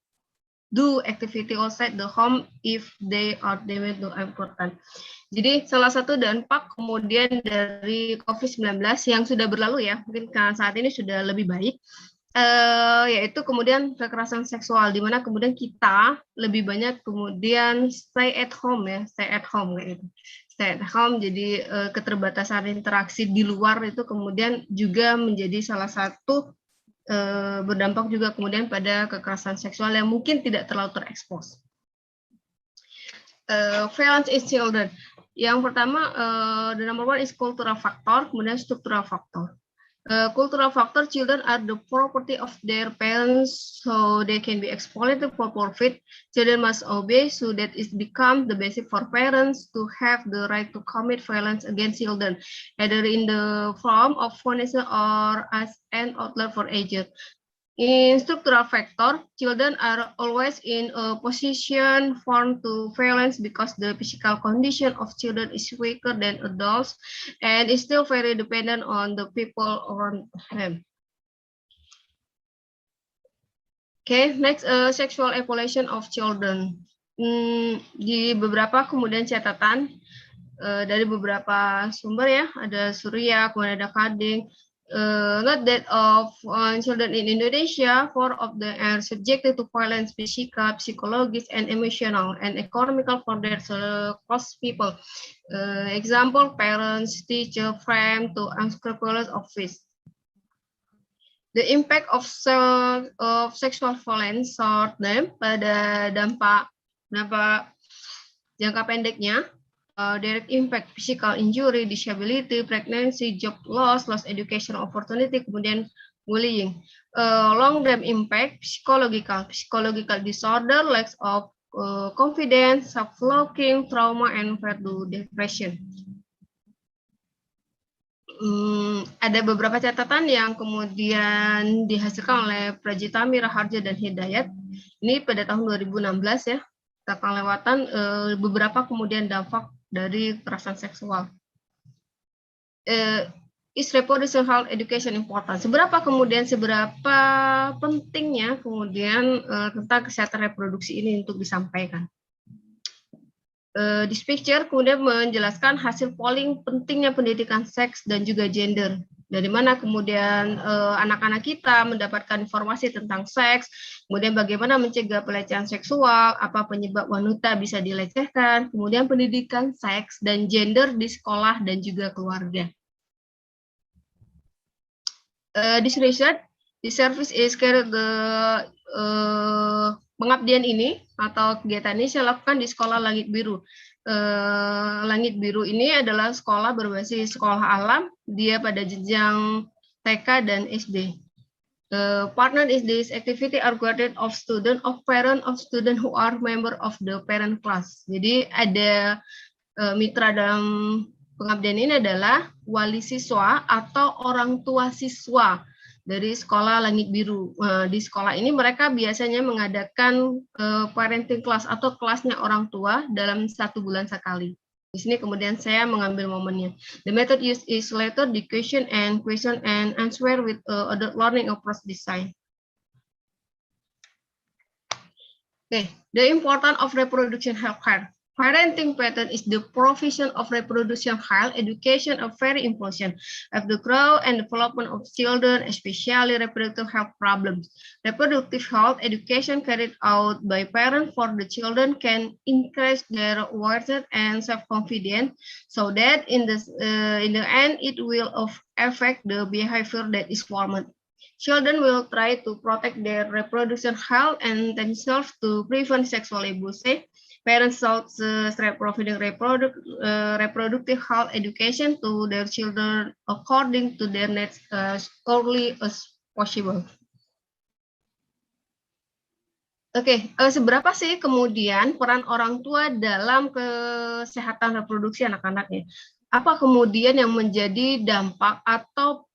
do activity outside the home if they are deemed important. Jadi salah satu dampak kemudian dari COVID-19 yang sudah berlalu ya, mungkin karena saat ini sudah lebih baik, yaitu kemudian kekerasan seksual, di mana kemudian kita lebih banyak kemudian stay at home ya, stay at home kayak gitu. Stay at home, jadi keterbatasan interaksi di luar itu kemudian juga menjadi salah satu berdampak juga kemudian pada kekerasan seksual yang mungkin tidak terlalu terekspos. Violence in children. Yang pertama, the number one is cultural factor, kemudian structural factor. Cultural factor, children are the property of their parents, so they can be exploited for profit. Children must obey, so that it becomes the basic for parents to have the right to commit violence against children, either in the form of punishment or as an outlet for agent. In structural factor, children are always in a position prone to violence because the physical condition of children is weaker than adults and is still very dependent on the people around them. Okay, next, sexual evaluation of children. Di beberapa kemudian catatan dari beberapa sumber ya, ada Surya, kemudian ada Kading. Not that of children in Indonesia, 4 of them are subjected to violence, physical, psychological, and emotional, and economical for their cost people. Example, parents, teacher, friend, to unscrupulous office. The impact of sexual violence short term pada dampak jangka pendeknya, direct impact, physical injury, disability, pregnancy, job loss, loss education opportunity, kemudian bullying. Long term impact, psychological disorder, lack of confidence, self-loathing, trauma, and further depression. Ada beberapa catatan yang kemudian dihasilkan oleh Prajitami, Raharja, dan Hidayat. Ini pada tahun 2016 ya. Kita akan lewatan beberapa kemudian dampak dari kekerasan seksual. Is reproductive health education important? Seberapa pentingnya kemudian tentang kesehatan reproduksi ini untuk disampaikan? This picture kemudian menjelaskan hasil polling pentingnya pendidikan seks dan juga gender. Dari mana kemudian anak-anak kita mendapatkan informasi tentang seks, kemudian bagaimana mencegah pelecehan seksual, apa penyebab wanita bisa dilecehkan, kemudian pendidikan seks dan gender di sekolah dan juga keluarga. This research, this service is carried pengabdian ini atau kegiatan ini saya lakukan di Sekolah Langit Biru. Langit Biru ini adalah sekolah berbasis sekolah alam, dia pada jenjang TK dan SD. Partner is this activity are guardian of student, of parent of student who are member of the parent class. Jadi ada mitra dalam pengabdian ini adalah wali siswa atau orang tua siswa dari Sekolah Langit Biru. Di sekolah ini mereka biasanya mengadakan parenting class atau kelasnya orang tua dalam 1 bulan sekali. Di sini kemudian saya mengambil momennya. The method used is letter, the question and answer with adult learning approach design. Okay, the importance of reproduction health care. Parenting pattern is the provision of reproduction health education of very important of the growth and development of children, especially reproductive health problems. Reproductive health education carried out by parents for the children can increase their awareness and self-confidence, so that in the end it will affect the behavior that is formed. Children will try to protect their reproduction health and themselves to prevent sexual abuse. Parents should start providing reproductive health education to their children according to their needs as early as possible. Oke, seberapa sih kemudian peran orang tua dalam kesehatan reproduksi anak-anaknya? Apa kemudian yang menjadi dampak atau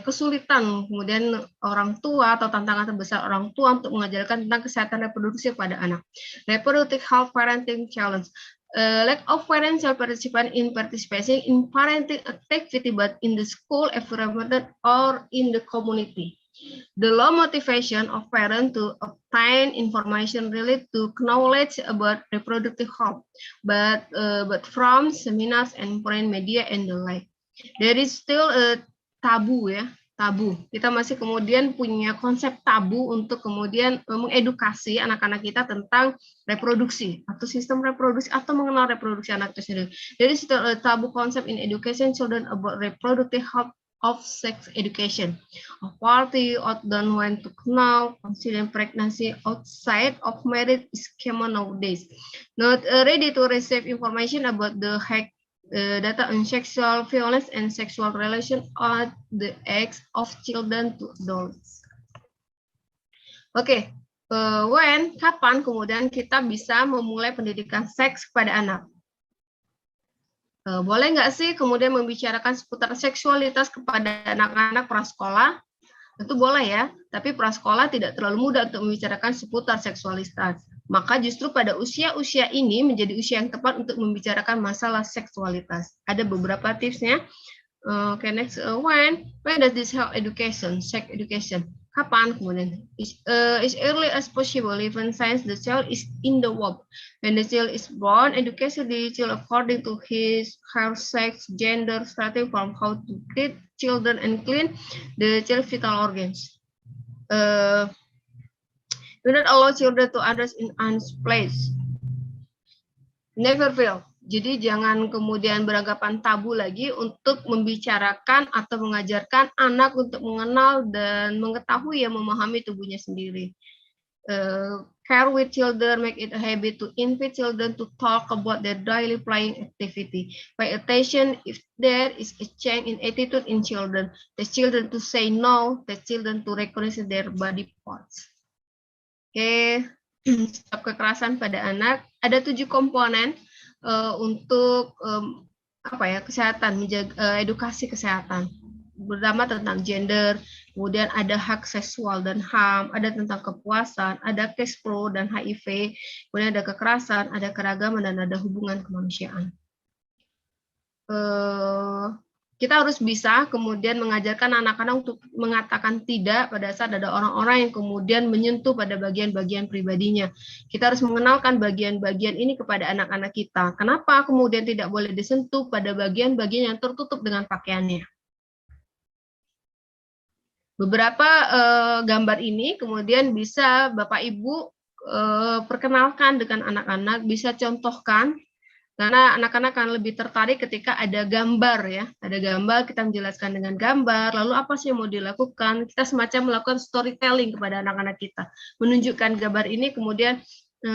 kesulitan kemudian orang tua atau tantangan terbesar orang tua untuk mengajarkan tentang kesehatan reproduksi pada anak? Reproductive health parenting challenge. Lack of parental participation in parenting activity, but in the school environment or in the community. The low motivation of parents to obtain information related to knowledge about reproductive health, but from seminars and print media and the like. There is still a tabu ya, tabu. Kita masih kemudian punya konsep tabu untuk kemudian mengedukasi anak-anak kita tentang reproduksi atau sistem reproduksi atau mengenal reproduksi anak itu sendiri. There is still a tabu concept in education children about reproductive health of sex education. A party outdone when to know considering pregnancy outside of marriage is common nowadays. Not ready to receive information about the data on sexual violence and sexual relation at the age of children to adults. Oke, kapan kemudian kita bisa memulai pendidikan seks kepada anak? Boleh nggak sih kemudian membicarakan seputar seksualitas kepada anak-anak prasekolah? Tentu boleh ya, tapi prasekolah tidak terlalu mudah untuk membicarakan seputar seksualitas. Maka justru pada usia-usia ini menjadi usia yang tepat untuk membicarakan masalah seksualitas. Ada beberapa tipsnya. Okay, next. When does this help education, sex education? Kapan kemudian? As early as possible, even since the child is in the womb. When the child is born, education the child according to his, her, sex, gender, starting from how to treat children and clean the child vital organs. Do not allow children to others in one's place. Never fail. Jadi jangan kemudian beranggapan tabu lagi untuk membicarakan atau mengajarkan anak untuk mengenal dan mengetahui yang memahami tubuhnya sendiri. Care with children, make it a habit to invite children to talk about their daily playing activity. Pay attention if there is a change in attitude in children. Teach children to say no, teach children to recognize their body parts. Oke, stop kekerasan pada anak. Ada 7 komponen untuk kesehatan, menjaga edukasi kesehatan. Pertama tentang gender, kemudian ada hak seksual dan HAM, ada tentang kepuasan, ada cash flow dan HIV, kemudian ada kekerasan, ada keragaman, dan ada hubungan kemanusiaan. Kita harus bisa kemudian mengajarkan anak-anak untuk mengatakan tidak pada saat ada orang-orang yang kemudian menyentuh pada bagian-bagian pribadinya. Kita harus mengenalkan bagian-bagian ini kepada anak-anak kita. Kenapa kemudian tidak boleh disentuh pada bagian-bagian yang tertutup dengan pakaiannya? Beberapa gambar ini kemudian bisa Bapak Ibu perkenalkan dengan anak-anak, bisa contohkan. Karena anak-anak akan lebih tertarik ketika ada gambar ya. Ada gambar, kita menjelaskan dengan gambar, lalu apa sih yang mau dilakukan. Kita semacam melakukan storytelling kepada anak-anak kita. Menunjukkan gambar ini, kemudian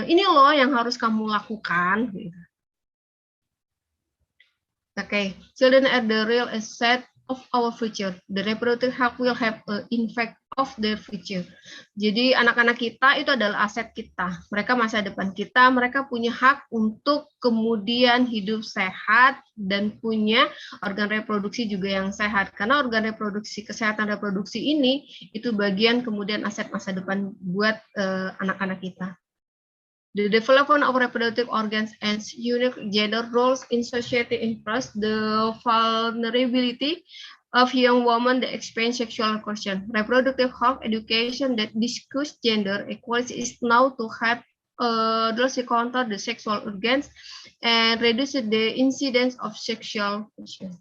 ini loh yang harus kamu lakukan. Okay, children are the real asset of our future. The reproductive health will have an impact of their future. Jadi anak-anak kita itu adalah aset kita. Mereka masa depan kita. Mereka punya hak untuk kemudian hidup sehat dan punya organ reproduksi juga yang sehat. Karena organ reproduksi, kesehatan reproduksi ini itu bagian kemudian aset masa depan buat anak-anak kita. The development of reproductive organs and unique gender roles in society impress the vulnerability of young women that experience sexual question. Reproductive health education that discuss gender equality is now to help those encounter the sexual organs and reduce the incidence of sexual question.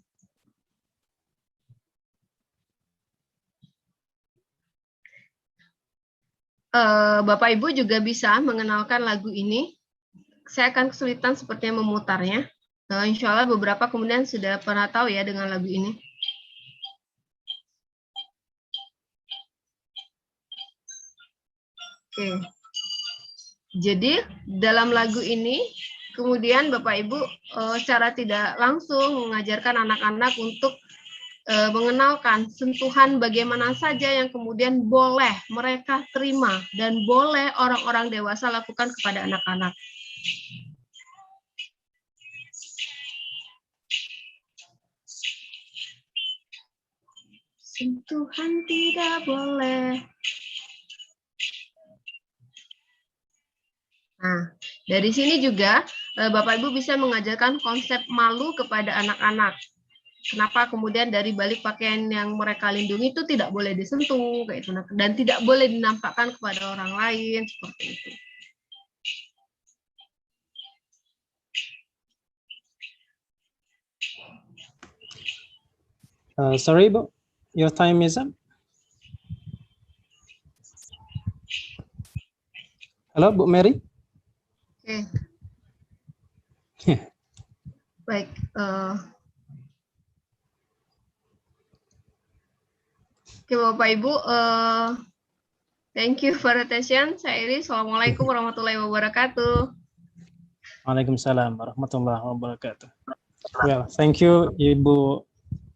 Bapak Ibu juga bisa mengenalkan lagu ini. Saya akan kesulitan sepertinya memutarnya. Insya Allah beberapa kemudian sudah pernah tahu ya dengan lagu ini. Oke. Jadi dalam lagu ini kemudian Bapak Ibu secara tidak langsung mengajarkan anak-anak untuk mengenalkan sentuhan bagaimana saja yang kemudian boleh mereka terima dan boleh orang-orang dewasa lakukan kepada anak-anak. Sentuhan tidak boleh. Nah, dari sini juga Bapak Ibu bisa mengajarkan konsep malu kepada anak-anak. Kenapa kemudian dari balik pakaian yang mereka lindungi itu tidak boleh disentuh kayak itu, dan tidak boleh dinampakkan kepada orang lain seperti itu. Sorry, Bu, your time is up. Halo, Bu Mary. Oke. Baik. Oke, Bapak Ibu, thank you for attention. Saya Iris. Assalamualaikum warahmatullahi wabarakatuh. Waalaikumsalam warahmatullahi wabarakatuh. Well, thank you, Ibu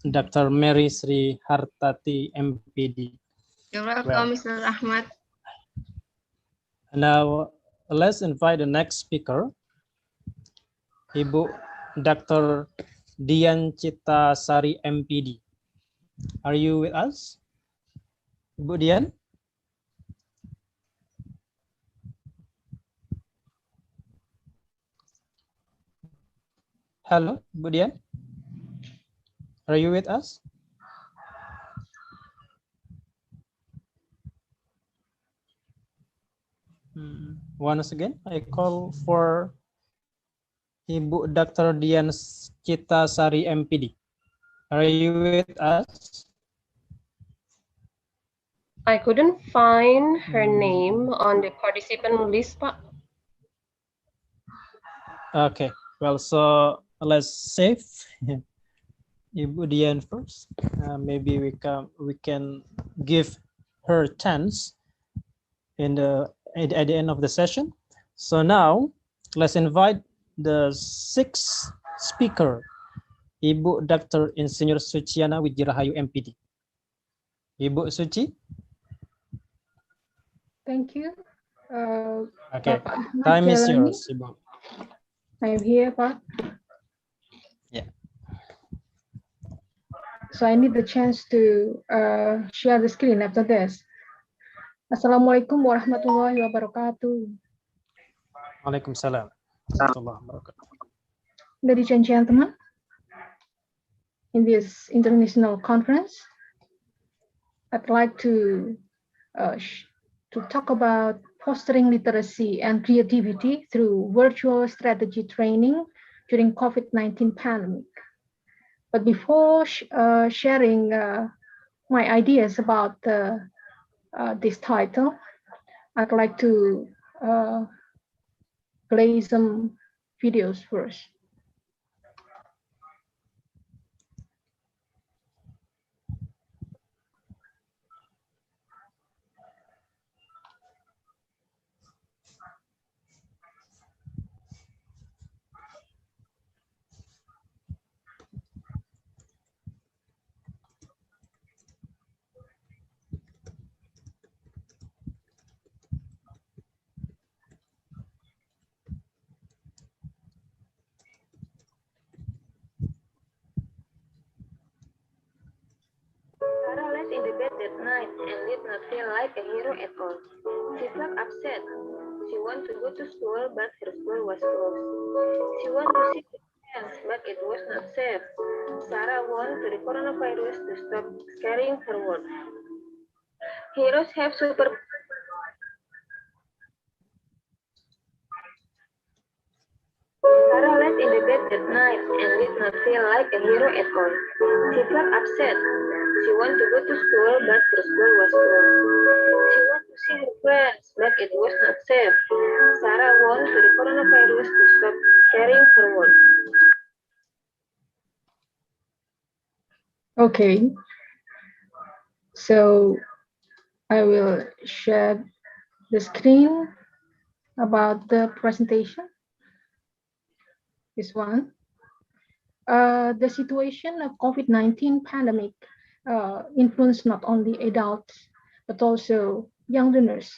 Dr. Mary Sri Hartati, MPD. You're welcome, Mr. Ahmad. Now, let's invite the next speaker, Ibu Dr. Dian Cita Sari, MPD. Are you with us? Ibu Dian? Hello, Ibu Dian? Are you with us? Once again, I call for Ibu Dr. Dian Citasari MPD. Are you with us? I couldn't find her name on the participant list, Pak. Okay, well, so let's save Ibu Dian first. Maybe we can give her chance at the end of the session. So now let's invite the sixth speaker, Ibu Dr. Insinyur Suciana Wijirahayu MPD. Ibu Suci. Thank you. Okay, Bapak time is Jalani. yours, Ibu. I'm here, Pak. Yeah. So I need the chance to share the screen after this. Assalamualaikum warahmatullahi wabarakatuh. Waalaikumsalam warahmatullahi wabarakatuh. Ladies and gentlemen, in this international conference, I'd like to talk about fostering literacy and creativity through virtual strategy training during COVID-19 pandemic. But before sharing my ideas about this title, I'd like to play some videos first. Sarah lay in the bed that night and did not feel like a hero at all. She felt upset. She wanted to go to school, but her school was closed. She wanted to see her friends, but it was not safe. Sarah wanted the coronavirus to stop scaring her world. Heroes have super. Sarah lay in the bed that night and did not feel like a hero at all. She felt upset. She wanted to go to school, but her school was closed. She wanted to see her friends, but it was not safe. Sarah wanted the coronavirus to stop scaring her world. Okay, so I will share the screen about the presentation. This one. The situation of COVID-19 pandemic influenced not only adults, but also young learners.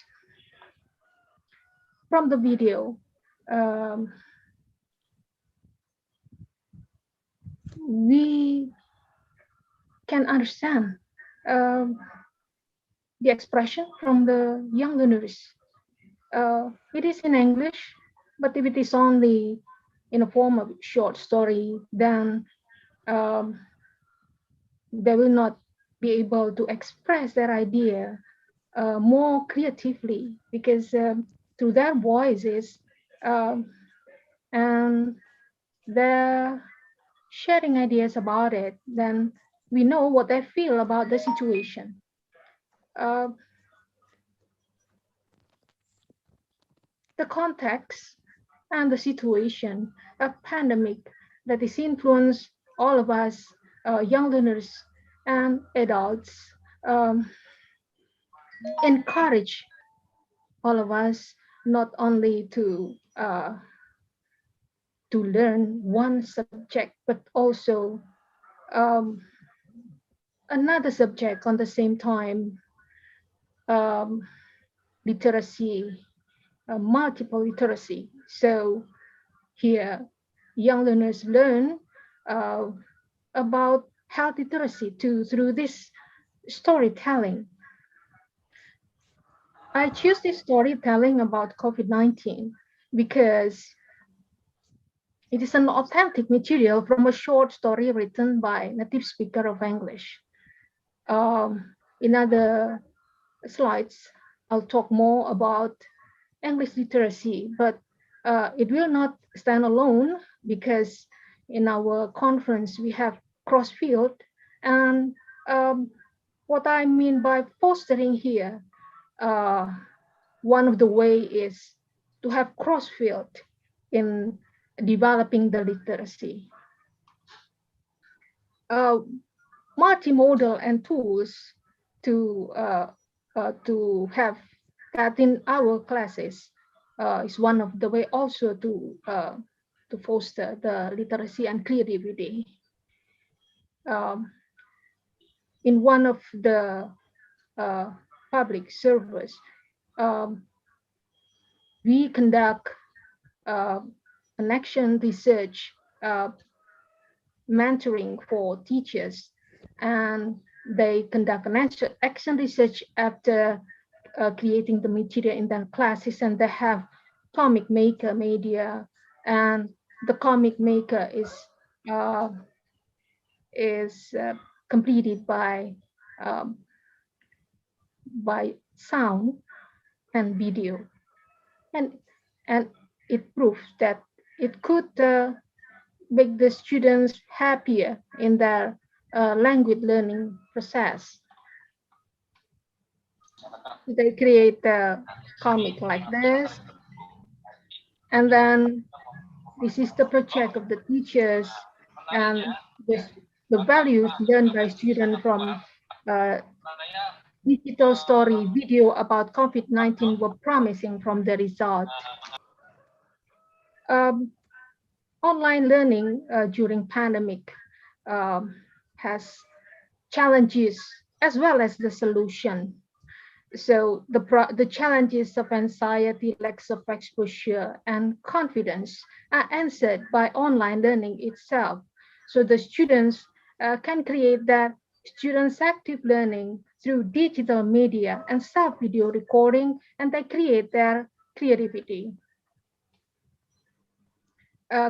From the video, we can understand the expression from the young learners. It is in English, but if it is only in a form of short story, then they will not be able to express their idea more creatively, because through their voices and their sharing ideas about it, then we know what they feel about the situation. The context and the situation of pandemic that is influenced all of us, young learners and adults, encourage all of us not only to learn one subject, but also another subject on the same time, literacy, multiple literacy. So here, young learners learn about health literacy through this storytelling. I choose this storytelling about COVID-19 because it is an authentic material from a short story written by a native speaker of English. In other slides, I'll talk more about English literacy, but it will not stand alone because in our conference we have cross-field, and what I mean by fostering here, one of the way is to have cross-field in developing the literacy. Multimodal and tools to have that in our classes is one of the way also to foster the literacy and creativity. In one of the public service, we conduct an action research mentoring for teachers, and they conduct an action research after creating the material in their classes, and they have comic maker media, and the comic maker is completed by sound and video, and it proves that it could make the students happier in their language learning process. They create a comic like this, and then this is the project of the teachers, and the values learned by students from digital story video about COVID-19 were promising from the result. Online learning during pandemic has challenges as well as the solution. So the challenges of anxiety, lack of exposure, and confidence are answered by online learning itself. So the students can create their students' active learning through digital media and self-video recording, and they create their creativity.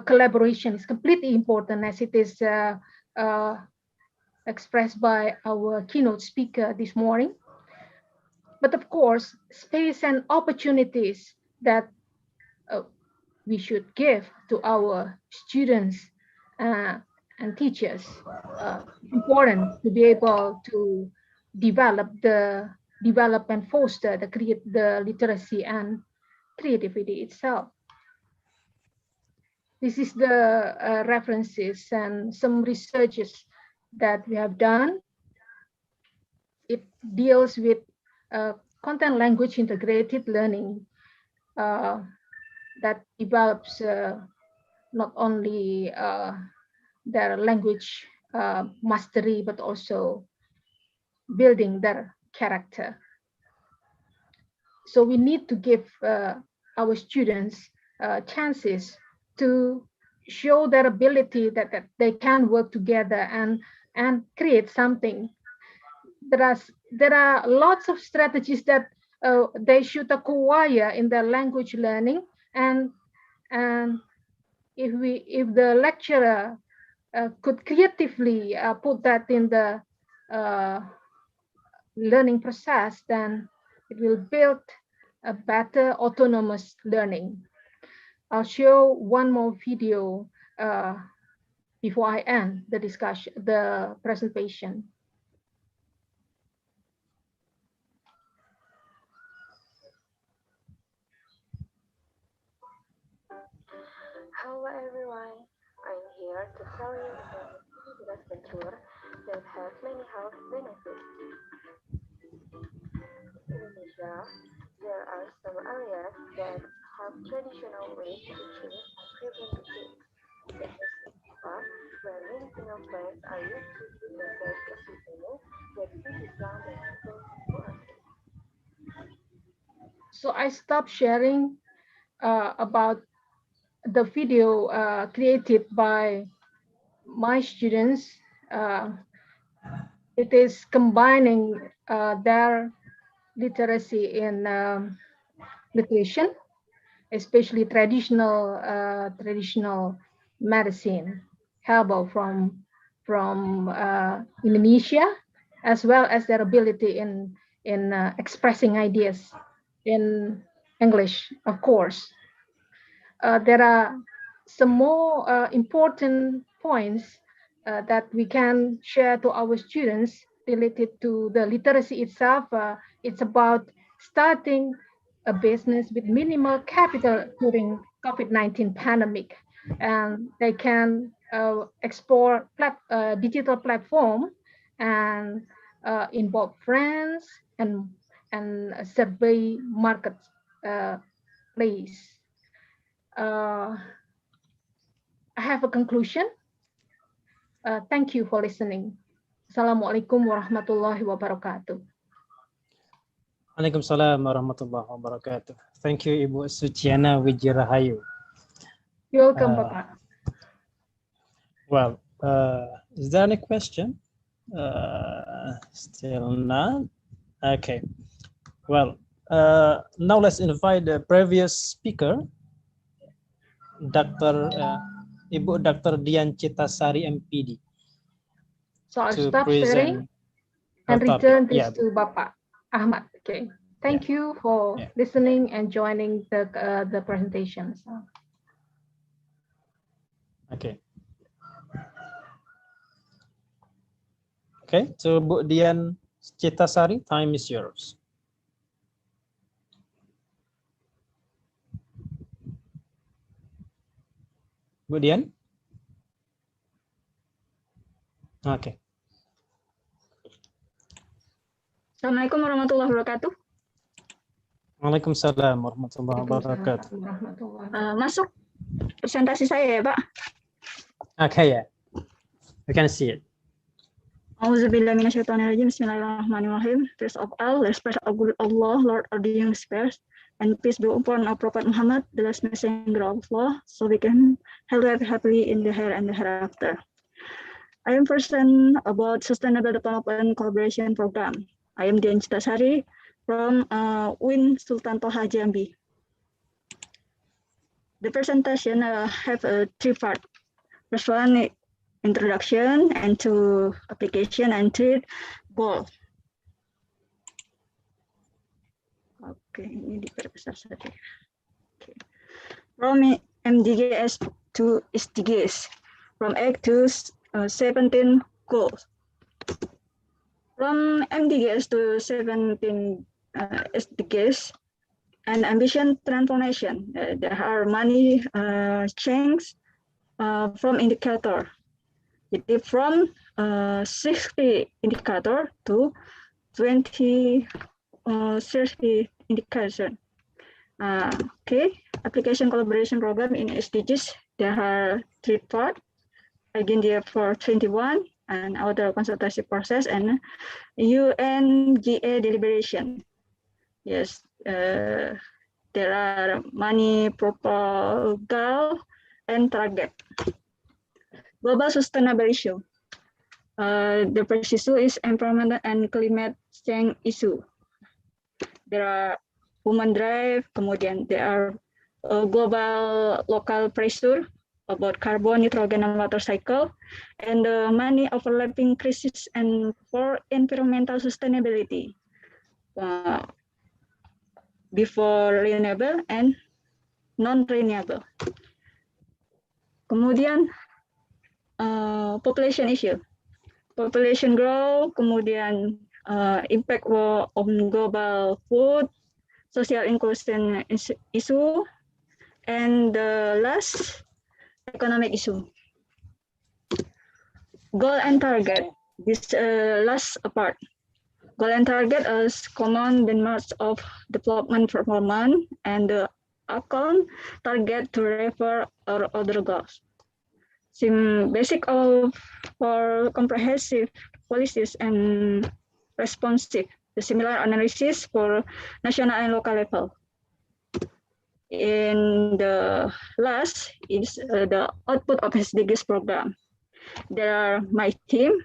Collaboration is completely important, as it is expressed by our keynote speaker this morning. But of course, space and opportunities that we should give to our students and teachers, important to be able to develop and foster the literacy and creativity itself. This is the references and some researches that we have done. It deals with content language integrated learning that develops not only their language mastery, but also building their character. So we need to give our students chances to show their ability that they can work together and create something. There are lots of strategies that they should acquire in their language learning, and if the lecturer could creatively put that in the learning process, then it will build a better autonomous learning. I'll show one more video before I end the presentation. Hello everyone, I'm here to tell you about a venture that has many health benefits. In Indonesia, there are some areas that have traditional ways to treat and prevent disease, such as Java, where medicinal plants are used to disinfect a seasonal that is down the people who are sick. So I stopped sharing about the video created by my students. It is combining their literacy in nutrition, especially traditional medicine, herbal from Indonesia, as well as their ability in expressing ideas in English, of course. There are some more important points that we can share to our students related to the literacy itself. It's about starting a business with minimal capital during COVID-19 pandemic, and they can explore digital platform and involve friends and survey market place. I have a conclusion. Thank you for listening. Assalamualaikum warahmatullahi wabarakatuh. Waalaikumsalam warahmatullahi wabarakatuh. Thank you, Ibu Suciana Wijirahayu. You're welcome, Bapak. Well, is there any question? Still not. Okay. Well, now let's invite the previous speaker, Ibu Dr. Dian Citasari MPD. So I'll to stop present sharing and her return topic. this to Bapak Ahmad. Okay. Thank you for listening and joining the presentation. So. Okay. Okay, so Bu Dian Citasari, time is yours. Bu Dian? Okay. Assalamualaikum warahmatullahi wabarakatuh. Waalaikumsalam warahmatullahi wabarakatuh. Masuk presentasi saya ya, Pak? Okay, yeah. We can see it. Auzubillahi minasyaitonirrajim. Bismillahirrahmanirrahim. First of all, let's praise Allah, Lord of the universe, and peace be upon our Prophet Muhammad, the last messenger of Allah, so we can live happily in the here and the hereafter. I am present about Sustainable Development Collaboration Program. I am Dian Citasari from UIN Sultan Toha Jambi. The presentation have three parts. First one, introduction, and two, application, and three, goal. Oke, ini diperbesar saja. Okay. From MDGs to SDGs, from 8 to 17 goals. From MDGs to 17 SDGs, and ambition transformation. There are many changes from indicator. From 60 indicator to 20 30 indication. Okay, application collaboration program in SDGs. There are three parts. Agenda for 21 and other consultation process and UNGA deliberation. Yes, there are many proposal and target. Global sustainable issue. The first issue is environment and climate change issue. There are human drive, kemudian there are global local pressure about carbon, nitrogen, and water cycle, and many overlapping crises and for environmental sustainability. Before renewable and non-renewable. Kemudian population issue. Population growth, kemudian impact on global food, social inclusion issue, and the last, economic issue. Goal and target, this last part. Goal and target is common benchmarks of development performance and the account target to refer or other goals. Some basic for comprehensive policies and responsive, the similar analysis for national and local level. In the last is the output of SDGs program. There are my team.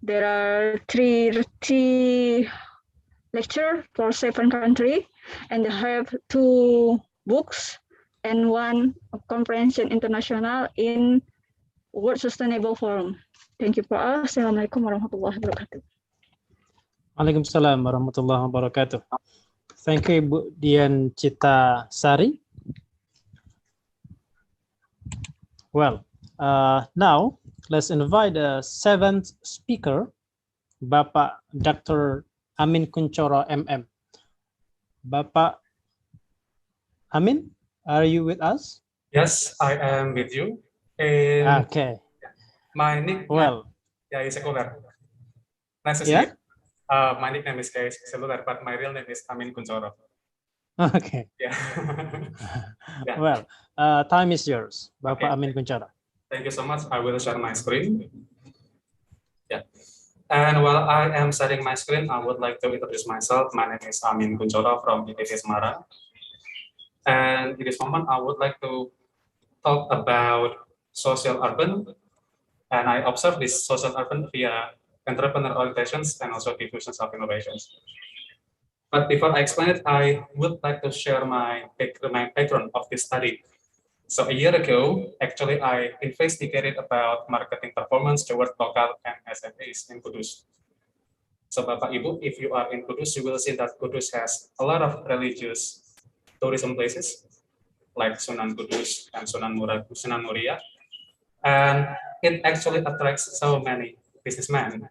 There are three lecture for 7 countries, and they have 2 books and 1 comprehension international in World Sustainable Forum. Thank you for all. Assalamualaikum warahmatullahi wabarakatuh. Waalaikumsalam warahmatullahi wabarakatuh. Thank you, Ibu Dian Cita Sari. Well, now let's invite the seventh speaker, Bapak Dr. Amin Kunchoro MM. Bapak Amin, are you with us? Yes, I am with you. And okay. My nickname, well, is Secular. Nice to see yeah? you. My nickname is Secular, but my real name is Amin Kunchoro. Okay. Yeah. Yeah. Well, time is yours, Bapak Amin Kunchoro. Thank you so much. I will share my screen. Yeah. And while I am sharing my screen, I would like to introduce myself. My name is Amin Kunchoro from ADPI Semarang. And in this moment, I would like to talk about social urban. And I observe this social urban via entrepreneur orientations and also diffusions of innovations. But before I explain it, I would like to share my background of this study. So a year ago, actually, I investigated about marketing performance toward local and SMEs in Kudus. So Bapak Ibu, if you are in Kudus, you will see that Kudus has a lot of religious tourism places like Sunan Kudus and Sunan Muria. And it actually attracts so many businessmen.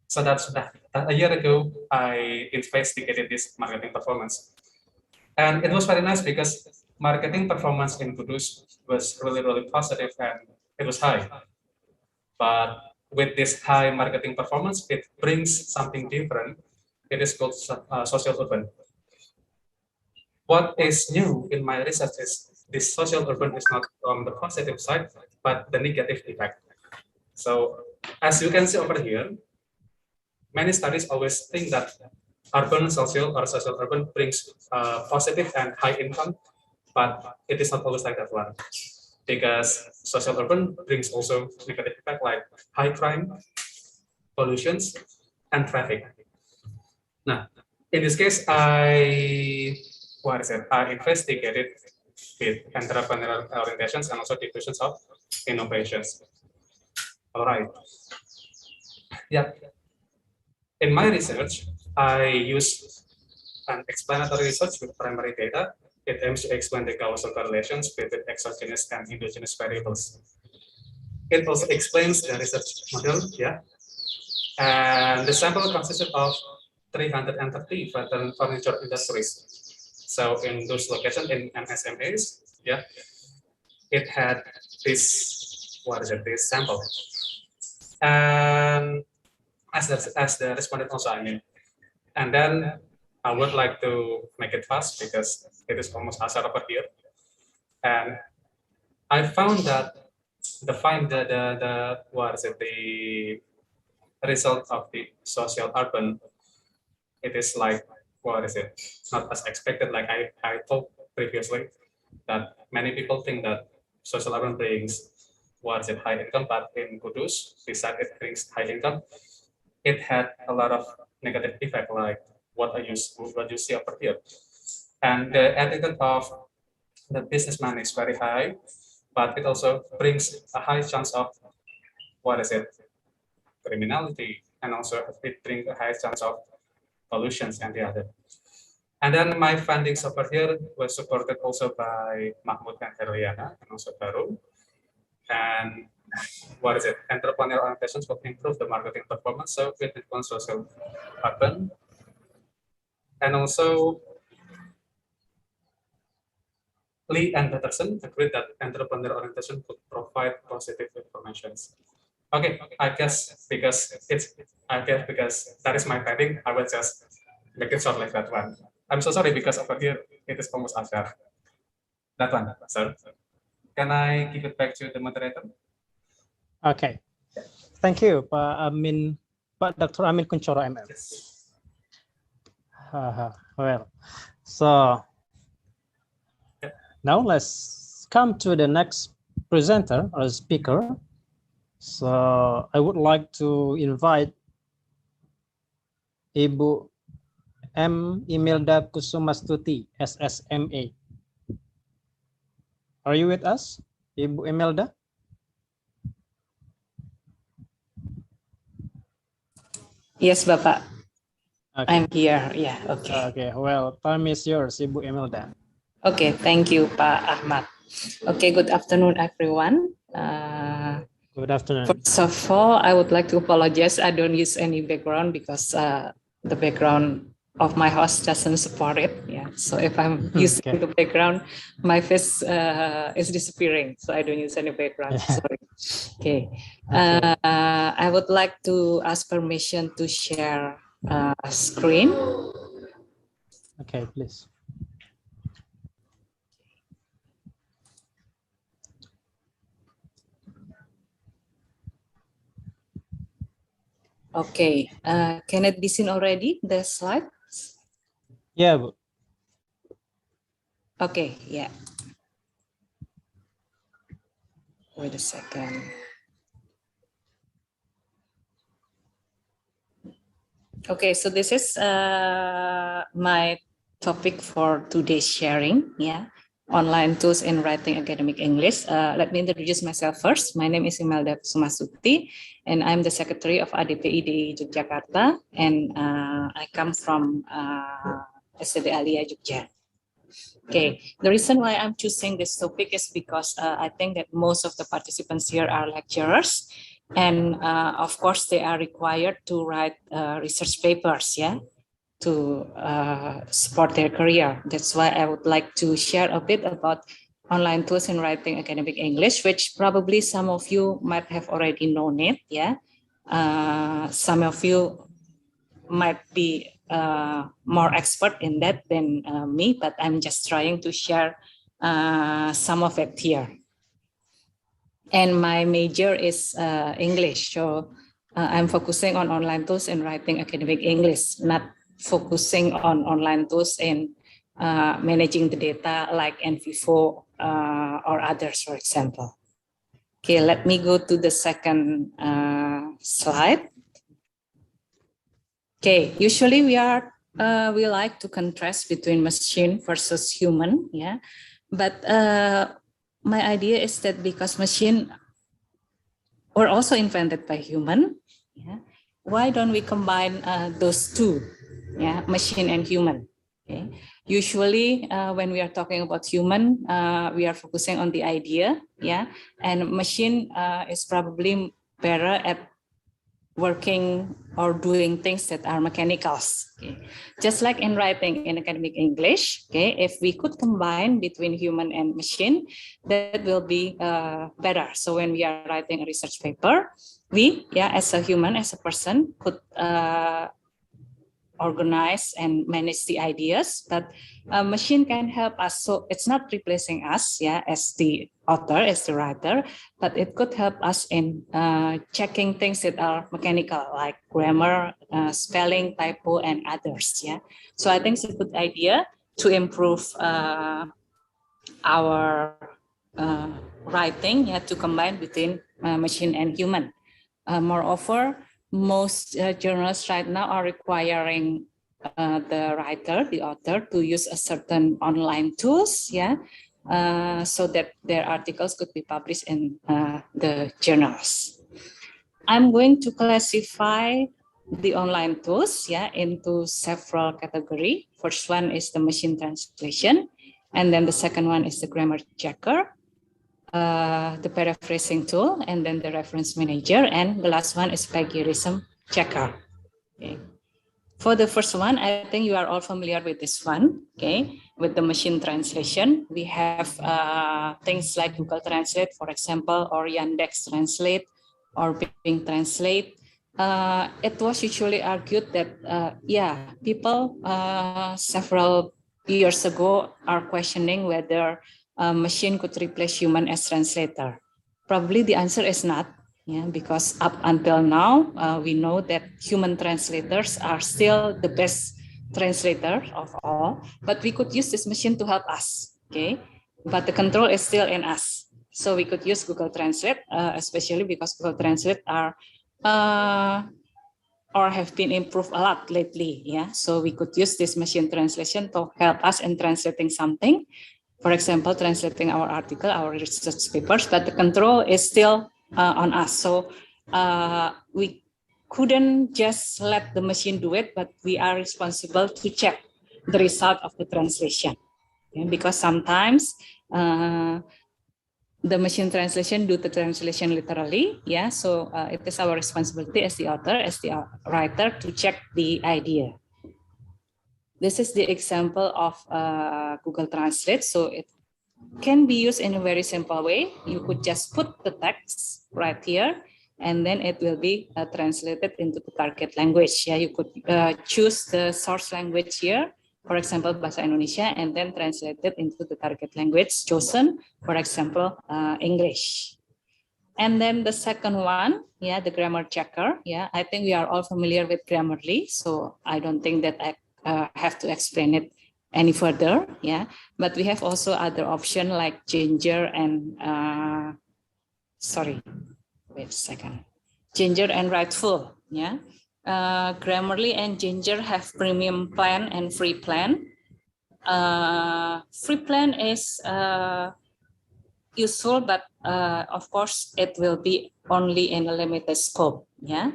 So that's a year ago, I investigated this marketing performance. And it was very nice because marketing performance in Kudus was really, really positive and it was high. But with this high marketing performance, it brings something different. It is called social urban. What is new in my research is this social urban is not from the positive side, but the negative effect. So as you can see over here, many studies always think that urban social or social urban brings positive and high income, but it is not always like that one. Because social urban brings also negative effect like high crime, pollutions, and traffic. Now, in this case, I investigated with entrepreneurial orientations and also diffusions of innovations. All right. Yeah. In my research, I use an explanatory research with primary data. It aims to explain the causal correlations between exogenous and endogenous variables. It also explains the research model, yeah. And the sample consisted of 330 furniture industries. So in those locations in MSMEs, yeah, it had this, this sample. And as the respondent also, I mean. And then I would like to make it fast because it is almost asar over here. And I found that the result of the social urban, it is like, not as expected, like I told previously, that many people think that social urban brings, high income, but in Kudus, besides it brings high income, it had a lot of negative effect, like what you see over here. And the attitude of the businessman is very high, but it also brings a high chance of, criminality, and also it brings a high chance of pollutions and the other. And then my findings over here was supported also by Mahmud and Herliana, and also Baru. And entrepreneurial orientations will improve the marketing performance, so it influence social urban. And also Lee and Peterson agreed that entrepreneurial orientation could provide positive informations. Okay, I guess because that is my finding, I will just make it short like that one. I'm so sorry because over here it is almost after that one, sir. Can I give it back to the moderator? Okay. Thank you, Pak Dr. Amin Kunchoro MM. Yes. Well, so now let's come to the next presenter or speaker. So I would like to invite Ibu M. Imelda Kusumastuti, SSMA. Are you with us, Ibu Imelda? Yes, Bapak. Okay. I'm here. Yeah. Okay. Okay. Well, time is yours, Ibu Imelda. Okay. Thank you, Pak Ahmad. Okay. Good afternoon, everyone. Good afternoon. First of all, I would like to apologize. I don't use any background because the background of my host doesn't support it. Yeah. So if I'm using the background, my face is disappearing. So I don't use any background. Sorry. Okay. I would like to ask permission to share screen. Okay, please. Okay, can it be seen already, the slides? Yeah, Bu. Okay, yeah. Wait a second. Okay, so this is my topic for today's sharing, yeah. Online tools in writing academic English. Let me introduce myself first. My name is Imelda Sumasuti, and I'm the secretary of ADPI di Yogyakarta, and I come from SD Alia Jogja. Okay, the reason why I'm choosing this topic is because I think that most of the participants here are lecturers, and of course they are required to write research papers, yeah, to support their career. That's why I would like to share a bit about online tools in writing academic English, which probably some of you might have already known it, yeah. Some of you might be more expert in that than me, but I'm just trying to share some of it here. And my major is English, so I'm focusing on online tools in writing academic English, not focusing on online tools in managing the data like NVivo or others, for example. Okay, let me go to the second slide. Okay, usually we like to contrast between machine versus human, yeah. But my idea is that because machine were also invented by human, yeah, why don't we combine those two, yeah, machine and human? Okay. Usually, when we are talking about human, we are focusing on the idea, yeah, and machine is probably better at working or doing things that are mechanicals. Okay. Just like in writing in academic English, okay, if we could combine between human and machine, that will be better. So when we are writing a research paper, we, yeah, as a human, as a person, could organize and manage the ideas, but a machine can help us. So it's not replacing us, yeah, as the author, as the writer, but it could help us in checking things that are mechanical, like grammar, spelling, typo, and others, yeah. So I think it's a good idea to improve our writing, yeah, to combine between machine and human. Moreover, most journals right now are requiring the writer, the author, to use a certain online tools, yeah, so that their articles could be published in the journals. I'm going to classify the online tools, yeah, into several categories. First one is the machine translation, and then the second one is the grammar checker, the paraphrasing tool, and then the reference manager, and the last one is plagiarism checker. Okay. For the first one, I think you are all familiar with this one. Okay, with the machine translation, we have things like Google Translate, for example, or Yandex Translate, or Bing Translate. It was usually argued that yeah, people several years ago are questioning whether a machine could replace human as translator. Probably the answer is not, yeah, because up until now, we know that human translators are still the best translator of all, but we could use this machine to help us, okay? But the control is still in us. So we could use Google Translate, especially because Google Translate are or have been improved a lot lately, yeah? So we could use this machine translation to help us in translating something. For example, translating our article, our research papers, but the control is still on us. So we couldn't just let the machine do it, but we are responsible to check the result of the translation. Okay? Because sometimes the machine translation do the translation literally, yeah. So it is our responsibility as the author, as the writer, to check the idea. This is the example of Google Translate. So it can be used in a very simple way. You could just put the text right here, and then it will be translated into the target language. Yeah, you could choose the source language here, for example, Bahasa Indonesia, and then translate it into the target language chosen, for example, English. And then the second one, yeah, the grammar checker. Yeah, I think we are all familiar with Grammarly, so I don't think that I have to explain it any further. Yeah, but we have also other option like Ginger and sorry, wait a second, Ginger and Rightful. Yeah, Grammarly and Ginger have premium plan and free plan. Free plan is useful, but of course it will be only in a limited scope. Yeah.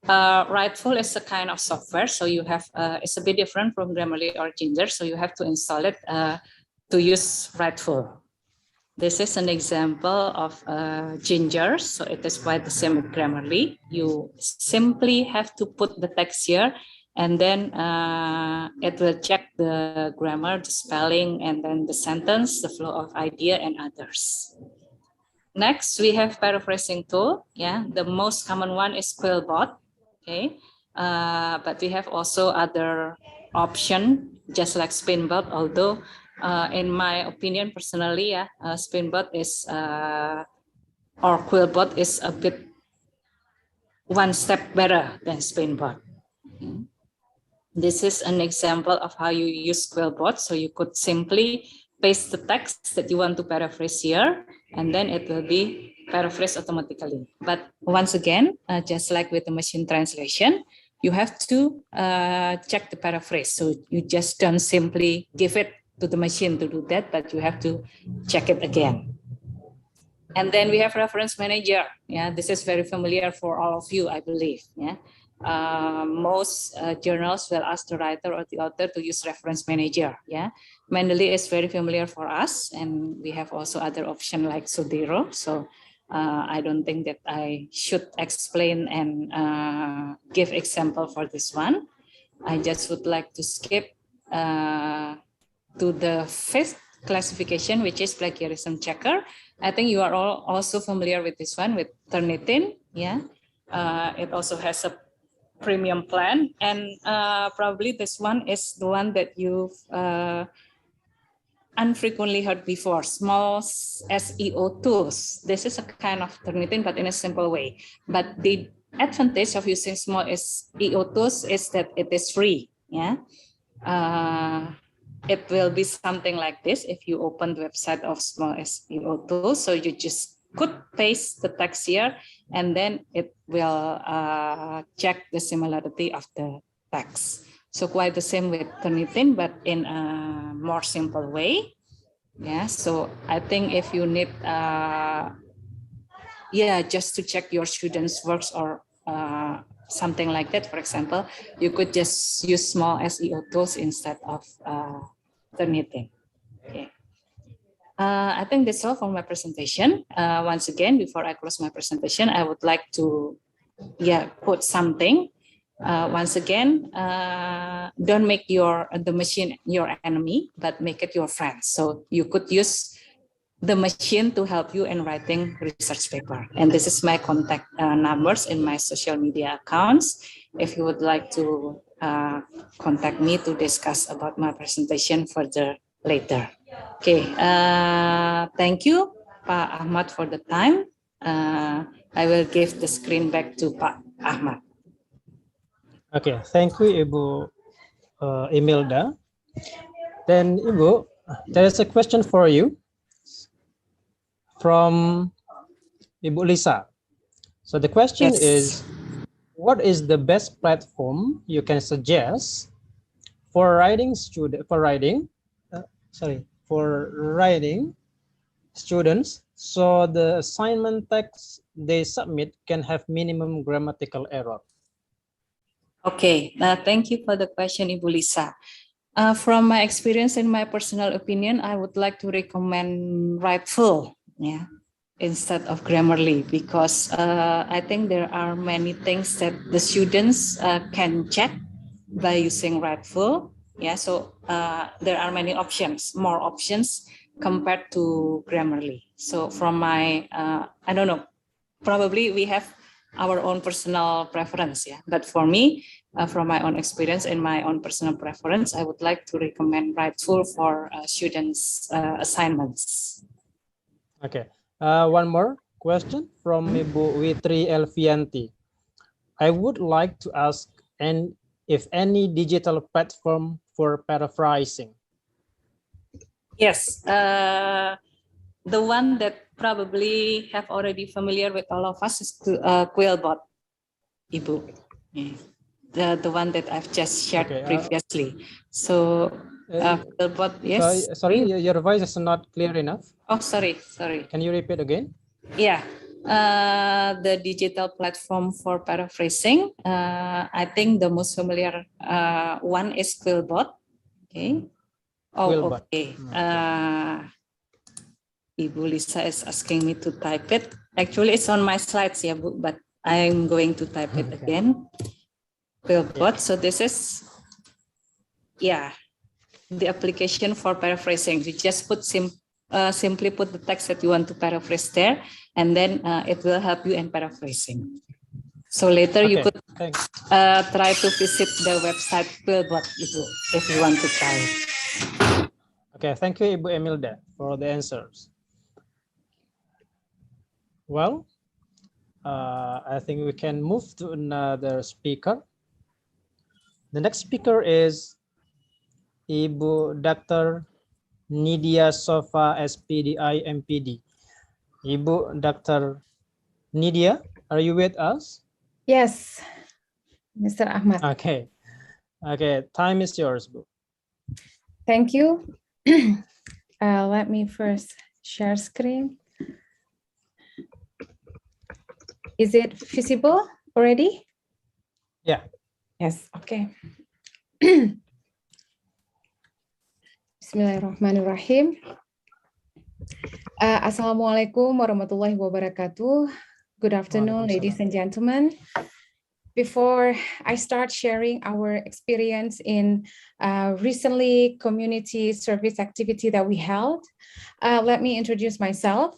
Rightful is a kind of software, so you have it's a bit different from Grammarly or Ginger, so you have to install it to use Rightful. This is an example of Ginger, so it is quite the same with Grammarly. You simply have to put the text here, and then it will check the grammar, the spelling, and then the sentence, the flow of idea, and others. Next, we have paraphrasing tool. Yeah, the most common one is Quillbot. Okay, but we have also other option just like Spinbot. Although, in my opinion, personally, yeah, Spinbot is or Quillbot is a bit one step better than Spinbot. This is an example of how you use Quillbot. So you could simply paste the text that you want to paraphrase here, and then it will be paraphrased automatically. But once again, just like with the machine translation, you have to check the paraphrase. So you just don't simply give it to the machine to do that, but you have to check it again. And then we have reference manager. Yeah, this is very familiar for all of you, I believe. Yeah. Most journals will ask the writer or the author to use reference manager. Yeah, Mendeley is very familiar for us, and we have also other option like Sudiro. So I don't think that I should explain and give example for this one. I just would like to skip to the fifth classification, which is plagiarism checker. I think you are all also familiar with this one, with Turnitin. Yeah, it also has a premium plan, and probably this one is the one that you've unfrequently heard before, small SEO tools. This is a kind of Turnitin, but in a simple way. But the advantage of using small SEO tools is that it is free. Yeah, it will be something like this if you open the website of small SEO tools. So you just could paste the text here, and then it will check the similarity of the text. So quite the same with Turnitin, but in a more simple way. Yeah, so I think if you need, just to check your students' works or something like that, for example, you could just use small SEO tools instead of Turnitin. Okay. I think that's all for my presentation. Once again, before I close my presentation, I would like to quote something. Once again, don't make the machine your enemy, but make it your friend. So you could use the machine to help you in writing research paper. And this is my contact numbers in my social media accounts. If you would like to contact me to discuss about my presentation further later. Okay, thank you, Pak Ahmad, for the time. I will give the screen back to Pak Ahmad. Okay, thank you, Ibu Imelda. Then, Ibu, there is a question for you from Ibu Lisa. So the question is, what is the best platform you can suggest for writing students so the assignment text they submit can have minimum grammatical error? Okay, thank you for the question, Ibu Lisa. From my experience and my personal opinion, I would like to recommend Rightful, yeah, instead of Grammarly, because I think there are many things that the students can check by using Rightful. Yeah, so there are many options, more options compared to Grammarly. So from my, I don't know, probably we have our own personal preference, yeah. But for me, from my own experience and my own personal preference, I would like to recommend Rightful for students' assignments. Okay. One more question from Ibu Witri Elvianti. I would like to ask if any digital platform for paraphrasing. Yes, the one that probably have already familiar with all of us is Quillbot, Ibu. Yeah. The one that I've just shared previously. So Quillbot, yes. Sorry, your voice is not clear enough. Oh, sorry. Can you repeat again? Yeah. The digital platform for paraphrasing. I think the most familiar one is Quillbot. Okay. Oh, Quillbot. okay. Ibu Lisa is asking me to type it. Actually, it's on my slides, yeah, Bu, but I'm going to type it again. Quillbot. So this is, yeah, the application for paraphrasing. You just put simply put the text that you want to paraphrase there, and then it will help you in paraphrasing. So later you could try to visit the website Quillbot, Ibu, if you want to try. Okay, thank you, Ibu Emilda, for the answers. Well, I think we can move to another speaker. The next speaker is Ibu Dr. Nidia Sofa, SPDI, MPD. Ibu Dr. Nidia, are you with us? Yes, Mr. Ahmad. Okay. Okay, time is yours, Bu. Thank you. Let me first share screen. Is it visible already? Yeah. Yes, okay. Bismillahirrahmanirrahim. Assalamualaikum warahmatullahi wabarakatuh. Good afternoon, ladies and gentlemen. Before I start sharing our experience in recently community service activity that we held, let me introduce myself.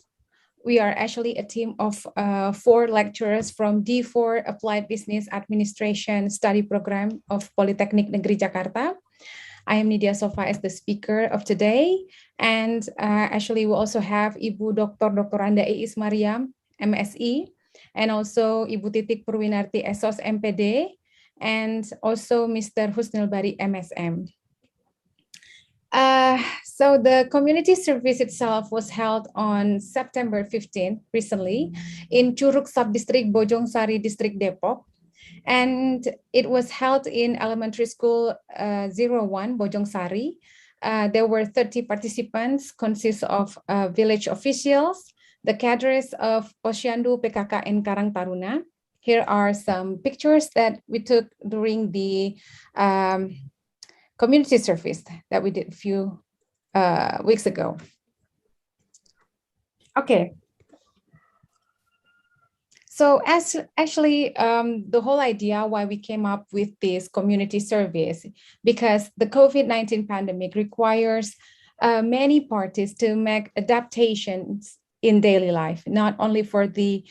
We are actually a team of 4 lecturers from D4 Applied Business Administration Study Program of Politeknik Negeri Jakarta. I am Nidia Sofa as the speaker of today. And actually we also have Ibu Dr. Anda Iis Mariam, MSI, and also Ibu Titik Purwinarti Esos MPD, and also Mr. Husnil Bari MSM. So the community service itself was held on September 15, recently, in Curug Subdistrict Bojongsari District Depok. And it was held in Elementary School 01 Bojongsari. There were 30 participants, consist of village officials, the cadres of Posyandu PKKN Karang Taruna. Here are some pictures that we took during the community service that we did a few weeks ago. Okay. So actually, the whole idea why we came up with this community service, because the COVID-19 pandemic requires many parties to make adaptations in daily life, not only for the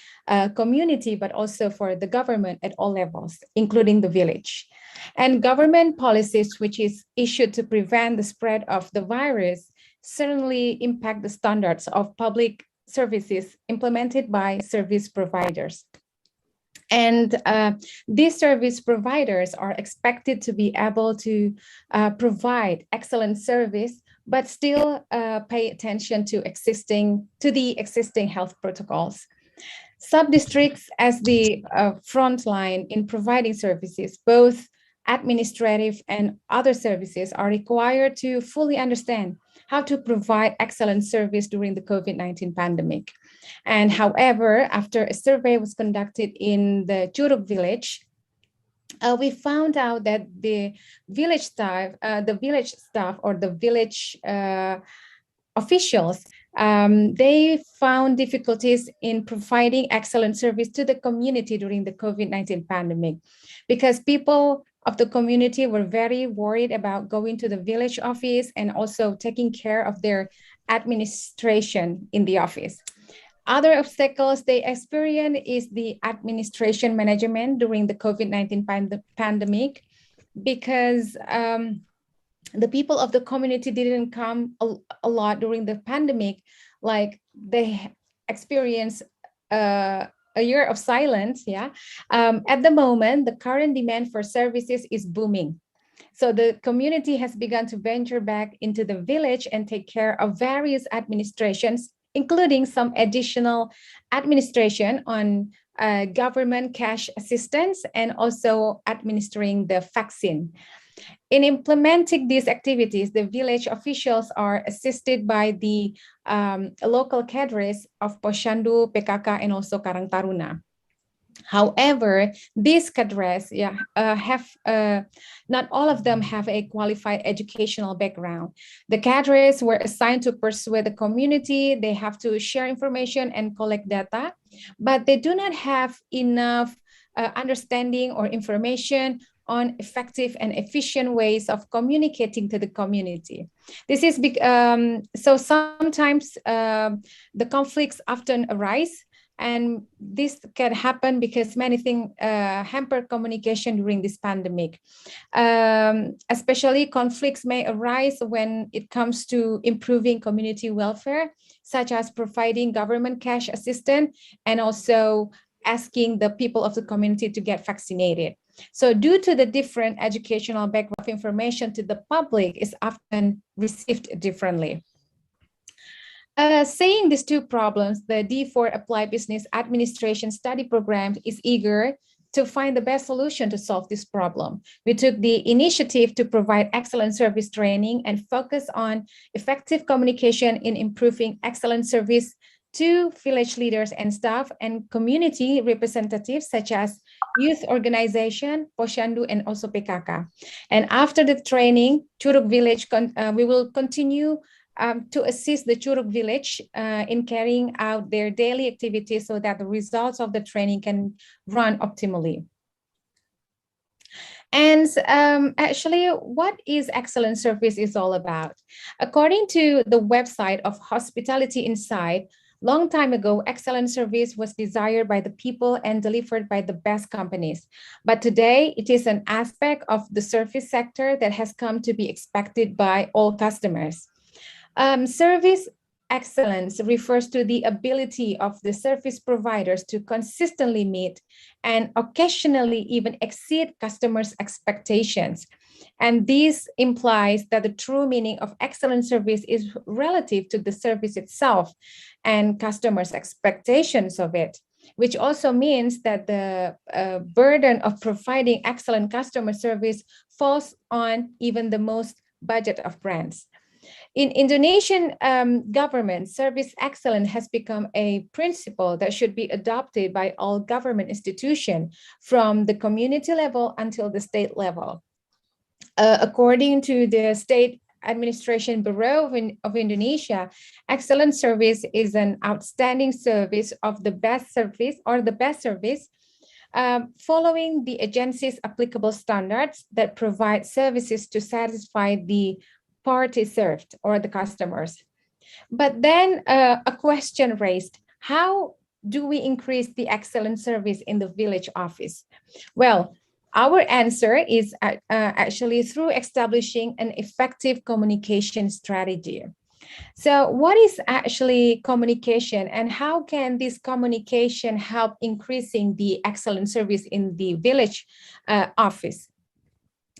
community, but also for the government at all levels, including the village. And government policies, which is issued to prevent the spread of the virus, certainly impact the standards of public services implemented by service providers. And these service providers are expected to be able to provide excellent service, but still pay attention to the existing health protocols. Sub-districts as the front line in providing services, both administrative and other services, are required to fully understand how to provide excellent service during the COVID-19 pandemic. And however, after a survey was conducted in the Curug village, we found out that the village staff, or the village officials, they found difficulties in providing excellent service to the community during the COVID-19 pandemic, because people of the community were very worried about going to the village office and also taking care of their administration in the office. Other obstacles they experience is the administration management during the COVID-19 pandemic, because the people of the community didn't come a lot during the pandemic, like they experienced a year of silence. Yeah. At the moment, the current demand for services is booming. So the community has begun to venture back into the village and take care of various administrations, including some additional administration on government cash assistance and also administering the vaccine. In implementing these activities, the village officials are assisted by the local cadres of Posyandu, PKK, and also Karang Taruna. However, these cadres, not all of them have a qualified educational background. The cadres were assigned to persuade the community. They have to share information and collect data, but they do not have enough understanding or information on effective and efficient ways of communicating to the community. This is so sometimes the conflicts often arise. And this can happen because many things hamper communication during this pandemic. Especially conflicts may arise when it comes to improving community welfare, such as providing government cash assistance and also asking the people of the community to get vaccinated. So due to the different educational background of information to the public is often received differently. Saying these two problems, the D4 Applied Business Administration Study Program is eager to find the best solution to solve this problem. We took the initiative to provide excellent service training and focus on effective communication in improving excellent service to village leaders and staff and community representatives such as youth organization, Posyandu, and also PKK. And after the training, Curug Village, we will continue to assist the Curug Village in carrying out their daily activities so that the results of the training can run optimally. And actually, what is excellent service is all about? According to the website of Hospitality Insight, long time ago, excellent service was desired by the people and delivered by the best companies. But today, it is an aspect of the service sector that has come to be expected by all customers. Service excellence refers to the ability of the service providers to consistently meet and occasionally even exceed customers' expectations. And this implies that the true meaning of excellent service is relative to the service itself and customers' expectations of it, which also means that the burden of providing excellent customer service falls on even the most budget of brands. In Indonesian government, service excellence has become a principle that should be adopted by all government institutions from the community level until the state level. According to the State Administration Bureau of Indonesia, excellent service is an outstanding service of the best service or the best service following the agency's applicable standards that provide services to satisfy the party served or the customers. But then a question raised, how do we increase the excellent service in the village office? Well, our answer is actually through establishing an effective communication strategy. So what is actually communication and how can this communication help increasing the excellent service in the village office?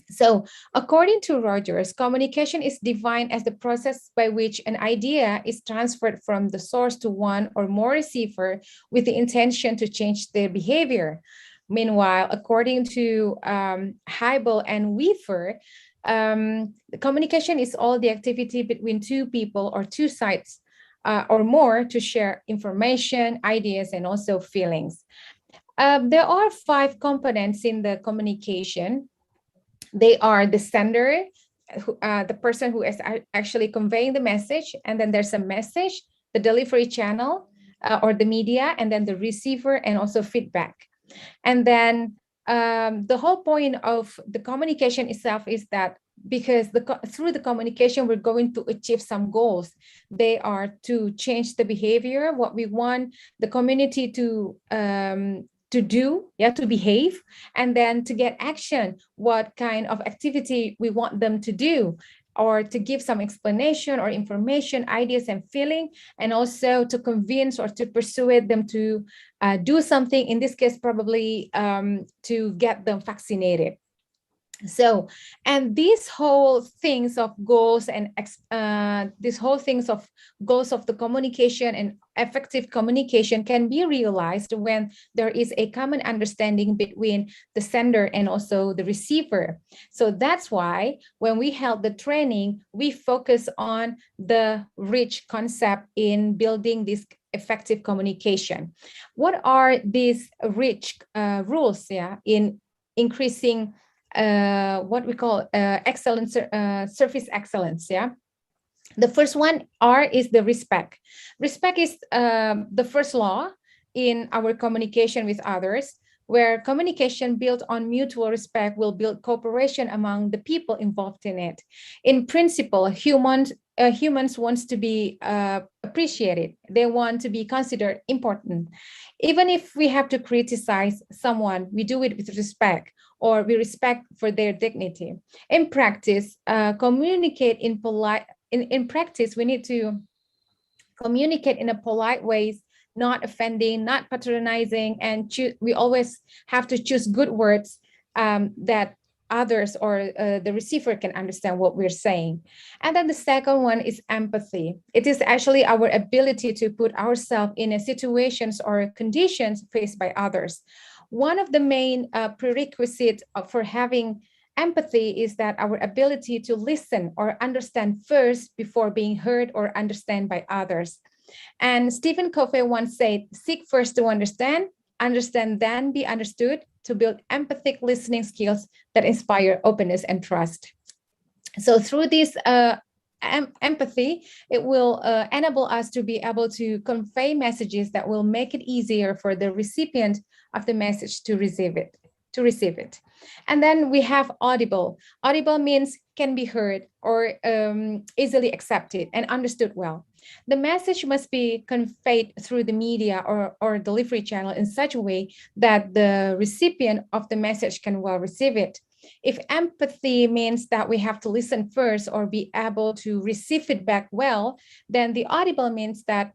So according to Rogers, communication is defined as the process by which an idea is transferred from the source to one or more receiver with the intention to change their behavior. Meanwhile, according to Heibel and Weaver, communication is all the activity between two people or two sides or more to share information, ideas, and also feelings. There are 5 components in the communication. They are the sender, the person who is actually conveying the message, and then there's a message, the delivery channel or the media, and then the receiver, and also feedback. And then the whole point of the communication itself is that because through the communication, we're going to achieve some goals. They are to change the behavior, what we want the community to do, to behave, and then to get action, what kind of activity we want them to do, or to give some explanation or information, ideas and feeling, and also to convince or to persuade them to do something, in this case, probably to get them vaccinated. So, and these whole things of goals and these whole things of goals of the communication and effective communication can be realized when there is a common understanding between the sender and also the receiver. So that's why when we held the training, we focus on the rich concept in building this effective communication. What are these rich rules in increasing what we call excellence, service excellence? The first one, R, is the respect. Respect is the first law in our communication with others, where communication built on mutual respect will build cooperation among the people involved in it. In principle, humans want to be appreciated. They want to be considered important. Even if we have to criticize someone, we do it with respect, or we respect for their dignity. In practice, in practice, we need to communicate in a polite ways, not offending, not patronizing, and we always have to choose good words that others or the receiver can understand what we're saying. And then the second one is empathy. It is actually our ability to put ourselves in a situations or conditions faced by others. One of the main prerequisites for having empathy is that our ability to listen or understand first before being heard or understand by others. And Stephen Covey once said, seek first to understand then be understood, to build empathic listening skills that inspire openness and trust. So through this empathy, it will enable us to be able to convey messages that will make it easier for the recipient of the message to receive it. And then we have audible. Audible means can be heard or easily accepted and understood well. The message must be conveyed through the media or delivery channel in such a way that the recipient of the message can well receive it. If empathy means that we have to listen first or be able to receive feedback well, then the audible means that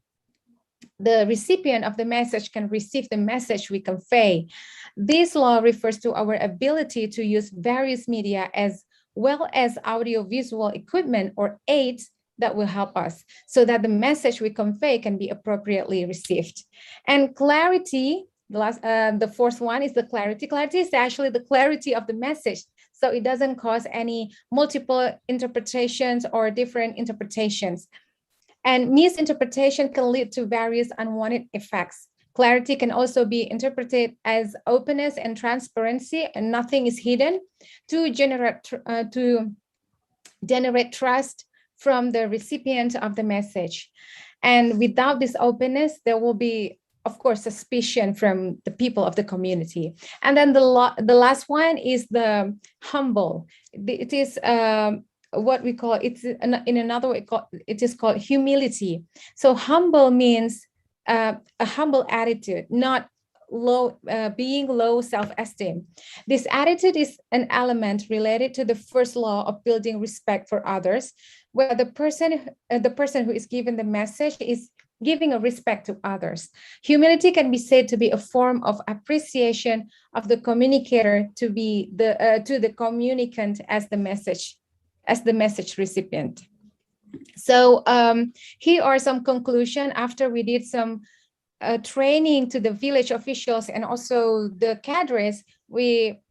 the recipient of the message can receive the message we convey. This law refers to our ability to use various media as well as audiovisual equipment or aids that will help us so that the message we convey can be appropriately received. And clarity, the fourth one is the clarity. Clarity is actually the clarity of the message. So it doesn't cause any multiple interpretations or different interpretations. And misinterpretation can lead to various unwanted effects. Clarity can also be interpreted as openness and transparency, and nothing is hidden, to generate trust from the recipient of the message. And without this openness, there will be, of course, suspicion from the people of the community. And then the last one is the humble. It is what we call, it's in another way, it is called humility. So humble means a humble attitude, not being low self-esteem. This attitude is an element related to the first law of building respect for others, where the person who is given the message is giving a respect to others. Humility can be said to be a form of appreciation of the communicator to the communicant as the message recipient. So here are some conclusions after we did some training to the village officials and also the cadres. We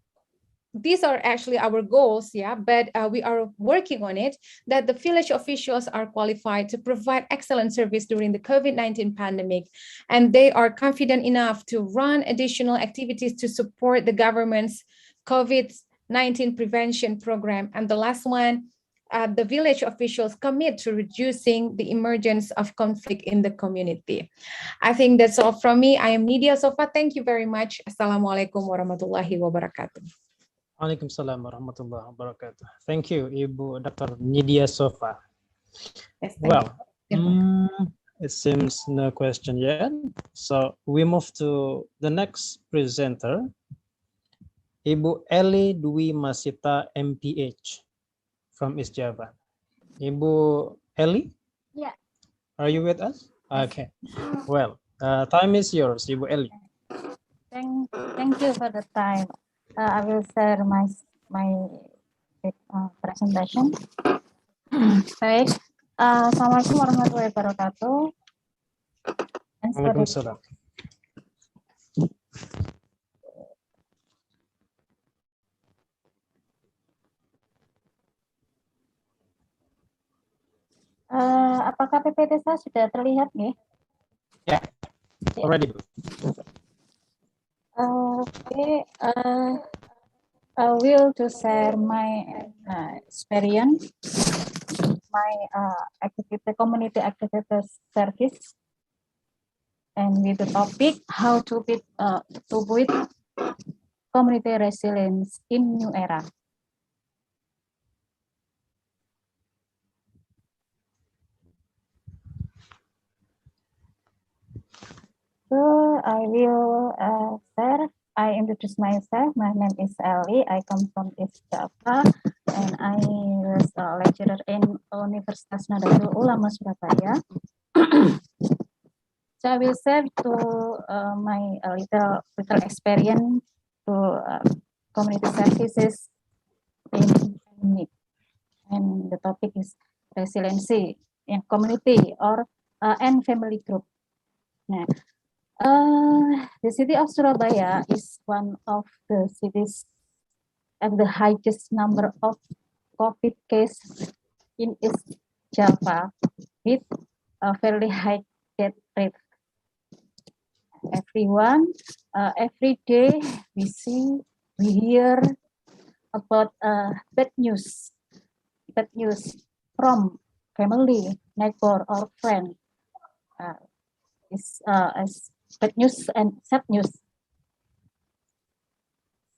these are actually our goals, yeah, but we are working on it, that the village officials are qualified to provide excellent service during the COVID-19 pandemic, and they are confident enough to run additional activities to support the government's COVID-19 prevention program. And the last one, the village officials commit to reducing the emergence of conflict in the community. I think that's all from me. I am Nidia Sofa. Thank you very much. Assalamualaikum warahmatullahi wabarakatuh. Waalaikumsalam warahmatullahi wabarakatuh. Thank you, Ibu Dr. Nidia Sofa. Yes, well, it seems no question yet. So we move to the next presenter, Ibu Eli Dwi Masita, MPH from East Java. Ibu Eli? Yeah. Are you with us? Okay. Well, time is yours, Ibu Eli. Thank you for the time. I will share my presentation. Baik, Assalamualaikum warahmatullahi wabarakatuh. Waalaikumsalam. Apakah PPT saya sudah terlihat nih? Yeah, already. Okay, I will to share my experience, my activity, community activity service, and with the topic how to build community resilience in new era. So I will share. I introduce myself. My name is Eli. I come from East Java, and I was a lecturer in Universitas Nahdlatul Ulama Surabaya. So I will share to my little experience to community services in pandemic, and the topic is resiliency in community or and family group. Nah, the city of Surabaya is one of the cities at the highest number of COVID cases in East Java, with a fairly high death rate. Every day we hear about bad news from family, neighbor, or friend. As bad news and sad news.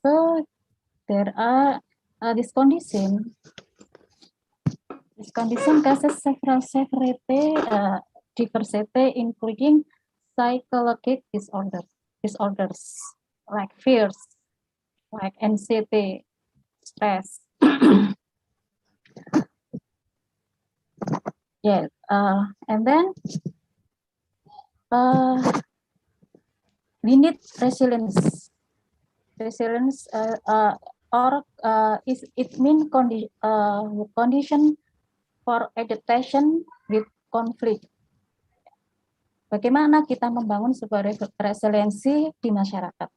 So there are this condition causes several severity, diversity, including psychological disorders like fears, like anxiety, stress. Yes, and then we need resilience. Resilience it means condition for adaptation with conflict. Bagaimana kita membangun sebuah resiliensi di masyarakat?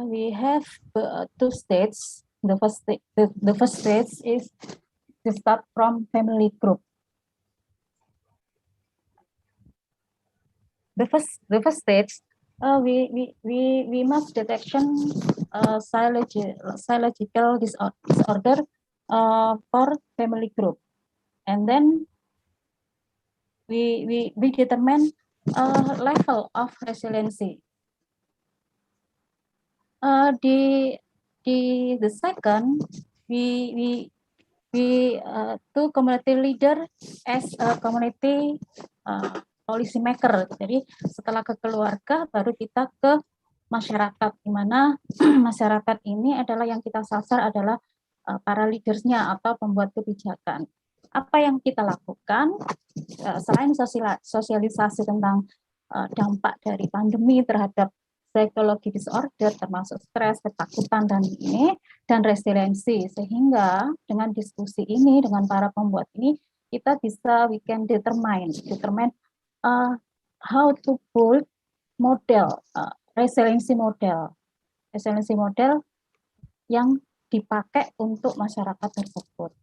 We have two stages. The first stage is to start from family group. The first stage, we must detection psychological disorder for family group, and then we determine level of resiliency. The second, we to community leader as a community policy maker. Jadi setelah ke keluarga baru kita ke masyarakat, di mana masyarakat ini adalah yang kita sasar adalah para leadersnya atau pembuat kebijakan. Apa yang kita lakukan selain sosialisasi tentang dampak dari pandemi terhadap psikologi disorder, termasuk stres, ketakutan, dan resiliensi, sehingga dengan diskusi ini dengan para pembuat ini kita bisa we can determine how to build model, resiliency model yang dipakai untuk masyarakat tersebut.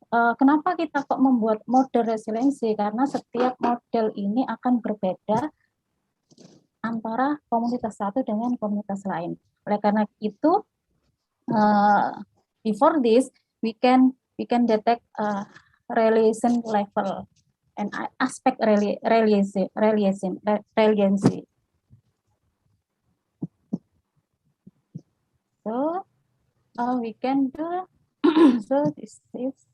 Kenapa kita kok membuat model resiliensi? Karena setiap model ini akan berbeda antara komunitas satu dengan komunitas lain. Oleh karena itu, before this, we can detect relation level and aspect resiliency. So we can do. So this is.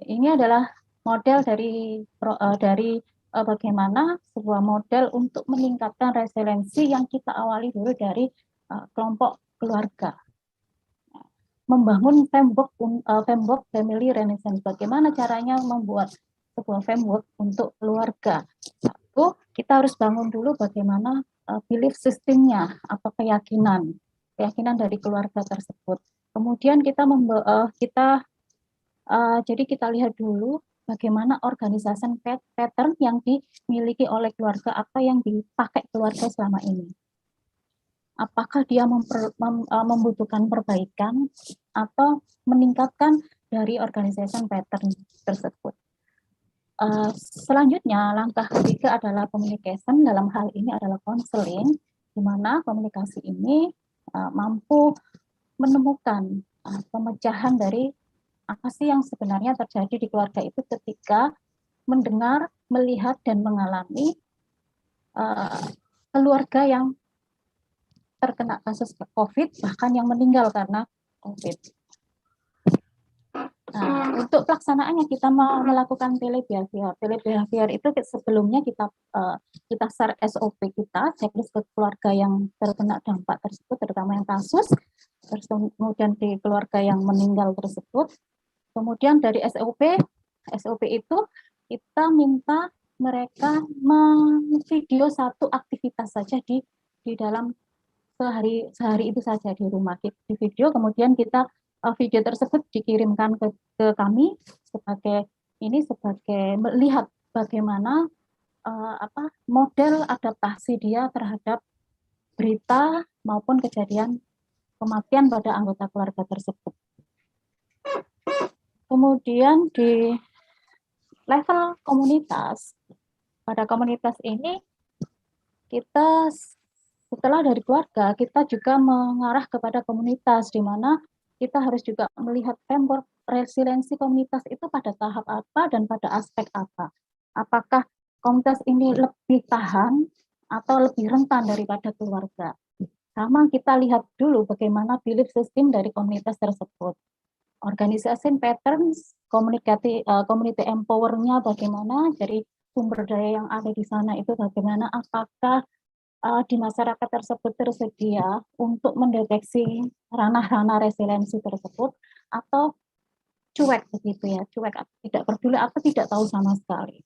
Ini adalah model dari bagaimana sebuah model untuk meningkatkan resiliensi yang kita awali dulu dari kelompok keluarga. Membangun framework family renaissance. Bagaimana caranya membuat sebuah framework untuk keluarga? Satu, kita harus bangun dulu bagaimana belief systemnya atau keyakinan dari keluarga tersebut. Kemudian kita jadi kita lihat dulu bagaimana organisasi pattern yang dimiliki oleh keluarga, apa yang dipakai keluarga selama ini. Apakah dia membutuhkan perbaikan atau meningkatkan dari organisasi pattern tersebut. Selanjutnya, langkah ketiga adalah communication. Dalam hal ini adalah counseling, di mana komunikasi ini mampu menemukan pemecahan dari apa sih yang sebenarnya terjadi di keluarga itu ketika mendengar, melihat, dan mengalami keluarga yang terkena kasus COVID, bahkan yang meninggal karena COVID. Nah, untuk pelaksanaannya kita melakukan telebehavior. Telebehavior itu sebelumnya kita share SOP kita, checklist ke keluarga yang terkena dampak tersebut, terutama yang kasus, terus kemudian di keluarga yang meninggal tersebut. Kemudian dari SOP itu kita minta mereka memvideo satu aktivitas saja di dalam sehari itu saja di rumah, di video, kemudian kita video tersebut dikirimkan ke kami sebagai melihat bagaimana model adaptasi dia terhadap berita maupun kejadian kematian pada anggota keluarga tersebut. Kemudian di level komunitas, pada komunitas ini kita setelah dari keluarga, kita juga mengarah kepada komunitas, di mana kita harus juga melihat framework resiliensi komunitas itu pada tahap apa dan pada aspek apa. Apakah komunitas ini lebih tahan atau lebih rentan daripada keluarga. Sama kita lihat dulu bagaimana belief system dari komunitas tersebut. Organisasi patterns, community empower-nya bagaimana, dari sumber daya yang ada di sana itu bagaimana, apakah di masyarakat tersebut tersedia untuk mendeteksi ranah-ranah resiliensi tersebut atau cuek begitu ya, cuek, tidak peduli atau tidak tahu sama sekali.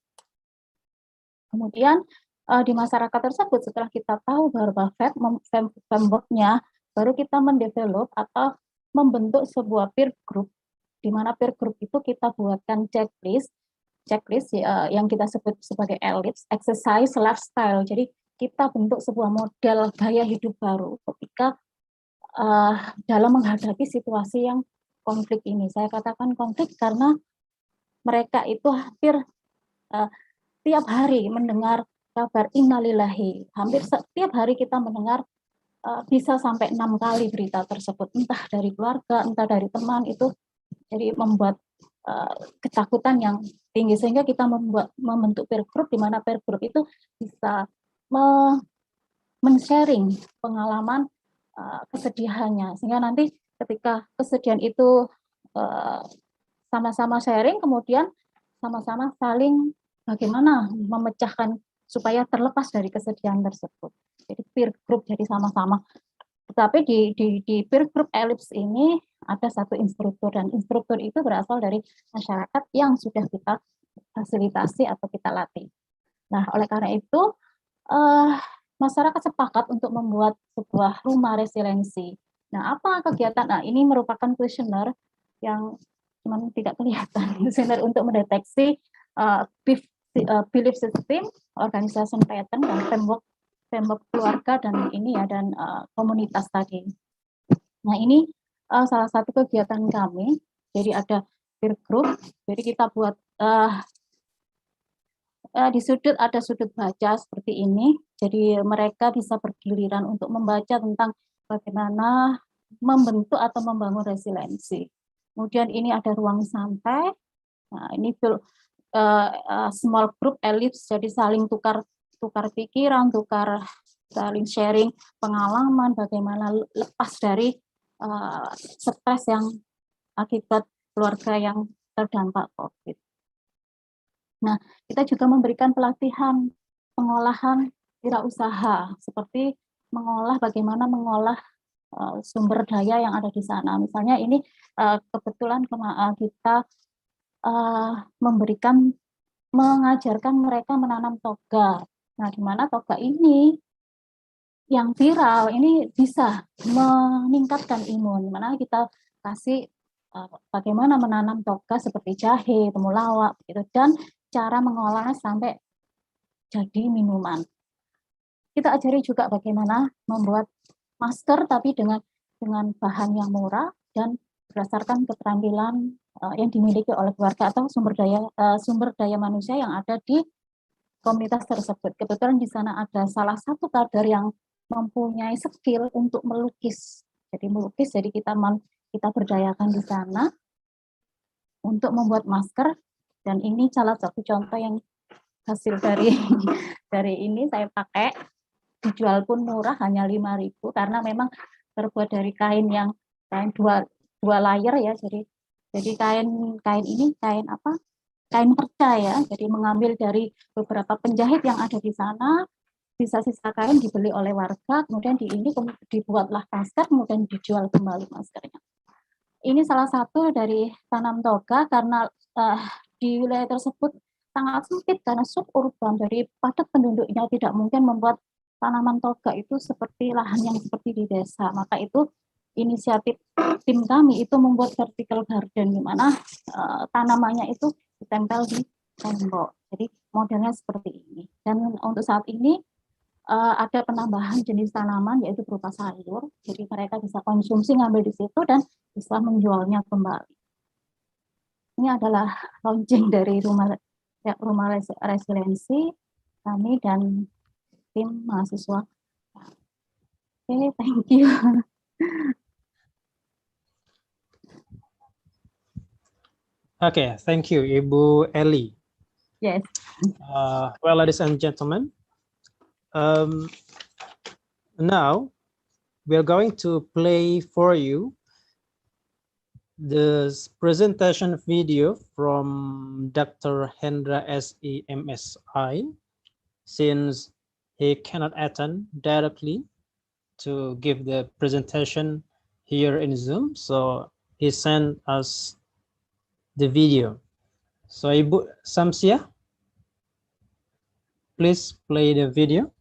Kemudian di masyarakat tersebut setelah kita tahu bahwa framework-nya, baru kita mendevelop atau membentuk sebuah peer group, di mana peer group itu kita buatkan checklist yang kita sebut sebagai ELIPS, exercise lifestyle. Jadi kita bentuk sebuah model gaya hidup baru ketika dalam menghadapi situasi yang konflik ini. Saya katakan konflik karena mereka itu hampir tiap hari mendengar kabar innalillahi. Hampir setiap hari kita mendengar bisa sampai 6 kali berita tersebut, entah dari keluarga, entah dari teman, itu jadi membuat ketakutan yang tinggi, sehingga kita membentuk peer group, di mana peer group itu bisa men-sharing pengalaman kesedihannya, sehingga nanti ketika kesedihan itu sama-sama sharing, kemudian sama-sama saling bagaimana memecahkan supaya terlepas dari kesedihan tersebut. Jadi peer group jadi sama-sama. Tetapi di peer group ELIPS ini ada satu instruktur, dan instruktur itu berasal dari masyarakat yang sudah kita fasilitasi atau kita latih. Nah, oleh karena itu masyarakat sepakat untuk membuat sebuah rumah resiliensi. Nah, apa kegiatan? Nah, ini merupakan kuesioner yang cuman tidak kelihatan, kuesioner untuk mendeteksi belief system, organization pattern, dan framework keluarga dan ini ya dan komunitas tadi. Nah ini salah satu kegiatan kami. Jadi ada peer group. Jadi kita buat di sudut ada sudut baca seperti ini. Jadi mereka bisa bergiliran untuk membaca tentang bagaimana membentuk atau membangun resiliensi. Kemudian ini ada ruang santai. Nah ini small group ellipse. Jadi saling tukar pikiran, saling sharing pengalaman, bagaimana lepas dari stres yang akibat keluarga yang terdampak COVID. Nah, kita juga memberikan pelatihan pengolahan wirausaha, seperti bagaimana mengolah sumber daya yang ada di sana. Misalnya ini kebetulan kita mengajarkan mereka menanam toga. Nah, di mana toga ini yang viral ini bisa meningkatkan imun. Mana kita kasih bagaimana menanam toga seperti jahe, temulawak, gitu, dan cara mengolahnya sampai jadi minuman. Kita ajari juga bagaimana membuat masker tapi dengan bahan yang murah dan berdasarkan keterampilan yang dimiliki oleh keluarga atau sumber daya manusia yang ada di komunitas tersebut. Kebetulan di sana ada salah satu kader yang mempunyai skill untuk melukis. Jadi kita berdayakan di sana untuk membuat masker, dan ini salah satu contoh yang hasil dari ini saya pakai, dijual pun murah, hanya 5.000 karena memang terbuat dari kain dua layer ya. Jadi kain ini kain perca ya. Jadi mengambil dari beberapa penjahit yang ada di sana, sisa-sisa kain dibeli oleh warga, kemudian dibuatlah masker, kemudian dijual kembali maskernya. Ini salah satu dari tanam toga karena di wilayah tersebut sangat sempit karena suburban, dari padat penduduknya tidak mungkin membuat tanaman toga itu seperti lahan yang seperti di desa. Maka itu inisiatif tim kami itu membuat vertical garden, di mana tanamannya itu ditempel di tembok. Jadi modelnya seperti ini. Dan untuk saat ini ada penambahan jenis tanaman yaitu berupa sayur. Jadi mereka bisa konsumsi, ngambil di situ dan bisa menjualnya kembali. Ini adalah launching dari rumah resiliensi kami dan tim mahasiswa. Oke, thank you. Okay, thank you, Ibu Eli. Yes. Well, ladies and gentlemen, now we're going to play for you this presentation video from Dr. Hendra SEMSI, since he cannot attend directly to give the presentation here in Zoom, so he sent us the video. So Ibu Samsia, please play the video.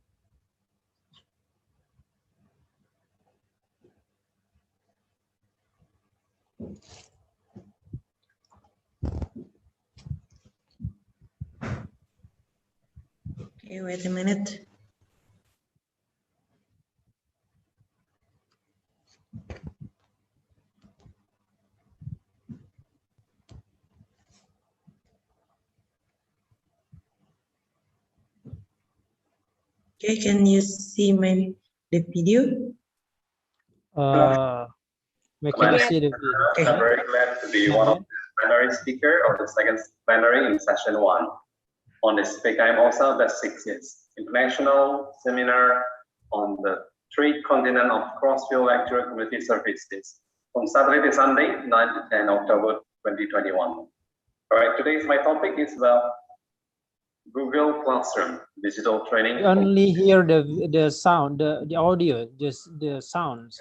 Okay, wait a minute. Okay, can you see the video? We can see the video. Okay. I'm very glad to be one of the plenary speaker of the second plenary in session 1 on this PkM OSA Basics International Seminar on the 3 continent of cross-field lecture community services from Saturday to Sunday, 9 to 10 October 2021. All right, today's my topic is about Google Classroom digital training. You only hear the sound, the audio, just the sounds.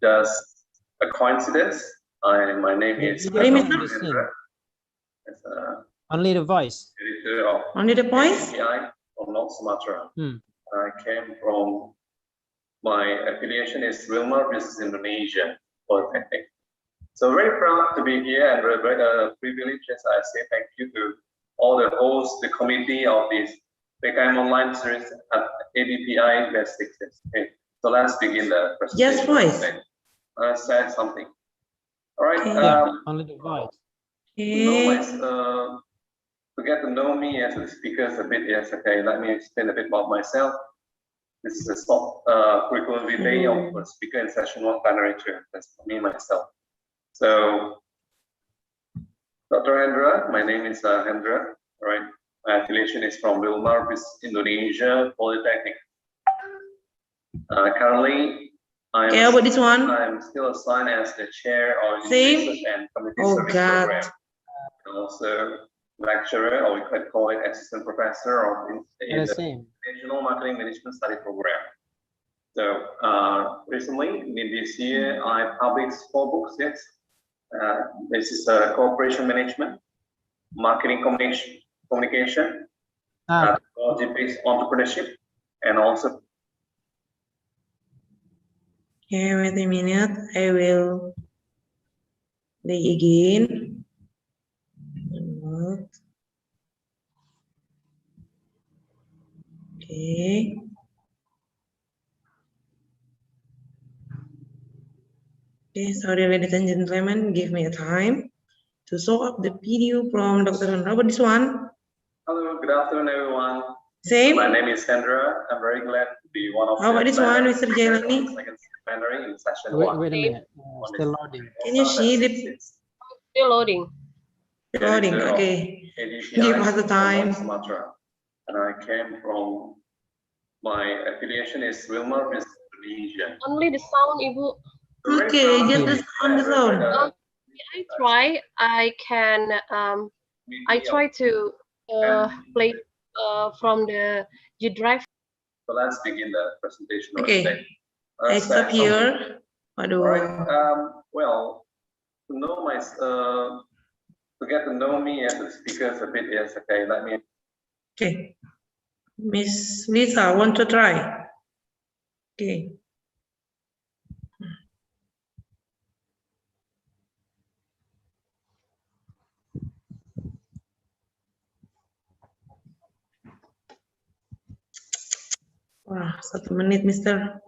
Just a coincidence. My name is only the voice. Only the voice? ADPI from North Sumatra. I came from, my affiliation is Wilmar Business Indonesia Polytechnic. So very proud to be here and very privileged as I say thank you to all the hosts, the committee of this PkM online series at ADPI Best Success. Okay, so let's begin the presentation. Just voice. Say something. All right. Only the voice. To get to know me as a speaker a bit, yes, okay, let me explain a bit about myself. This is a short curriculum vitae of a speaker in session 1 plenary chair. That's me, myself. So, Dr. Hendra, my name is Hendra, all right? My affiliation is from Wilmar, Indonesia Polytechnic. Currently, I'm still assigned as the chair of Research and Community Service Program. And also lecturer, or we could call it assistant professor of the International Marketing Management Study Program. So recently, in this year, I published 4 books. Yes, this is cooperation management, marketing communication, technology-based entrepreneurship, and also. Okay, wait a minute. I will play again. Okay. Okay, sorry, ladies and gentlemen, give me a time to show up the video from Dr. Hendra. What this one? Hello, good afternoon, everyone. Same. My name is Hendra. I'm very glad to be one of. How about this one, Mr. Jailani? In session 1. Wait a minute. Still loading. Can you see the? Still loading. Loading. Okay. Give us the time. And I came from. My affiliation is Wilmar, Indonesia. Only the sound, Ibu. Okay, just on the sound. I try. I can. I try to play from the G drive. So let's begin the presentation. Okay. I stop here. Well, to know to get to know me as a speaker a bit, yes. Okay, let me. Okay. Miss Lisa, want to try? Okay. Wah, 1 menit, Mister.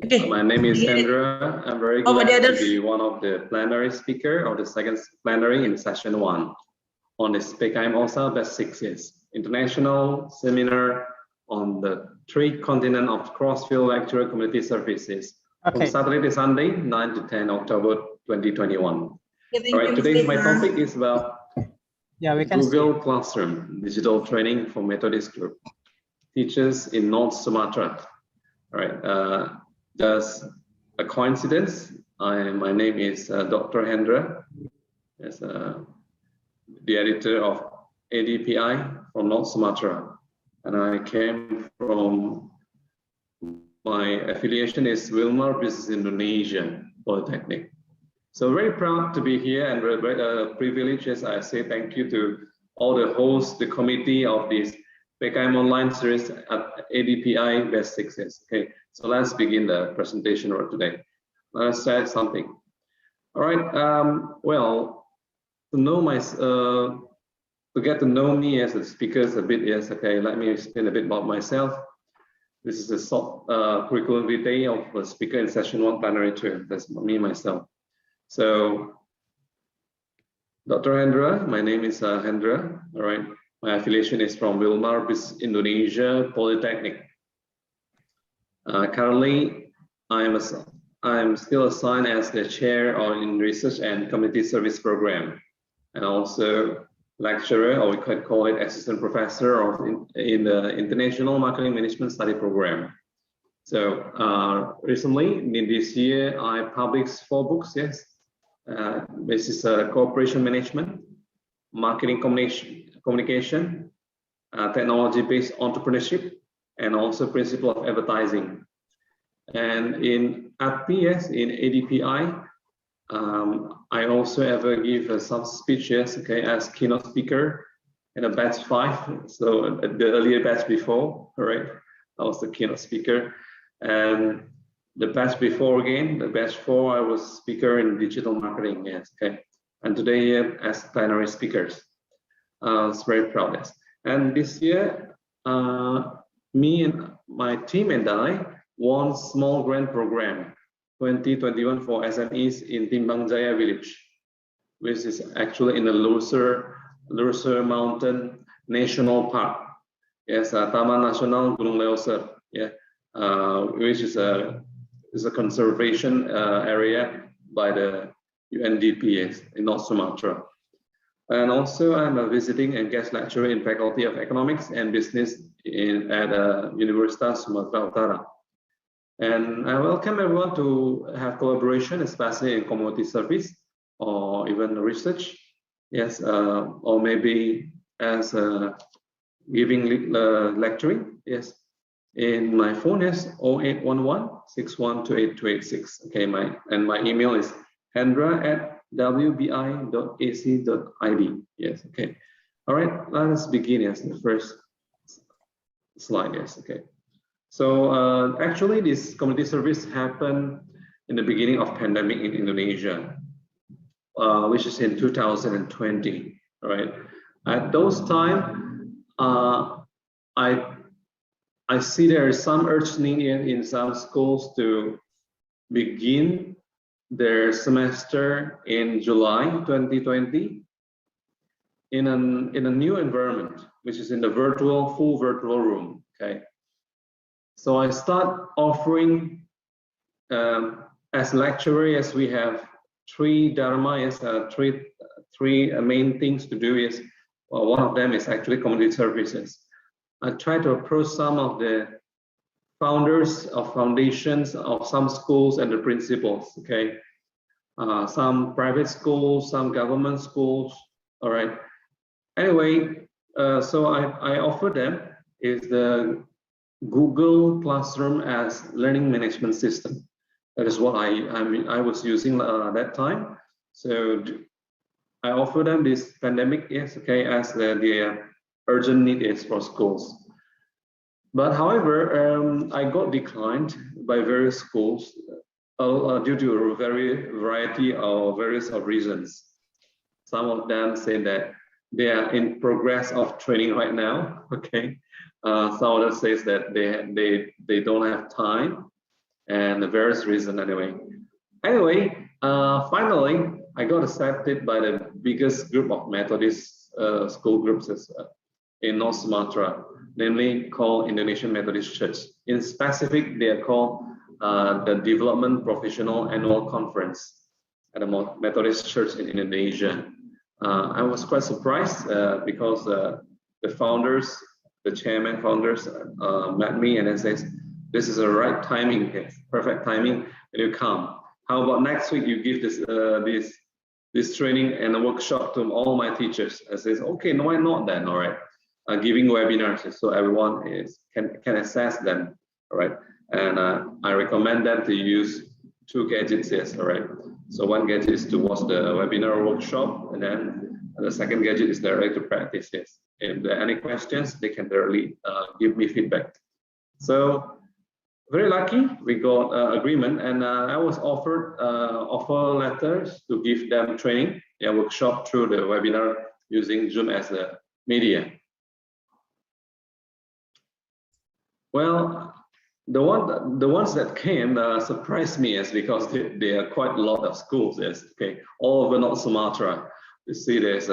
Okay. My name is Hendra. I'm very glad to be one of the plenary speaker of the second plenary in session 1 on this PkM also Best Success International Seminar on the 3 continent of cross-field lecture community services from Saturday to Sunday, 9 to 10 October 2021. All right, today my topic is about Google Classroom, digital training for Methodist group, teachers in North Sumatra. All right, just a coincidence. My name is Dr. Hendra, as the editor of ADPI from North Sumatra, and I came from. My affiliation is Wilmar Business Indonesia Polytechnic. So very proud to be here and very privileged as I say thank you to all the hosts, the committee of this PkM online series at ADPI Best Success. Okay, so let's begin the presentation for today. Let's say something. All right, well, to know to get to know me as a speaker a bit, yes, okay, let me explain a bit about myself. This is a short curriculum vitae of a speaker in session 1 plenary chair. That's me, myself. So, Dr. Hendra, my name is Hendra, all right. My affiliation is from Wilmar, Indonesia Polytechnic. Currently, I'm still assigned as the chair in Research and Community Service Program, and also lecturer, or we could call it assistant professor in the International Marketing Management Study Program. So recently, in this year, I published 4 books, yes. This is cooperation management, marketing communication, technology-based entrepreneurship, and also principle of advertising. And in ADPI, yes, in ADPI, I also ever give some speeches, okay, as keynote speaker in a batch 5. So the earlier batch before, all right, I was the keynote speaker. And the batch before again, the batch 4, I was speaker in digital marketing, yes, okay. and today as plenary speakers. It's very proud. Yes. And this year, me and my team and I won small grant program 2021 for SMEs in Timbang Jaya village, which is actually in the Leuser Mountain National Park. Yes, Taman Nasional Gunung Leuser. Yeah, which is a conservation area by the UNDP in North Sumatra. And also, I'm a visiting and guest lecturer in Faculty of Economics and Business at Universitas Sumatera Utara. And I welcome everyone to have collaboration, especially in community service or even research. Yes, or maybe as giving lecturing. Yes, in my phone is 0811-6128-286. Okay, my email is hendra@wbi.ac.id. Yes, okay. All right, let us begin. Yes, the first slide. Yes, okay. So actually, this community service happened in the beginning of pandemic in Indonesia, which is in 2020. All right. At those time, I see there is some urgent need in some schools to begin their semester in July 2020 in a new environment, which is in the full virtual room. Okay. So I start offering as lecturer, as we have three dharma, yes, three main things to do. Is one of them is actually community services. I try to approach some of the founders of foundations of some schools and the principals. Okay, some private schools, some government schools. All right. Anyway, so I offer them is the Google Classroom as learning management system. That is what I was using that time. So I offer them this pandemic, yes, okay, as the urgent need is for schools. But however, I got declined by various schools due to a variety of various reasons. Some of them say that they are in progress of training right now. Okay. Some others says that they don't have time, and the various reasons anyway. Finally, I got accepted by the biggest group of Methodist school groups in North Sumatra, namely called Indonesian Methodist Church. In specific, they are called the Development Professional Annual Conference at the Methodist Church in Indonesia. I was quite surprised because the founders, the chairman founders met me and then says, this is the right timing, perfect timing, and you come. How about next week you give this training and a workshop to all my teachers? I says, okay, no, why not then? All right, giving webinars so everyone can access them. All right, and I recommend them to use two gadgets. Yes, all right. So one gadget is to watch the webinar workshop, and then the second gadget is directly to practice. Yes. If there are any questions, they can directly give me feedback. So very lucky, we got agreement, and I was offered offer letters to give them training, workshop through the webinar using Zoom as the media. Well, the ones that came surprised me, yes, because there are quite a lot of schools. Yes, okay, all over North Sumatra. You see, there's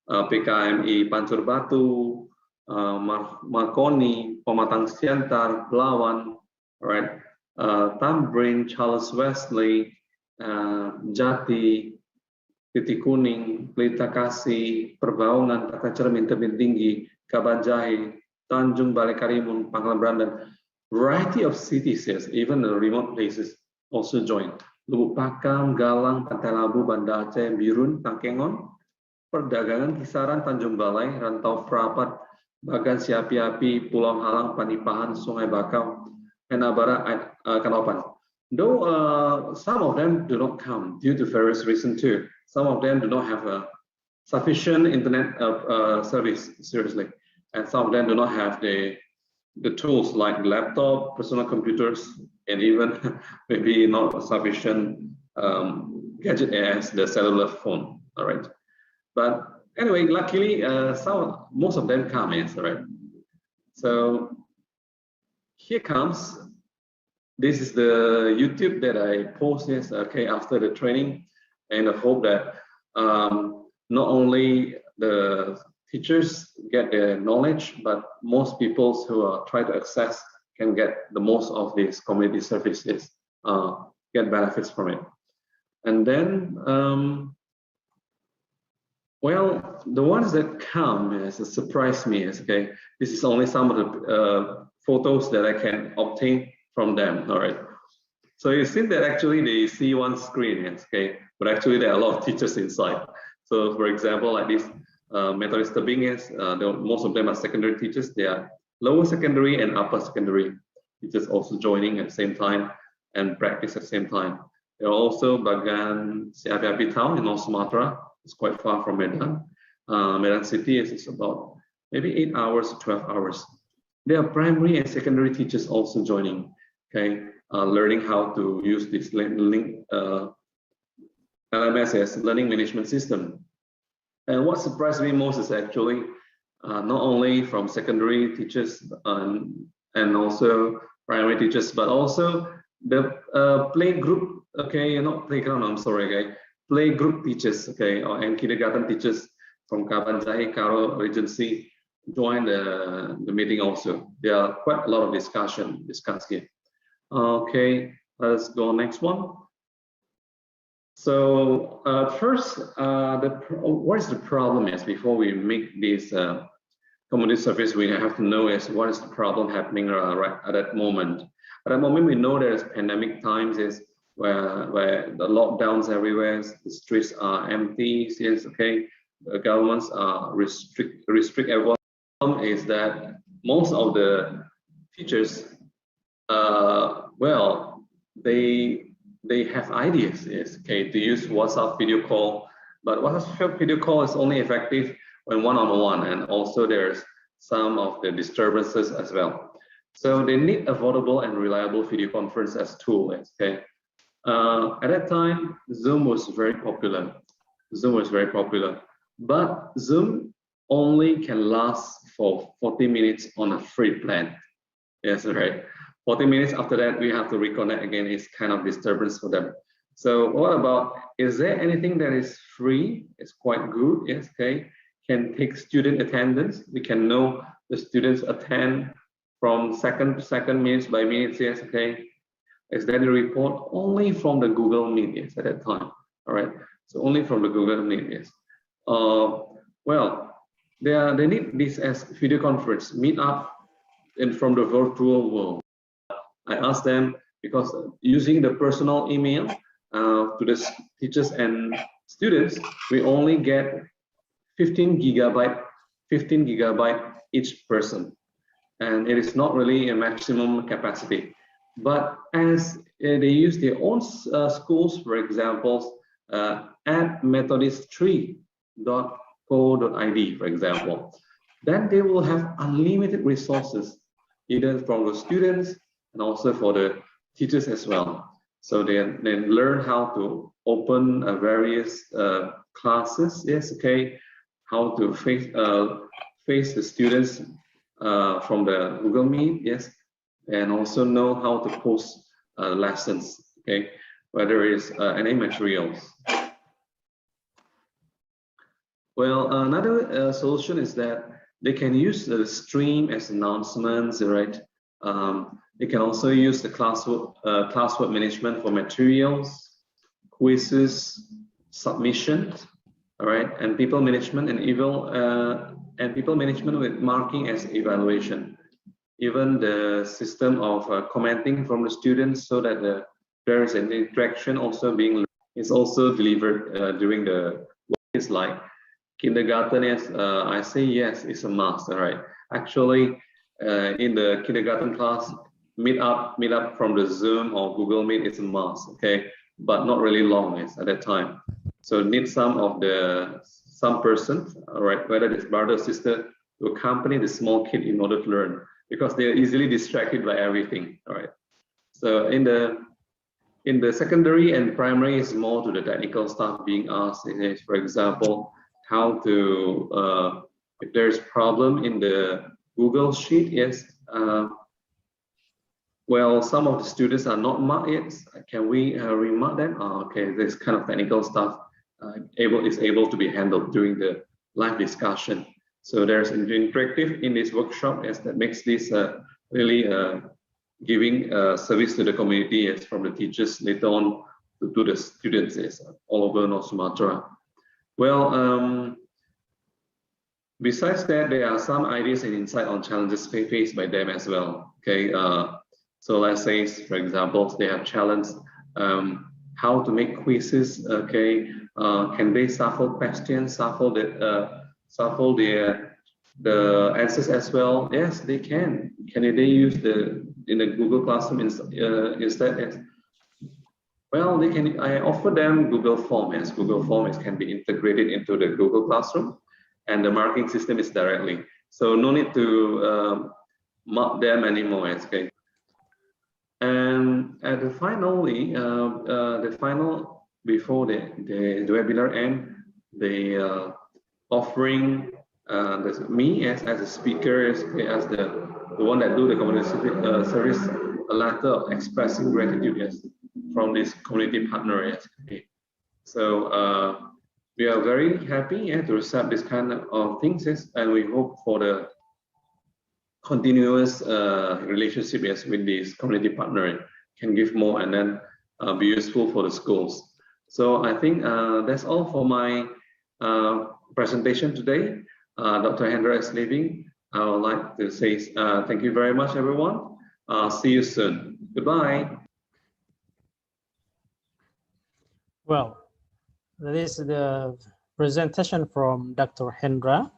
PkM Pancur Batu, Marconi, Pematang Siantar, Belawan, right? Tamrin, Charles Wesley, Jati, Titik Kuning, Pelita Kasih, Perbaungan, Kata Cermin, Tebing Tinggi, Kabanjahe, Tanjung Balai Karimun, Pangkalan Brandan. Variety of cities, yes, even the remote places also join. Lubuk Pakam, Galang, Pantai Labu, Banda Aceh, Birun, Tangkengon, Perdagangan, Kisaran, Tanjung Balai, Rantau Prapat, Bagan Siapi-api, Pulau Halang, Panipahan, Sungai Bakau, and Abara, Kanopan. Though some of them do not come due to various reasons too. Some of them do not have a sufficient internet service, seriously. And some of them do not have the tools like laptop, personal computers, and even maybe not sufficient gadget as the cellular phone. all right? But anyway, luckily, most of them come, yes, all right? So here comes, this is the YouTube that I posted, okay, after the training, and I hope that not only the teachers get the knowledge, but most people who are trying to access can get the most of these community services, get benefits from it. And then, well, the ones that come surprise me is, okay, this is only some of the photos that I can obtain from them, all right? So you see that actually they see one screen, yes, okay, but actually there are a lot of teachers inside. So for example, like this Methodist Tebing is, most of them are secondary teachers. They are lower secondary and upper secondary teachers also joining at the same time and practice at the same time. There are also Bagan Siapi town in North Sumatra. It's quite far from Medan. Medan city is about maybe 8 hours, 12 hours. There are primary and secondary teachers also joining, okay, learning how to use this LMS as learning management system. And what surprised me most is actually not only from secondary teachers and also primary teachers, but also the play group, okay, not playground, I'm sorry, okay, play group teachers, okay, and kindergarten teachers from Kabanjahe, Karo, Regency join the meeting also. There are quite a lot of discussed here. Okay, let's go next one. So first, what is the problem is before we make this community service, we have to know is what is the problem happening right at that moment. At that moment, we know there's pandemic times is where the lockdowns everywhere, the streets are empty. Yes, okay, the governments are restrict everyone. Is that most of the teachers, well, they have ideas, yes, okay, to use WhatsApp video call, but WhatsApp video call is only effective when one-on-one, and also there's some of the disturbances as well. So they need affordable and reliable video conference as tool, okay. At that time, Zoom was very popular. But Zoom only can last for 40 minutes on a free plan. Yes, right. 40 minutes after that, we have to reconnect again. It's kind of disturbance for them. So what about, is there anything that is free? It's quite good, yes, okay. Can take student attendance. We can know the students attend from second to second, minutes by minutes, yes, okay. Is that a report only from the Google Meet, yes, at that time, all right. So only from the Google Meet, yes. Well, they need this as video conference, meet up from the virtual world. I asked them, because using the personal email to the teachers and students, we only get 15 gigabyte each person. And it is not really a maximum capacity. But as they use their own schools, for example, at methodist3.co.id, for example, then they will have unlimited resources, either from the students and also for the teachers as well. So they learn how to open various classes, yes, okay, how to face the students from the Google Meet, yes, and also know how to post lessons, okay, whether it's any materials. Well, another solution is that they can use the stream as announcements, right? They can also use the classwork management for materials, quizzes, submissions, all right, and people management and people management with marking as evaluation. Even the system of commenting from the students, so that there is an interaction also being is also delivered during the. It's like kindergarten, yes, I say yes, it's a must, all right. Actually, in the kindergarten class, meet up from the Zoom or Google Meet is a must, okay, but not really long at that time. So need some person, all right, whether it's brother or sister, to accompany the small kid in order to learn, because they are easily distracted by everything, all right. So in the in the secondary and primary, is more to the technical stuff being asked. For example, how to, if there's problem in the Google Sheet, yes. Well, some of the students are not marked yet. Can we remark them? Okay, this kind of technical stuff is able to be handled during the live discussion. So there's an interactive in this workshop as that makes this really giving service to the community as from the teachers later on to the students all over North Sumatra. Well, besides that, there are some ideas and insight on challenges faced by them as well. Okay, so let's say, for example, they have challenged how to make quizzes. Okay, can they shuffle questions, shuffle the answers as well? Yes, they can. Can they use in the Google Classroom instead? Well, they can. I offer them Google Form. Yes, Google Form can be integrated into the Google Classroom, and the marking system is directly. So no need to mark them anymore. Okay. And at the finally, before the webinar end, they offering me as a speaker, as the one that do the community service, a letter of expressing gratitude, yes, from this community partner. Yes. Okay. So we are very happy to accept this kind of things, yes, and we hope for the continuous relationship, yes, with this community partner can give more and then be useful for the schools. So I think that's all for my presentation today. Dr. Hendra is leaving. I would like to say thank you very much, everyone. See you soon. Goodbye. Well, that is the presentation from Dr. Hendra.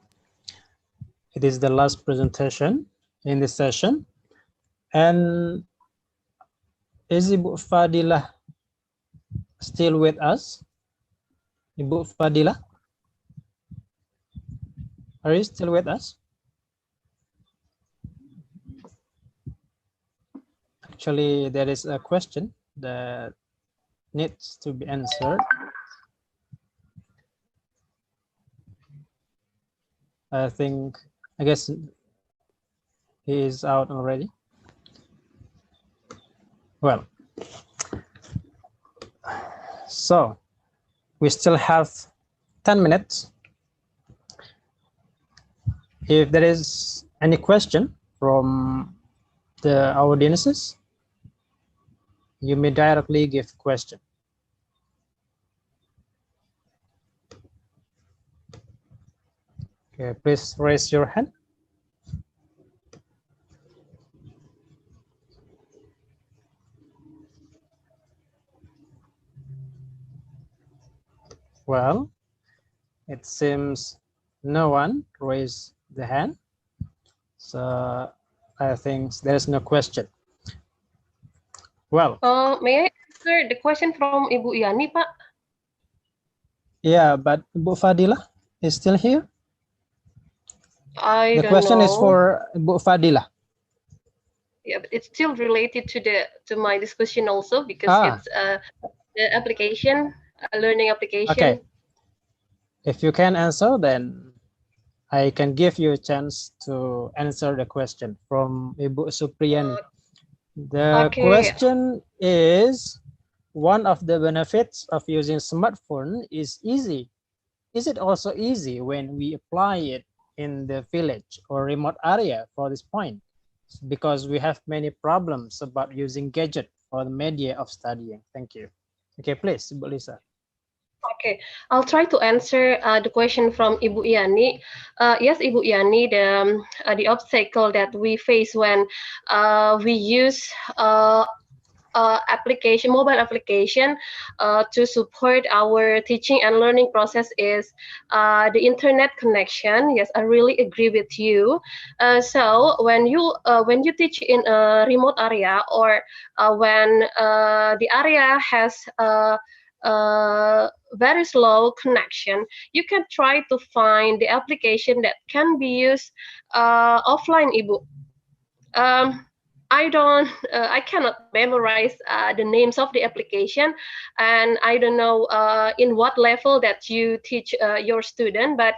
It is the last presentation in this session. And is Ibu Fadilah still with us? Ibu Fadilah, are you still with us? Actually, there is a question that needs to be answered. I guess he is out already. Well, so we still have 10 minutes. If there is any question from the audiences, you may directly give question. Okay, please raise your hand. Well, it seems no one raised the hand, so I think there's no question. Well, may I answer the question from Ibu Yani, Pak? Yeah, but Ibu Fadilah is still here. The question is for Ibu Fadilah. Yeah, but it's still related to my discussion also because it's the application, learning application. Okay. If you can answer, then I can give you a chance to answer the question from Ibu Supriyani. The question is, one of the benefits of using smartphone is easy. Is it also easy when we apply it in the village or remote area for this point? Because we have many problems about using gadget for the media of studying. Thank you. Okay, please, Ibu Lisa. Okay, I'll try to answer the question from Ibu Yani. Yes, Ibu Yani, the obstacle that we face when we use mobile application to support our teaching and learning process is the internet connection. Yes, I really agree with you. So when you teach in a remote area or when the area has very slow connection, you can try to find the application that can be used offline, Ibu. I cannot memorize the names of the application, and I don't know in what level that you teach your student, but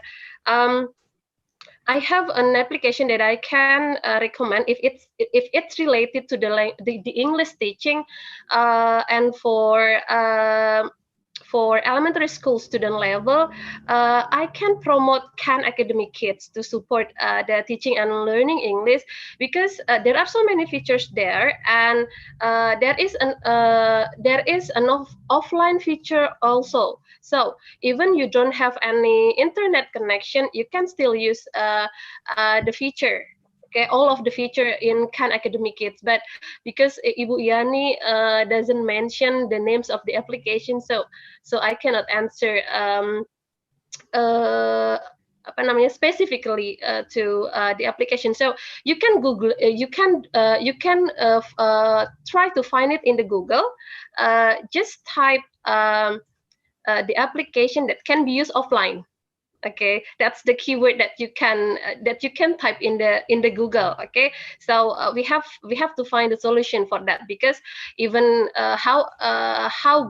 I have an application that I can recommend if it's related to the English teaching, and for elementary school student level, I can promote Khan Academy Kids to support the teaching and learning English, because there are so many features there, and there is an offline feature also. So even you don't have any internet connection, you can still use the feature. Okay, all of the feature in Khan Academy Kids, but because Ibu Yani doesn't mention the names of the application, so I cannot answer specifically to the application. So you can Google, you can try to find it in the Google. Just type the application that can be used offline. Okay, that's the keyword that you can type in the Google. Okay, so we have to find a solution for that, because even how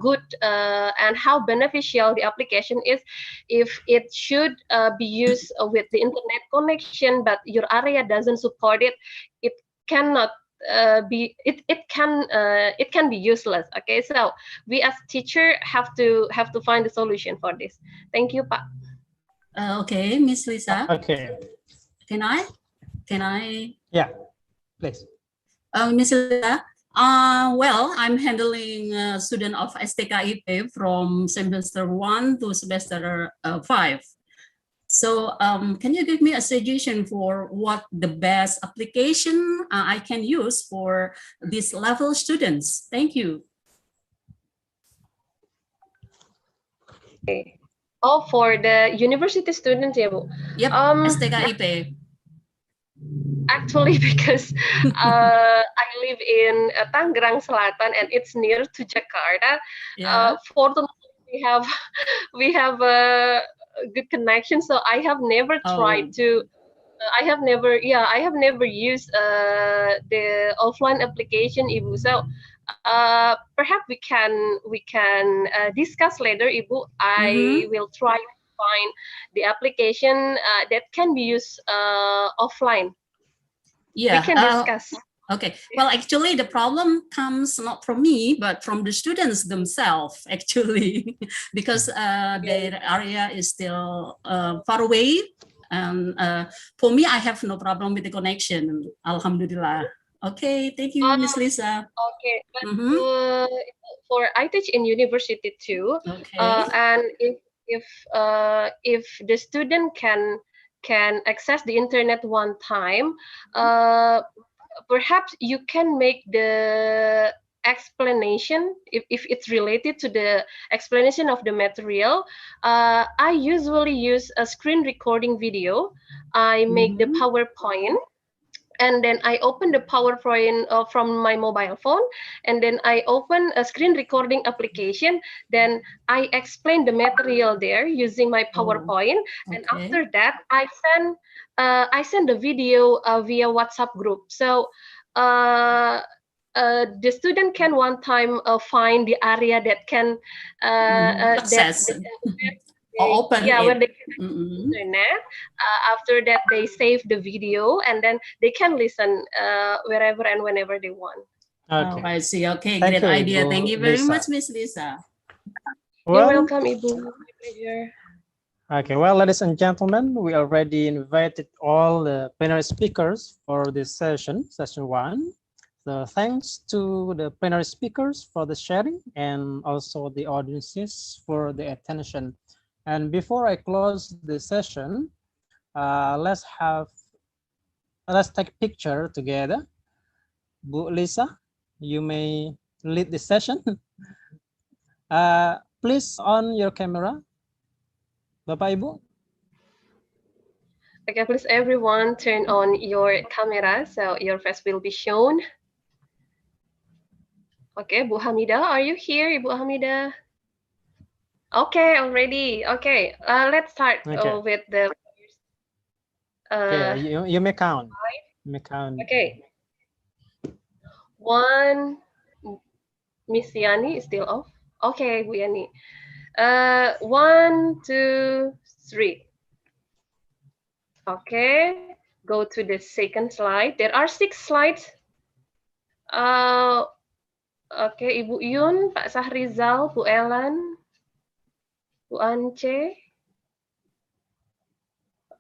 good and how beneficial the application is, if it should be used with the internet connection, but your area doesn't support it, it cannot it can be useless. Okay, so we as teacher have to find a solution for this. Thank you, Pak. Okay, Miss Lisa. Okay. Can I? Yeah, please. Miss Lisa. Well, I'm handling student of STKIP from semester 1 to semester 5. So can you give me a suggestion for what the best application I can use for this level students? Thank you. Okay. Oh, for the university students, ya, Bu? Yep, STKIP. Actually, because I live in Tangerang Selatan and it's near to Jakarta. Yeah. Fortunately, we have a good connection, so I have never tried to. I have never used the offline application, Ibu. So perhaps we can discuss later, Ibu. I will try to find the application that can be used offline. Yeah, we can discuss. Okay, well, actually, the problem comes not from me, but from the students themselves, actually, because their area is still far away. And for me, I have no problem with the connection. Alhamdulillah. Okay, thank you, Miss Lisa. Okay, but for I teach in university too. Okay. And if the student can access the internet one time, perhaps you can make the explanation if it's related to the explanation of the material. I usually use a screen recording video. I make the PowerPoint, and then I open the PowerPoint from my mobile phone, and then I open a screen recording application. Then I explain the material there using my PowerPoint, and after that I send the video via WhatsApp group. So the student can one time find the area that can access. Open where they can access internet. After that, they save the video, and then they can listen wherever and whenever they want. Okay. Oh, I see. Okay, Thank great you, idea. Ibu Thank you very Lisa. much, Miss Lisa. You're welcome, Ibu. My pleasure. Okay, well, ladies and gentlemen, we already invited all the plenary speakers for this session 1. So thanks to the plenary speakers for the sharing, and also the audiences for the attention. And before I close the session, let's take a picture together. Bu Lisa, you may lead the session. Please on your camera. Bapak Ibu. Okay, please everyone turn on your camera so your face will be shown. Okay, Bu Hamida, are you here, Ibu Hamida? Okay, already. Okay, let's start with the. Okay, you may count. You may count. Okay. One, Miss Yani is still off. Okay, Bu Yani. 1, 2, 3. Okay, go to the second slide. There are 6 slides. Okay, Ibu Yun, Pak Sahrizal, Bu Ellen, Bu Ance.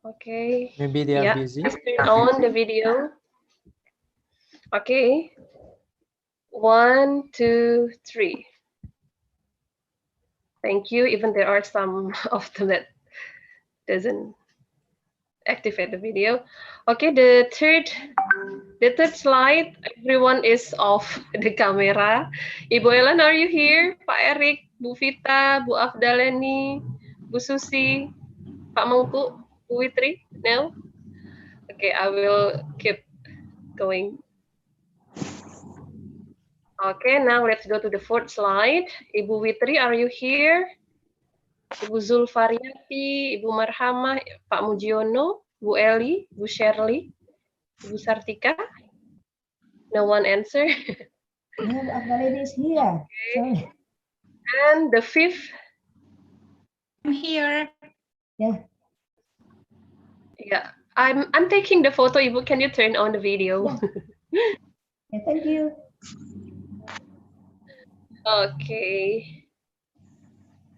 Okay. Maybe they are Yeah, busy. just turn on the video. Okay. 1, 2, 3. Thank you. Even there are some of them that doesn't activate the video. Okay, the third slide, everyone is off the camera. Ibu Ellen, are you here? Pak Erik, Bu Vita, Bu Afdaleni, Bu Susi, Pak Mangku, Bu Witri? No? Okay, I will keep going. Okay, now let's go to the fourth slide. Ibu Witri, are you here? Ibu Zulfariati, Ibu Marhamah, Pak Mujiono, Bu Eli, Bu Shirley, Ibu Sartika? No one answer. No, Afdalini is here. Sorry. And the fifth? I'm here. Yeah. Yeah, I'm taking the photo. Ibu, can you turn on the video? Yeah, thank you. Okay.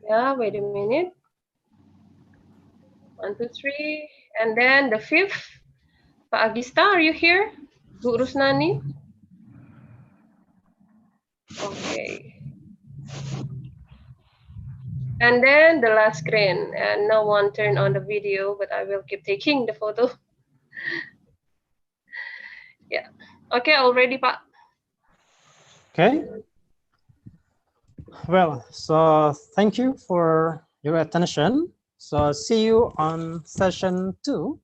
Yeah, wait a minute. 1, 2, 3. And then the fifth. Pak Agista, are you here? Bu Rusnani? Okay. And then the last screen. And no one turned on the video, but I will keep taking the photo. Yeah. Okay, already, Pak. Okay. Well, so thank you for your attention. So see you on session 2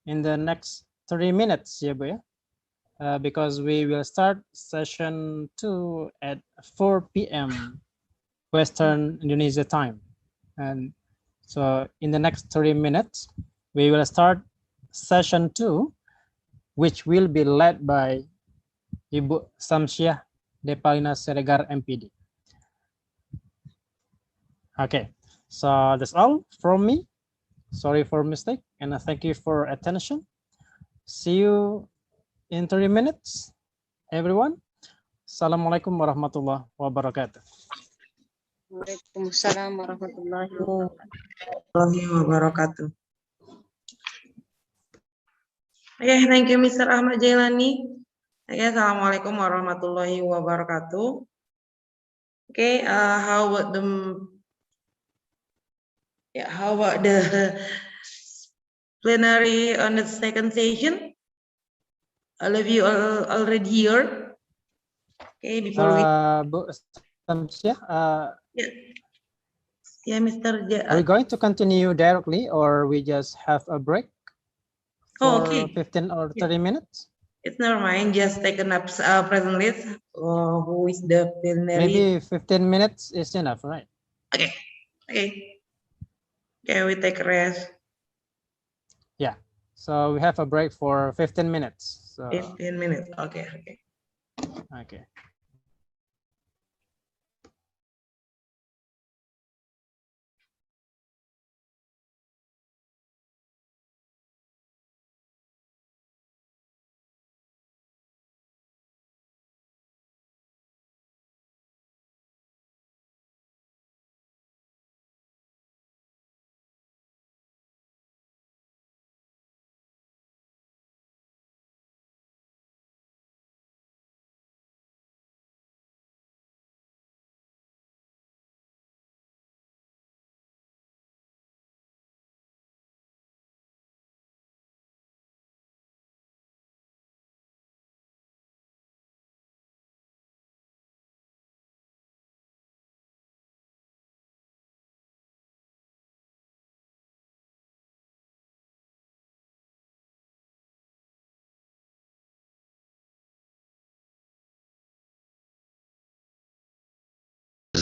in the next 30 minutes, ya, Bu, ya? Because we will start session 2 at 4 p.m. Western Indonesia time. And so in the next 30 minutes, we will start session 2, which will be led by Ibu Samsyah Depalina Siregar, MPD. Okay, so that's all from me. Sorry for mistake, and thank you for attention. See you in 30 minutes, everyone. Assalamualaikum warahmatullahi wabarakatuh. Waalaikumsalam warahmatullahi wabarakatuh. Okay, thank you, Mr. Ahmad Jailani. Okay, assalamualaikum warahmatullahi wabarakatuh. Okay, how about the plenary on the second session? All of you are already here. Okay, before we Bu Samsyah, yeah, Mr. Are we going to continue directly, or we just have a break for 15 or 30 minutes? It's never mind, just take an up present list. Who is the plenary? Maybe 15 minutes is enough, right? Okay, okay. Okay, we take a rest. Yeah, so we have a break for 15 minutes. So 15 minutes, okay, okay. Okay.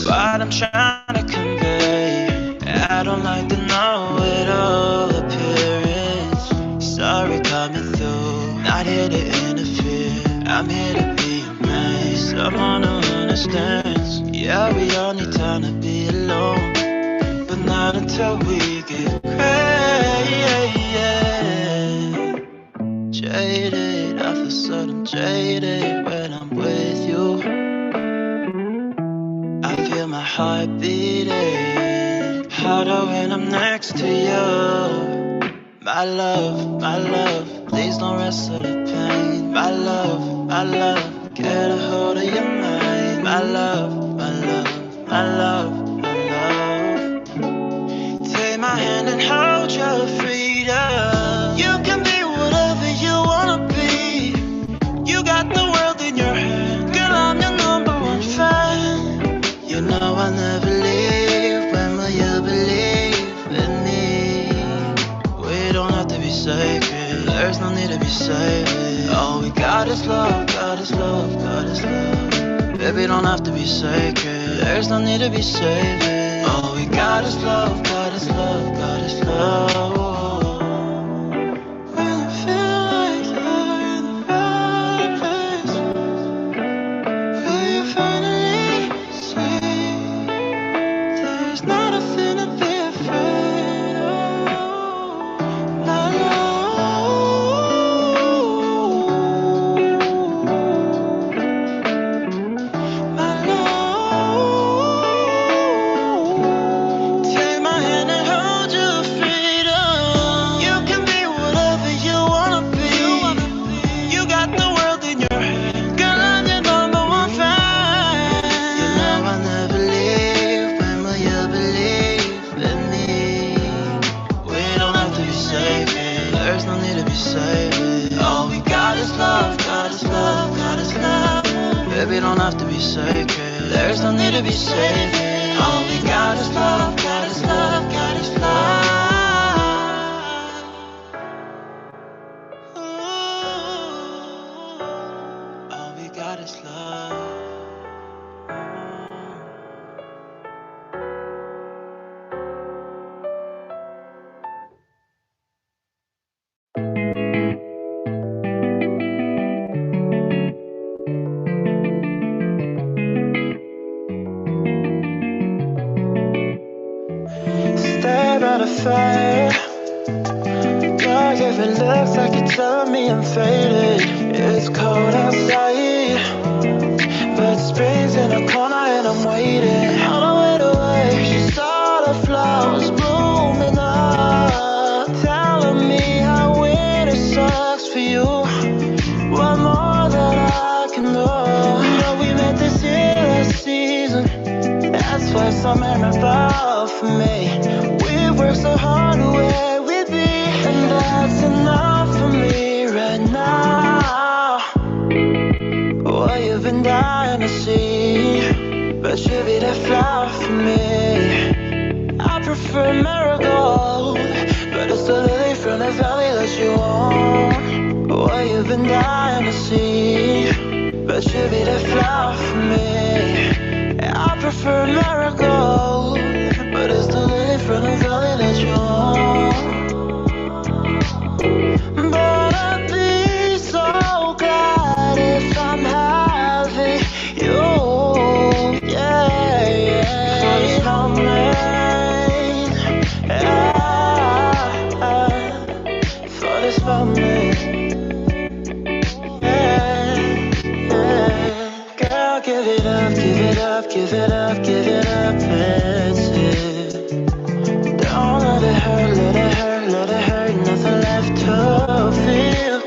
What I'm trying to convey, I don't like the know-it-all appearance. Sorry coming through, not here to interfere, I'm here to be a man. someone who understands. Yeah, we all need time to be alone, but not until we get crazy. Jaded, I feel sudden jaded when I'm with you. I feel my heart beating harder when I'm next to you. My love, please don't rest of the pain. My love, get a hold of your mind. My love, take my hand and hold your freedom. You can be whatever you wanna be. You got the world in your hand. Girl, I'm your #1 fan. You know I'll never leave. When will you believe in me? We don't have to be sacred. There's no need to be saved. All we got is love, got is love, got is love. Baby, don't have to be sacred. There's no need to be saved. All we got is love, got is love, got is love. When I feel like you're in the right place, will you finally see there's not a thing to be afraid of? My take my hand and hold your freedom. You can be whatever you wanna be. You got the world in your hand. Girl, I'm your #1 fan. You know I'll never leave. When will you believe in me? We don't have to be saving. There's no need to be saving. All we got is love, got is love, got is love. Baby, don't have to be sacred. There's no need to be saving. All we got is love, got is love, got is love. All we got is love. Stare at a fire. Dark if it looks like you're telling me I'm faded. It's cold outside, but spring's in the corner and I'm waiting. On the way to wait, she saw the flowers blooming up, telling me how winter sucks for you. What more that I can do? But we met this year last season. That's why so memorable for me. We worked so hard where we be, and that's enough for me right now. What you've been dying to see, but you'll be that flower for me. I prefer marigold, but it's the lily from the valley that you want. What you've been dying to see, but you'll be that flower for me. I prefer marigold, but it's the lily from the valley that you want. But I'd be so glad if I'm having you, yeah. For this moment, for this moment, girl, give it up, give it up, give it up, give it up, it's it. Don't let it hurt, let it hurt, let it hurt, nothing left to feel.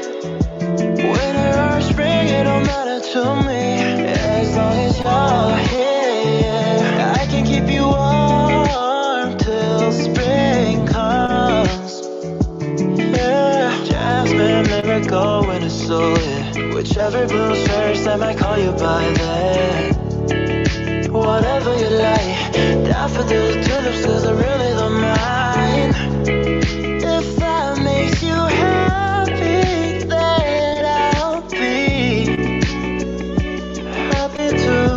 Winter or spring, it don't matter to me, as long as you're here. I can keep you warm till spring comes. Yeah, jasmine, miracle, when it's so yeah. Whichever blooms first, I might call you by that. Whatever you like, daffodils, tulips, 'cause I really don't mind. If that makes you happy, then I'll be happy too.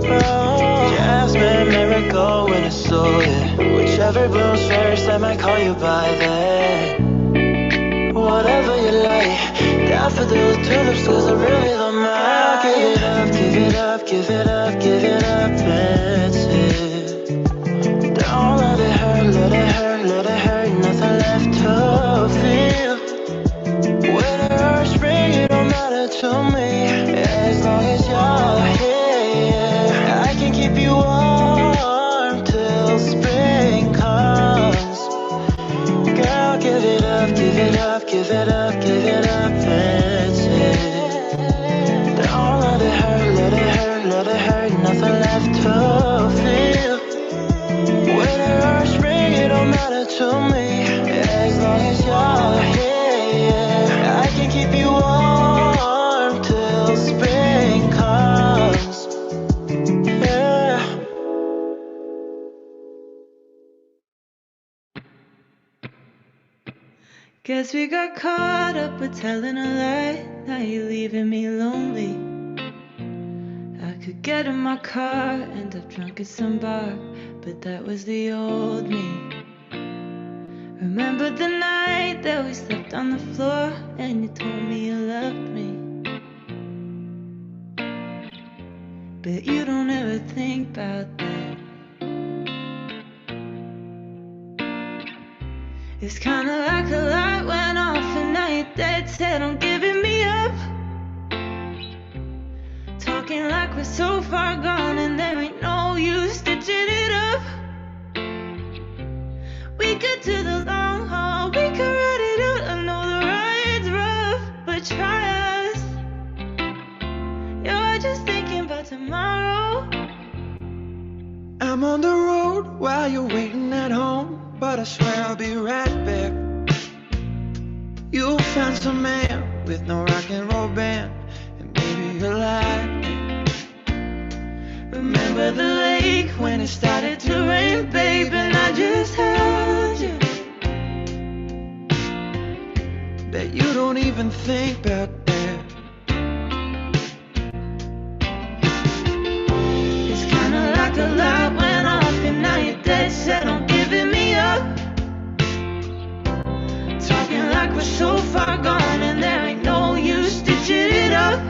Oh, jasmine, miracle, when it's so yeah. Whichever blooms first, I might call you by that. Whatever you like, daffodils, tulips, 'cause I really don't mind. give it up, that's it. Don't let it hurt, let it hurt, let it hurt, nothing left to feel. When it hurts, bring it, don't matter to me, as long as you're here. I can keep you warm till spring comes. Girl, give it up, give it up, give it up, give it up, that's it. Don't let it hurt, let it hurt, let it hurt, nothing left to feel. When it hurts, bring it, don't matter to me, as long as you're here. I can keep you warm till spring comes. Yeah. Guess we got caught up with telling a lie. Now you're leaving me lonely. I could get in my car, end up drunk at some bar, but that was the old me. Remember the night that we slept on the floor and you told me you loved me, but you don't ever think about that. It's kinda like a light went off and now you're dead set on giving me up. Talking like we're so far gone and there ain't no use stitching it up. We could do the long haul, we could ride it out. I know the ride's rough, but try us. You're just thinking about tomorrow. I'm on the road while you're waiting at home, but I swear I'll be right back. You'll find some man with no rock and roll band, and maybe you'll like it. Remember the lake when it started to rain, babe, and I just held you. Bet you don't even think about that. It's kinda like a light went off and now you're dead set on giving me up. Talking like we're so far gone and there ain't no use stitching it up.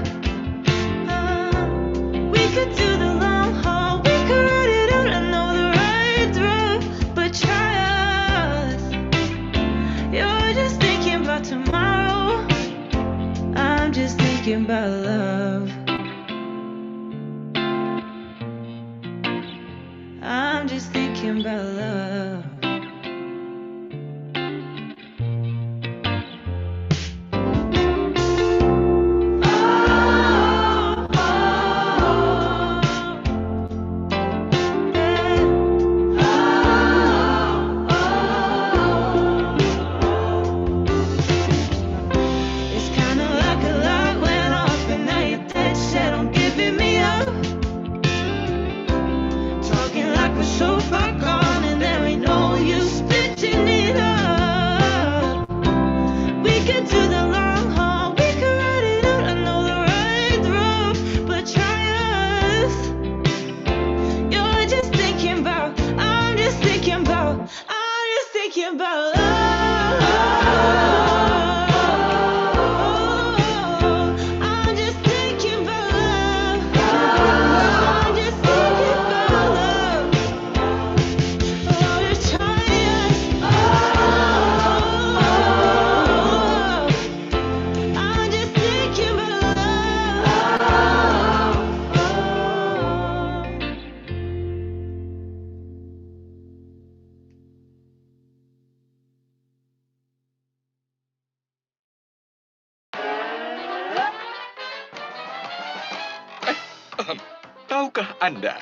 We could do the long haul, we could ride it out. I know the ride's rough, but try us. You're just thinking about tomorrow. I'm just thinking about love. I'm just thinking about love. It's kinda like a light went off and now you're dead set on giving me up. Talking like we're so far gone and there ain't no use splitting it up. We could do the long haul, we could ride it out. I know the ride's rough, but try us. You're just thinking about, I'm just thinking about, I'm just thinking about love. I'm just thinking about love. I'm just thinking about love. Oh, just try us. I'm just thinking about love. Tahukah Anda,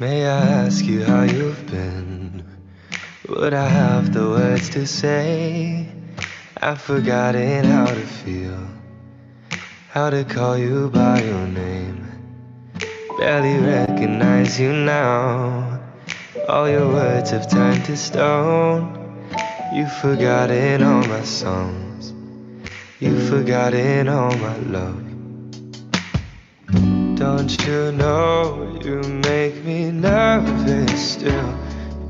May I ask you how you've been? Would I have the words to say? I've forgotten how to feel, how to call you by your name. Barely recognize you now. All your words have turned to stone. You've forgotten all my songs. You've forgotten all my love. Don't you know you make me nervous still?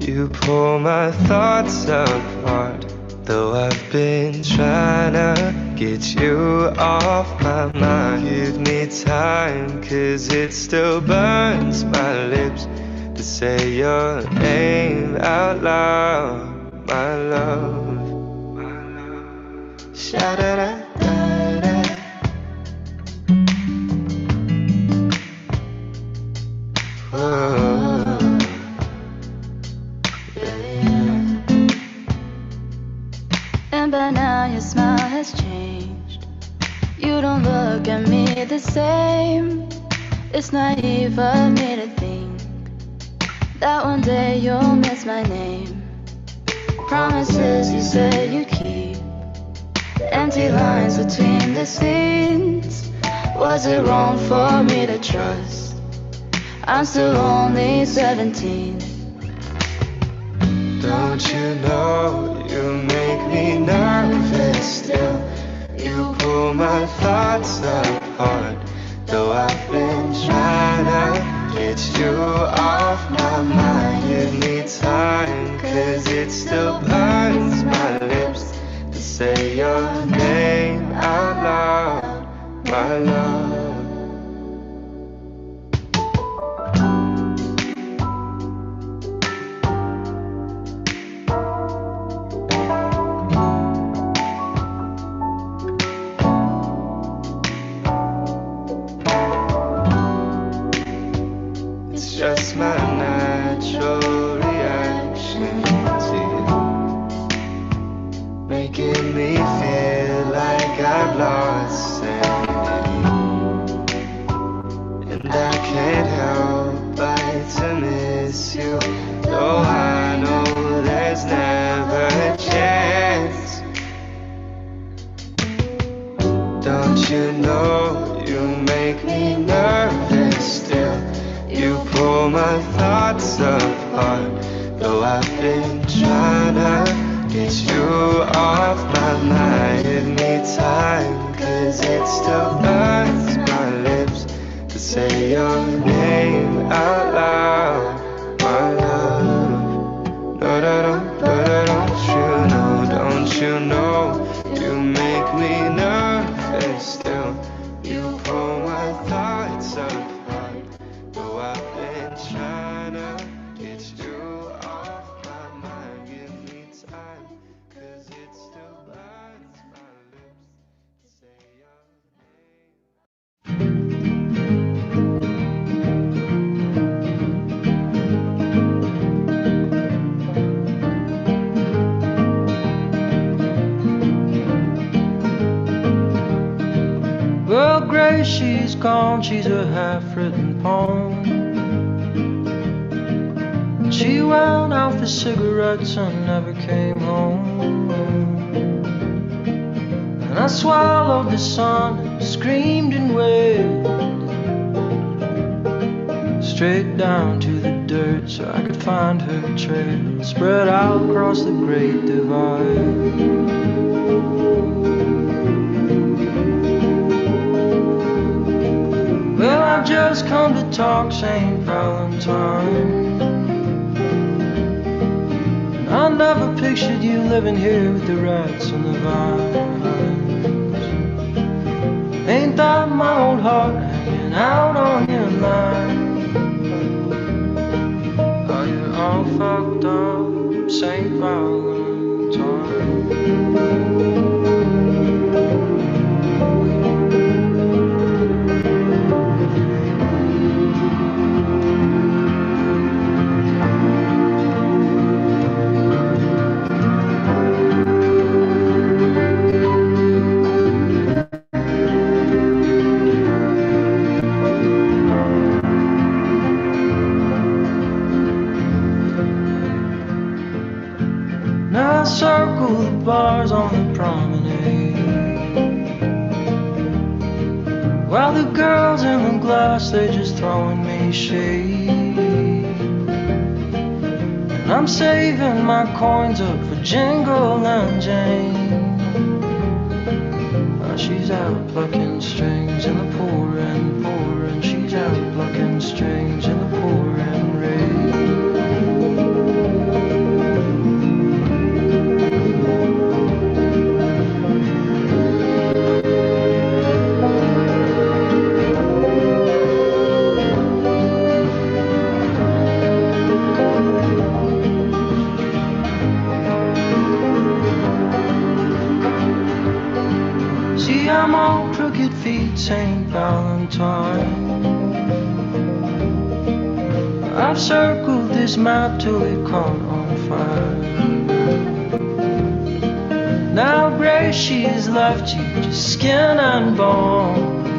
You pull my thoughts apart. Though I've been trying to get you off my mind. Give me time, 'cause it still burns my lips to say your name out loud, my love. Sha-da-da-da-da. Whoa. And by now your smile has changed. You don't look at me the same. It's naive of me to think that one day you'll miss my name. Promises you say you keep, empty lines between the scenes. Was it wrong for me to trust? I'm still only 17. Don't you know you make me nervous still? You pull my thoughts apart. Though I've been trying to get you off my mind. Give me time, 'cause it still burns my lips to say your name out loud, my love. Just my natural reaction to you, making me feel like I've lost sanity. And I can't help but to miss you, though I know there's never a chance. Don't you know you make me nervous still? You pull my thoughts apart. Though I've been trying to get you off my mind. Give me time, 'cause it still burns my lips to say your name out loud, my love. Don't you know, you make me nervous still. You pull my thoughts apart. Though I've been trying to get you off my mind. Give me time, 'cause it still burns my lips to say your Well, Grace, she's gone, she's a half-written poem. She wound out the cigarettes and never came home. And I swallowed the sun and screamed and wailed straight down to the dirt so I could find her trail spread out across the great divide. Well, I've just come to talk St. Valentine. I never pictured you living here with the rats and the vines. Ain't that my old heart hanging out on your line? Are you all fucked up, St. Valentine? Now I circle the bars on the promenade, while the girls in the glass, they're just throwing me shade. And I'm saving my coins up for Jingle and Jane. She's out plucking strings in the pouring, pouring. She's out plucking strings in the pouring rain. See, I'm on crooked feet, St. Valentine. I've circled this map till it caught on fire. Now Grace, she has left you just skin and bone.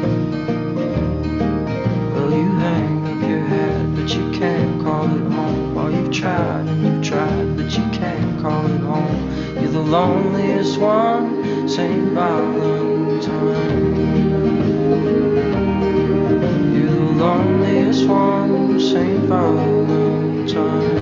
Well, you hang up your head, but you can't call it home. Oh, you've tried and you've tried, but you can't call it home. You're the loneliest one, St. Valentine. You're the loneliest one, St. Valentine.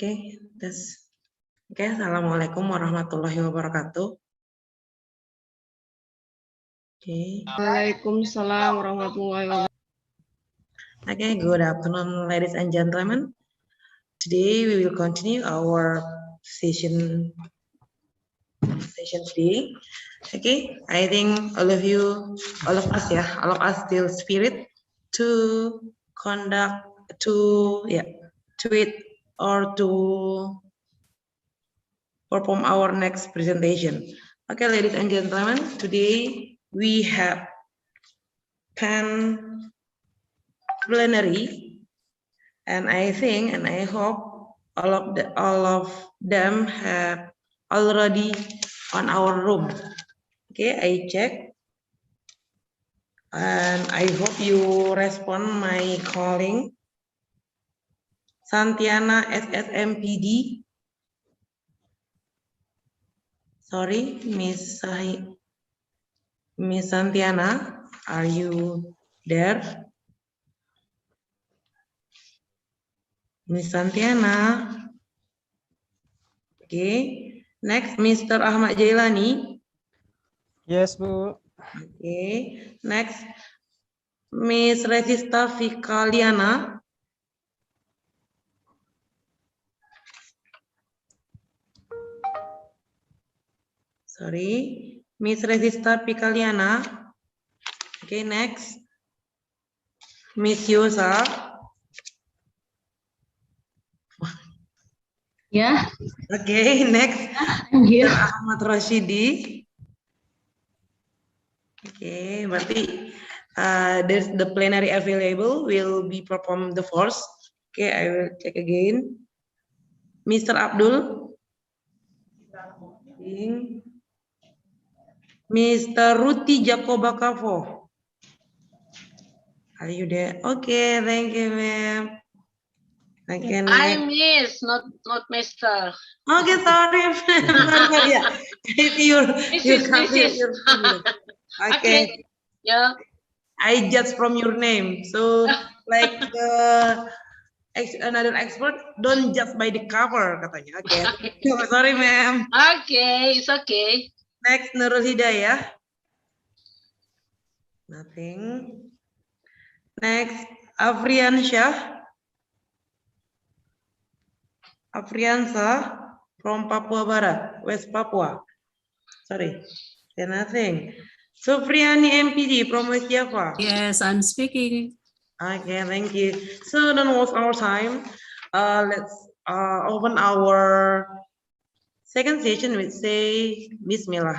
Okay, that's okay. Assalamualaikum warahmatullahi wabarakatuh. Okay. Waalaikumsalam warahmatullahi wabarakatuh. Okay, good afternoon, ladies and gentlemen. Today we will continue our session today. Okay, I think all of us still spirit to conduct to it or to perform our next presentation. Okay, ladies and gentlemen, today we have 10 plenary, and I think and I hope all of them have already on our room. Okay, I check, and I hope you respond my calling. Santiana SSMPD. Sorry, Miss Santiana, are you there? Miss Santiana. Okay. Next, Mr. Ahmad Jailani. Yes, Bu. Okay. Next, Miss Resista Fikaliana. Sorry, Miss Resista Pikaliana. Okay, next, Miss Yosa. Yeah. Okay, next, Mr. Ahmad Rashidi. Okay, berarti there's the plenary available will be performed the first. Okay, I will check again. Mr. Abdul. Mr. Ruti Jacoba Kavo. Are you there? Okay, thank you, ma'am. Okay, I miss, not Mr. Okay, sorry. Sorry, yeah. It's your Mrs. Okay. Yeah. I judge from your name. So, like another expert, don't judge by the cover, katanya. Okay. Sorry, ma'am. Okay, it's okay. Next, Nurul Hidayah. Nothing. Next, Afriansa from Papua Barat, West Papua. Sorry, nothing. Sofriani MPD from West Java. Yes, I'm speaking. Okay, thank you. So don't waste our time. Let's open our second session with say Bismillah.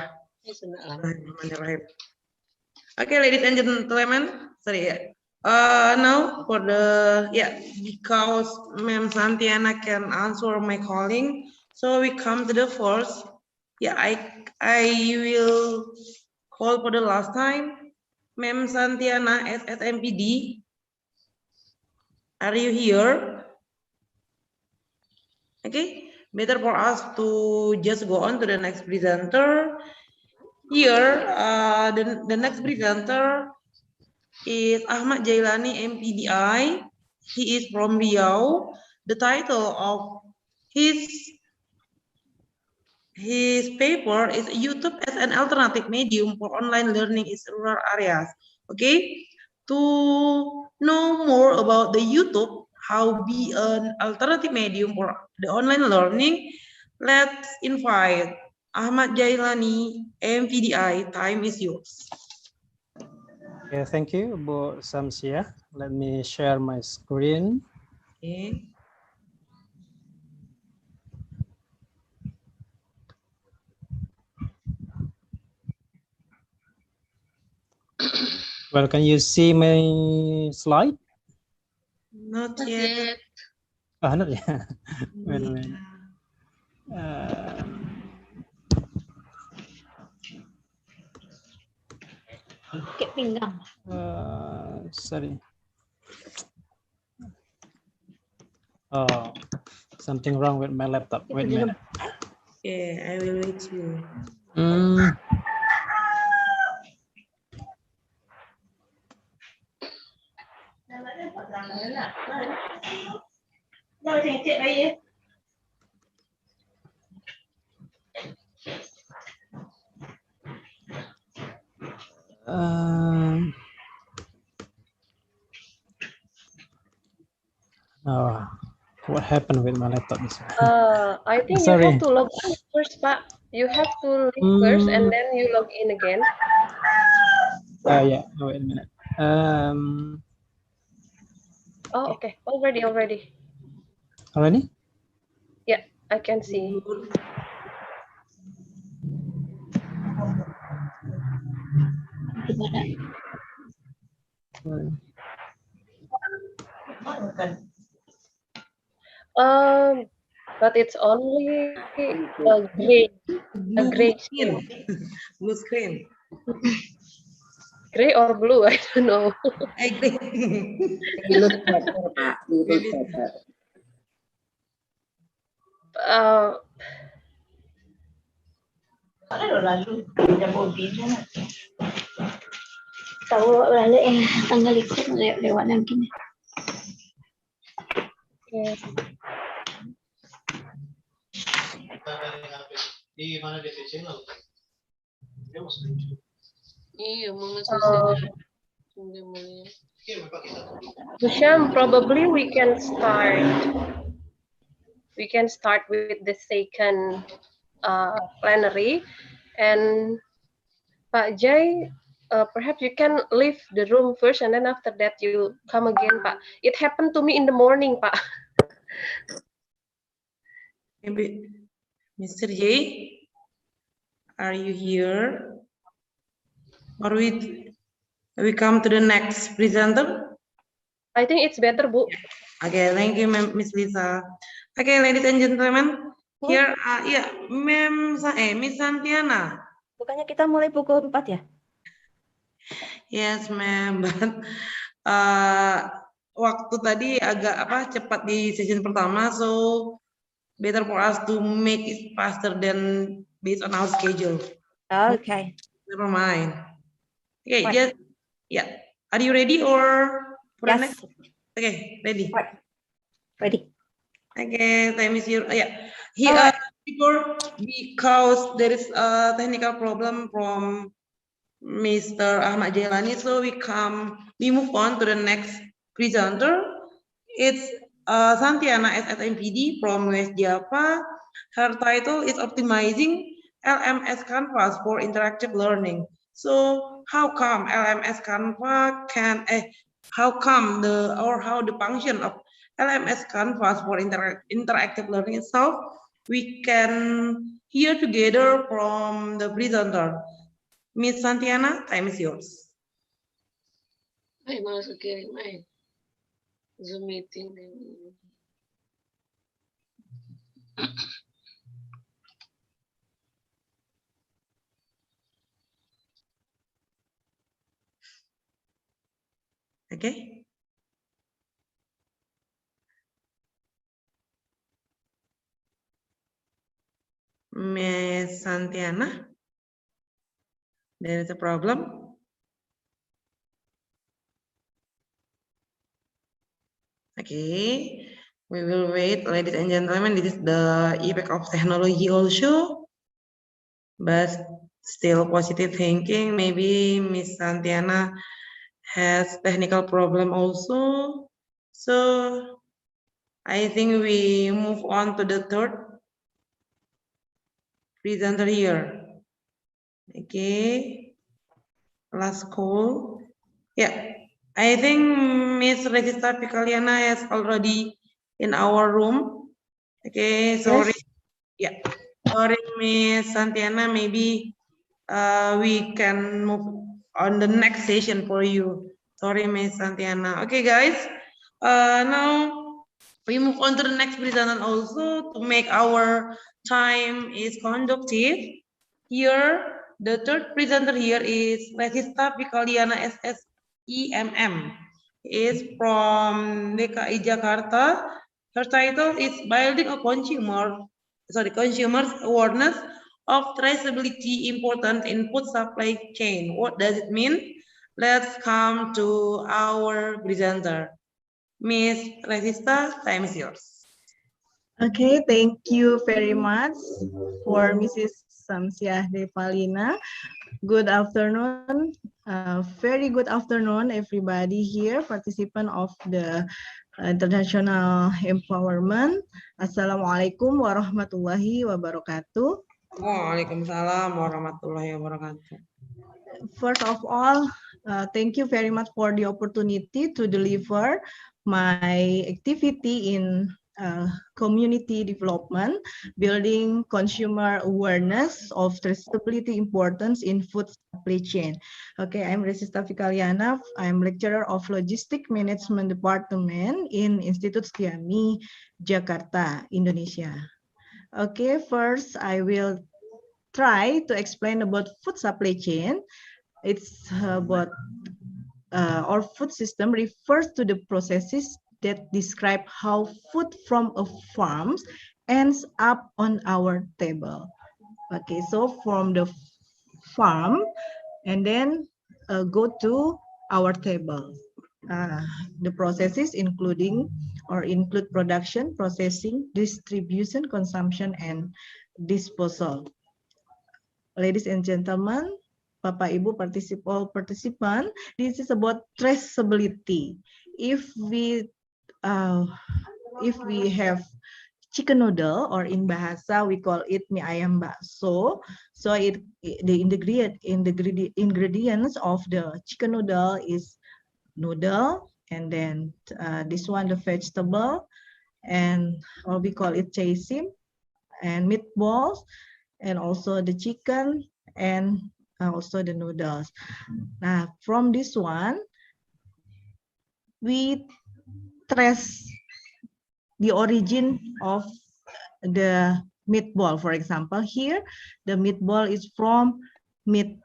Okay, ladies and gentlemen, sorry. Now for the because Ma'am Santiana can answer my calling, so we come to the first. Yeah, I will call for the last time. Ma'am Santiana SSMPD, are you here? Okay, better for us to just go on to the next presenter. Here, the next presenter is Ahmad Jailani MPDI. He is from Riau. The title of his paper is YouTube as an alternative medium for online learning in rural areas. Okay, to know more about the YouTube, how be an alternative medium for the online learning, let's invite Ahmad Jailani MPDI. Time is yours. Okay, thank you, Bu Samsia. Let me share my screen. Okay. Well, can you see my slide? Not yet. Oh, not yet. Wait a minute. Sorry. Oh, something wrong with my laptop. Wait a minute. Okay, I will wait you. Oh, what happened with my laptop? I think you Sorry. have to log in first, Pak. You have to leave first and then you log in again. Yeah. Wait a minute. Oh, okay. Already. Already? Yeah, I can see. But it's only a gray screen. Blue screen. Gray or blue? I don't know. I agree. Tahu balik tanggal ikut lewat yang gini. Iya, Hisham, probably we can start with the second plenary, and Pak Jai, perhaps you can leave the room first, and then after that you come again, Pak. It happened to me in the morning, Pak. Maybe Mr. J, are you here? Or we come to the next presenter? I think it's better, Bu. Okay, thank you, Miss Lisa. Okay, ladies and gentlemen, here, Miss Santiana. Bukannya kita mulai pukul 4 ya? Yes, ma'am. But waktu tadi agak cepat di session pertama, so better for us to make it faster than based on our schedule. Okay. Never mind. Okay, just Are you ready or for the next? Okay, ready. Ready. Okay, time is here. Here because there is a technical problem from Mr. Ahmad Jailani, so we move on to the next presenter. It's Santiana SSMPD from West Java. Her title is Optimizing LMS Canvas for Interactive Learning. So how come LMS Canvas how the function of LMS Canvas for interactive learning itself, we can hear together from the presenter. Miss Santiana, time is yours. Ay, masuk kirim, ay. Zoom meeting. Okay. Miss Santiana, there is a problem. Okay, we will wait, ladies and gentlemen. This is the effect of technology also, but still positive thinking. Maybe Miss Santiana has technical problem also. So I think we move on to the third presenter here. Okay, last call. Yeah, I think Miss Regista Picaliana is already in our room. Okay, sorry. Yes. Yeah, sorry, Miss Santiana. Maybe we can move on the next session for you. Sorry, Miss Santiana. Okay, guys. Now we move on to the next presenter also to make our time is conductive. Here, the third presenter here is Regista Picaliana SSEMM. Is from DKI Jakarta. Her title is Building a Consumer's Awareness of Traceability Important in Food Supply Chain. What does it mean? Let's come to our presenter. Miss Regista, time is yours. Okay, thank you very much for Mrs. Samsiah Devalina. Good afternoon, very good afternoon, everybody here, participant of the International Empowerment. Assalamualaikum warahmatullahi wabarakatuh. Waalaikumsalam warahmatullahi wabarakatuh. First of all, thank you very much for the opportunity to deliver my activity in community development, building consumer awareness of traceability importance in food supply chain. Okay, I'm Resista Fikaliana. I'm lecturer of Logistic Management Department in Institut Setiami, Jakarta, Indonesia. Okay, first I will try to explain about food supply chain. It's about our food system refers to the processes that describe how food from a farm ends up on our table. Okay, so from the farm and then go to our table. The processes include production, processing, distribution, consumption, and disposal. Ladies and gentlemen, Bapak Ibu participant, this is about traceability. If we have chicken noodle, or in bahasa we call it mie ayam bakso, so the ingredients of the chicken noodle is noodle, and then this one the vegetable, and or we call it chasing, and meatballs, and also the chicken, and also the noodles. Now, from this one, we trace the origin of the meatball. For example, here, the meatball is from meat,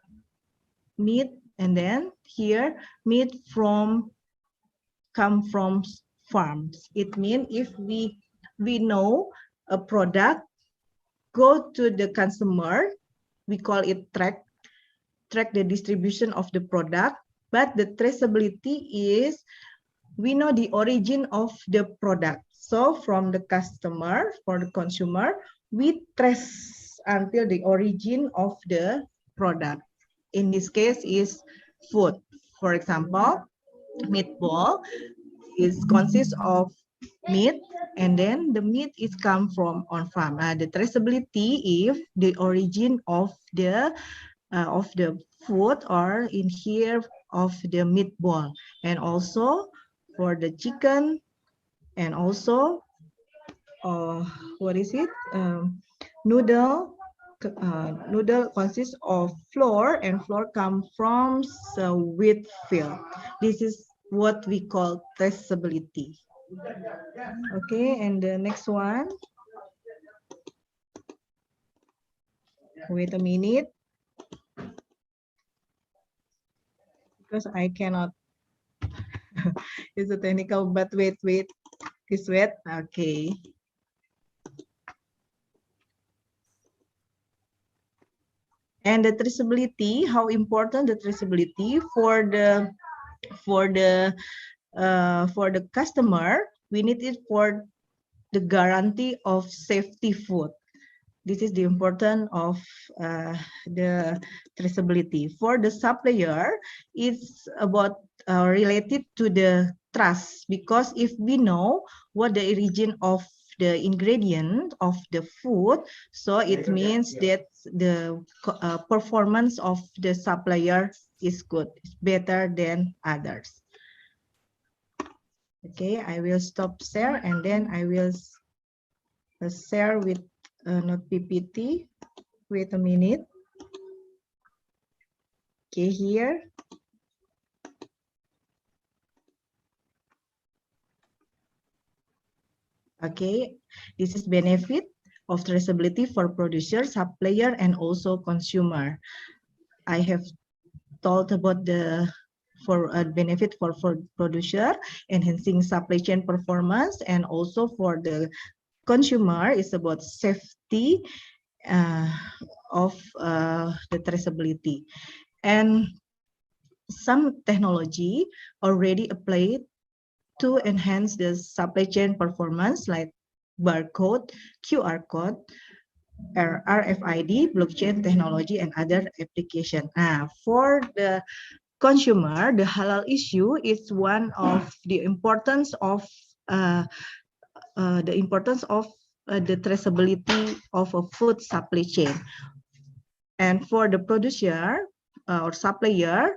and then here, meat come from farms. It means if we know a product, go to the consumer, we call it track the distribution of the product, but the traceability is we know the origin of the product. So from the customer, for the consumer, we trace until the origin of the product. In this case is food. For example, meatball consists of meat, and then the meat is come from on farm. The traceability if the origin of the food, or in here of the meatball, and also for the chicken, and also what is it, noodle. Noodle consists of flour, and flour come from wheat field. This is what we call traceability. Okay, and the next one. Wait a minute, because I cannot. It's a technical, but wait, it's wet. Okay. And the traceability, how important the traceability for the customer, we need it for the guarantee of safety food. This is the importance of the traceability. For the supplier, it's about related to the trust, because if we know what the origin of the ingredient of the food, so it means that the performance of the supplier is good, better than others. Okay, I will stop share, and then I will share with not PPT. Wait a minute. Okay, here. Okay, this is benefit of traceability for producer, supplier, and also consumer. I have told about the benefit for producer, enhancing supply chain performance, and also for the consumer is about safety of the traceability. And some technology already applied to enhance the supply chain performance, like barcode, QR code, RFID, blockchain technology, and other application. For the consumer, the halal issue is one of the importance of the traceability of a food supply chain. And for the producer or supplier,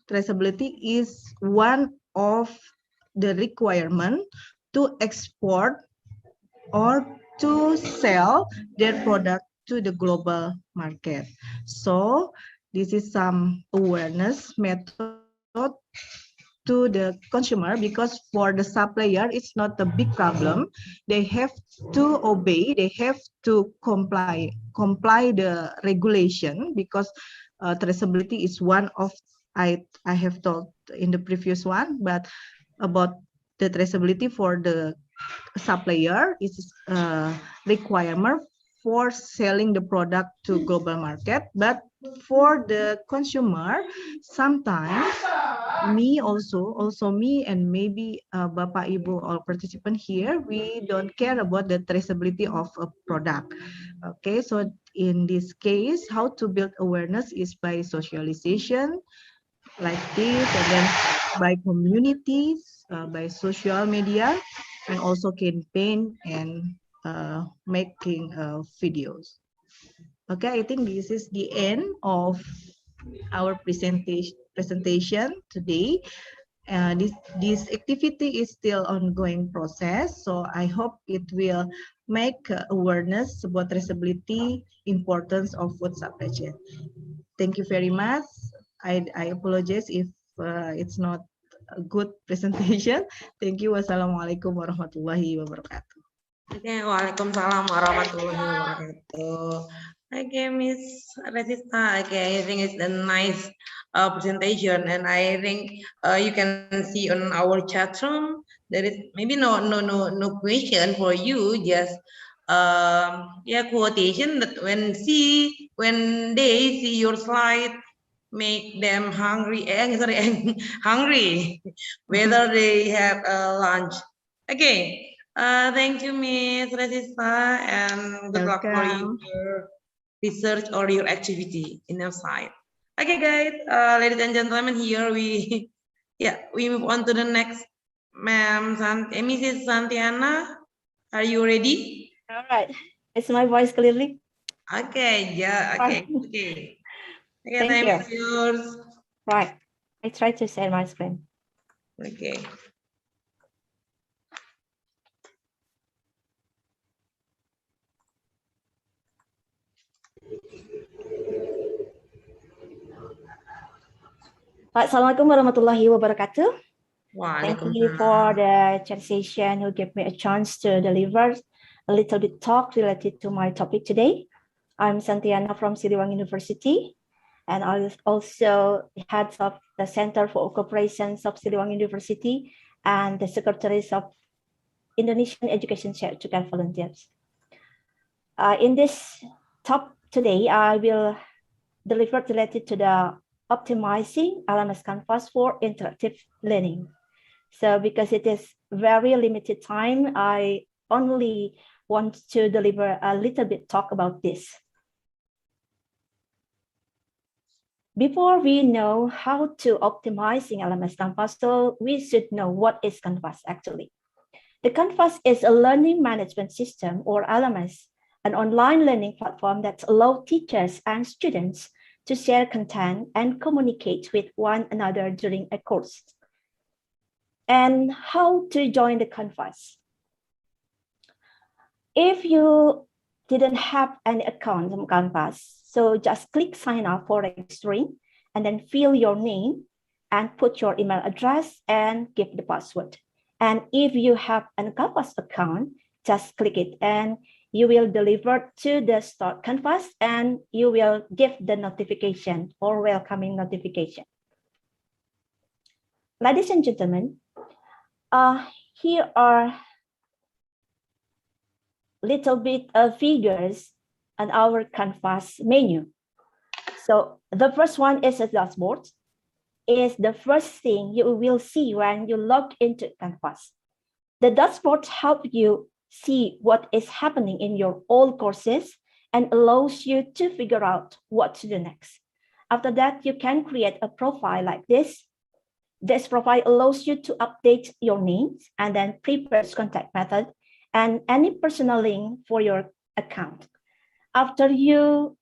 traceability is one of the requirement to export or to sell their product to the global market. So this is some awareness method to the consumer, because for the supplier it's not a big problem. They have to obey, they have to comply the regulation, because traceability is one of, I have told in the previous one, but about the traceability for the supplier is a requirement for selling the product to global market. But for the consumer, sometimes me and maybe Bapak Ibu all participant here, we don't care about the traceability of a product. Okay, so in this case, how to build awareness is by socialization like this, and then by communities, by social media, and also campaign and making videos. Okay, I think this is the end of our presentation today. This activity is still ongoing process, so I hope it will make awareness about traceability, importance of food supply chain. Thank you very much. I apologize if it's not a good presentation. Thank you. Wassalamualaikum warahmatullahi wabarakatuh. Okay, waalaikumsalam warahmatullahi wabarakatuh. Okay, Miss Resista. Okay, I think it's a nice presentation, and I think you can see on our chat room there is maybe no question for you, just quotation that when they see your slide make them hungry, hungry, whether they have lunch. Okay. Thank you, Miss Resista, and good luck for your research or your activity in your site. Okay, guys, ladies and gentlemen, here we move on to the next. Mrs. Santiana, are you ready? All right. Is my voice clearly? Okay, yeah, okay, okay. Okay, Thank you. is yours. Right. I try to share my screen. Okay. Assalamualaikum warahmatullahi wabarakatuh. Thank you Waalaikumsalam. for the chat session who gave me a chance to deliver a little bit talk related to my topic today. I'm Santiana from Siliwangi University, and I'm also the head of the Center for Cooperations of Siliwangi University and the secretaries of Indonesian Education Share to Care Volunteers. In this talk today, I will deliver related to the optimizing LMS Canvas for interactive learning. So because it is very limited time, I only want to deliver a little bit talk about this. Before we know how to optimizing LMS Canvas, so we should know what is Canvas actually. The Canvas is a learning management system, or LMS, an online learning platform that allows teachers and students to share content and communicate with one another during a course. And how to join the Canvas? If you didn't have any account on Canvas, so just click sign up for registering and then fill your name and put your email address and give the password. And if you have a Canvas account, just click it and you will deliver to the Start Canvas and you will give the notification or welcoming notification. Ladies and gentlemen, here are little bit of figures on our Canvas menu. So the first one is a dashboard. Is the first thing you will see when you log into Canvas. The dashboard helps you see what is happening in your old courses and allows you to figure out what to do next. After that, you can create a profile like this. This profile allows you to update your names and then prepares contact method and any personal link for your account. After you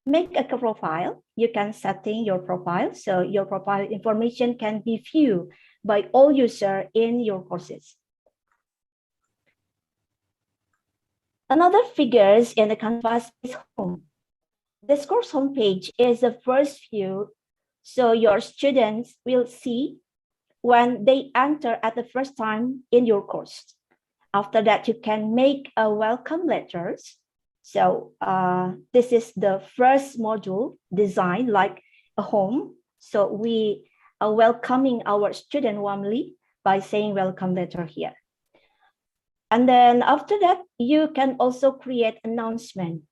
make a profile, you can setting your profile. So your profile information can be viewed by all users in your courses. Another figures in the canvas is home. This course homepage is the first view, so your students will see when they enter at the first time in your course. After that, you can make a welcome letters. So this is the first module designed like a home. So we are welcoming our student warmly by saying welcome letter here. And then after that, you can also create announcement.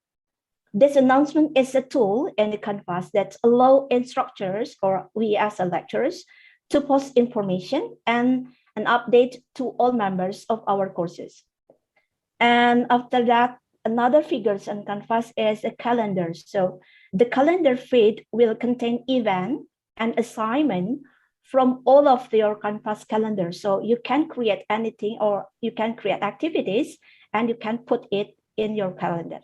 This announcement is a tool in the Canvas that allow instructors or we as lecturers to post information and an update to all members of our courses. And after that, another figures on Canvas is a calendar. So the calendar feed will contain event and assignment from all of your Canvas calendars. So you can create anything or you can create activities and you can put it in your calendar.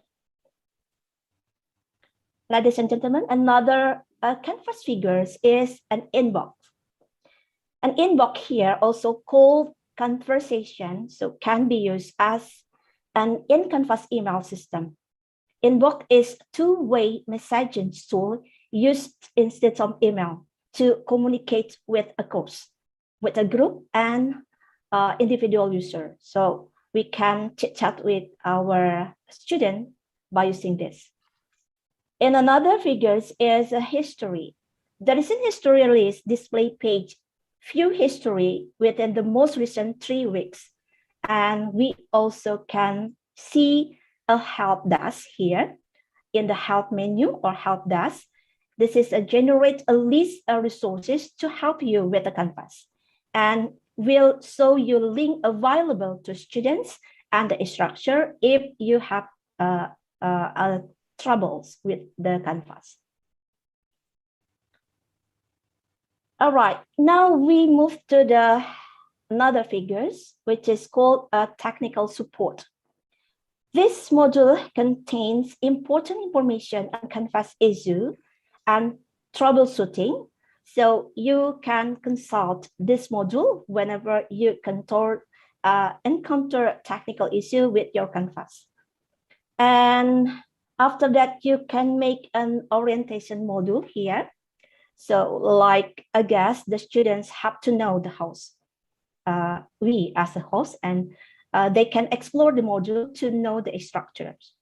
Ladies and gentlemen, another Canvas figures is an inbox. An inbox here also called conversation, so can be used as an in-Canvas email system. Inbox is two-way messaging tool used instead of email to communicate with a course, with a group and individual user. So we can chit chat with our student by using this. In another figures is a history. The recent history list display page view history within the most recent 3 weeks. And we also can see a help desk here in the help menu or help desk. This is a generate a list of resources to help you with the Canvas and will show you link available to students and the instructor if you have troubles with the Canvas. All right, now we move to the another figures, which is called technical support. This module contains important information on Canvas issue and troubleshooting. So you can consult this module whenever you encounter technical issue with your Canvas. And after that, you can make an orientation module here. So like I guess the students have to know the host, we as a host, and they can explore the module to know the structures.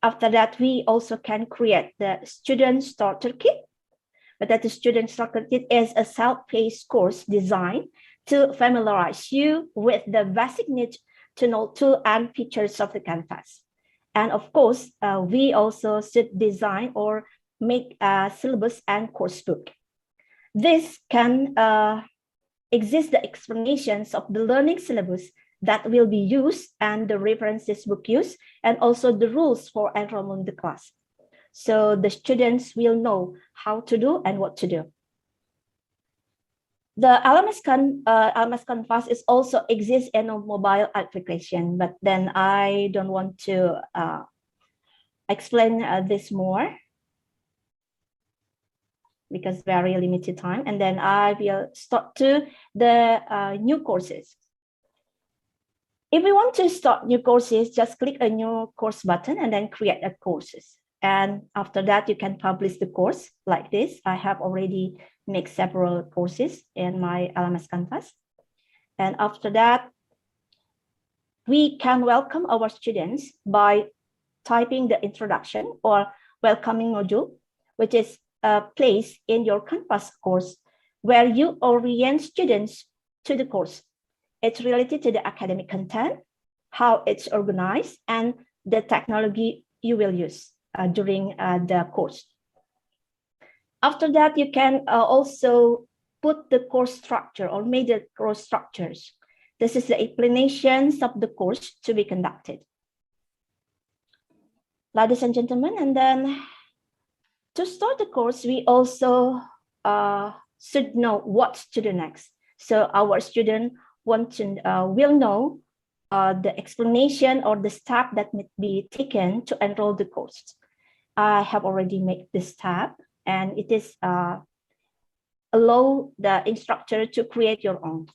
After that, we also can create the student starter kit, but that the student starter kit is a self-paced course designed to familiarize you with the basic needs to know tools and features of the Canvas. And of course, we also should design or make a syllabus and course book. This can exist the explanations of the learning syllabus that will be used and the references book used and also the rules for enrollment in the class. So the students will know how to do and what to do. The LMS Canvas is also exists in a mobile application, but then I don't want to explain this more because very limited time. And then I will start to the new courses. If we want to start new courses, just click a new course button and then create a courses. And after that, you can publish the course like this. I have already made several courses in my LMS Canvas. And after that, we can welcome our students by typing the introduction or welcoming module, which is placed in your Canvas course, where you orient students to the course. It's related to the academic content, how it's organized, and the technology you will use during the course. After that, you can also put the course structure or major course structures. This is the explanations of the course to be conducted. Ladies and gentlemen, and then to start the course, we also should know what to do next. So our student will know the explanation or the step that may be taken to enroll the course. I have already made this tab, and it is allow the instructor to create your own.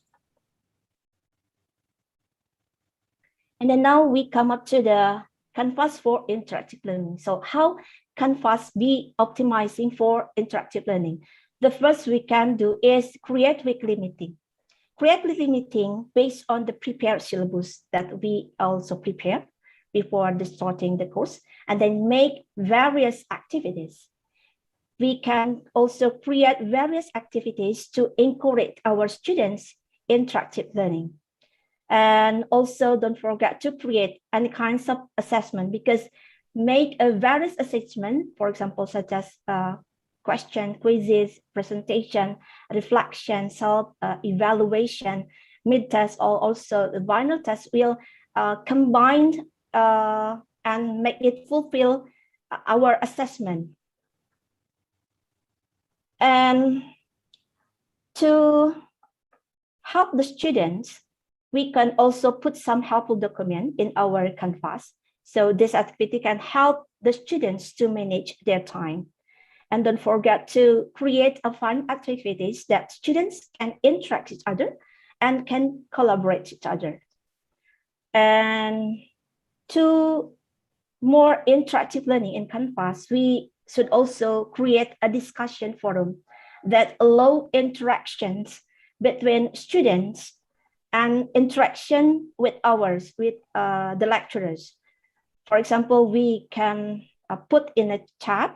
And then now we come up to the Canvas for interactive learning. So how Canvas be optimizing for interactive learning? The first we can do is create weekly meeting. Create weekly meeting based on the prepared syllabus that we also prepared before starting the course, and then make various activities. We can also create various activities to encourage our students interactive learning. And also don't forget to create any kinds of assessment, because make a various assessment, for example, such as question, quizzes, presentation, reflection, self-evaluation, mid-test, or also the final test will combine and make it fulfill our assessment. And to help the students, we can also put some helpful document in our Canvas. So this activity can help the students to manage their time. And don't forget to create a fun activities that students can interact with each other and can collaborate with each other. And to more interactive learning in Canvas, we should also create a discussion forum that allow interactions between students and interaction with the lecturers. For example, we can put in a chat,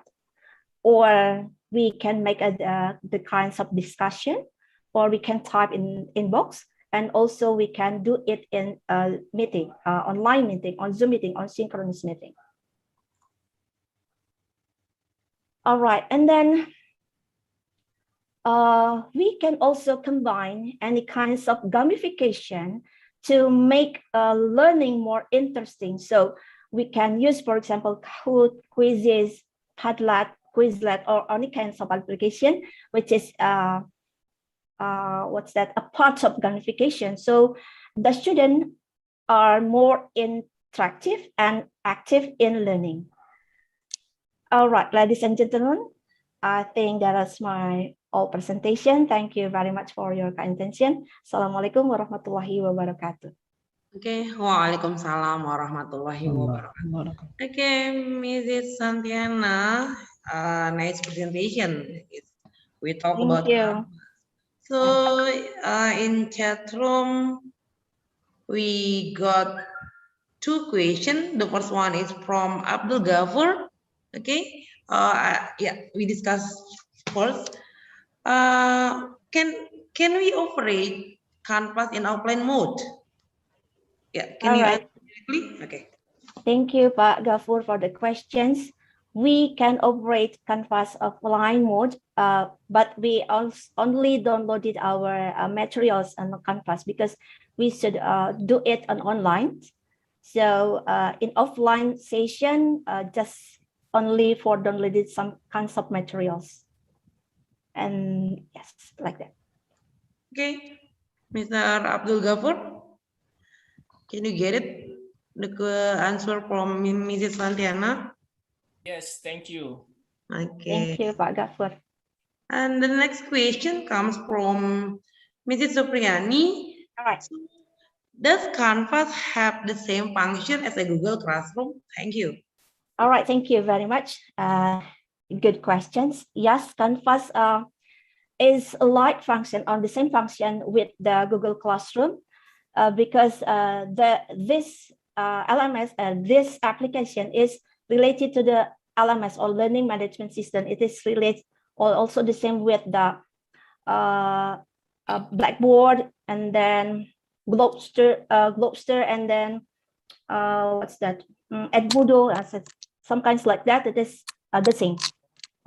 or we can make the kinds of discussion, or we can type in inbox, and also we can do it in a meeting, online meeting, on Zoom meeting, on synchronous meeting. All right, and then we can also combine any kinds of gamification to make learning more interesting. So we can use, for example, Kahoot, quizzes, Padlet, Quizlet, or any kinds of application, which is a part of gamification. So the students are more interactive and active in learning. All right, ladies and gentlemen, I think that is my all presentation. Thank you very much for your kind attention. Assalamualaikum warahmatullahi wabarakatuh. Okay, waalaikumsalam warahmatullahi wabarakatuh. Okay, Mrs. Santiana, nice presentation. We talk Thank about. you. So in chat room, we got 2 questions. The first one is from Abdul Ghafur. Okay, yeah, we discussed first. Can we operate Canvas in offline mode? Yeah, can you answer directly? Okay. Thank you, Pak Ghafur, for the questions. We can operate Canvas offline mode, but we only downloaded our materials on Canvas because we should do it on online. So in offline session, just only for downloaded some kinds of materials. And yes, like that. Okay, Mr. Abdul Ghafur, can you get it? The answer from Mrs. Santiana? Yes, thank you. Okay. Thank you, Pak Ghafur. And the next question comes from Mrs. Supriyani. All right. Does Canvas have the same function as a Google Classroom? Thank you. All right, thank you very much. Good questions. Yes, Canvas is a light function on the same function with the Google Classroom because this LMS, this application is related to the LMS or Learning Management System. It is related or also the same with the Blackboard, and then Globster, and then what's that? Edmodo, some kinds like that. It is the same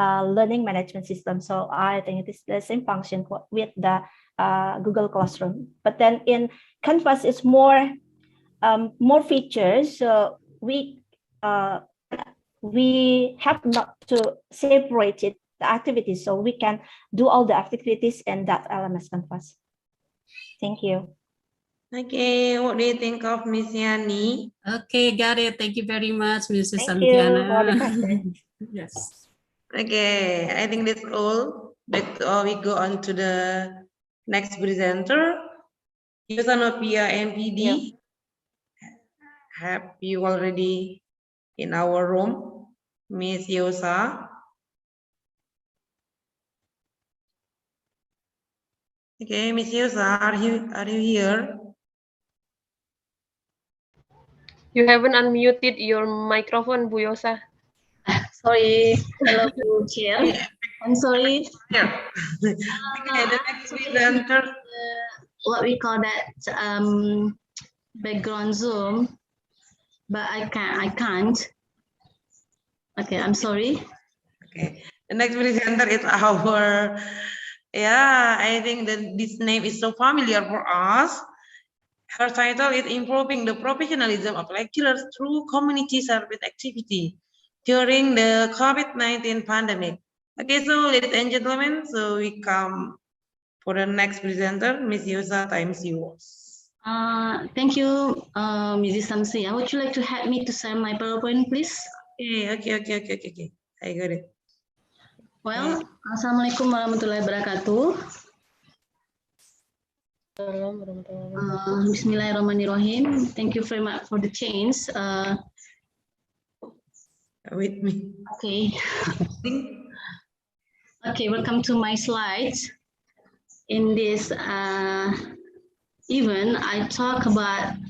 learning management system. So I think it is the same function with the Google Classroom. But then in Canvas, it's more features. So we have not to separate it, the activities, so we can do all the activities in that LMS Canvas. Thank you. Okay, what do you think of Miss Yani? Okay, got it. Thank you very much, Mrs. Thank you for the Santiana. question. Yes. Okay, I think that's all. But we go on to the next presenter, Yosanopia MPD. Have you already in our room, Miss Yosa? Okay, Miss Yosa, are you here? You haven't unmuted your microphone, Bu Yosa. Sorry. Hello, Bu Chair. I'm sorry. Yeah. Okay, the next presenter. What we call that background Zoom, but I can't. Okay, I'm sorry. Okay, the next presenter is our. Yeah, I think that this name is so familiar for us. Her title is Improving the Professionalism of Lecturers Through Community Service Activity during the COVID-19 pandemic. Okay, so ladies and gentlemen, so we come for the next presenter, Ms. Yosa, time is yours. Thank you, Mrs. Samsia. Would you like to help me to share my PowerPoint, please? Okay. I got it. Well, Assalamualaikum warahmatullahi wabarakatuh. Bismillahirrahmanirrahim. Thank you very much for the change. With me. Okay. Okay, welcome to my slides. In this event, I talk about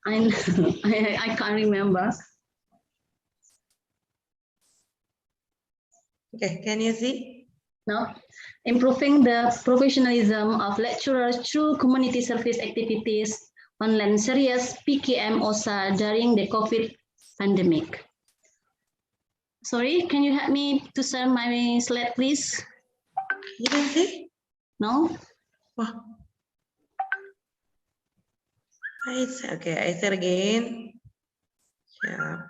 I can't remember. Okay, can you see? No. Improving the professionalism of lecturers through community service activities online series PkM OSA during the COVID pandemic. Sorry, can you help me to share my slide, please? You don't see? No? Wow. Okay, I said again. Yeah.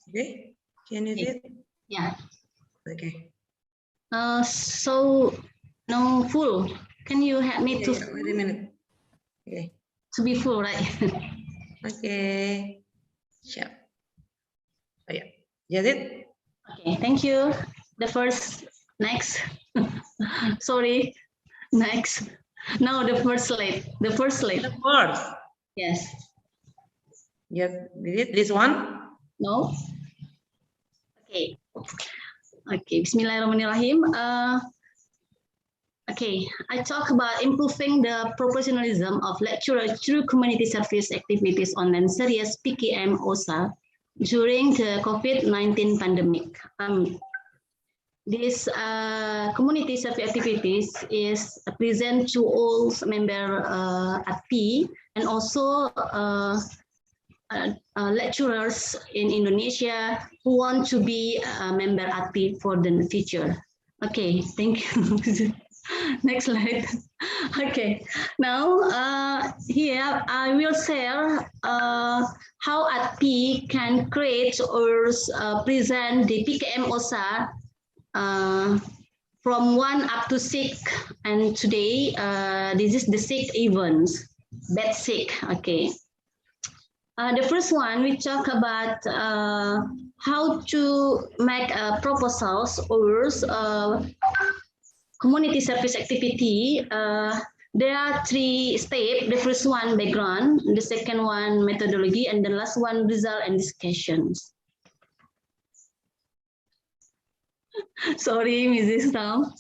Okay, can you see it? Yeah. Okay. So no full. Can you help me to? Wait a minute. Okay. To be full, right? Okay. Sure. Oh yeah. Get it? Okay. Thank you. The first. Next. Sorry. Next. No, the first slide. The first slide. The first. Yes. Yes. Did it? This one? No. Okay. Okay. Bismillahirrahmanirrahim. Okay, I talk about improving the professionalism of lecturers through community service activities online series PkM OSA during the COVID-19 pandemic. This community service activities is present to all member ADPI and also lecturers in Indonesia who want to be a member ADPI for the future. Okay, thank you. Next slide. Okay, now here I will share how ADPI can create or present the PkM OSA from 1 up to 6, and today this is the 6th event, batch 6. Okay. The first one, we talk about how to make proposals or community service activity. There are 3 steps. The first one, background. The second one, methodology. And the last one, result and discussions. Sorry, Mrs. Tam.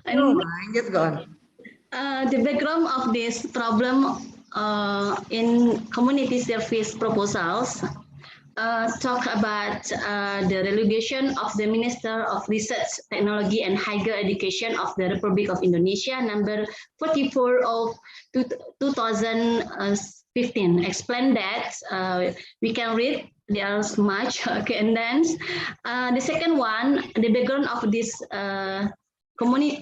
No, just gone. The background of this problem in community service proposals talk about the relegation of the Minister of Research, Technology and Higher Education of the Republic of Indonesia, number 44 of 2015, 15. Explain that. We can read. There's much. Okay, and then the second one, the background of this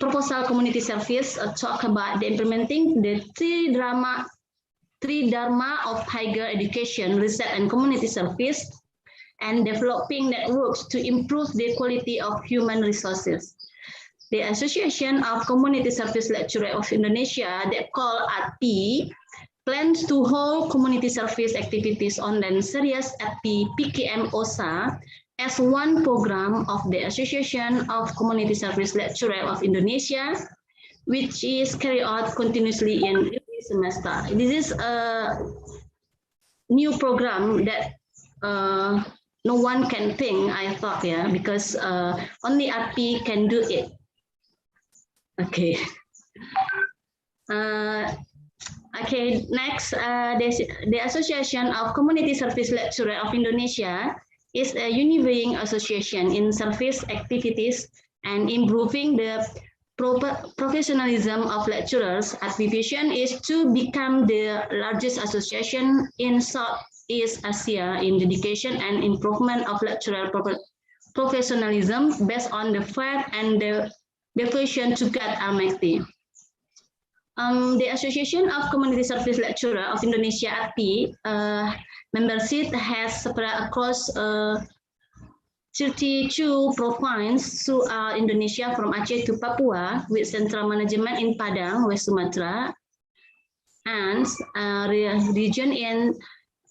proposal community service talk about the implementing the three dharma of higher education, research, and community service, and developing networks to improve the quality of human resources. The Association of Community Service Lecturers of Indonesia, they call ADPI, plans to hold community service activities online series at the PkM OSA as one program of the Association of Community Service Lecturers of Indonesia, which is carried out continuously in every semester. This is a new program that no one can think, I thought, yeah, because only ADPI can do it. Okay. Okay, next, the Association of Community Service Lecturers of Indonesia is a unifying association in service activities and improving the professionalism of lecturers. ADPI vision is to become the largest association in Southeast Asia in dedication and improvement of lecturer professionalism based on the fact and the devotion to God Almighty. The Association of Community Service Lecturers of Indonesia, ADPI, membership has spread across 32 provinces throughout Indonesia from Aceh to Papua, with central management in Padang, West Sumatra, and region in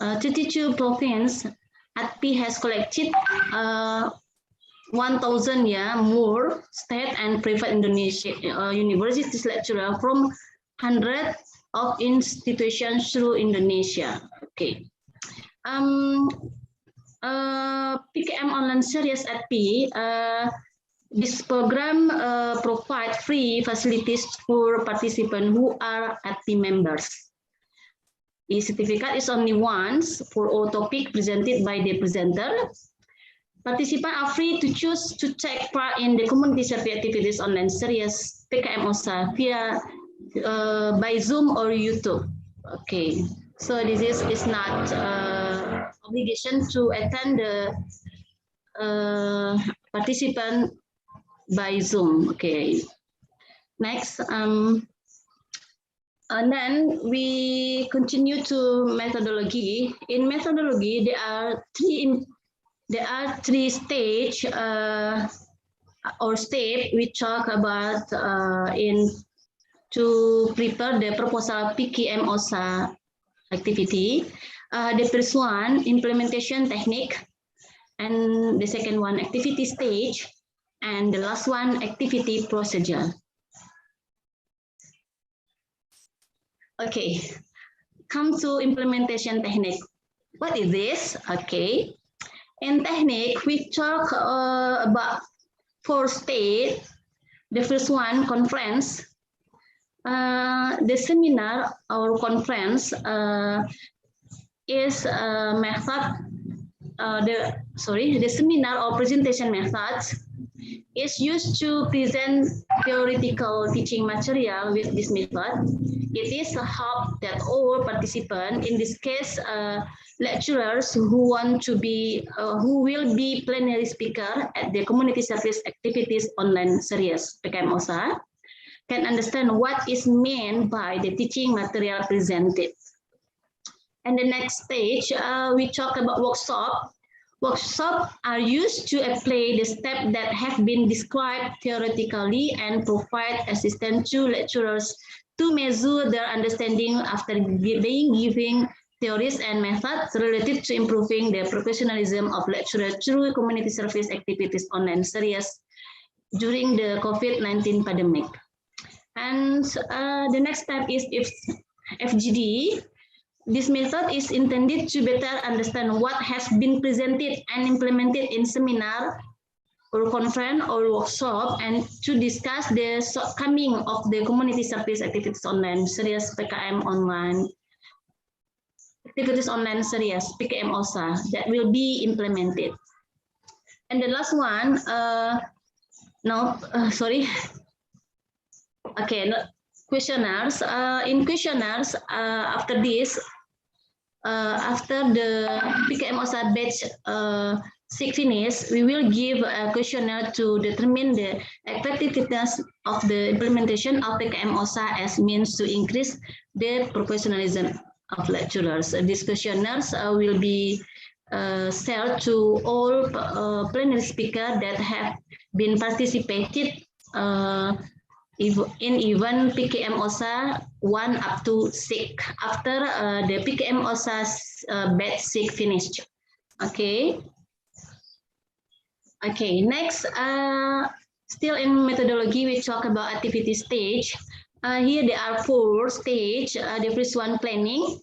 32 provinces. ADPI has collected 1,000 more state and private Indonesia universities lecturers from hundreds of institutions through Indonesia. Okay. PkM online series ADPI. This program provides free facilities for participants who are ADPI members. The certificate is only once for all topics presented by the presenter. Participants are free to choose to take part in the community service activities online series PkM OSA via by Zoom or YouTube. Okay, so this is not obligation to attend the participant by Zoom. Okay, next, and then we continue to methodology. In methodology, there are three stage or step we talk about to prepare the proposal PkM OSA activity. The first one, implementation technique, and the second one, activity stage, and the last one, activity procedure. Okay, come to implementation technique. What is this? Okay, in technique, we talk about 4 stages. The first one, conference. The seminar or conference is a method. The seminar or presentation method is used to present theoretical teaching material. With this method, it is a hope that all participants, in this case lecturers who want to be, who will be plenary speaker at the community service activities online series PkM OSA, can understand what is meant by the teaching material presented. And the next stage, we talk about workshop. Workshops are used to apply the steps that have been described theoretically and provide assistance to lecturers to measure their understanding after being given theories and methods related to improving the professionalism of lecturers through community service activities online series during the COVID-19 pandemic. And the next step is FGD. This method is intended to better understand what has been presented and implemented in seminar or conference or workshop, and to discuss the shortcoming of the community service activities online series PkM online activities online series PkM OSA that will be implemented. And the last one, okay, questionnaires. In questionnaires, after this, after the PkM OSA batch 6 finish, we will give a questionnaire to determine the effectiveness of the implementation of PkM OSA as means to increase the professionalism of lecturers. These questionnaires will be shared to all plenary speakers that have been participated in even PkM OSA 1 up to 6 after the PkM OSA batch 6 finished. Okay. Okay, next, still in methodology, we talk about activity stage. Here there are 4 stages. The first one, planning.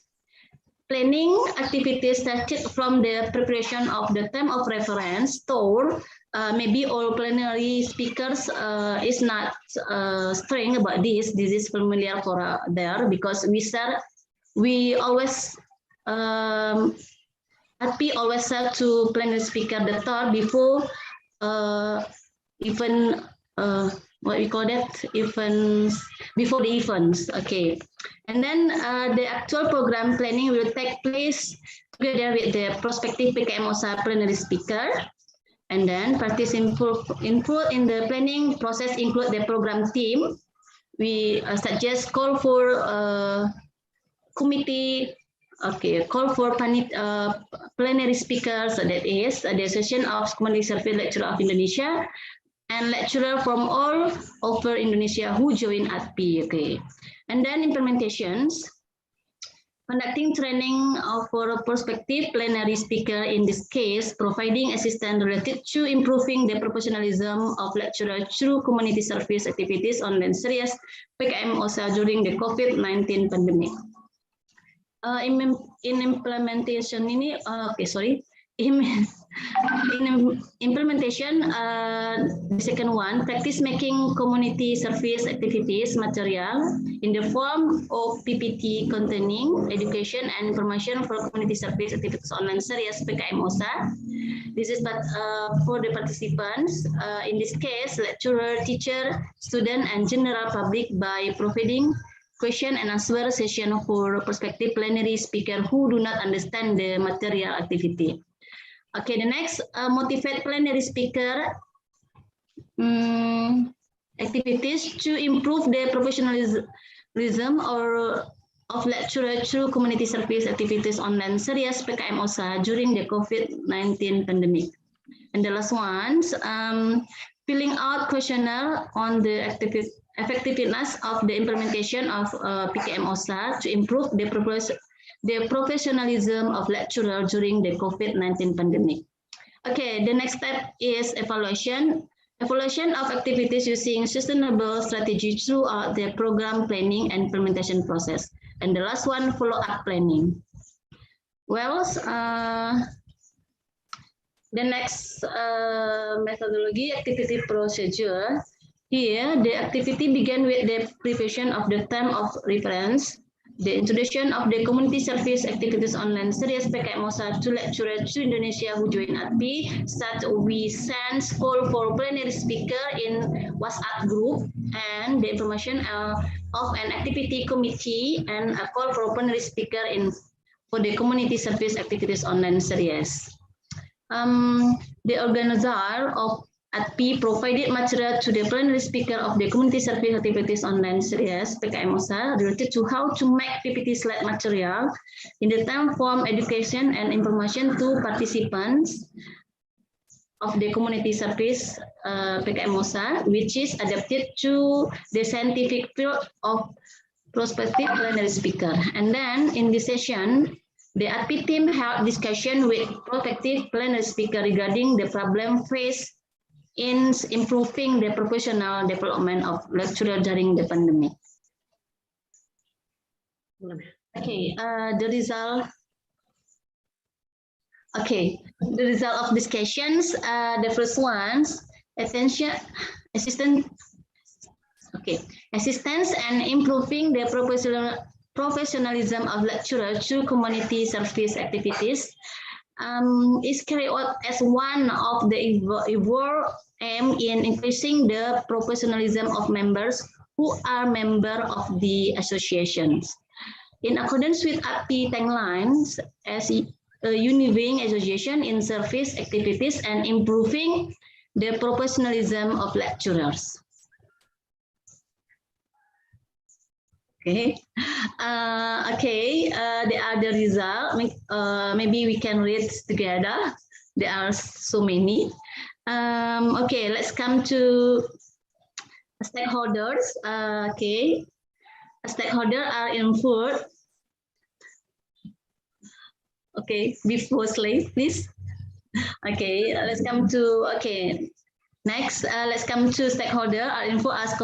Planning activities started from the preparation of the term of reference tour. Maybe all plenary speakers is not strong about this. This is familiar for there because we always ADPI always said to plenary speaker the tour before even what we call that events, before the events. Okay, and then the actual program planning will take place together with the prospective PkM OSA plenary speaker. And then parties input in the planning process include the program team. We suggest call for committee. Okay, call for plenary speakers, that is the Association of Community Service Lecturer of Indonesia, and lecturer from all over Indonesia who join ADPI. Okay, and then implementations. Conducting training for a prospective plenary speaker, in this case, providing assistance related to improving the professionalism of lecturer through community service activities online series PkM OSA during the COVID-19 pandemic. In implementation ini, in implementation, the second one, practice making community service activities material in the form of PPT containing education and information for community service activities online series PkM OSA. This is for the participants, in this case, lecturer, teacher, student, and general public by providing question and answer session for prospective plenary speaker who do not understand the material activity. Okay, the next, motivate plenary speaker activities to improve the professionalism of lecturer through community service activities online series PkM OSA during the COVID-19 pandemic. And the last ones, filling out questionnaire on the effectiveness of the implementation of PkM OSA to improve the professionalism of lecturer during the COVID-19 pandemic. Okay, the next step is evaluation. Evaluation of activities using sustainable strategy throughout the program planning and implementation process. And the last one, follow-up planning. Well, the next methodology, activity procedure. Here, the activity began with the preparation of the term of reference, the introduction of the community service activities online series PkM OSA to lecturers to Indonesia who join ADPI. Start we send call for plenary speaker in WhatsApp group and the information of an activity committee and a call for plenary speaker for the community service activities online series. The organizer of ADPI provided material to the plenary speaker of the community service activities online series PkM OSA related to how to make PPT slide material in the term form education and information to participants of the community service PkM OSA, which is adapted to the scientific field of prospective plenary speaker. And then in this session, the ADPI team held discussion with prospective plenary speaker regarding the problem faced in improving the professional development of lecturer during the pandemic. Okay, the result. Okay, the result of discussions. The first ones, assistance and improving the professionalism of lecturers through community service activities is carried out as one of the aim in increasing the professionalism of members who are members of the associations. in accordance with ADPI taglines as a unifying association in service activities and improving the professionalism of lecturers. Okay, the other result, maybe we can read together. There are so many. Okay, let's come to stakeholders. Stakeholders are involved. Okay, before slide, please. Okay, let's come to, next, let's come to stakeholder are info as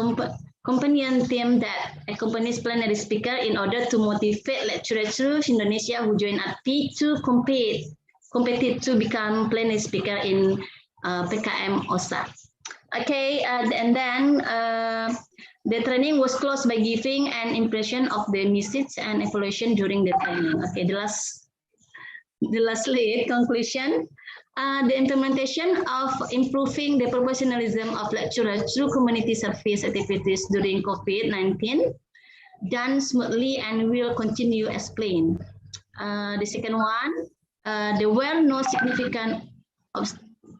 companion team that accompanies plenary speaker in order to motivate lecturers Indonesia who join ADPI to compete to become plenary speaker in PkM OSA. Okay, and then the training was closed by giving an impression of the message and evaluation during the training. Okay, the last slide, conclusion. The implementation of improving the professionalism of lecturers through community service activities during COVID-19 done smoothly and will continue as planned. The second one, there were no significant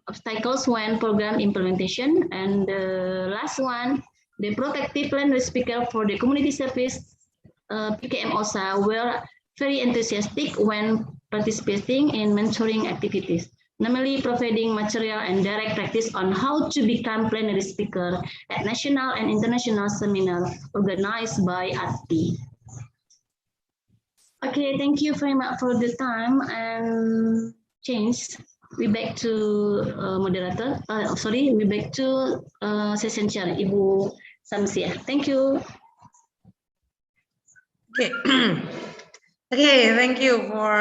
obstacles when program implementation. And the last one, the protective plenary speaker for the community service PkM OSA were very enthusiastic when participating in mentoring activities, namely providing material and direct practice on how to become plenary speaker at national and international seminar organized by ADPI. Okay, thank you very much for the time and change. We back to moderator. We back to session chair, Ibu Samsia. Thank you. Okay. Okay, thank you for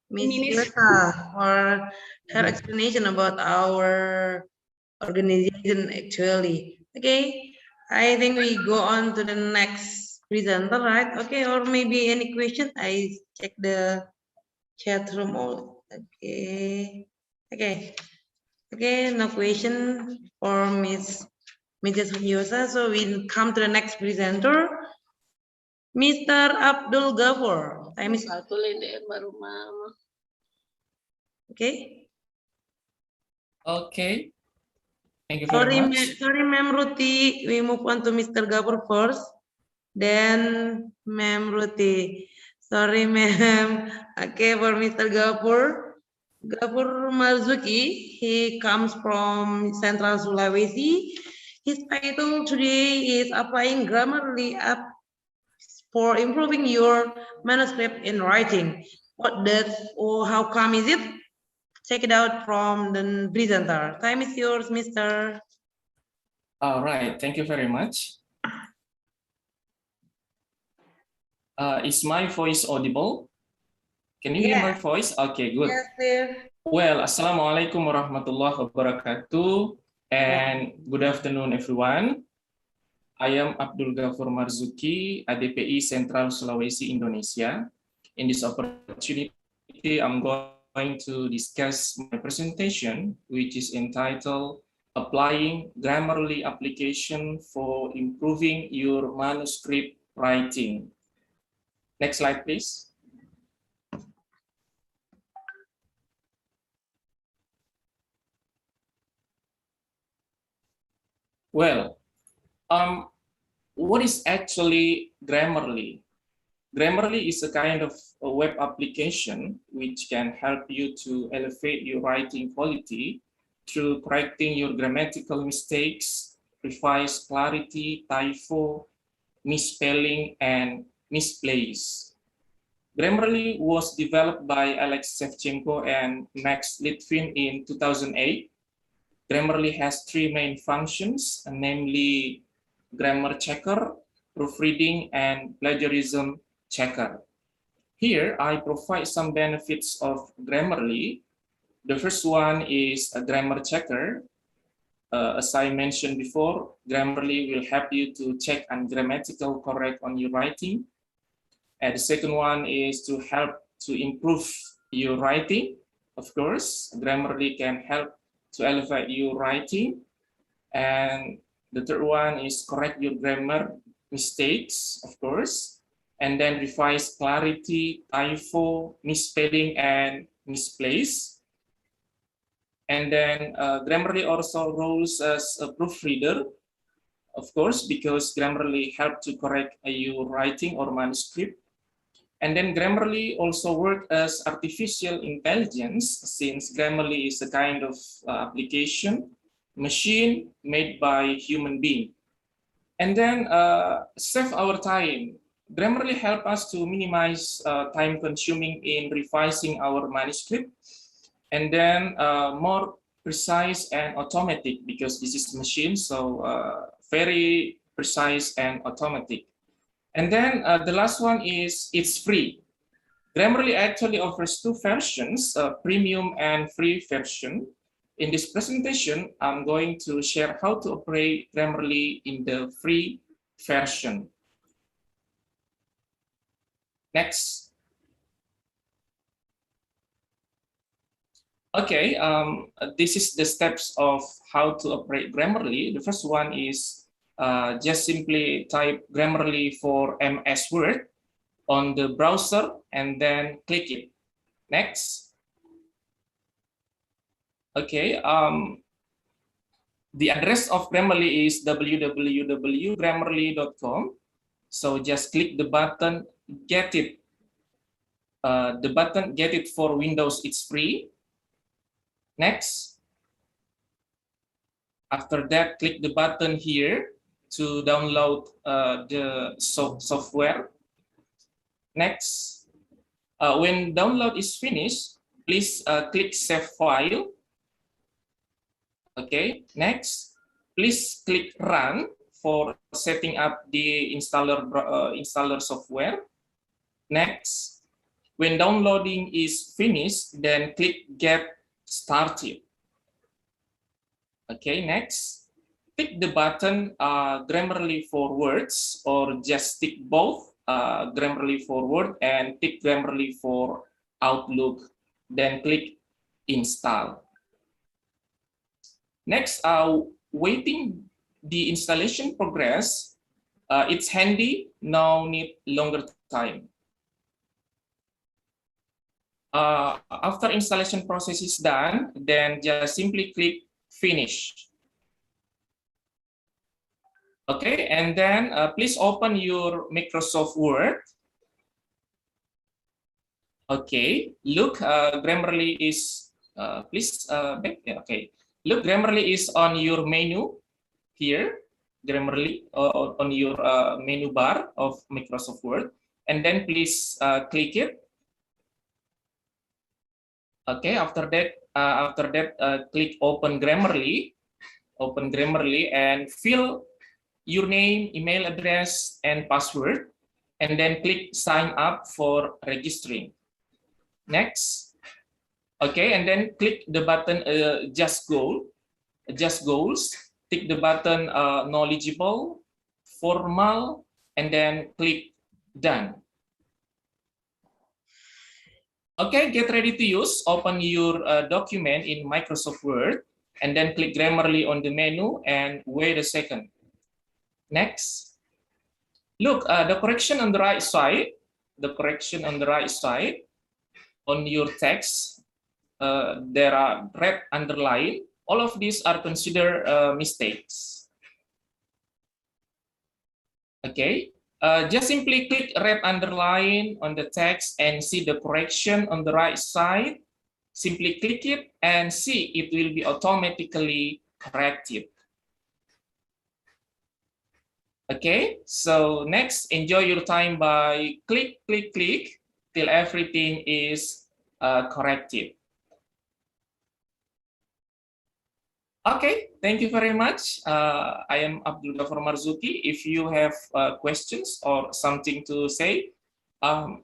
Ms. Yosa for her explanation about our organization actually. Okay, I think we go on to the next presenter, right? Okay, or maybe any question? I check the chat room. Okay, no question for Ms. Yosa. So we come to the next presenter, Mr. Abdul Ghafur. Okay. Okay. Thank you very much. Sorry, Ma'am Ruti. We move on to Mr. Ghafur first. Then Ma'am Ruti. Sorry, ma'am. Okay, for Mr. Ghafur Marzuki. He comes from Central Sulawesi. His title today is Applying Grammarly App for Improving Your Manuscript in Writing. How come is it? Check it out from the presenter. Time is yours, Mr. All right, thank you very much. Is my voice audible? Can you hear my voice? Okay, good. Yes, sir. Well, Assalamualaikum warahmatullahi wabarakatuh, and good afternoon, everyone. I am Abdul Ghafur Marzuki, ADPI Central Sulawesi, Indonesia. In this opportunity, I'm going to discuss my presentation, which is entitled Applying Grammarly Application for Improving Your Manuscript Writing. Next slide, please. Well, what is actually Grammarly? Grammarly is a kind of a web application which can help you to elevate your writing quality through correcting your grammatical mistakes, revise clarity, typo, misspelling, and misplace. Grammarly was developed by Alex Shevchenko and Max Litvin in 2008. Grammarly has three main functions, namely grammar checker, proofreading, and plagiarism checker. Here, I provide some benefits of Grammarly. The first one is a grammar checker. As I mentioned before, Grammarly will help you to check ungrammatical correct on your writing. And the second one is to help to improve your writing. Of course, Grammarly can help to elevate your writing. And the third one is correct your grammar mistakes, of course. and then revise clarity, typo, misspelling, and misplace. And then Grammarly also roles as a proofreader, of course, because Grammarly help to correct your writing or manuscript. And then Grammarly also work as artificial intelligence, since Grammarly is a kind of application machine made by human being. And then save our time. Grammarly help us to minimize time consuming in revising our manuscript, and then more precise and automatic, because this is machine, so very precise and automatic. And then the last one is it's free. Grammarly actually offers two versions, premium and free version. In this presentation, I'm going to share how to operate Grammarly in the free version. Next. Okay, this is the steps of how to operate Grammarly. The first one is just simply type Grammarly for MS Word on the browser and then click it. Next. Okay, the address of Grammarly is www.grammarly.com. So just click the button, get it. The button, get it for Windows, it's free. Next. After that, click the button here to download the software. Next. When download is finished, please click Save File. Okay, next, please click Run for setting up the installer software. Next, when downloading is finished, then click Get Started. Okay, next, click the button Grammarly for Words, or just tick both Grammarly for Word and tick Grammarly for Outlook, then click Install. Next, waiting the installation progress, it's handy, no need longer time. After installation process is done, then just simply click Finish. Okay, and then please open your Microsoft Word. Okay, look, Grammarly is, please back, okay. Look, Grammarly is on your menu here, Grammarly on your menu bar of Microsoft Word, and then please click it. Okay, after that, click Open Grammarly, and fill your name, email address, and password, and then click Sign Up for registering. Next. Okay, and then click the button Just Goals. Tick the button Knowledgeable, Formal, and then click Done. Okay, get ready to use. Open your document in Microsoft Word, and then click Grammarly on the menu and wait a second. Next. Look, the correction on the right side, on your text, there are red underline. All of these are considered mistakes. Okay, just simply click red underline on the text and see the correction on the right side. Simply click it and see it will be automatically corrected. Okay, so next, enjoy your time by click till everything is corrected. Okay, thank you very much. I am Abdul Ghafar Marzuki. If you have questions or something to say,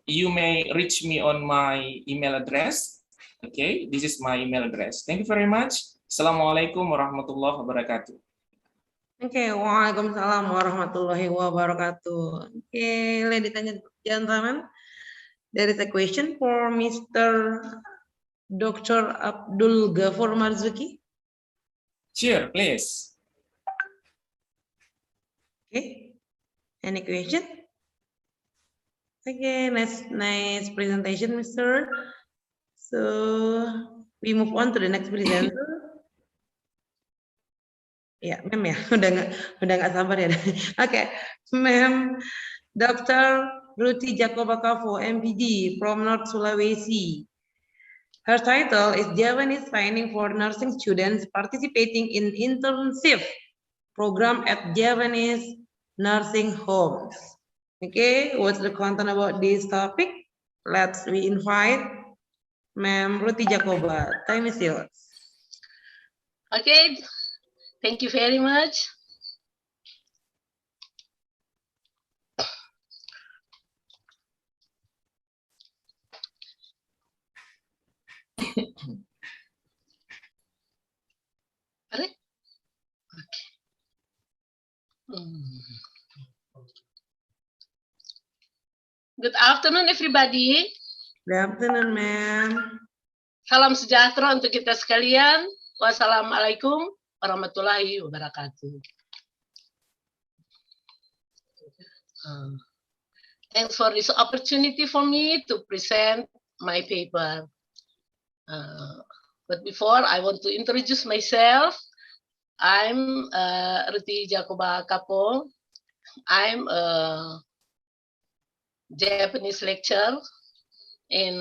you may reach me on my email address. Okay, this is my email address. Thank you very much. Assalamualaikum warahmatullahi wabarakatuh. Okay, waalaikumsalam warahmatullahi wabarakatuh. Okay, ladies and gentlemen, there is a question for Mr. Dr. Abdul Ghafar Marzuki. Sure, please. Okay, any question? Okay, nice presentation, Mr. So we move on to the next presenter. Ya, Mem ya, udah nggak sabar ya. Oke, Mem, Dr. Ruti Jacoba Kavo, MPD from North Sulawesi. Her title is Javanese Training for Nursing Students Participating in Internship Program at Javanese Nursing Homes. Okay, what's the content about this topic? We invite Ma'am Ruti Jacoba. Time is yours. Okay, thank you very much. Good afternoon, everybody. Good afternoon, ma'am. Salam sejahtera untuk kita sekalian. Wassalamualaikum warahmatullahi wabarakatuh. Thanks for this opportunity for me to present my paper. But before, I want to introduce myself. I'm Ruti Jacoba Kapo. I'm a Japanese lecturer in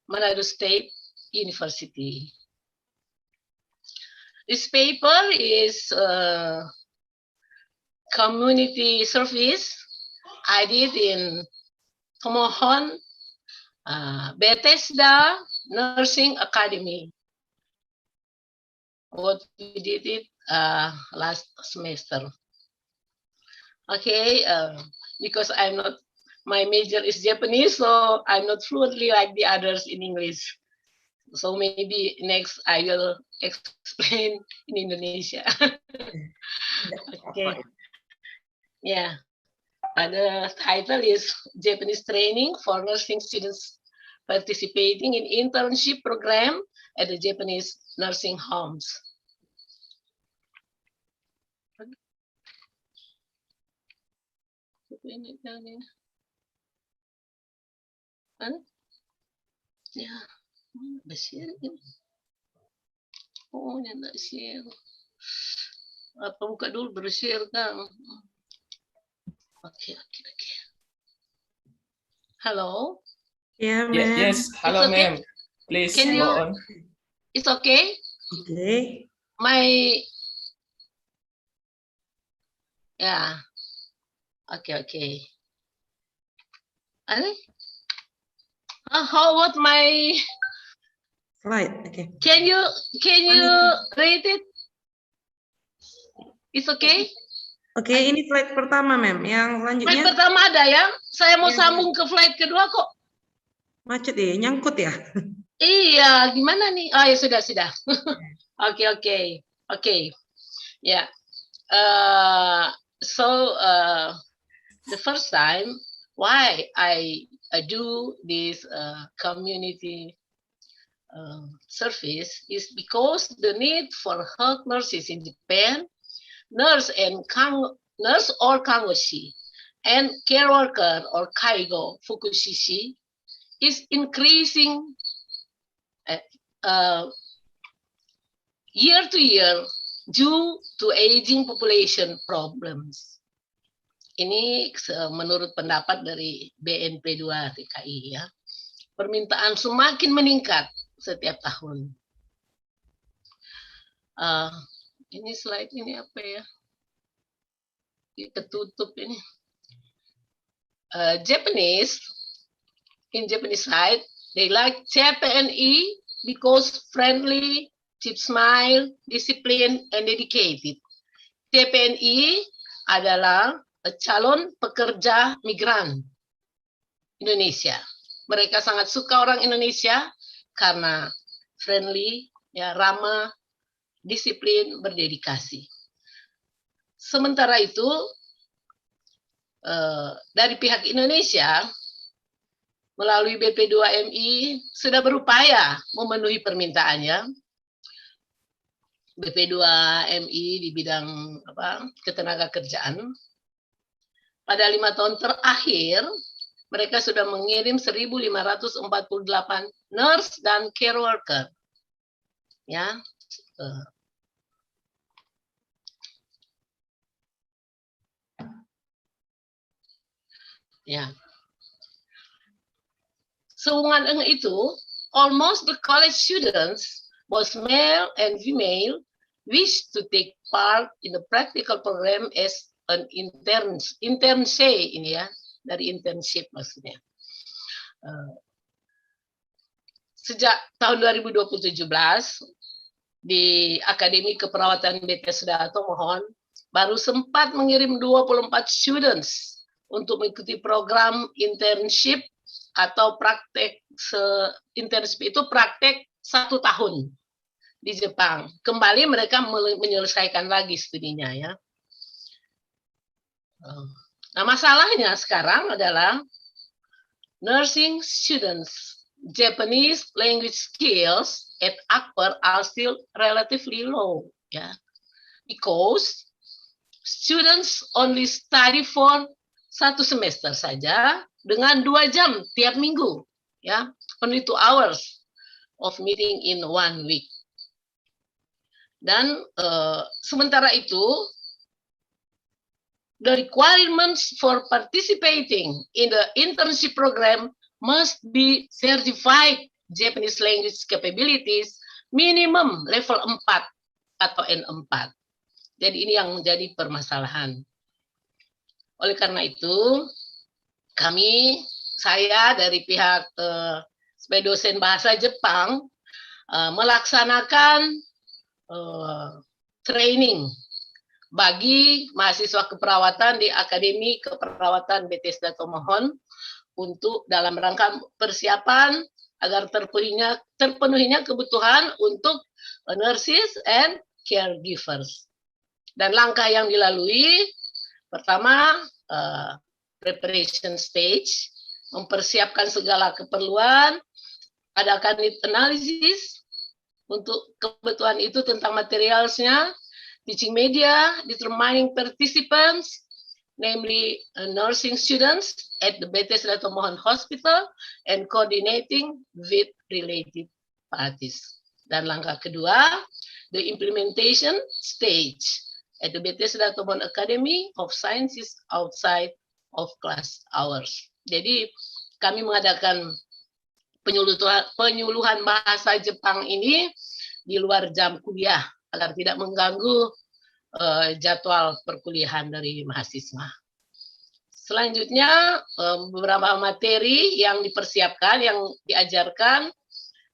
Manado State University. This paper is community service I did in Tomohon, Bethesda Nursing Academy. What we did it last semester. Okay, because my major is Japanese, so I'm not fluently like the others in English. So maybe next I will explain in Indonesia. Okay. Yeah. The title is Japanese Training for Nursing Students Participating in Internship Program at the Japanese Nursing Homes. Ya, share ini. Oh, ini enggak share. Apa buka dulu share kan? Okay. Hello. Yeah, ma'am. Yes, hello, okay? ma'am. Please Can you? go on. It's okay. Okay. Yeah. Okay. How about my slide? Okay. Can you rate it? It's okay. Oke, ini slide pertama, ma'am. Yang selanjutnya. Slide pertama ada ya. Saya mau sambung ke slide kedua kok. Macet ya, nyangkut ya. Iya, gimana nih? Oh ya sudah. Oke. Yeah. So the first time why I do this community service is because the need for health nurses in Japan, nurse or kangoshi, and care worker or kaigo fukushishi is increasing year to year due to aging population problems. Ini menurut pendapat dari BNP 2 TKI ya. Permintaan semakin meningkat setiap tahun. Ini slide ini apa ya? Ketutup ini. In Japanese side, they like CPNI because friendly, cheap smile, discipline, and dedicated. CPNI adalah calon pekerja migran Indonesia. Mereka sangat suka orang Indonesia karena friendly, ya, ramah, disiplin, berdedikasi. Sementara itu, dari pihak Indonesia, melalui BP2MI sudah berupaya memenuhi permintaannya. BP2MI di bidang ketenaga kerjaan. Pada 5 tahun terakhir, mereka sudah mengirim 1.548 nurse dan care worker. Ya. Ya. Sehubungan dengan itu, almost the college students, both male and female, wish to take part in the practical program as an internship ini ya, dari internship maksudnya. Sejak tahun 2017 di Akademi Keperawatan BTS Sudarto Mohon baru sempat mengirim 24 students untuk mengikuti program internship atau praktek internship itu praktek 1 tahun di Jepang. Kembali mereka menyelesaikan lagi studinya ya. Nah, masalahnya sekarang adalah nursing students Japanese language skills at upper are still relatively low ya. Because students only study for 1 semester saja dengan 2 jam tiap minggu ya, only 2 hours of meeting in 1 week. Dan sementara itu the requirements for participating in the internship program must be certified Japanese language capabilities minimum level 4 atau N4. Jadi ini yang menjadi permasalahan. Oleh karena itu, saya dari pihak sebagai dosen bahasa Jepang melaksanakan training bagi mahasiswa keperawatan di Akademi Keperawatan BTS Sudarto Mohon untuk dalam rangka persiapan agar terpenuhinya kebutuhan untuk nurses and caregivers. Dan langkah yang dilalui pertama preparation stage, mempersiapkan segala keperluan, adakan need analysis untuk kebutuhan itu tentang materialsnya, teaching media, determining participants, namely nursing students at the BTS Sudarto Mohon Hospital, and coordinating with related parties. Dan langkah kedua, the implementation stage at the BTS Sudarto Mohon Academy of Sciences outside of class hours. Jadi kami mengadakan penyuluhan bahasa Jepang ini di luar jam kuliah agar tidak mengganggu jadwal perkuliahan dari mahasiswa. Selanjutnya beberapa materi yang dipersiapkan, yang diajarkan,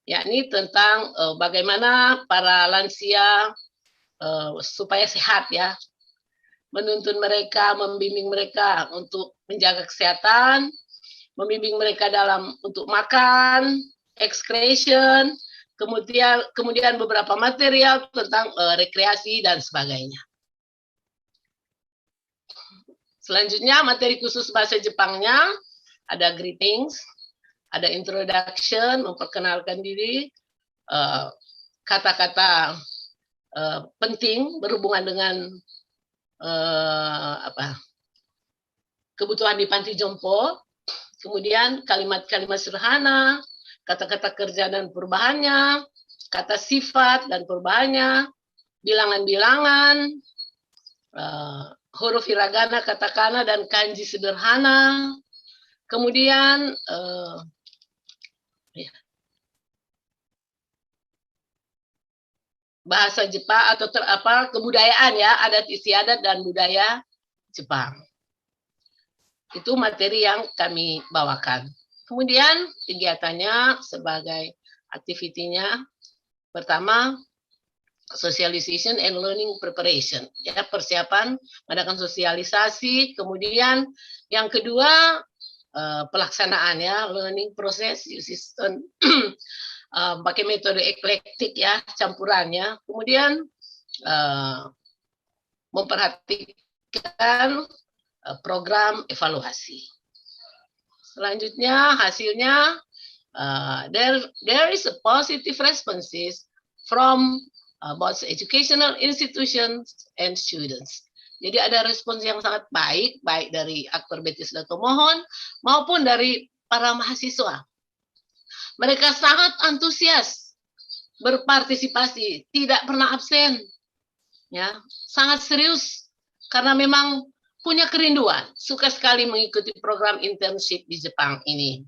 yakni tentang bagaimana para lansia supaya sehat ya, menuntun mereka, membimbing mereka untuk menjaga kesehatan, membimbing mereka untuk makan, excretion, kemudian beberapa material tentang rekreasi dan sebagainya. Selanjutnya materi khusus bahasa Jepangnya ada greetings, ada introduction, memperkenalkan diri, kata-kata penting berhubungan dengan kebutuhan di panti jompo, kemudian kalimat-kalimat sederhana, kata-kata kerja dan perubahannya, kata sifat dan perubahannya, bilangan-bilangan, huruf hiragana, katakana, dan kanji sederhana, kemudian bahasa Jepang atau kebudayaan ya, adat istiadat dan budaya Jepang. Itu materi yang kami bawakan. Kemudian kegiatannya sebagai aktivitinya pertama socialization and learning preparation, ya, persiapan mengadakan sosialisasi, kemudian yang kedua pelaksanaan ya, learning process system pakai metode eklektik ya, campurannya, kemudian memperhatikan program evaluasi. Selanjutnya hasilnya there is a positive responses from both educational institutions and students. Jadi ada respons yang sangat baik, baik dari aktor Betis dan Tomohon maupun dari para mahasiswa. Mereka sangat antusias berpartisipasi, tidak pernah absen, ya, sangat serius karena memang punya kerinduan, suka sekali mengikuti program internship di Jepang ini.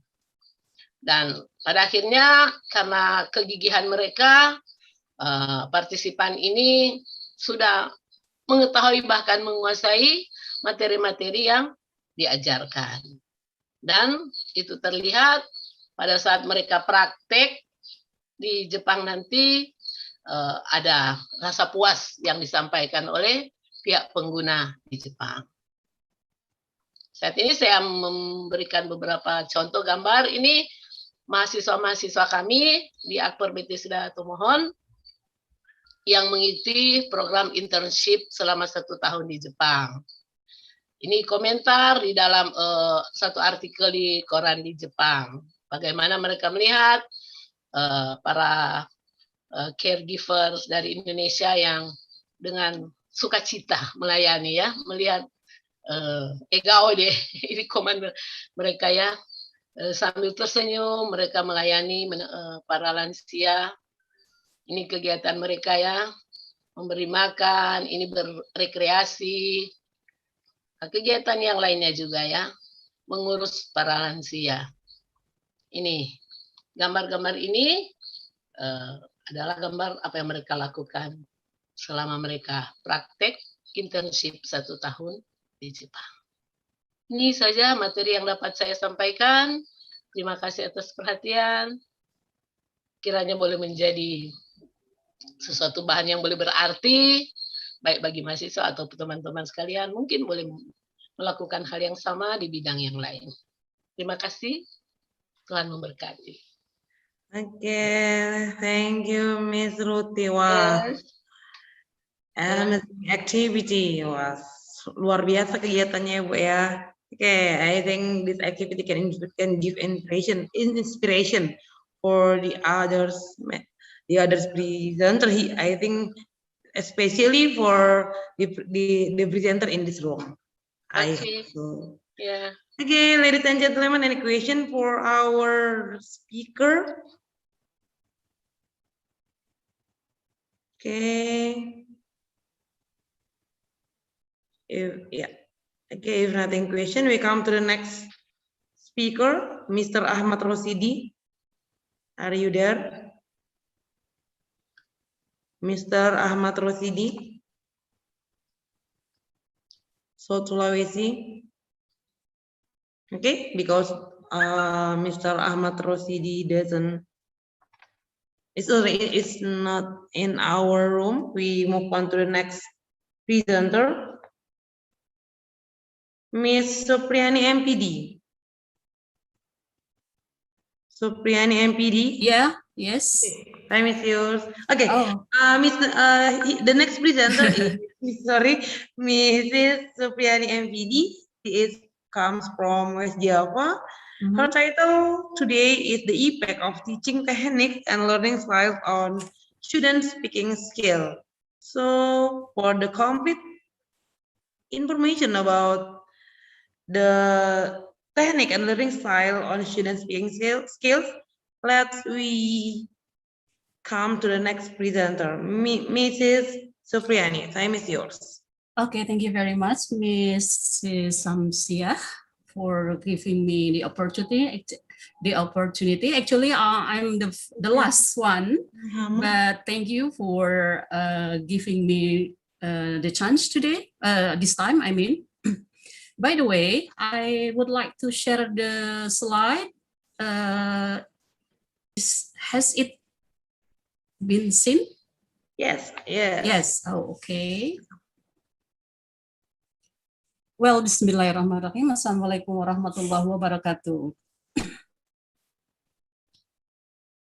Dan pada akhirnya karena kegigihan mereka, partisipan ini sudah mengetahui bahkan menguasai materi-materi yang diajarkan. Dan itu terlihat pada saat mereka praktek di Jepang nanti, ada rasa puas yang disampaikan oleh pihak pengguna di Jepang. Saat ini saya memberikan beberapa contoh gambar. Ini mahasiswa-mahasiswa kami di Akper Betisda Tomohon yang mengikuti program internship selama 1 tahun di Jepang. Ini komentar di dalam satu artikel di koran di Jepang. Bagaimana mereka melihat para caregivers dari Indonesia yang dengan sukacita melayani, ya, melihat egao deh ini komen mereka, ya, sambil tersenyum mereka melayani para lansia. Ini kegiatan mereka, ya, memberi makan, ini berrekreasi, kegiatan yang lainnya juga, ya, mengurus para lansia. Ini gambar-gambar ini adalah gambar apa yang mereka lakukan selama mereka praktek internship 1 tahun di Jepang. Ini saja materi yang dapat saya sampaikan. Terima kasih atas perhatian. Kiranya boleh menjadi sesuatu bahan yang boleh berarti, baik bagi mahasiswa atau teman-teman sekalian, mungkin boleh melakukan hal yang sama di bidang yang lain. Terima kasih. Tuhan memberkati. Thank you, Miss Ruti. Wah, activity was luar biasa kegiatannya, Bu, ya. I think this activity can give inspiration for the others presenter. I think especially for the presenter in this room. I hope so. Yeah. Okay, ladies and gentlemen, any question for our speaker? Okay. If nothing question, we come to the next speaker, Mr. Ahmad Rosidi. Are you there? Mr. Ahmad Rosidi. South Sulawesi. Okay, because Mr. Ahmad Rosidi it's not in our room. We move on to the next presenter, Miss Supriyani MPD. Supriyani MPD. Yeah. Yes. Time is yours. Okay. The next presenter is Mrs. Supriyani MPD. She comes from West Java. Her title today is the impact of teaching techniques and learning styles on student speaking skill. So for the complete information about the technique and learning style on student speaking skills, let's we come to the next presenter, Mrs. Supriyani. Time is yours. Okay, thank you very much, Ms. Samsia, for giving me the opportunity. Actually, I'm the last one, but thank you for giving me the chance today. This time, I mean. By the way, I would like to share the slide. Has it been seen? Yes. Yes. Oh, okay. Well, bismillahirrahmanirrahim. Assalamualaikum warahmatullahi wabarakatuh.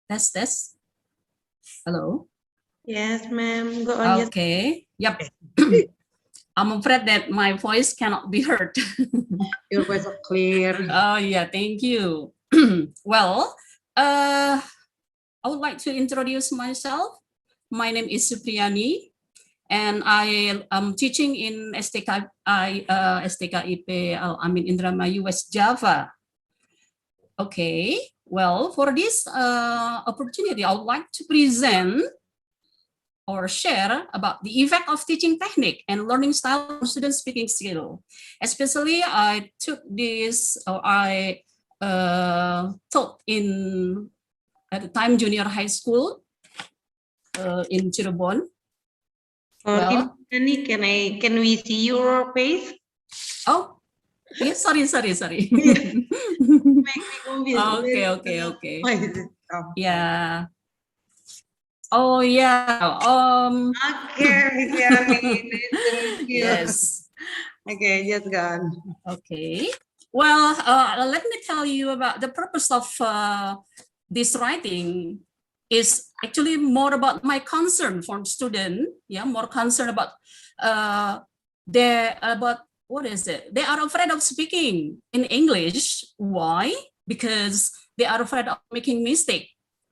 Tes. Hello? Yes, ma'am. Go on. Okay. Yep. I'm afraid that my voice cannot be heard. Your voice is clear. Oh, yeah. Thank you. Well, I would like to introduce myself. My name is Supriyani, and I am teaching in STKIP, Indramayu West Java. Okay, well, for this opportunity, I would like to present or share about the effect of teaching technique and learning style on student speaking skill. Especially, I took this, or I taught in at the time junior high school in Cirebon. Well, can we see your face? Oh, yeah, sorry. Make me confused. Okay. Yeah. Oh yeah. Okay, Miss Yani. Nice to meet you. Yes. Okay, just gone. Okay. Well, let me tell you about the purpose of this writing is actually more about my concern for student. Yeah, more concern about what is it? They are afraid of speaking in English. Why? Because they are afraid of making mistake.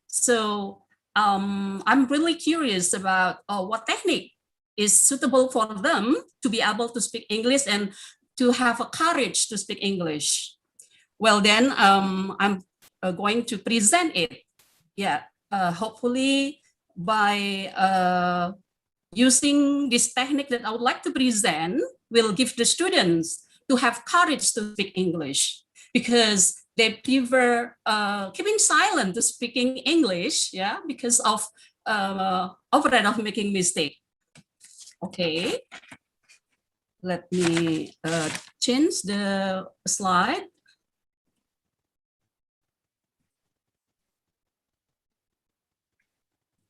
So I'm really curious about what technique is suitable for them to be able to speak English and to have a courage to speak English. Well, then I'm going to present it. Yeah, hopefully by using this technique that I would like to present will give the students to have courage to speak English, because they prefer keeping silent to speaking English, yeah, because of afraid of making mistake. Okay, let me change the slide.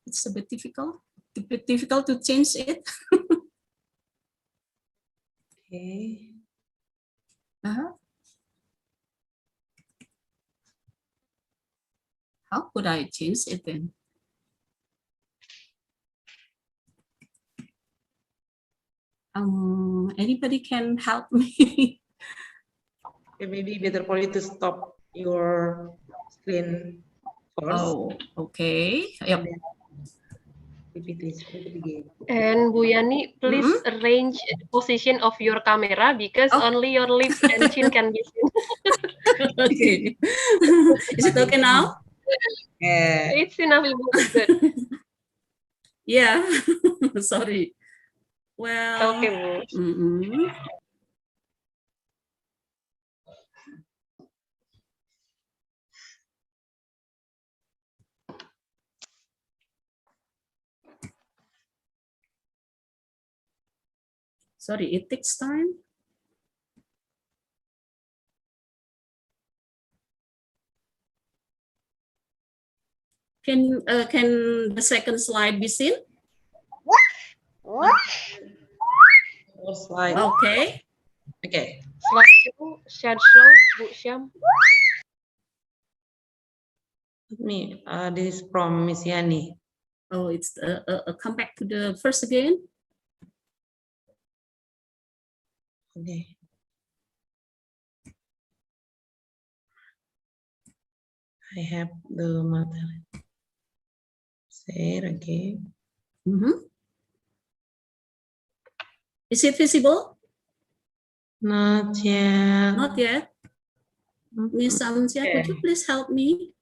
It's a bit difficult to change it. Okay. How could I change it then? Anybody can help me? Okay, maybe better for you to stop your screen first. Oh, okay. Yep. Repeat it again. And Bu Yani, please arrange the position of your camera because only your lips and chin can be seen. Okay. Is it okay now? Yeah. It's enough, Ibu. Good. Yeah. Sorry. Well. Okay, Bu. Sorry, it takes time. Can the second slide be seen? Slide. Okay. Okay. Slide show, Bu Syam. Me, this is from Miss Yani. Oh, it's come back to the first again. Okay. I have the material. Share again. Is it visible? Not yet. Not yet. Miss Samsia, could you please help me?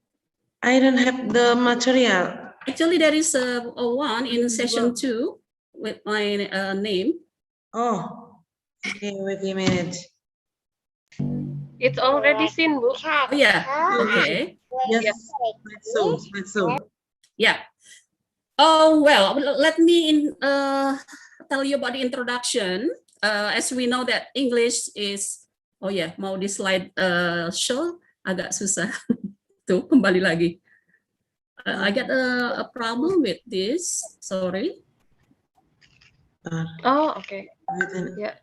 I don't have the material. Actually, there is a one in session 2 with my name. Oh, okay, wait a minute. It's already seen, Bu. Oh, yeah. Okay. Yes. So. Yeah. Oh, well, let me tell you about the introduction. As we know that English is, oh yeah, mau di slide show agak susah. Tuh, kembali lagi. I got a problem with this. Sorry. Oh, okay. Yeah.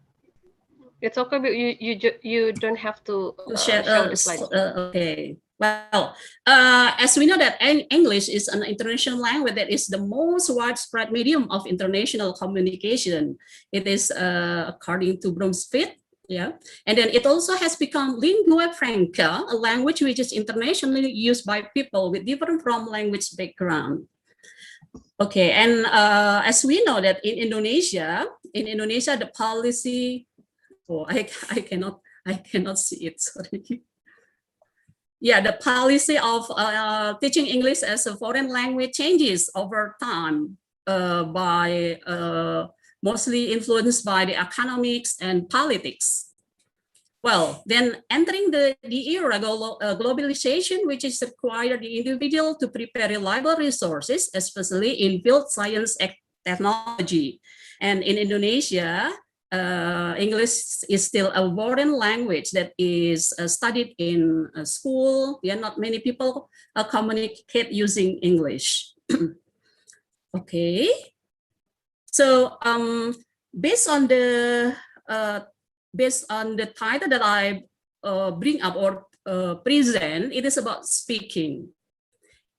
It's okay, but you don't have to share show the slide. Okay. Well, as we know that English is an international language that is the most widespread medium of international communication. It is according to Bromsfit, yeah, and then it also has become lingua franca, a language which is internationally used by people with different from language background. Okay, and as we know that in Indonesia, the policy, oh, I cannot see it, sorry. Yeah, the policy of teaching English as a foreign language changes over time by mostly influenced by the economics and politics. Well, then entering the era globalization, which is required the individual to prepare reliable resources, especially in field science and technology. And in Indonesia, English is still a foreign language that is studied in school. Yeah, not many people communicate using English. Okay. So based on the title that I bring up or present, it is about speaking.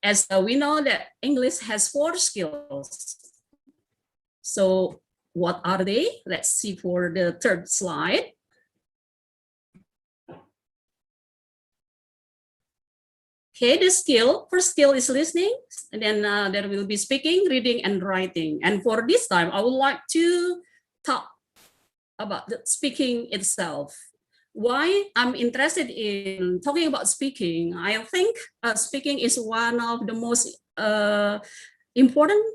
As we know that English has 4 skills. So what are they? Let's see for the third slide. Okay, the first skill is listening, and then there will be speaking, reading, and writing. And for this time, I would like to talk about the speaking itself. Why I'm interested in talking about speaking? I think speaking is one of the most important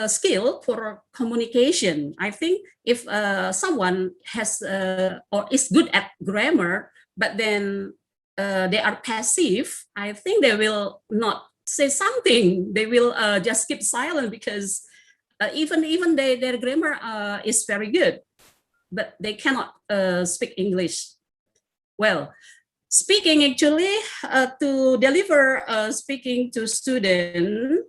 skill for communication. I think if someone has or is good at grammar, but then they are passive, I think they will not say something. They will just keep silent because even their grammar is very good, but they cannot speak English well. Speaking actually to deliver speaking to students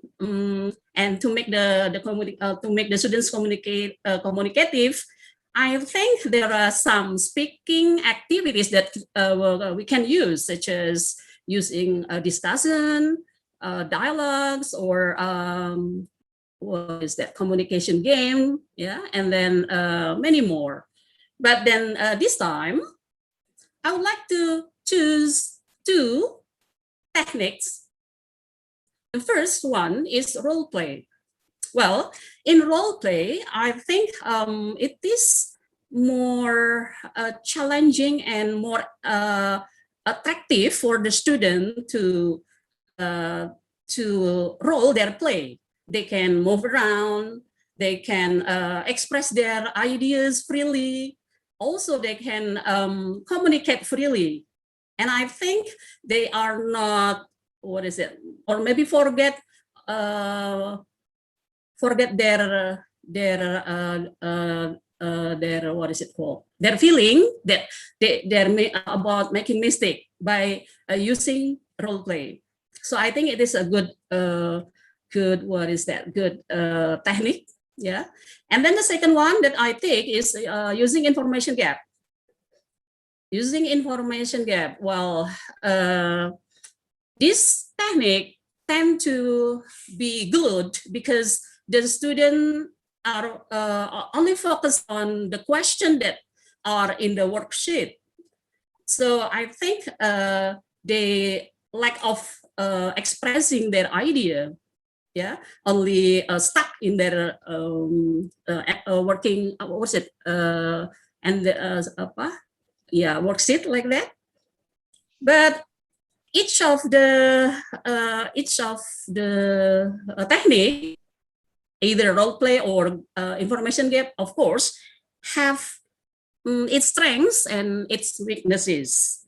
and to make the students communicative. I think there are some speaking activities that we can use, such as using discussion, dialogues, or what is that, communication game, yeah, and then many more. But then this time, I would like to choose 2 techniques. The first one is role play. Well, in role play, I think it is more challenging and more attractive for the student to role their play. They can move around, they can express their ideas freely. Also, they can communicate freely. And I think they are not, what is it, or maybe forget their what is it called, their feeling that they're about making mistake by using role play. So I think it is a good what is that, good technique. Yeah. And then the second one that I take is using information gap. Using information gap. Well, this technique tend to be good because the students are only focused on the question that are in the worksheet. So I think they lack of expressing their idea, yeah, only stuck in their working, what's it, and yeah, worksheet like that. But each of the technique, either role play or information gap, of course, have its strengths and its weaknesses.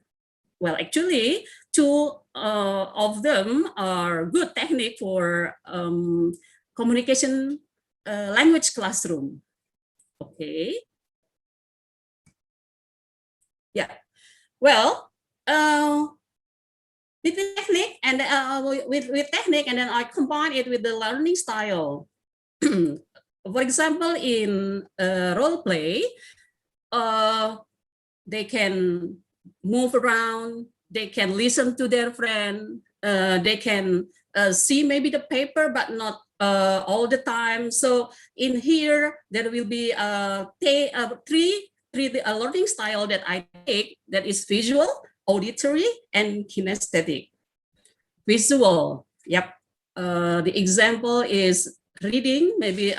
Well, actually, 2 of them are good technique for communication language classroom. Okay. Yeah. Well, with the technique and with technique, and then I combine it with the learning style. For example, in role play, they can move around, they can listen to their friend, they can see maybe the paper, but not all the time. So in here, there will be three learning style that I take, that is visual, auditory, and kinesthetic. Visual, yep. the example is reading. Maybe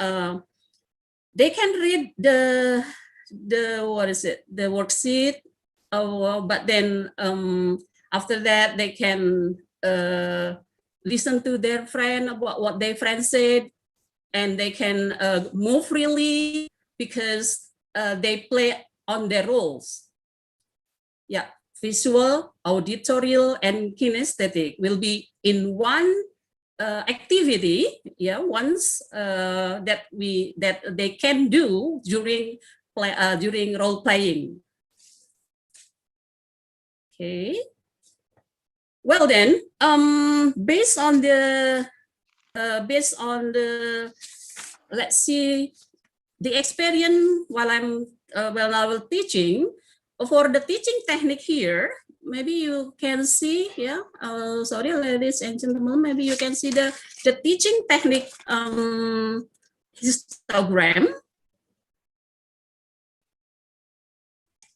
they can read the what is it, the worksheet, but then after that they can listen to their friend about what their friend said, and they can move freely because they play on their roles. Yeah, visual, auditorial, and kinesthetic will be in one activity. Yeah, once that they can do during role playing. Okay. Well then, based on the let's see, the experience while I was teaching, for the teaching technique here, maybe you can see, yeah, sorry ladies and gentlemen, maybe you can see the teaching technique histogram.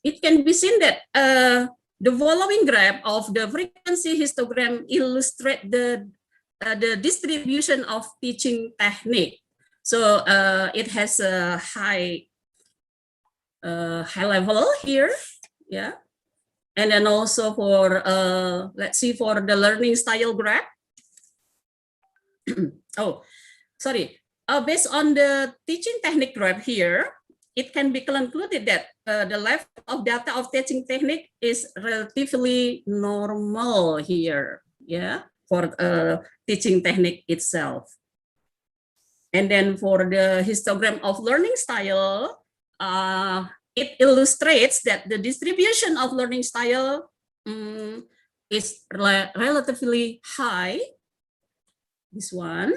It can be seen that the following graph of the frequency histogram illustrate the distribution of teaching technique. So it has a high level here, yeah. And then also for, let's see, for the learning style graph. Oh, sorry. Based on the teaching technique graph here, it can be concluded that the level of data of teaching technique is relatively normal here, yeah, for teaching technique itself. And then for the histogram of learning style, it illustrates that the distribution of learning style is relatively high, this one,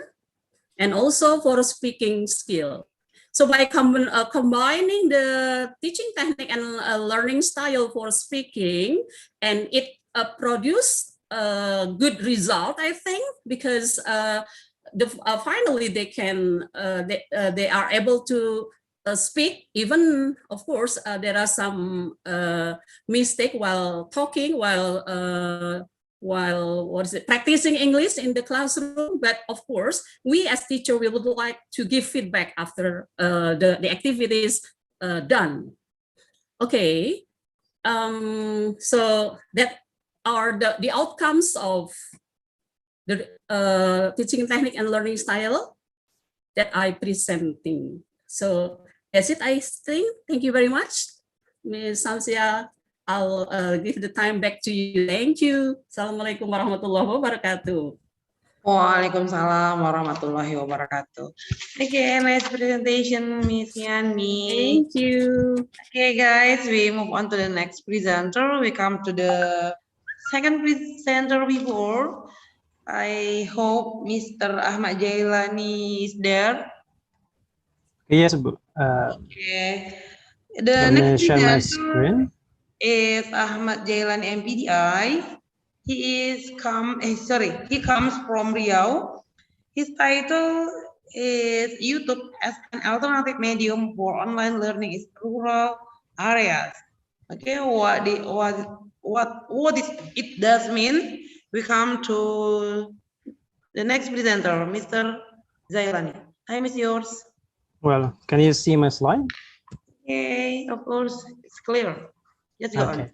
and also for speaking skill. So by combining the teaching technique and learning style for speaking, and it produced a good result, I think, because finally they can they are able to speak. Even, of course, there are some mistake while talking, while practicing English in the classroom. But of course, we as teacher, we would like to give feedback after the activities done. Okay, so that are the outcomes of the teaching technique and learning style that I presenting. So that's it, I think. Thank you very much, Ms. Samsia. I'll give the time back to you. Thank you. Assalamualaikum warahmatullahi wabarakatuh. Waalaikumsalam warahmatullahi wabarakatuh. Okay, nice presentation, Miss Yani. Thank you. Okay, guys, we move on to the next presenter. We come to the second presenter before. I hope Mr. Ahmad Jailani is there. Yes, Bu. Okay. The Let me next share my presenter screen. is Ahmad Jailani MPDI. He comes from Riau. His title is YouTube as an alternative medium for online learning in rural areas. Okay, what it does mean? We come to the next presenter, Mr. Zailani. Time is yours. Well, can you see my slide? Okay, of course, it's clear. Just go on.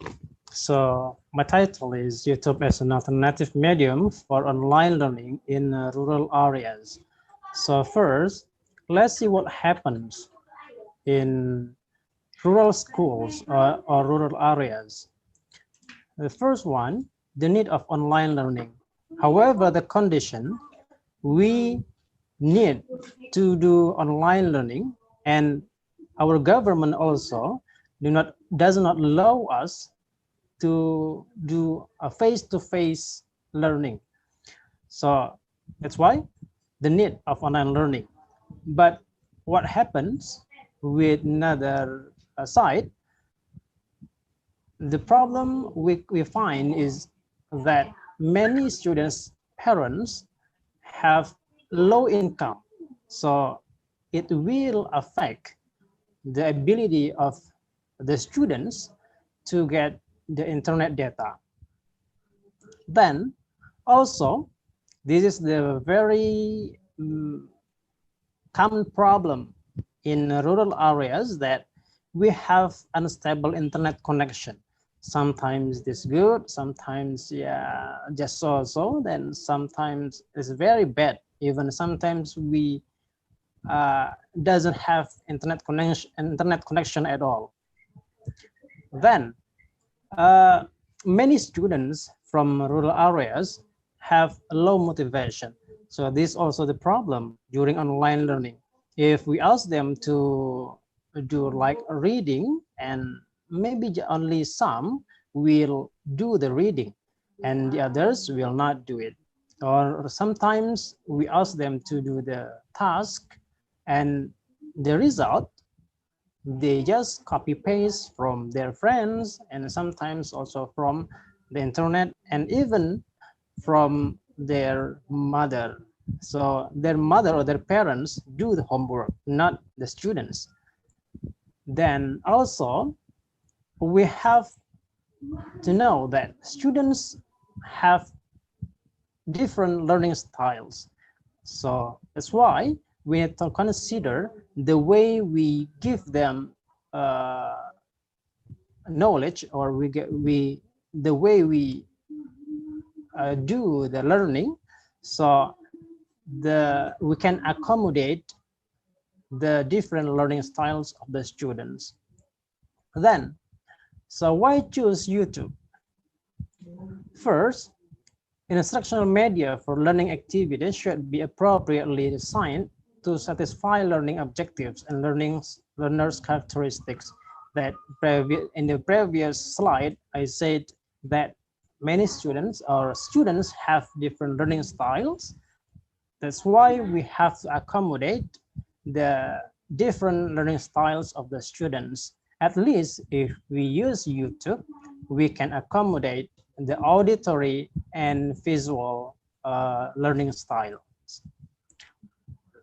So my title is YouTube as an alternative medium for online learning in rural areas. So first, let's see what happens in rural schools or rural areas. The first one, the need of online learning. However, the condition, we need to do online learning, and our government also does not allow us to do a face-to-face learning. So that's why the need of online learning. But what happens with another side, the problem we find is that many students' parents have low income. So it will affect the ability of the students to get the internet data. Then also This is the very common problem in rural areas, that we have unstable internet connection. Sometimes it's good, sometimes just so, then sometimes it's very bad. Even sometimes we doesn't have internet connection at all. Then many students from rural areas have low motivation. So this is also the problem during online learning. If we ask them to do like reading, and maybe only some will do the reading and the others will not do it. Or sometimes we ask them to do the task, and the result, they just copy paste from their friends, and sometimes also from the internet, and even from their mother. So their mother or their parents do the homework, not the students. Then also we have to know that students have different learning styles. So that's why we have to consider the way we give them knowledge, or the way we do the learning, so we can accommodate the different learning styles of the students. Then, so why choose YouTube? First, instructional media for learning activities should be appropriately designed to satisfy learning objectives and learners' characteristics. That in the previous slide, I said that many students have different learning styles. That's why we have to accommodate the different learning styles of the students. At least if we use YouTube, we can accommodate the auditory and visual learning styles.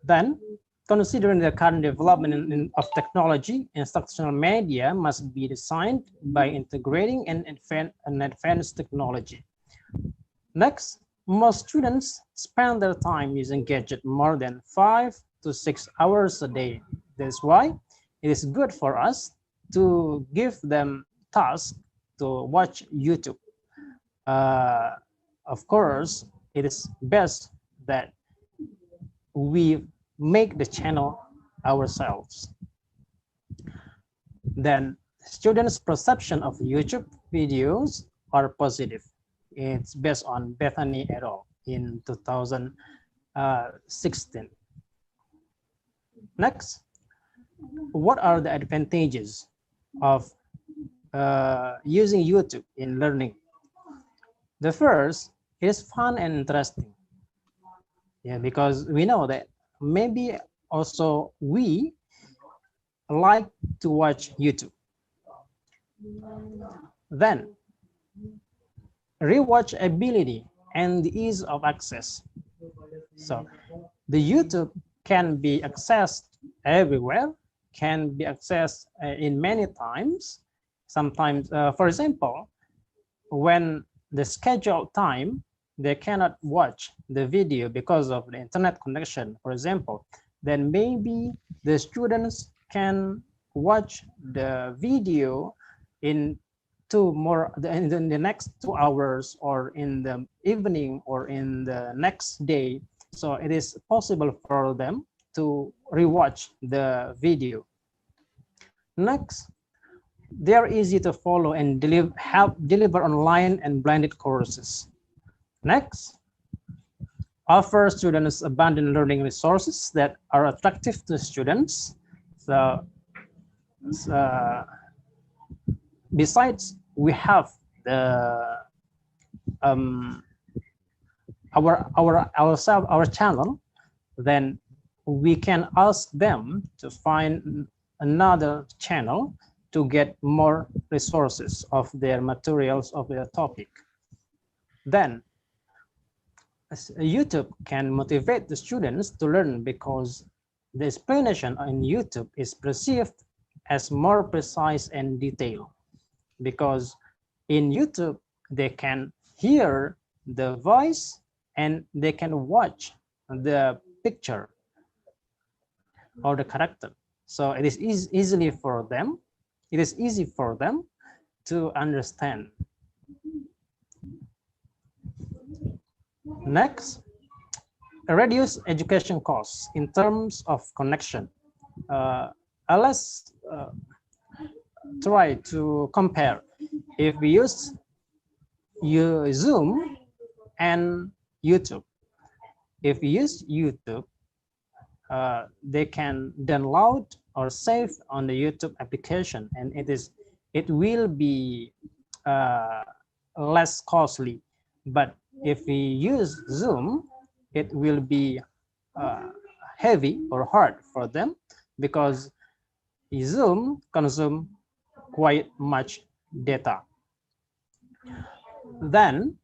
Then, considering the current development of technology, instructional media must be designed by integrating an advanced technology. Next, most students spend their time using gadgets more than 5 to 6 hours a day. That's why it is good for us to give them tasks to watch YouTube. Of course, it is best that we make the channel ourselves. Then students' perception of YouTube videos are positive. It's based on Bethany et al. In 2016. Next, what are the advantages of using YouTube in learning? The first is fun and interesting. Because we know that maybe also we like to watch YouTube. Then, rewatchability and the ease of access. So the YouTube can be accessed everywhere, can be accessed in many times. Sometimes, for example, when the scheduled time, they cannot watch the video because of the internet connection, for example, then maybe the students can watch the video in the next 2 hours, or in the evening, or in the next day. So it is possible for them to rewatch the video. Next, they are easy to follow and help deliver online and blended courses. Next, offer students abundant learning resources that are attractive to students. So besides, we have the our channel, then we can ask them to find another channel to get more resources of their materials of their topic. Then YouTube can motivate the students to learn, because the explanation on YouTube is perceived as more precise and detailed, because in YouTube they can hear the voice and they can watch the picture or the character. So it is easy for them. It is easy for them to understand. Next, reduce education costs in terms of connection. Let's try to compare. If we use Zoom and YouTube, if we use YouTube, they can download or save on the YouTube application, and it will be less costly. But if we use Zoom, it will be heavy or hard for them, because Zoom consumes quite much data. Then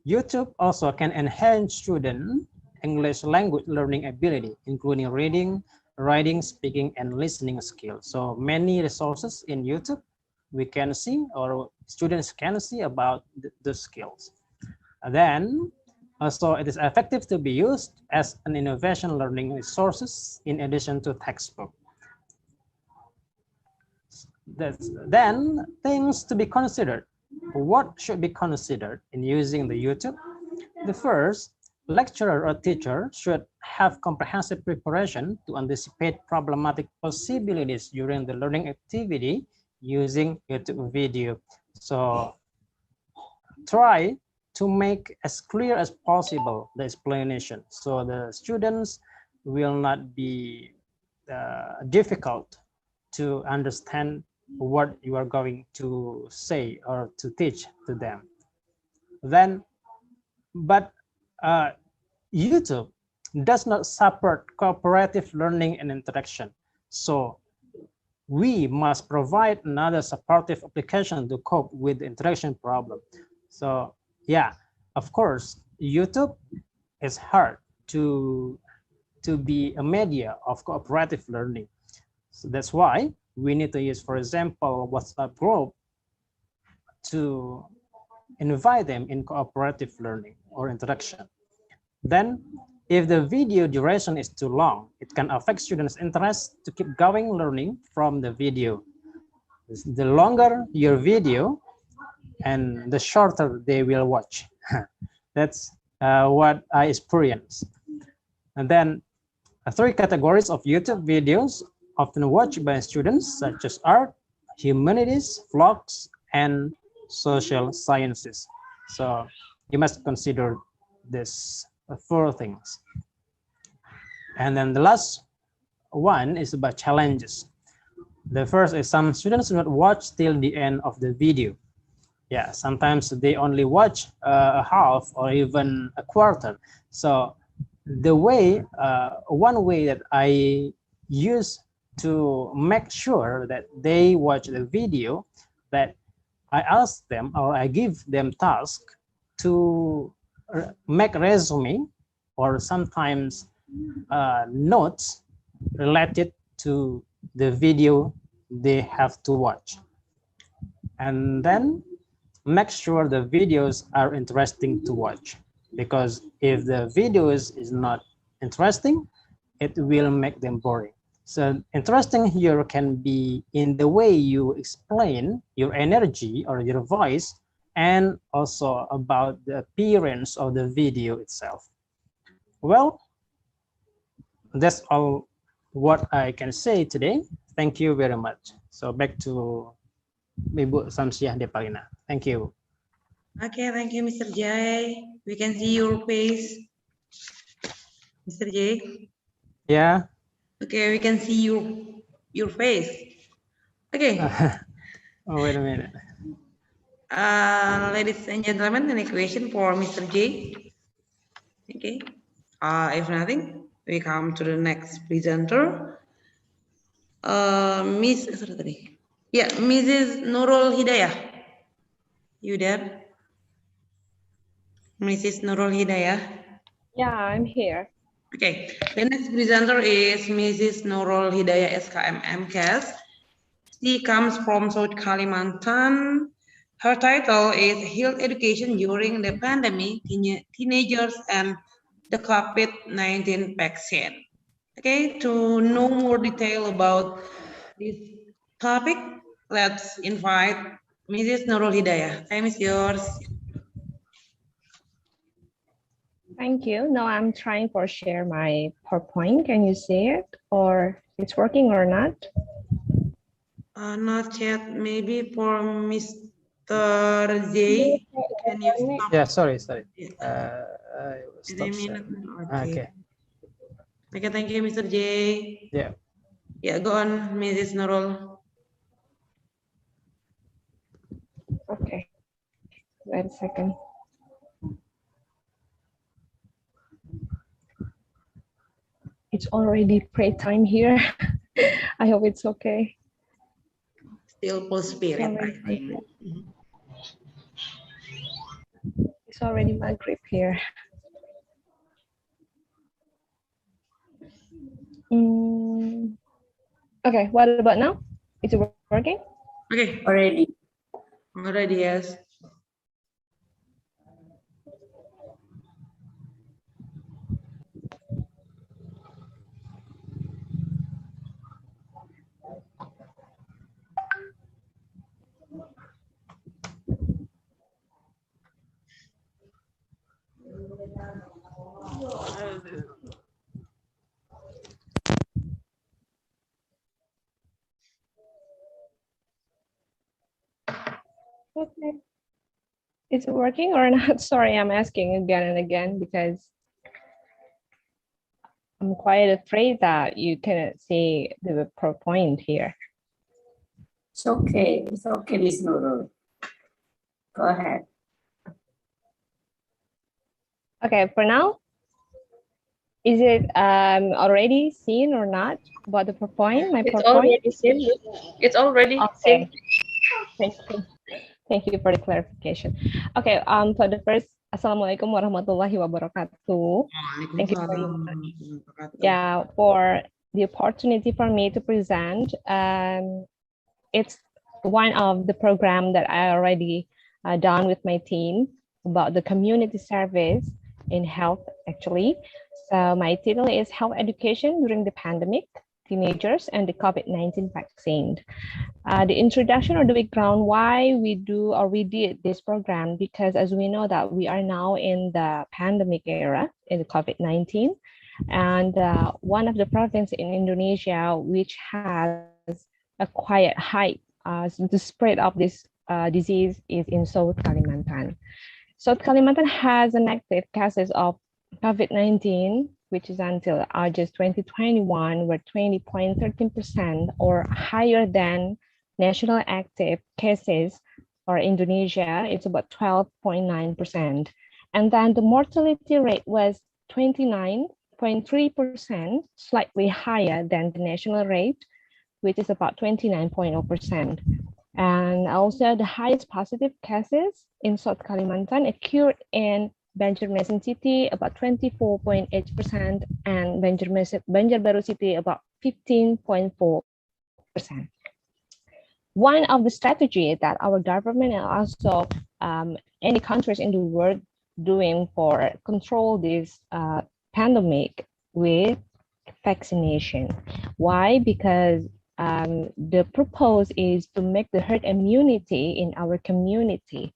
YouTube also can enhance student English language learning ability, including reading, writing, speaking, and listening skills. So many resources in YouTube we can see, or students can see about the skills. And then also it is effective to be used as an innovation learning resources in addition to textbook. Then things to be considered. What should be considered in using the YouTube? The first, lecturer or teacher should have comprehensive preparation to anticipate problematic possibilities during the learning activity using YouTube video. So try to make as clear as possible the explanation, so the students will not be difficult to understand what you are going to say or to teach to them. Then, but YouTube does not support cooperative learning and interaction. So we must provide another supportive application to cope with the interaction problem. So yeah, of course, YouTube is hard to be a media of cooperative learning. So that's why we need to use, for example, WhatsApp group to invite them in cooperative learning or interaction. Then, if the video duration is too long, it can affect students' interest to keep going learning from the video. The longer your video, and the shorter they will watch. That's what I experienced. And then 3 categories of YouTube videos often watched by students, such as art, humanities, vlogs, and social sciences. So you must consider this 4 things. And then the last one is about challenges. The first is some students do not watch till the end of the video. Yeah, sometimes they only watch a half or even a quarter. So the way, one way that I use to make sure that they watch the video, that I ask them or I give them task to make resume or sometimes notes related to the video they have to watch. And then make sure the videos are interesting to watch, because if the videos is not interesting, it will make them boring. So interesting here can be in the way you explain your energy or your voice, and also about the appearance of the video itself. Well, that's all what I can say today. Thank you very much. So back to Ibu Samsiah Depalina. Thank you. Okay, thank you, Mr. Jay. We can see your face, Mr. Jay. Yeah. Okay, we can see your face. Okay. Oh, wait a minute. Ladies and gentlemen, any question for Mr. J? Okay. If nothing, we come to the next presenter. Mrs. Nurul Hidayah. You there? Mrs. Nurul Hidayah. Yeah, I'm here. Okay. The next presenter is Mrs. Nurul Hidayah SKM MCAS. She comes from South Kalimantan. Her title is Health Education During the Pandemic, Teenagers and the COVID-19 Vaccine. Okay, to know more detail about this topic, let's invite Mrs. Nurul Hidayah. Time is yours. Thank you. Now I'm trying for share my PowerPoint. Can you see it or it's working or not? Not yet. Maybe for Mr. J. Can you stop? Yeah, sorry. Is it a minute? Okay. Okay, thank you, Mr. J. Yeah. Yeah, go on, Mrs. Nurul. Okay. Wait a second. It's already pray time here. I hope it's okay. Still full spirit, I think. It's already Maghrib here. Okay, what about now? Is it working? Okay. Already. Already, yes. Okay. Is it working or not? Sorry, I'm asking again and again because I'm quite afraid that you cannot see the PowerPoint here. It's okay, Miss Nurul. Go ahead. Okay, for now, is it already seen or not about the PowerPoint? My It's PowerPoint? already seen. It's already Okay. seen. Thank you for the clarification. Okay, for the first, Assalamualaikum warahmatullahi wabarakatuh. Thank you very much. Yeah, for the opportunity for me to present. It's one of the program that I already done with my team about the community service in health, actually. So my title is Health Education During the Pandemic, Teenagers and the COVID-19 Vaccine. The introduction or the background why we did this program, because as we know that we are now in the pandemic era in the COVID-19, and one of the provinces in Indonesia which has a quite high the spread of this disease is in South Kalimantan. South Kalimantan has an active cases of COVID-19, which is until August 2021, were 20.13% or higher than national active cases for Indonesia. It's about 12.9%. And then the mortality rate was 29.3%, slightly higher than the national rate, which is about 29.0%. And also the highest positive cases in South Kalimantan occurred in Banjarmasin City, about 24.8%, and Banjarbaru City, about 15.4%. One of the strategies that our government and also any countries in the world doing for control this pandemic with vaccination. Why? Because the purpose is to make the herd immunity in our community.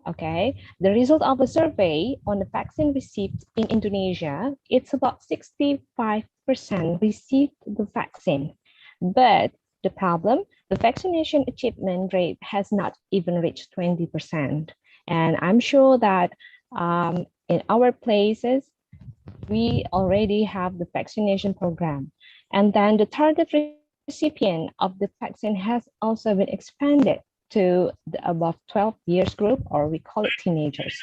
Okay, the result of a survey on the vaccine received in Indonesia, it's about 65% received the vaccine. But the problem, the vaccination achievement rate has not even reached 20%. And I'm sure that in our places, we already have the vaccination program. And then the target recipient of the vaccine has also been expanded to the above 12 years group, or we call it teenagers.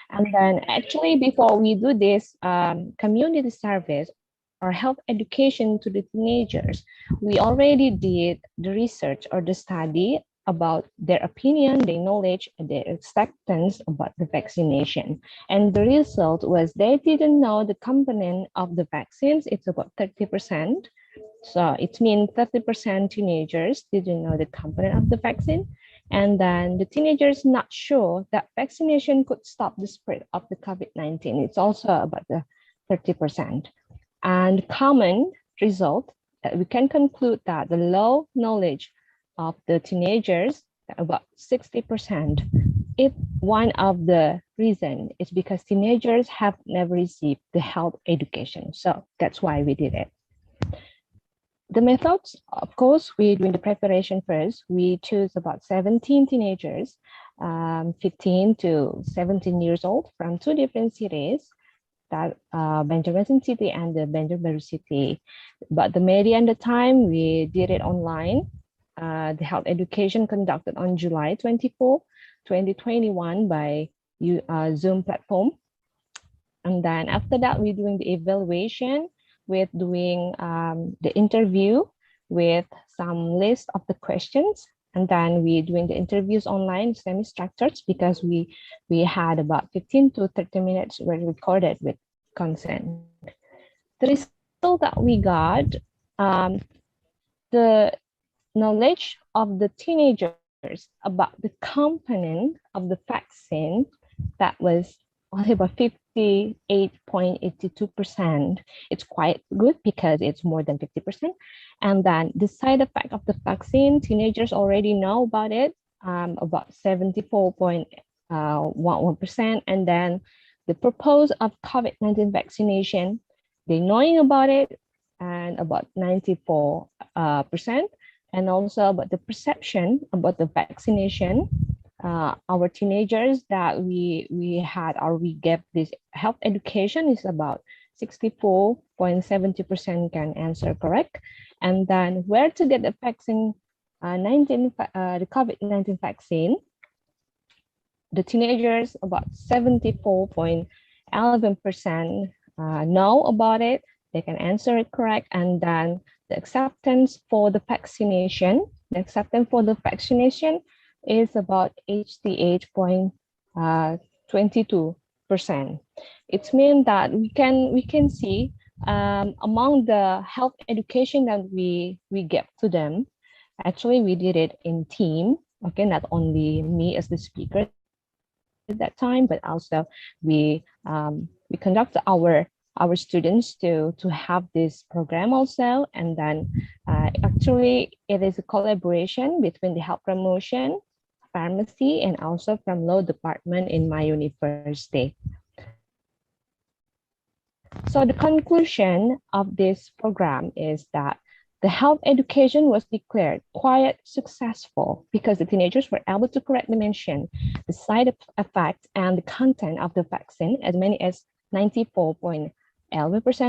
And then actually before we do this community service or health education to the teenagers, we already did the research or the study about their opinion, their knowledge, and their acceptance about the vaccination. And the result was they didn't know the component of the vaccines. It's about 30%. So it means 30% teenagers didn't know the component of the vaccine. And then the teenagers not sure that vaccination could stop the spread of the COVID-19. It's also about the 30%. And common result that we can conclude that the low knowledge of the teenagers, about 60%, if one of the reason is because teenagers have never received the health education. So that's why we did it. The methods, of course, we doing the preparation first. We choose about 17 teenagers, 15 to 17 years old from 2 different cities, that Banjarmasin city and the Banjarbaru city. But the media and the time, we did it online. The health education conducted on July 24, 2021 by Zoom platform. And then after that, we're doing the evaluation with doing the interview with some list of the questions. And then we're doing the interviews online, semi-structured, because we had about 15 to 30 minutes were recorded with consent. The result that we got, the knowledge of the teenagers about the component of the vaccine, that was only about 58.82%. It's quite good because it's more than 50%. And then the side effect of the vaccine, teenagers already know about it, about 74.11%. And then the purpose of COVID-19 vaccination, they knowing about it, and about 94%. And also about the perception about the vaccination, our teenagers that we had or we gave this health education is about 64.70% can answer correct. And then where to get the vaccine, the COVID-19 vaccine, the teenagers about 74.11% know about it. They can answer it correct. And then the acceptance for the vaccination, is about 88.22%. It means that we can see among the health education that we give to them, actually we did it in team. Okay, not only me as the speaker at that time, but also we conduct our students to have this program also. And then actually it is a collaboration between the health promotion, pharmacy, and also from law department in my university. So the conclusion of this program is that the health education was declared quite successful because the teenagers were able to correctly mention the side effects and the content of the vaccine, as many as 94.11%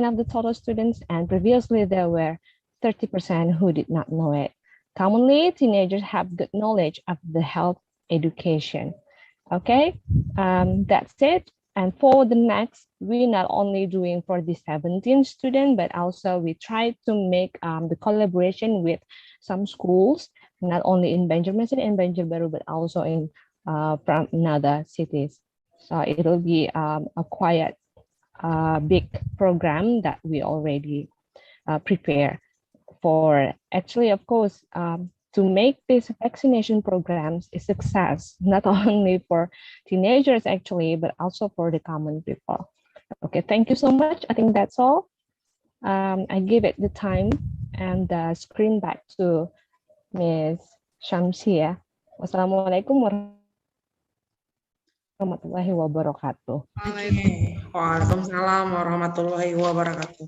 of the total students, and previously there were 30% who did not know it. Commonly, teenagers have good knowledge of the health education. Okay, that's it. And for the next, we're not only doing for the 17 students, but also we try to make the collaboration with some schools, not only in Banjarmasin and Banjarbaru, but also in from another cities. So it'll be a quite big program that we already prepare for. Actually, of course, to make these vaccination programs a success, not only for teenagers actually, but also for the common people. Okay, thank you so much. I think that's all. I give it the time and the screen back to Ms. Shamsia. Wassalamualaikum warahmatullahi wabarakatuh. Waalaikumsalam warahmatullahi wabarakatuh.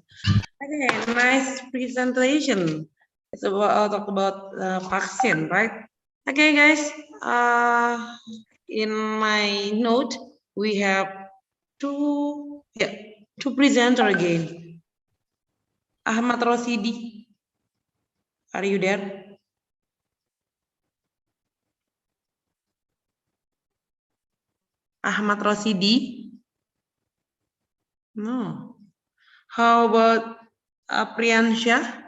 Okay, nice presentation. It's about talk about vaccine, right? Okay, guys. In my note, we have two presenter again. Ahmad Rosidi, are you there? Ahmad Rosidi? No. How about Apriansha?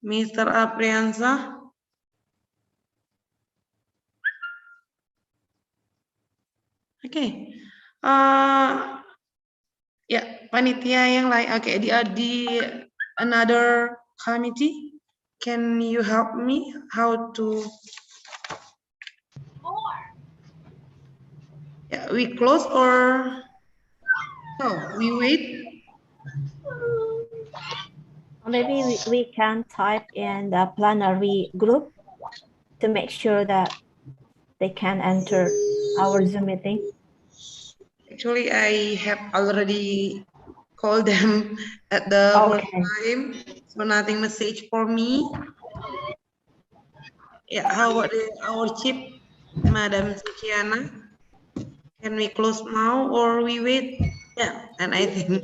Mr. Apriansa? Okay. Yeah, panitia yang lain. Okay, di another committee. Can you help me how to? Yeah, we close or no? We wait. Maybe we can type in the plenary group to make sure that they can enter our Zoom meeting. Actually, I have already called them at the first time, so nothing message for me. Yeah, how about our chief, Madam Sukiana? Can we close now or we wait? Yeah, and I think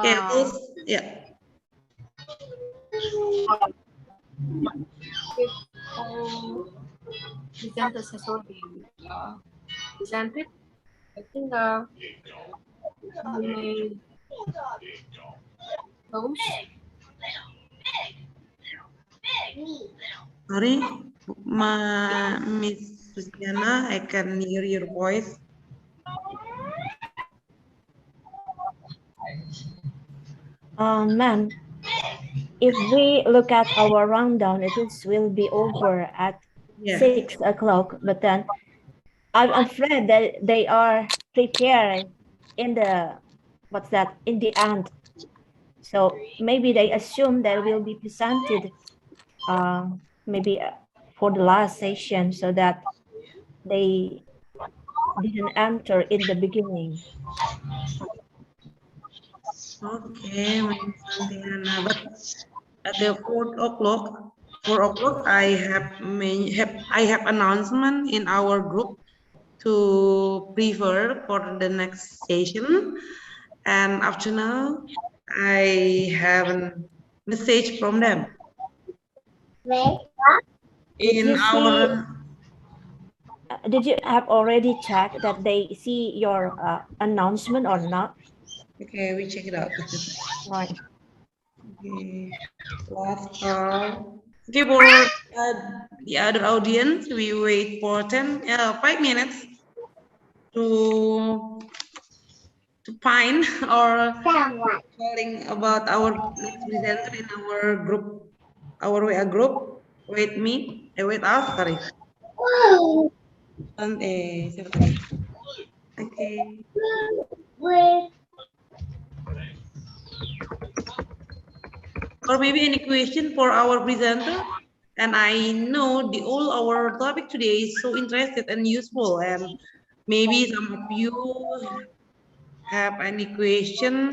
yeah, close. Yeah. Presenters has already presented. I think we may close. Sorry, Miss Sukiana, I can hear your voice. Ma'am, if we look at our rundown, it will be over at 6 o'clock. But then I'm afraid that they are preparing in the in the end. So maybe they assume that will be presented maybe for the last session, so that they didn't enter in the beginning. Okay, Miss Santiana, but at the 4 o'clock, I have announcement in our group to prepare for the next session, and afternoon I have a message from them. Did you have already checked that they see your announcement or not? Okay, we check it out. Right. Okay, last call. Okay, for the other audience, we wait for 5 minutes to find or calling about our next presenter in our group, our WA group. Wait me, wait us, sorry. Siapa tadi? Okay. Or maybe any question for our presenter? And I know all our topic today is so interesting and useful, and maybe some of you have any question.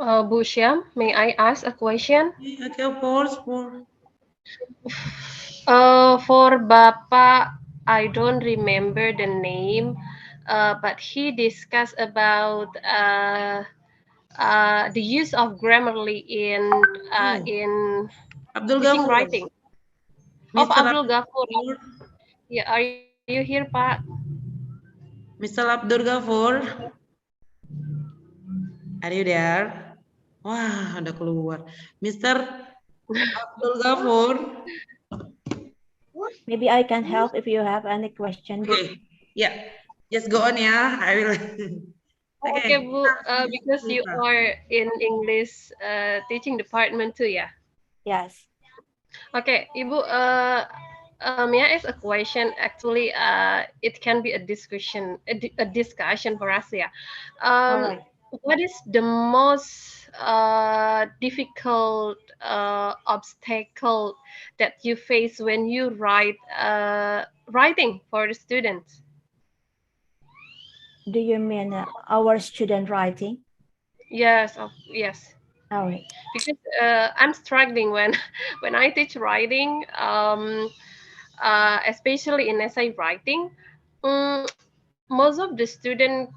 Bu Syam, may I ask a question? Okay, of course. For Bapak, I don't remember the name, but he discussed about the use of Grammarly in Abdul teaching Ghafur. writing. Of Mr. Abdul Ghafur. Yeah, are you here, Pak? Mr. Abdul Ghafur. Are you there? Wah, udah keluar. Mr. Abdul Ghafur. Maybe I can help if you have any question. Okay, yeah, just go on ya. I will. Okay, Bu, because you are in English teaching department too, yeah? Yes. Okay, Ibu, may I ask a question? Actually, it can be a discussion, a discussion for us, yeah. Alright. What is the most difficult obstacle that you face when you writing for the students? Do you mean our student writing? Yes, yes. All right. Because I'm struggling when when I teach writing, especially in essay writing. Most of the students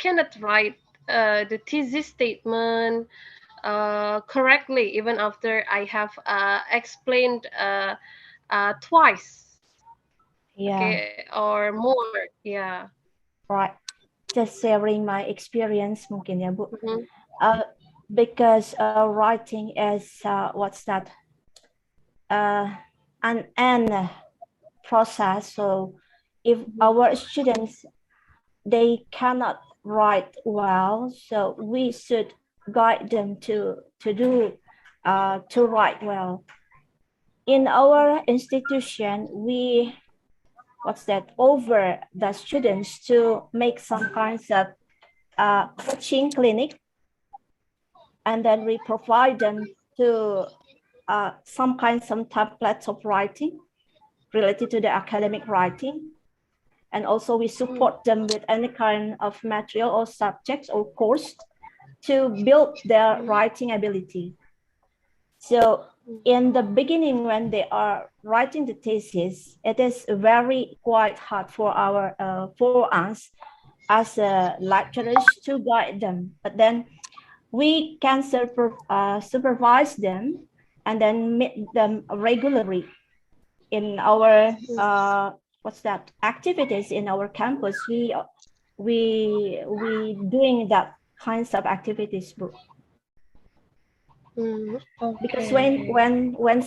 cannot write the thesis statement correctly, even after I have explained twice. Yeah. Okay, or more. Yeah. Right. Just sharing my experience mungkin ya, Bu. Because writing is what's that? an end process. So if our students, they cannot write well, so we should guide them to write well. In our institution, we over the students to make some kinds of coaching clinic, and then we provide them to some templates of writing related to the academic writing. And also we support them with any kind of material or subjects or course to build their writing ability. So in the beginning, when they are writing the thesis, it is quite hard for us as lecturers to guide them. But then we can supervise them and then meet them regularly in our activities in our campus. We doing that kinds of activities. Because when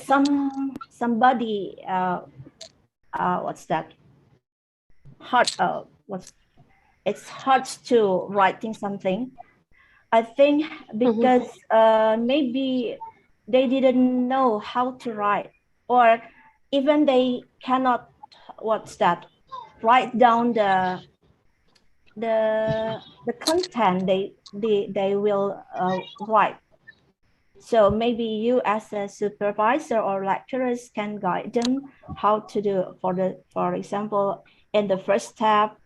somebody it's hard to writing something, I think, because maybe they didn't know how to write, or even they cannot write down the content they will write. So maybe you as a supervisor or lecturers can guide them how to do. For example, in the first step,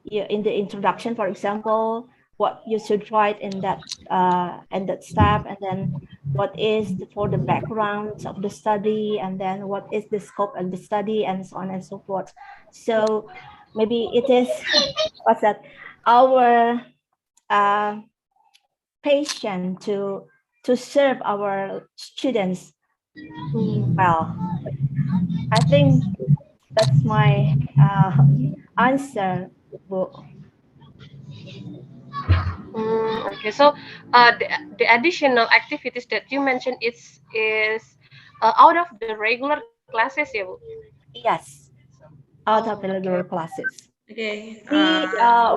in the introduction, for example, what you should write in that step, and then what is for the background of the study, and then what is the scope of the study, and so on and so forth. So maybe it is our passion to serve our students well. I think that's my answer. Okay, so the additional activities that you mentioned is out of the regular classes, ya, Bu? Yes, out of the regular classes. Okay. We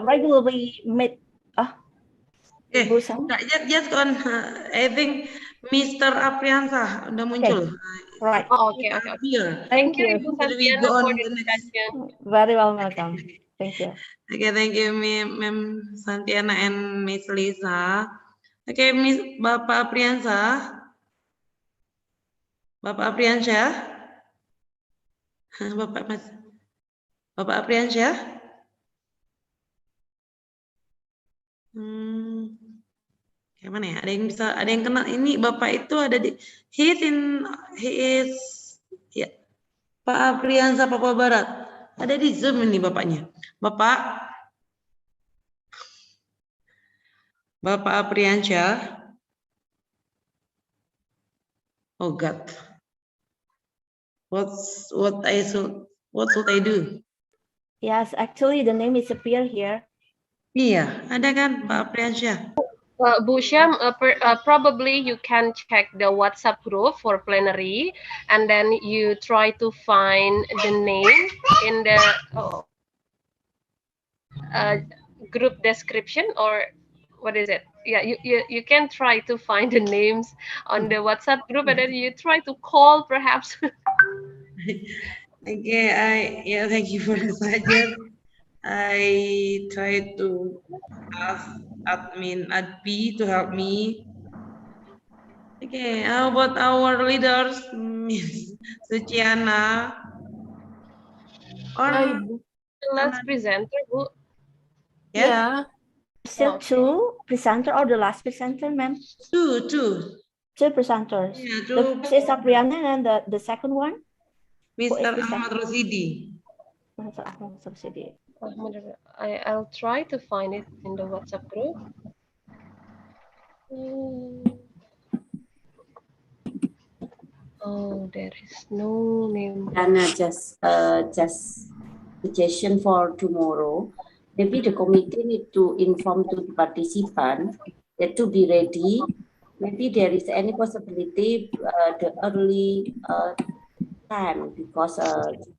regularly meet. Okay, just on. I think Mr. Apriansa udah muncul. Right. Oh, okay. Here. Thank you, Ibu Shall we Santiana, go for on the the next? discussion. Very well, welcome. Thank you. Okay, thank you, Ma'am Santiana and Miss Lisa. Okay, Miss Bapak Apriansa. Bapak Apriansyah. Bapak Apriansyah. Kayak mana ya? Ada yang kenal ini Bapak itu ada di he is ya. Pak Apriansa Papua Barat. Ada di Zoom ini Bapaknya. Bapak Apriansyah. Oh God. What should I do? Yes, actually the name is appear here. Iya, ada kan Pak Apriansyah? Bu Syam, probably you can check the WhatsApp group for plenary, and then you try to find the name in the group description, or what is it? Yeah, you can try to find the names on the WhatsApp group, and then you try to call perhaps. Okay, thank you for the suggestion. I try to ask admin ADPI to help me. Okay, how about our leaders, Miss Suciana? Or the last presenter, Bu? Yes? Yeah. Still two presenter or the last presenter, ma'am? Two presenters. Yeah, The first is Apriana, and the second one? Mr. Ahmad Rosidi. I'll try to find it in the WhatsApp group. Oh, there is no name. And just suggestion for tomorrow. Maybe the committee need to inform to the participant that to be ready. Maybe there is any possibility the early time because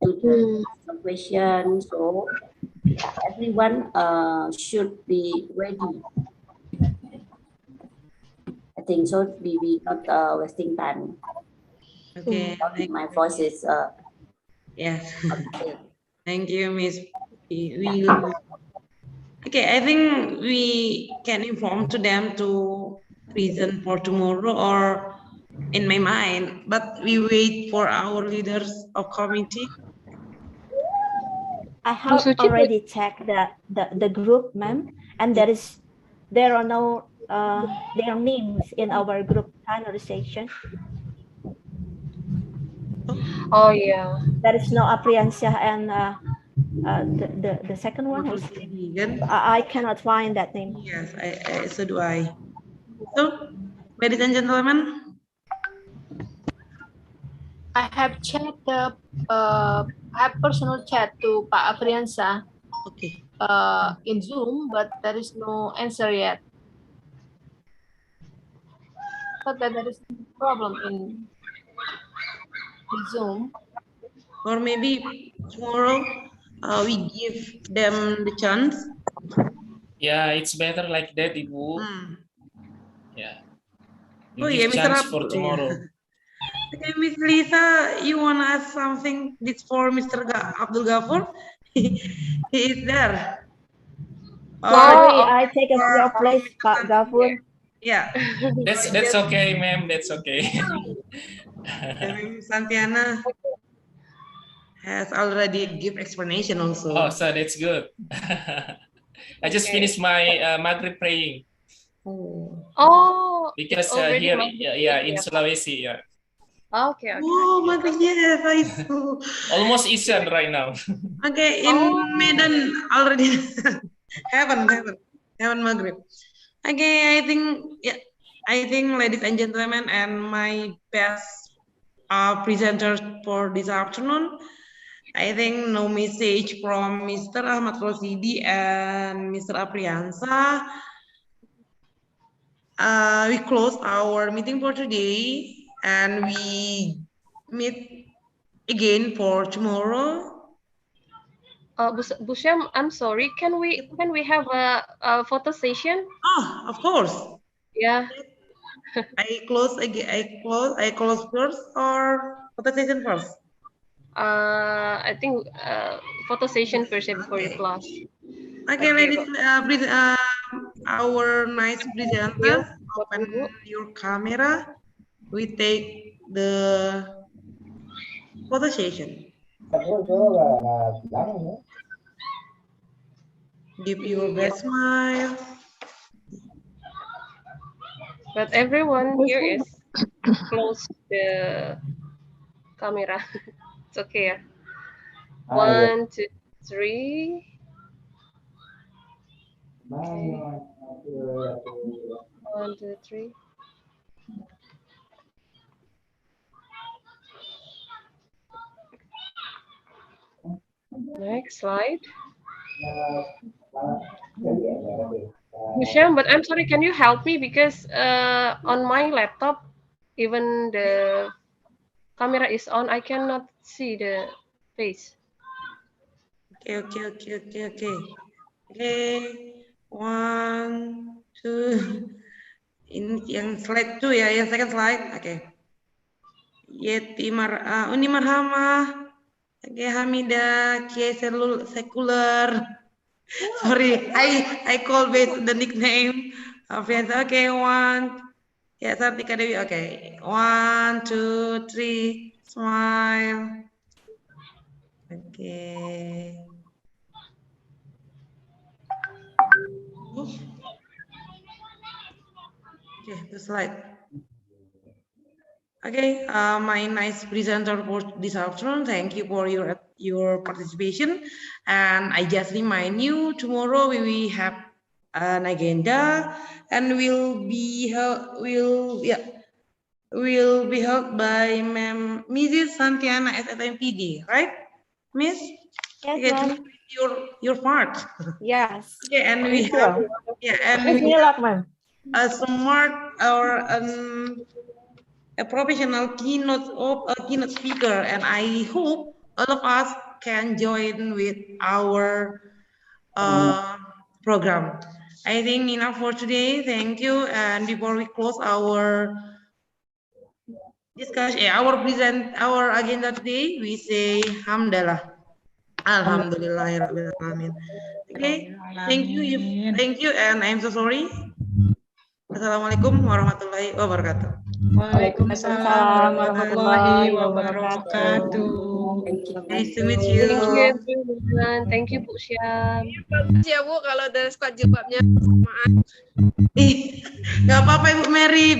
due to the question, so yeah, everyone should be ready. I think so. We not wasting time. Okay, My voice is yes. okay. Thank you, Miss. Okay, I think we can inform to them to present for tomorrow or in my mind, but we wait for our leaders of committee. I have already checked the group, ma'am, and there are no their names in our group conversation. Oh yeah. There is no Apriansya and the second one is I cannot find that name. Yes, so do I. So, ladies and gentlemen, I have chat I have personal chat to Pak Afriansa. Okay. In Zoom, but there is no answer yet. But there is no problem in Zoom. or maybe tomorrow we give them the chance. Yeah, it's better like that, Ibu. Yeah. We Oh give yeah, Mr. chance for Abdul. tomorrow. Okay, Miss Lisa, you wanna ask something? This for Mr. Abdul Ghafur? He is there. Sorry, I take your place, Pak Gafur. Yeah. That's okay, ma'am. That's okay. Santiana has already give explanation also. Oh, so that's good. I just finished my Maghrib praying. Oh, Because already here, Maghrib yeah, in praying, Sulawesi, yeah. Okay. Oh, Maghrib, yes, I saw. Almost Isyan right now. Okay, in Medan already haven't Maghrib. Okay, I think ladies and gentlemen and my best presenters for this afternoon. I think no message from Mr. Ahmad Rosidi and Mr. Apriansa. We close our meeting for today and we meet again for tomorrow. Bu Syam, I'm sorry. Can we have a photo session? Oh, of course. Yeah. I close first or photo session first? I think photo session first before you close. Okay, ladies, our nice presenters, open your camera. We take the photo session. Give your best smile. But everyone here is close the camera. It's okay. 1, 2, 3. Okay. 1, 2, 3. Next slide. Michelle, but I'm sorry, can you help me because on my laptop, even the camera is on, I cannot see the face. Okay. One, two. Ini yang slide 2 ya, yang second slide. Okay. Uni Marhama. Okay, Hamida, Kiai Sekuler. Sorry, I call based the nickname. Okay, one. Ya, Sartika Dewi. Okay, 1, 2, 3. Smile. Okay. Okay, the slide. Okay, my nice presenter for this afternoon. Thank you for your participation. And I just remind you, tomorrow we will have an agenda, and will be held by Mrs. Santiana SFMPD, right, Miss? Yes, Okay, ma'am. your part. Yes. Okay, and we Thank you. have Wish me luck, ma'am. a smart or a professional keynote speaker, and I hope all of us can join with our program. I think enough for today. Thank you. And before we close our discussion, our agenda today, we say Hamdalah. Alhamdulillahirrahmanirrahim. Okay, thank you, and I'm so sorry. Assalamualaikum warahmatullahi wabarakatuh. Waalaikumsalam warahmatullahi wabarakatuh. Nice to meet you. Thank you everyone. Thank you Bu Syam. Ya Bu, kalau dari squad jilbabnya. Maaf. Nggak apa-apa Ibu Mary.